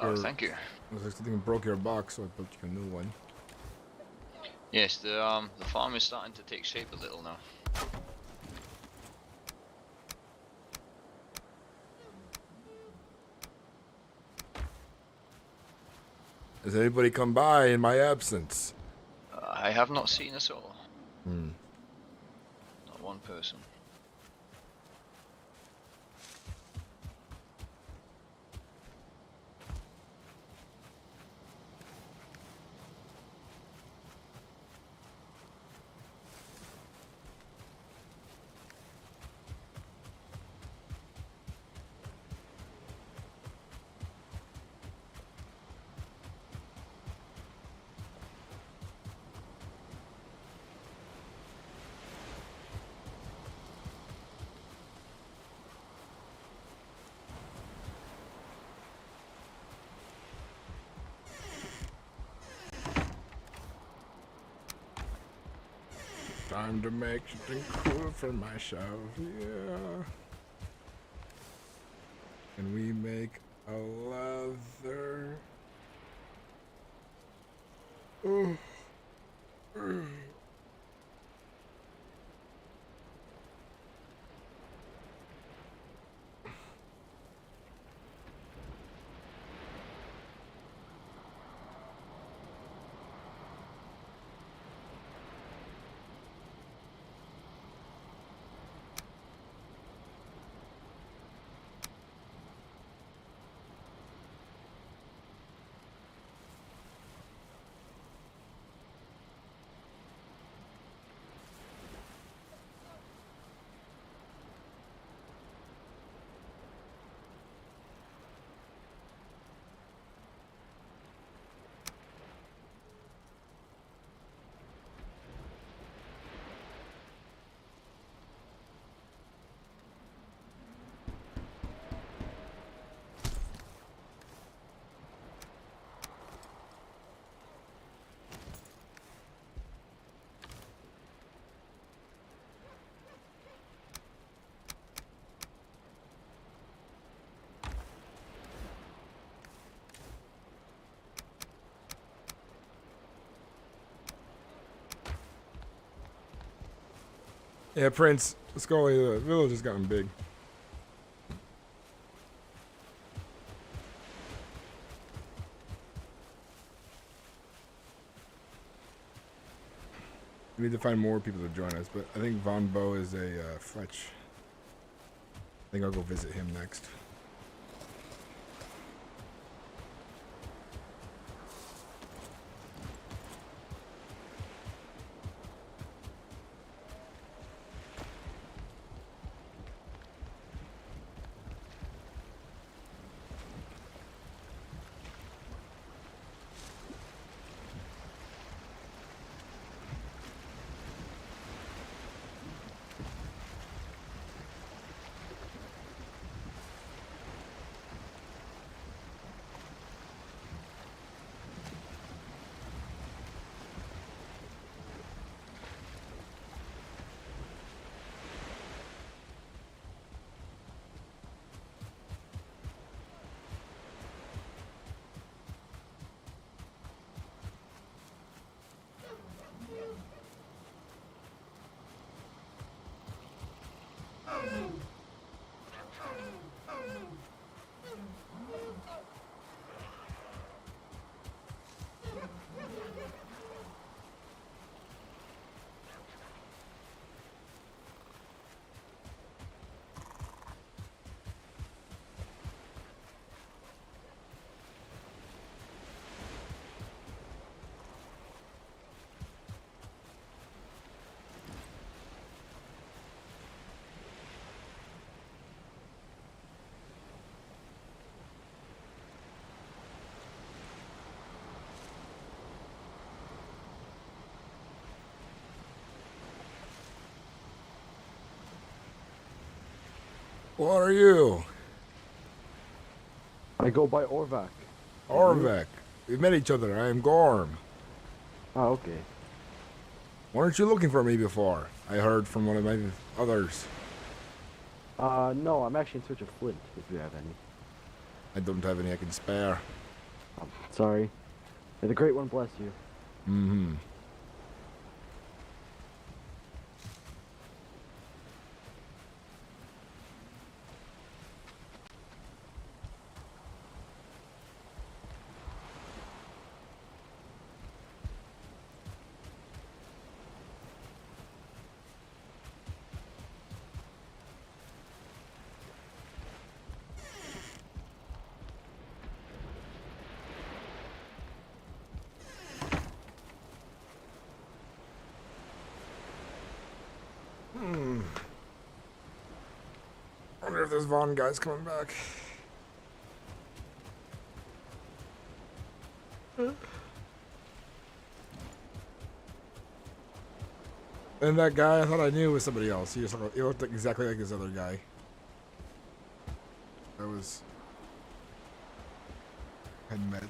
Oh, thank you. Looks like something broke your box, so I built you a new one. Yes, the farm is starting to take shape a little now. Has anybody come by in my absence? I have not seen a soul. Hmm. Not one person. Time to make something cool for myself, yeah. Can we make a leather? Oh. Yeah, Prince, Scully, the village has gotten big. We need to find more people to join us, but I think Von Bo is a Fletch. I think I'll go visit him next. What are you? I go by Orvac. Orvac. We've met each other. I am Gorm. Oh, okay. Weren't you looking for me before? I heard from one of my others. No, I'm actually in search of flint, if you have any. I don't have any I can spare. Sorry. May the Great One bless you. Mm-hmm. if this Vaughn guy's coming back. And that guy I thought I knew was somebody else. He looked exactly like this other guy. I had met.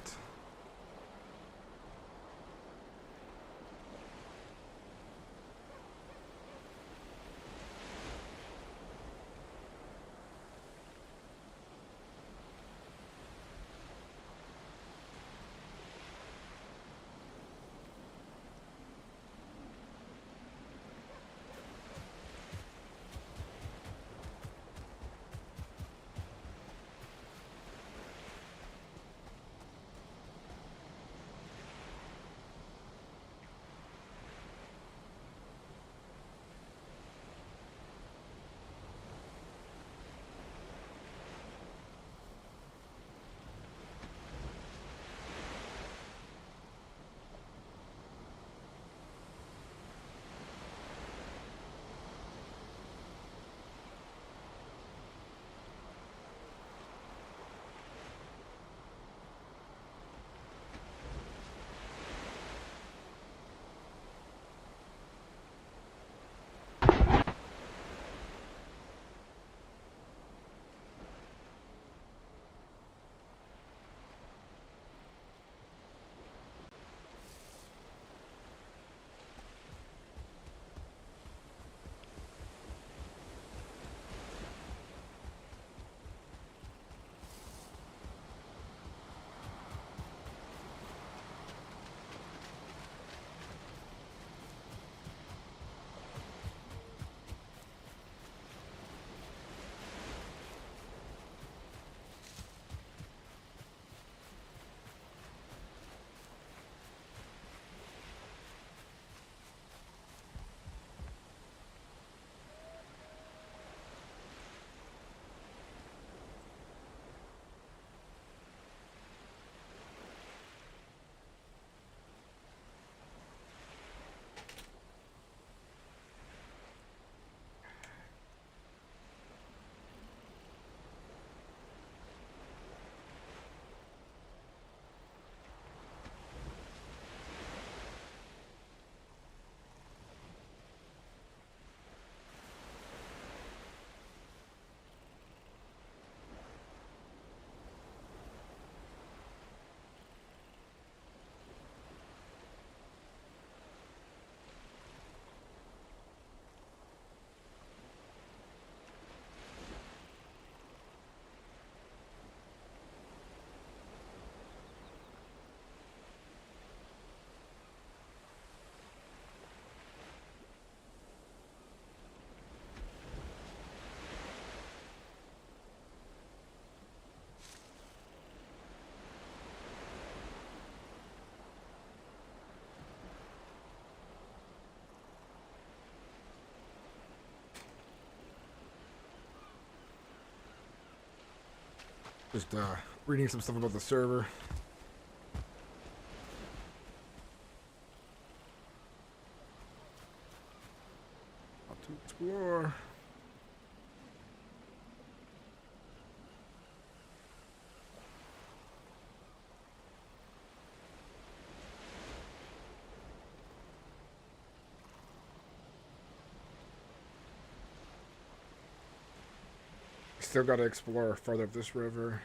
Just reading some stuff about the server. How to explore. Still got to explore farther up this river.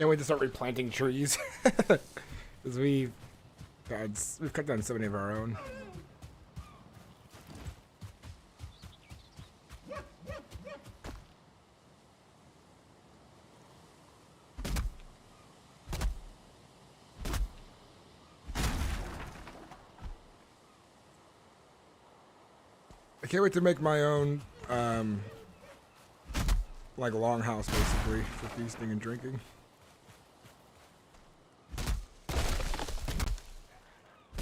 Can't wait to start replanting trees. Because we've cut down so many of our own. I can't wait to make my own, like longhouse basically for feasting and drinking.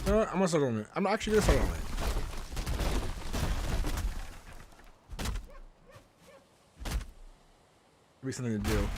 You know what? I'm gonna start on it. I'm actually gonna start on it. It'll be something to do.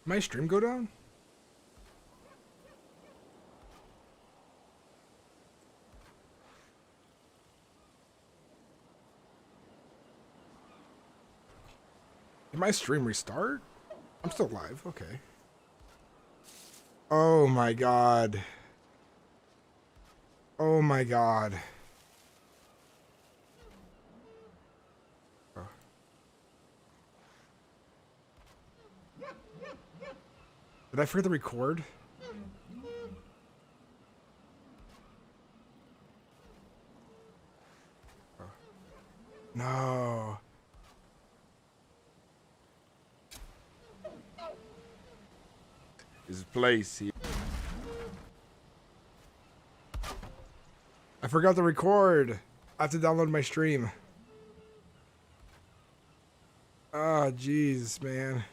my stream go down? Did my stream restart? I'm still live. Okay. Oh my god. Oh my god. Oh. Did I forget to record? Oh. No. His place here. I forgot to record. I have to download my stream. Oh, jeez, man.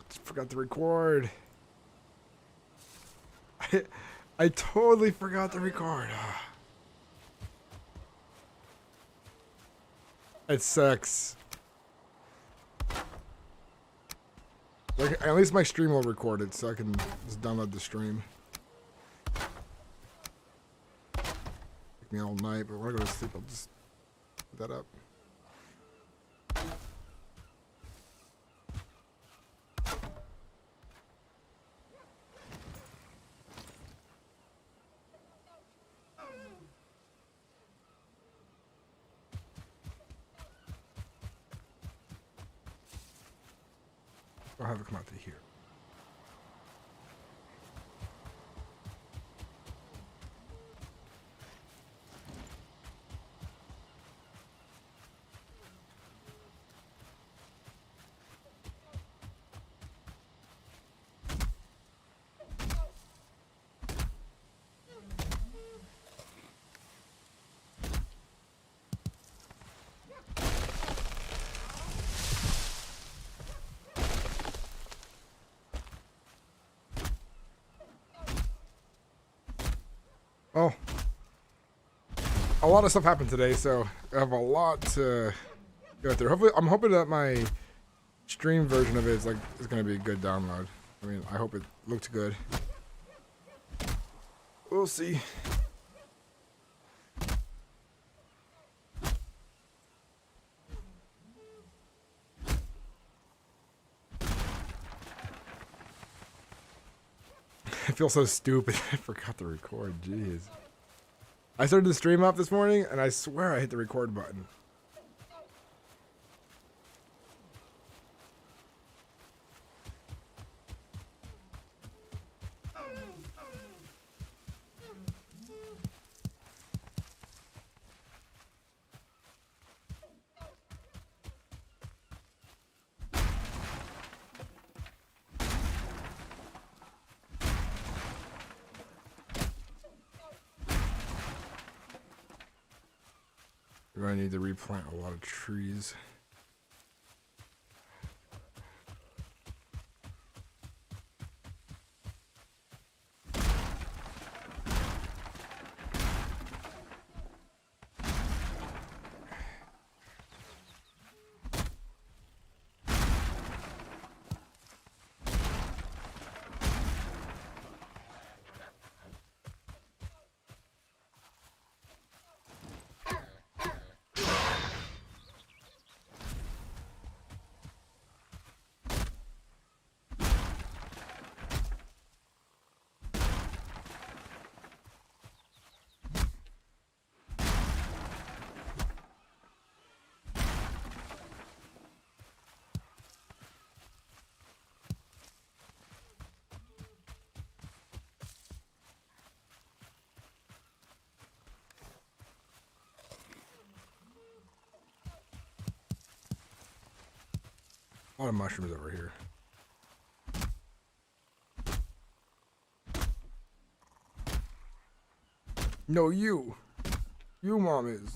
Just forgot to record. I totally forgot to record. It sucks. Like, at least my stream will record it, so I can just download the stream. Take me all night, but when I go to sleep, I'll just put that up. I'll have it come out to here. Oh, a lot of stuff happened today, so I have a lot to go through. Hopefully, I'm hoping that my stream version of it is going to be a good download. I mean, I hope it looked good. We'll see. I feel so stupid. I forgot to record. Jeez. I started the stream up this morning, and I swear I hit the record button. We're going to need to replant a lot of trees. A lot of mushrooms over here. No, you. You, Mom, is.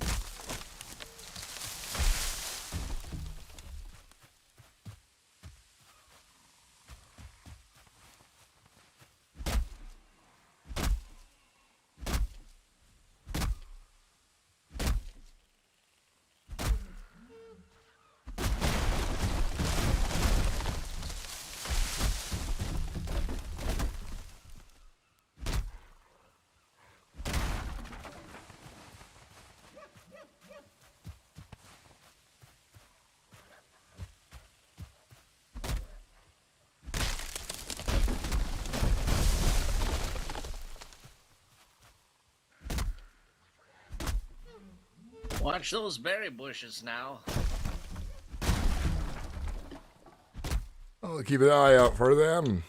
Watch those berry bushes now. I'll keep an eye out for them.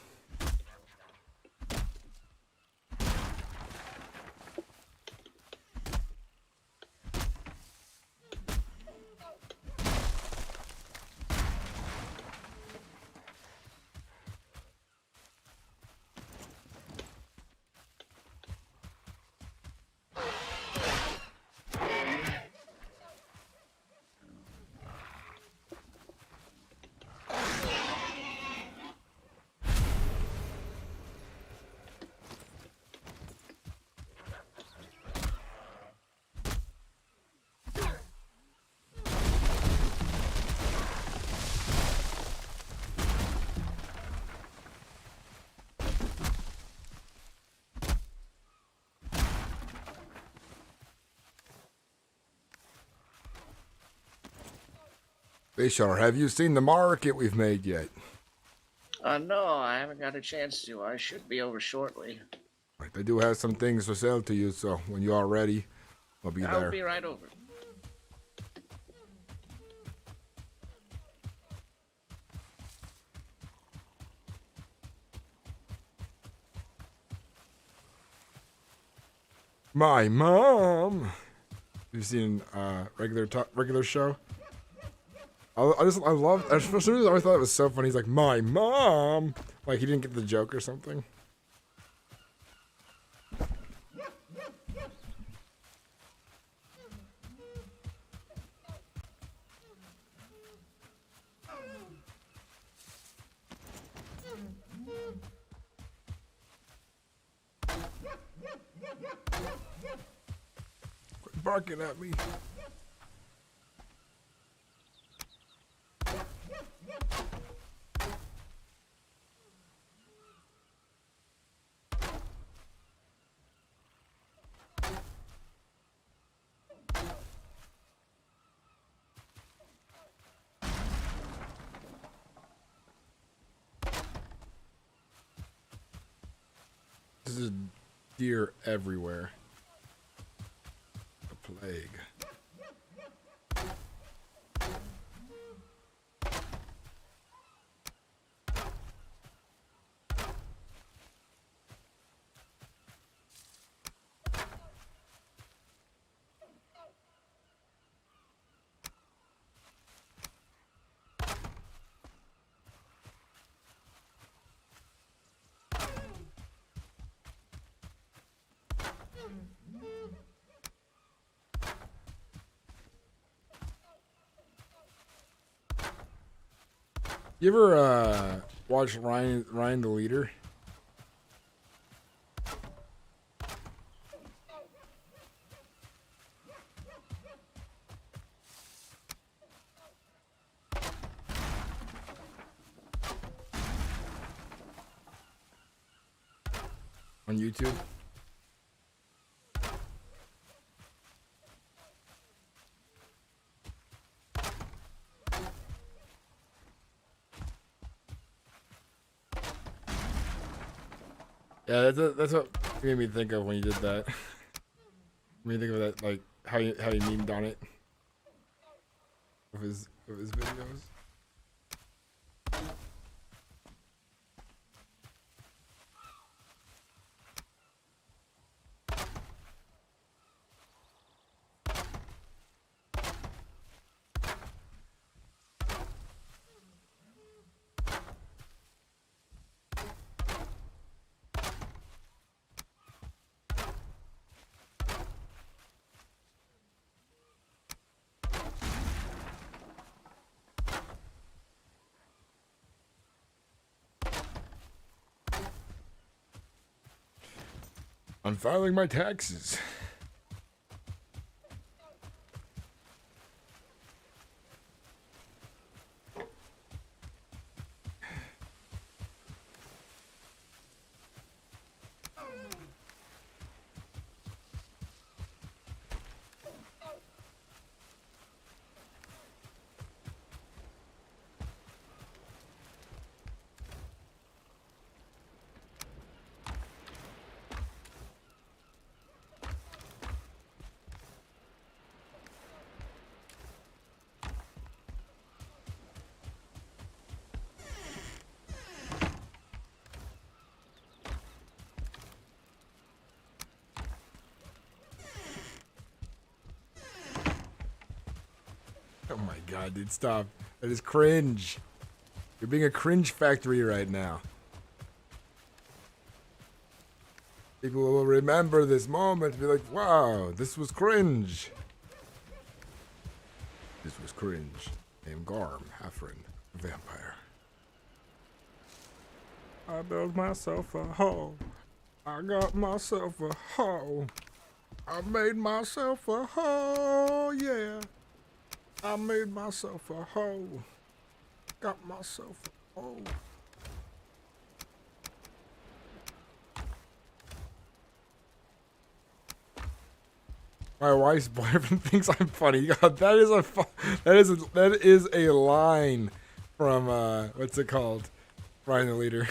Bishar, have you seen the market we've made yet? No, I haven't got a chance to. I should be over shortly. Right, they do have some things for sale to you, so when you are ready, I'll be there. I'll be right over. My mom. You've seen regular show? I love. For some reason, I always thought it was so funny. He's like, my mom. Like he didn't get the joke or something. Quit barking at me. This is deer everywhere. The plague. You ever watch Ryan the Leader? On YouTube? Yeah, that's what made me think of when you did that. Made me think of that, like how you memed on it of his videos. I'm filing my taxes. Oh my god, dude, stop. That is cringe. You're being a cringe factory right now. People will remember this moment and be like, wow, this was cringe. This was cringe. I am Gorm Hrafn, vampire. I built myself a hole. I got myself a hole. I made myself a hole, yeah. I made myself a hole. Got myself a hole. My wife's boyfriend thinks I'm funny. God, that is a line from what's it called? Brian the Leader.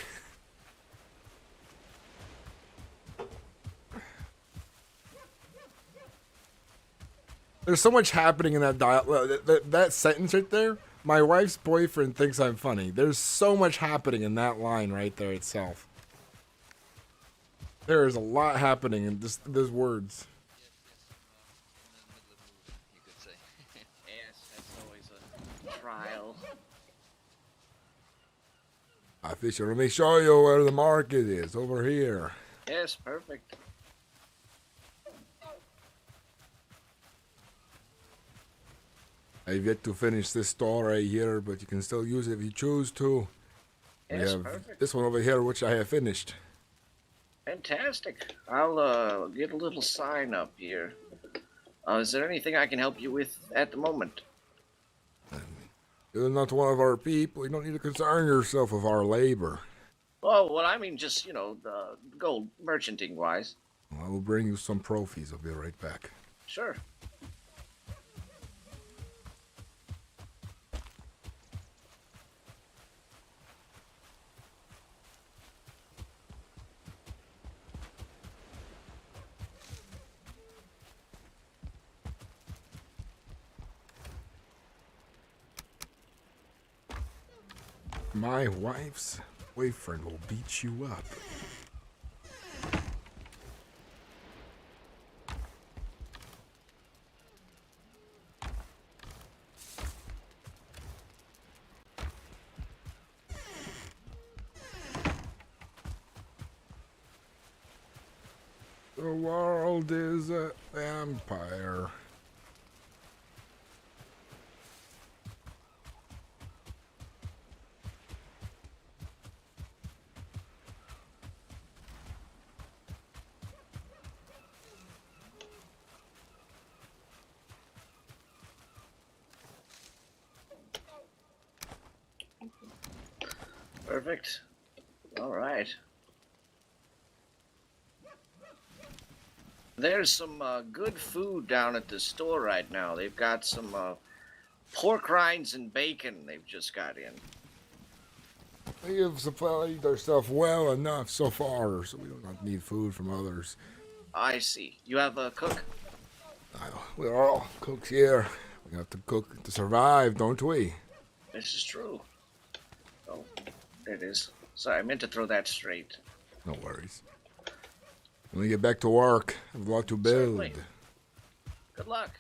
There's so much happening in that dialogue. That sentence right there. My wife's boyfriend thinks I'm funny. There's so much happening in that line right there itself. There is a lot happening in just those words. Yes, that's always a trial. Official, let me show you where the market is. Over here. Yes, perfect. I've yet to finish this store right here, but you can still use it if you choose to. We Yes, have perfect. this one over here, which I have finished. Fantastic. I'll get a little sign up here. Is there anything I can help you with at the moment? You're not one of our people. You don't need to concern yourself with our labor. Oh, well, I mean, just, the gold merchanting wise. I will bring you some trophies. I'll be right back. Sure. My wife's boyfriend will beat you up. The world is a vampire. Perfect. All right. There's some good food down at the store right now. They've got some pork rinds and bacon they've just got in. We have supplied ourselves well enough so far, so we do not need food from others. I see. You have a cook? We're all cooks here. We have to cook to survive, don't we? This is true. Oh, there it is. Sorry, I meant to throw that straight. No worries. When we get back to work, I have a lot to build. Certainly. Good luck.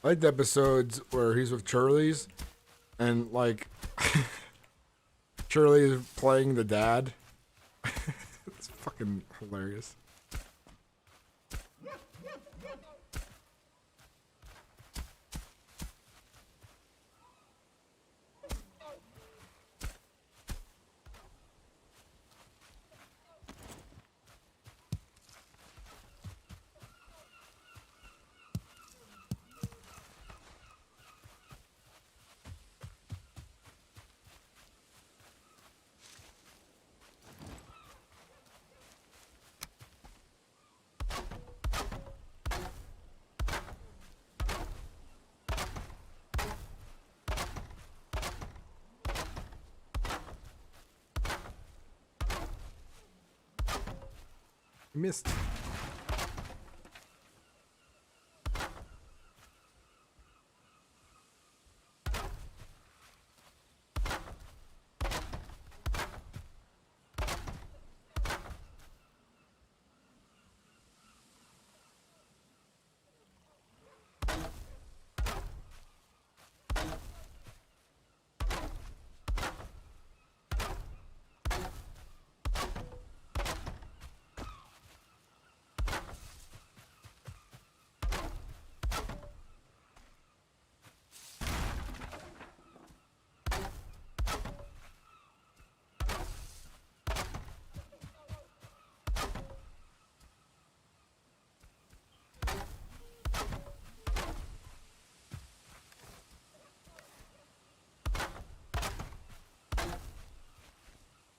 I like the episodes where he's with Charlie's, and like Charlie is playing the dad. It's fucking hilarious. Missed.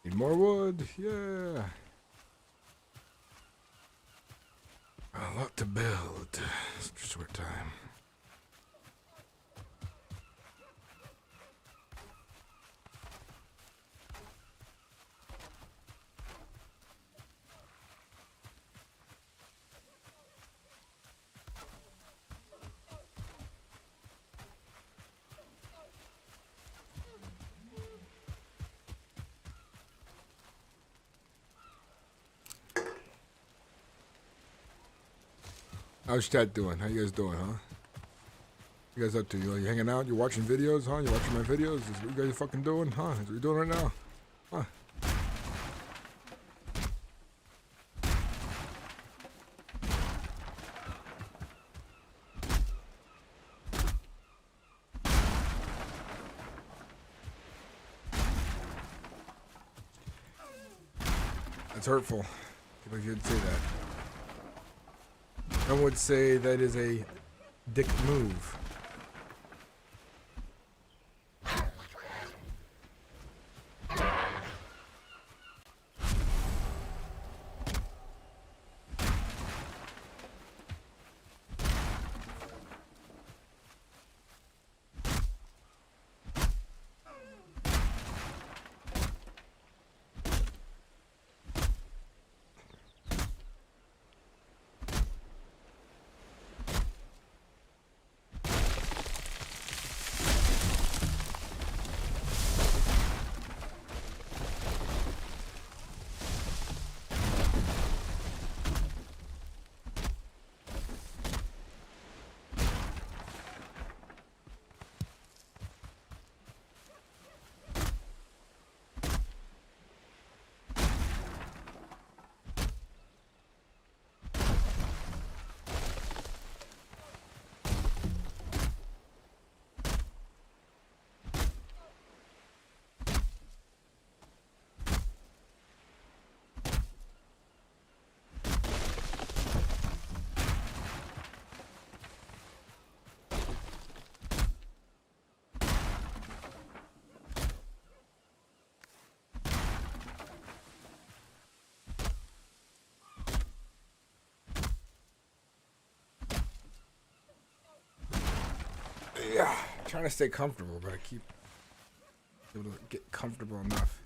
Need more wood, yeah. A lot to build. Such a short time. How's chat doing? How you guys doing, huh? You guys up to? You hanging out? You watching videos, huh? You watching my videos? Is what you guys fucking doing, huh? Is what you doing right now? Huh? That's hurtful. People would say that. Some would say that is a dick move. Yeah, trying to stay comfortable, but I keep able to get comfortable enough.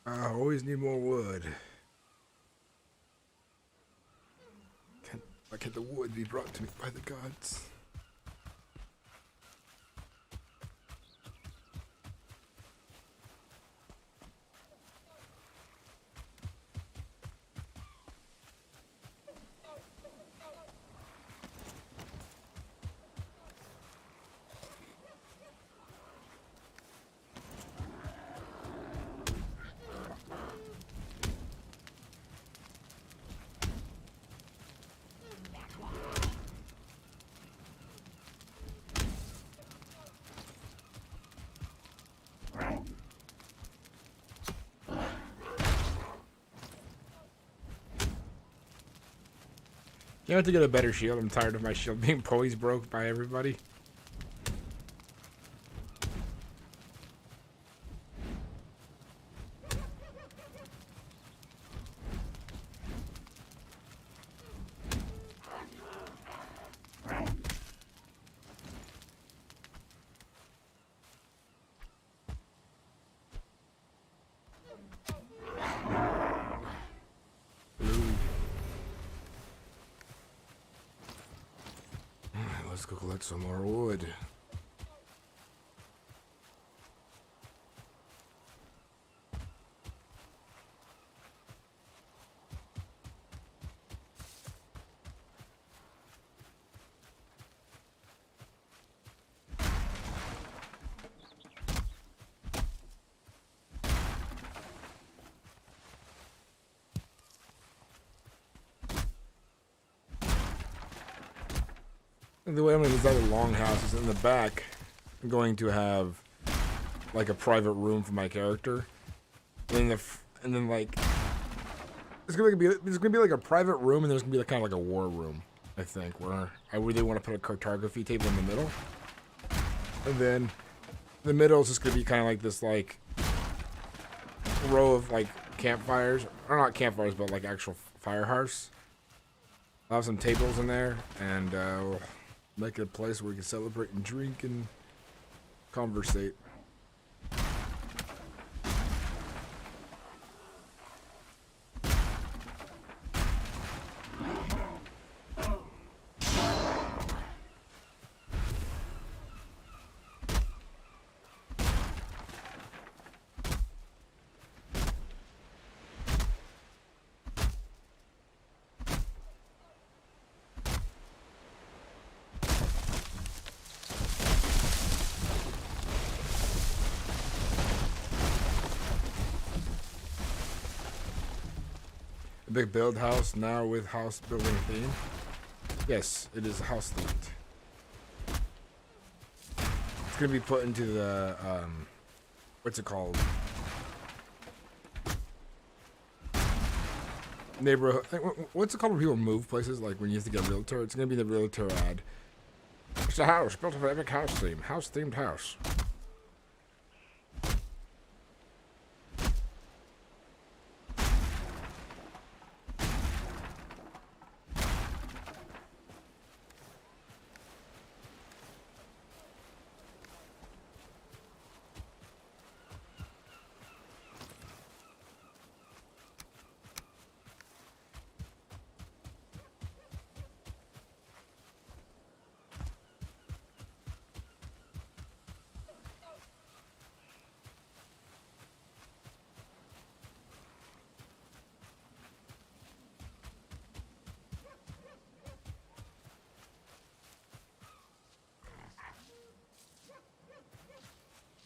I always need more wood. Why can't the wood be brought to me by the gods? You have to get a better shield. I'm tired of my shield being always broke by everybody. Let's go collect some more wood. The way I'm going to design the longhouse is in the back. I'm going to have like a private room for my character, and then like it's gonna be like a private room, and there's gonna be like kind of like a war room. I think where I really want to put a cartography table in the middle, and then the middle is just gonna be kind of like this like row of like campfires, or not campfires, but like actual fire hearths. I'll have some tables in there, and we'll make it a place where we can celebrate and drink and conversate. A big build house now with house building theme. Yes, it is house themed. It's gonna be put into the what's it called? Neighborhood. What's it called when people move places? Like when you have to get a realtor. It's gonna be the realtor ad. It's a house built of epic house theme. House themed house.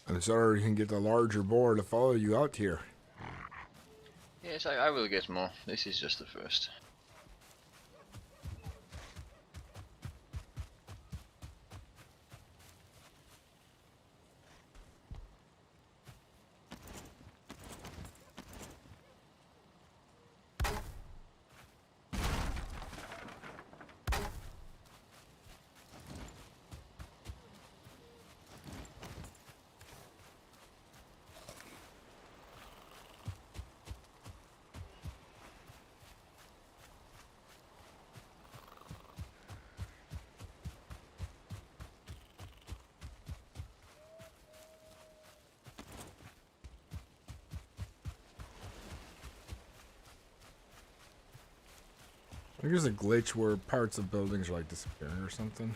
And so you can get the larger boar to follow you out here. Yes, I will get more. This is just the first. think there's a glitch where parts of buildings are like disappearing or something.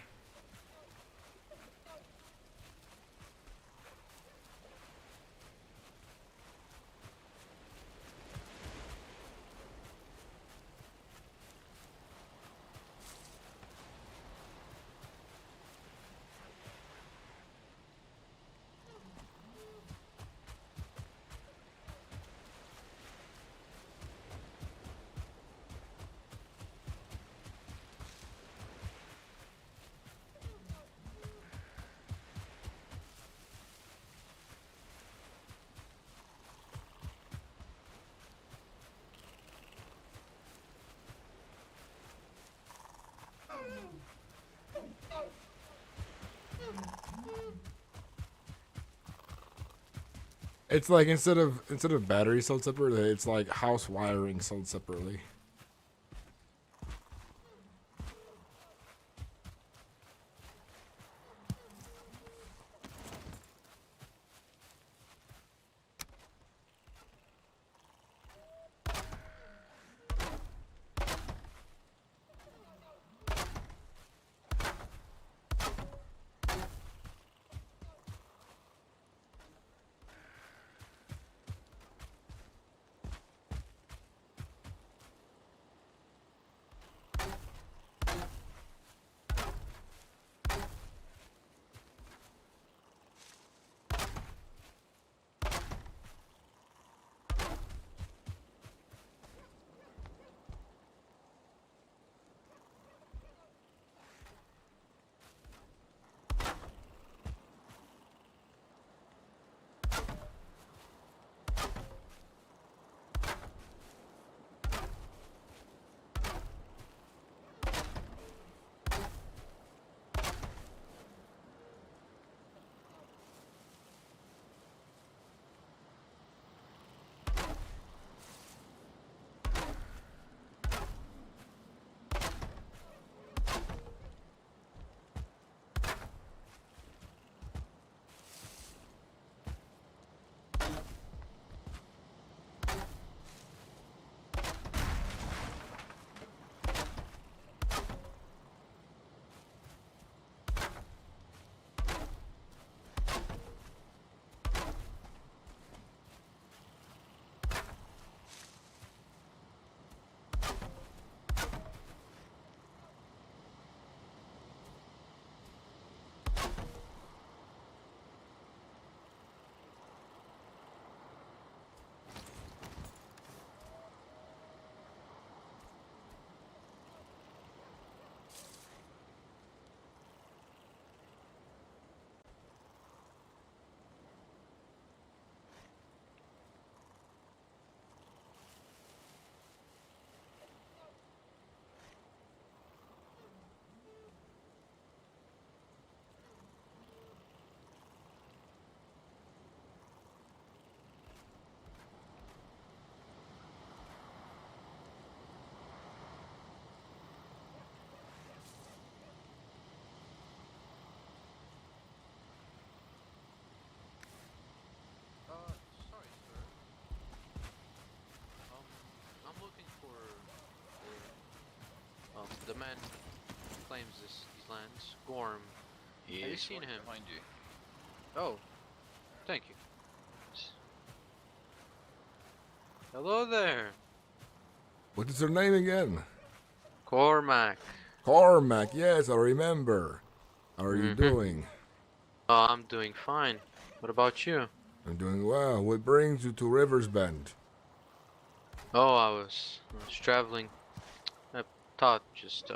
It's like instead of battery sold separately, it's like house wiring sold separately. Sorry, sir. I'm looking for the man who claims these lands, Gorm. He Have you is seen right him? behind you. Oh, thank you. Hello there. What is her name again? Cormac. Cormac, yes, I remember. How are you doing? Oh, I'm doing fine. What about you? I'm doing well. What brings you to Rivers Bend? Oh, I was traveling. I thought just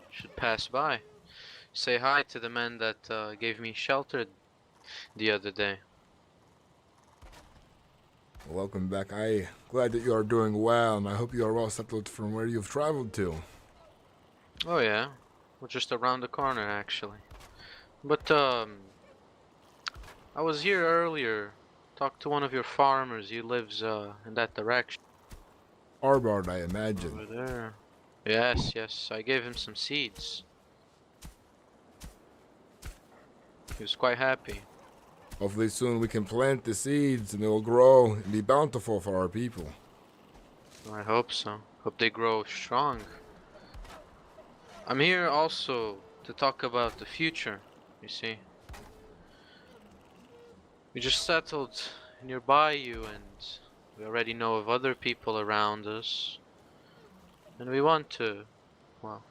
should pass by. Say hi to the man that gave me shelter the other day. Welcome back. I'm glad that you are doing well, and I hope you are well settled from where you've traveled to. Oh yeah, well, just around the corner actually. But I was here earlier. Talked to one of your farmers. He lives in that direction. Arbard, I imagine. Over there. Yes, yes. I gave him some seeds. He was quite happy. Hopefully soon we can plant the seeds and they will grow and be bountiful for our people. I hope so. Hope they grow strong. I'm here also to talk about the future, you see. We just settled nearby you and we already know of other people around us. And we want to, well,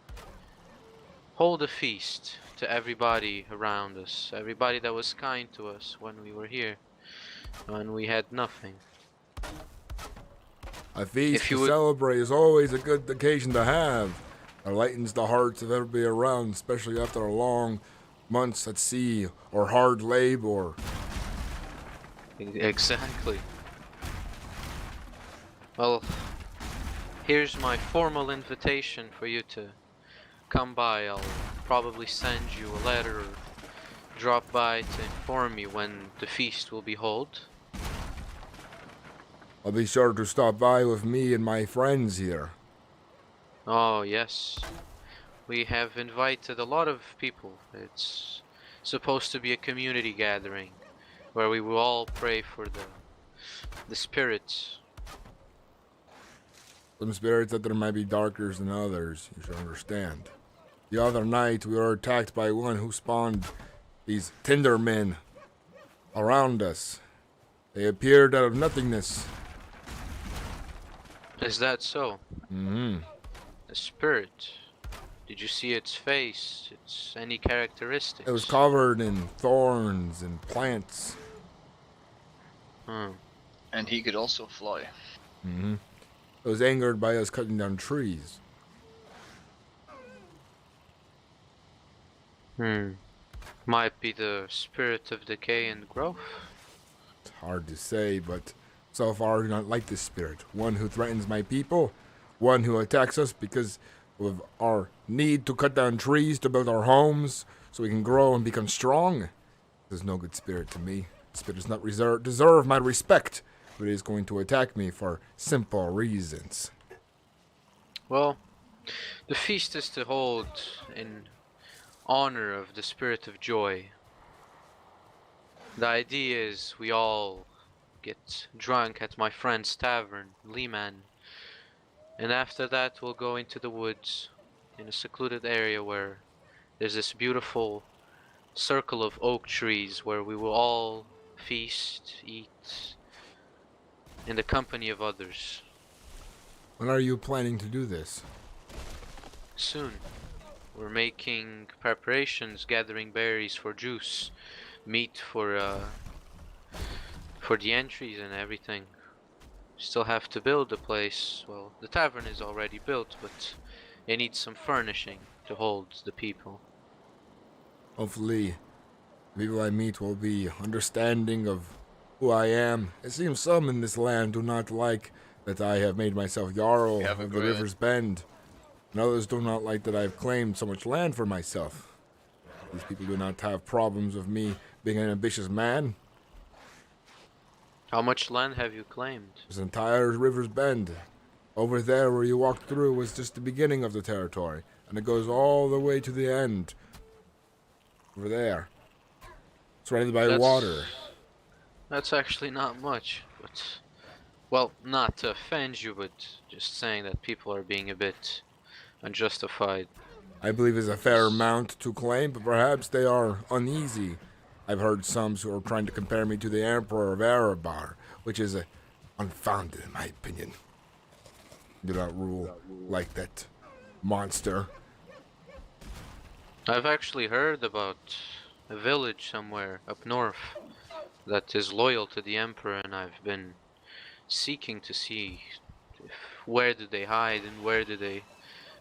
hold a feast to everybody around us. Everybody that was kind to us when we were here. When we had nothing. A feast If to you would- celebrate is always a good occasion to have. It lightens the hearts of everybody around, especially after long months at sea or hard labor. Exactly. Well, here's my formal invitation for you to come by. I'll probably send you a letter or drop by to inform you when the feast will be held. I'll be sure to stop by with me and my friends here. Oh, yes. We have invited a lot of people. It's supposed to be a community gathering where we will all pray for the spirits. Some spirits that there might be darker than others, you should understand. The other night we were attacked by one who spawned these tinder men around us. They appeared out of nothingness. Is that so? Mm-hmm. A spirit. Did you see its face? Its any characteristics? It was covered in thorns and plants. And he could also fly. Mm-hmm. It was angered by us cutting down trees. Might be the spirit of decay and growth. It's hard to say, but so far I do not like this spirit. One who threatens my people, one who attacks us because of our need to cut down trees to build our homes so we can grow and become strong. There's no good spirit to me. Spirit does not deserve my respect, but it is going to attack me for simple reasons. Well, the feast is to hold in honor of the spirit of joy. The idea is we all get drunk at my friend's tavern, Lehman, and after that we'll go into the woods in a secluded area where there's this beautiful circle of oak trees where we will all feast, eat, in the company of others. When are you planning to do this? Soon. We're making preparations, gathering berries for juice, meat for the entries and everything. Still have to build the place. Well, the tavern is already built, but it needs some furnishing to hold the people. Hopefully, the people I meet will be understanding of who I am. It seems some in this land do not like that I have made myself Jarl of the River's Bend. And others do not like that I've claimed so much land for myself. These people do not have problems with me being an ambitious man. How much land have you claimed? This entire River's Bend. Over there where you walked through was just the beginning of the territory. And it goes all the way to the end. Over there. Surrounded by water. That's actually not much, but... Well, not to offend you, but just saying that people are being a bit unjustified. I believe is a fair amount to claim, but perhaps they are uneasy. I've heard some who are trying to compare me to the Emperor of Erebar, which is unfounded in my opinion. Do not rule like that monster. I've actually heard about a village somewhere up north that is loyal to the Emperor, and I've been seeking to see where do they hide and where do they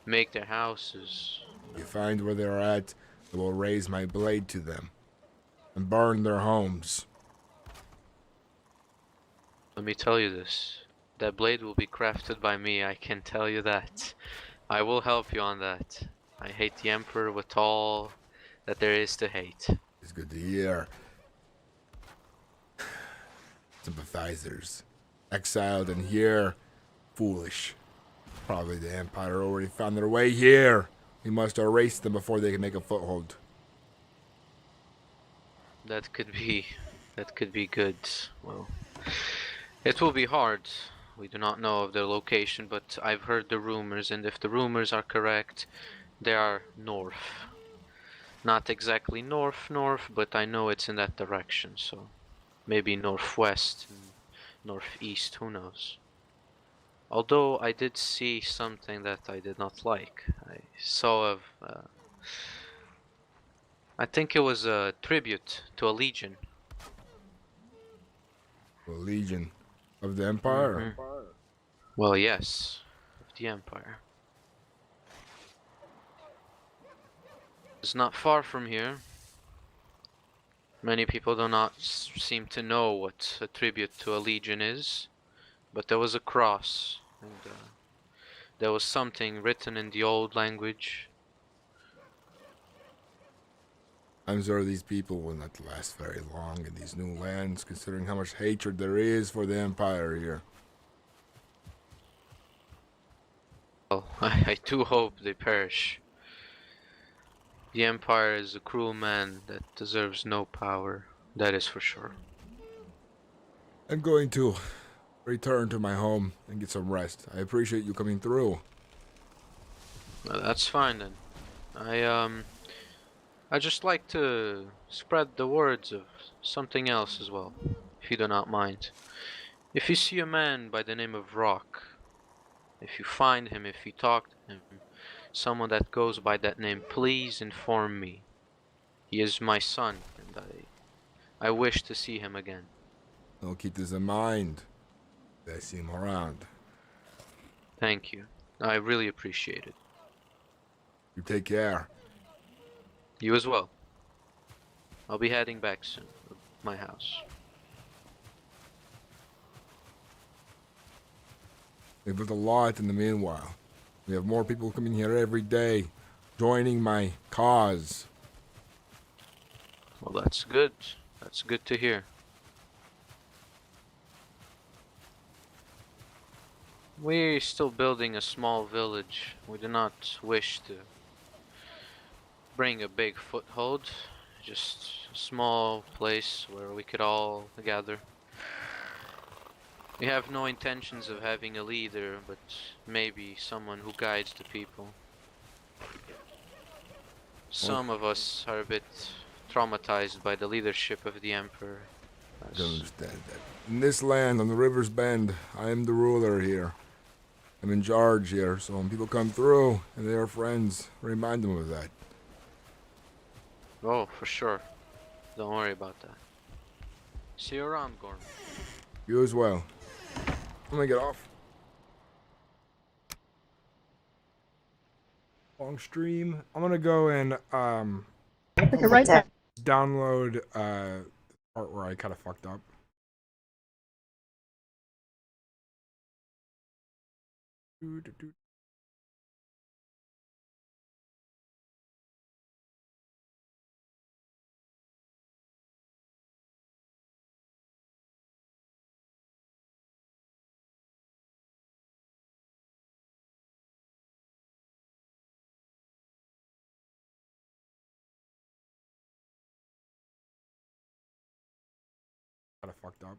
make their houses. If you find where they are at, I will raise my blade to them and burn their homes. Let me tell you this. That blade will be crafted by me, I can tell you that. I will help you on that. I hate the Emperor with all that there is to hate. It's good to hear. Sympathizers. Exiled and here. Foolish. Probably the Empire already found their way here. We must erase them before they can make a foothold. That could be good. Well, it will be hard. We do not know of their location, but I've heard the rumors, and if the rumors are correct, They are north. Not exactly north, but I know it's in that direction, so maybe northwest and northeast, who knows. Although I did see something that I did not like. I saw I think it was a tribute to a legion. A legion of the Empire? Well, yes, of the Empire. It's not far from here. Many people do not seem to know what a tribute to a legion is, but there was a cross, and there was something written in the old language. I'm sure these people will not last very long in these new lands, considering how much hatred there is for the Empire here. Well, I do hope they perish. The Empire is a cruel man that deserves no power, that is for sure. I'm going to return to my home and get some rest. I appreciate you coming through. Well, that's fine then. I just like to spread the words of something else as well, if you do not mind. If you see a man by the name of Rock, if you find him, if you talk to him, someone that goes by that name, please inform me. He is my son, and I wish to see him again. I'll keep this in mind if I see him around. Thank you. I really appreciate it. You take care. You as well. I'll be heading back soon to my house. We've built a lot in the meanwhile. We have more people coming here every day, joining my cause. Well, that's good. That's good to hear. We're still building a small village. We do not wish to bring a big foothold. Just a small place where we could all gather. We have no intentions of having a leader, but maybe someone who guides the people. Some of us are a bit traumatized by the leadership of the Emperor. I don't understand that. In this land, on the river's bend, I am the ruler here. I'm in charge here, so when people come through and they are friends, remind them of that. Oh, for sure. Don't worry about that. See you around, Gorm. You as well. I'm gonna get off. Long stream. I'm gonna go and right back. download the part where I kind of fucked up. Kind of fucked up.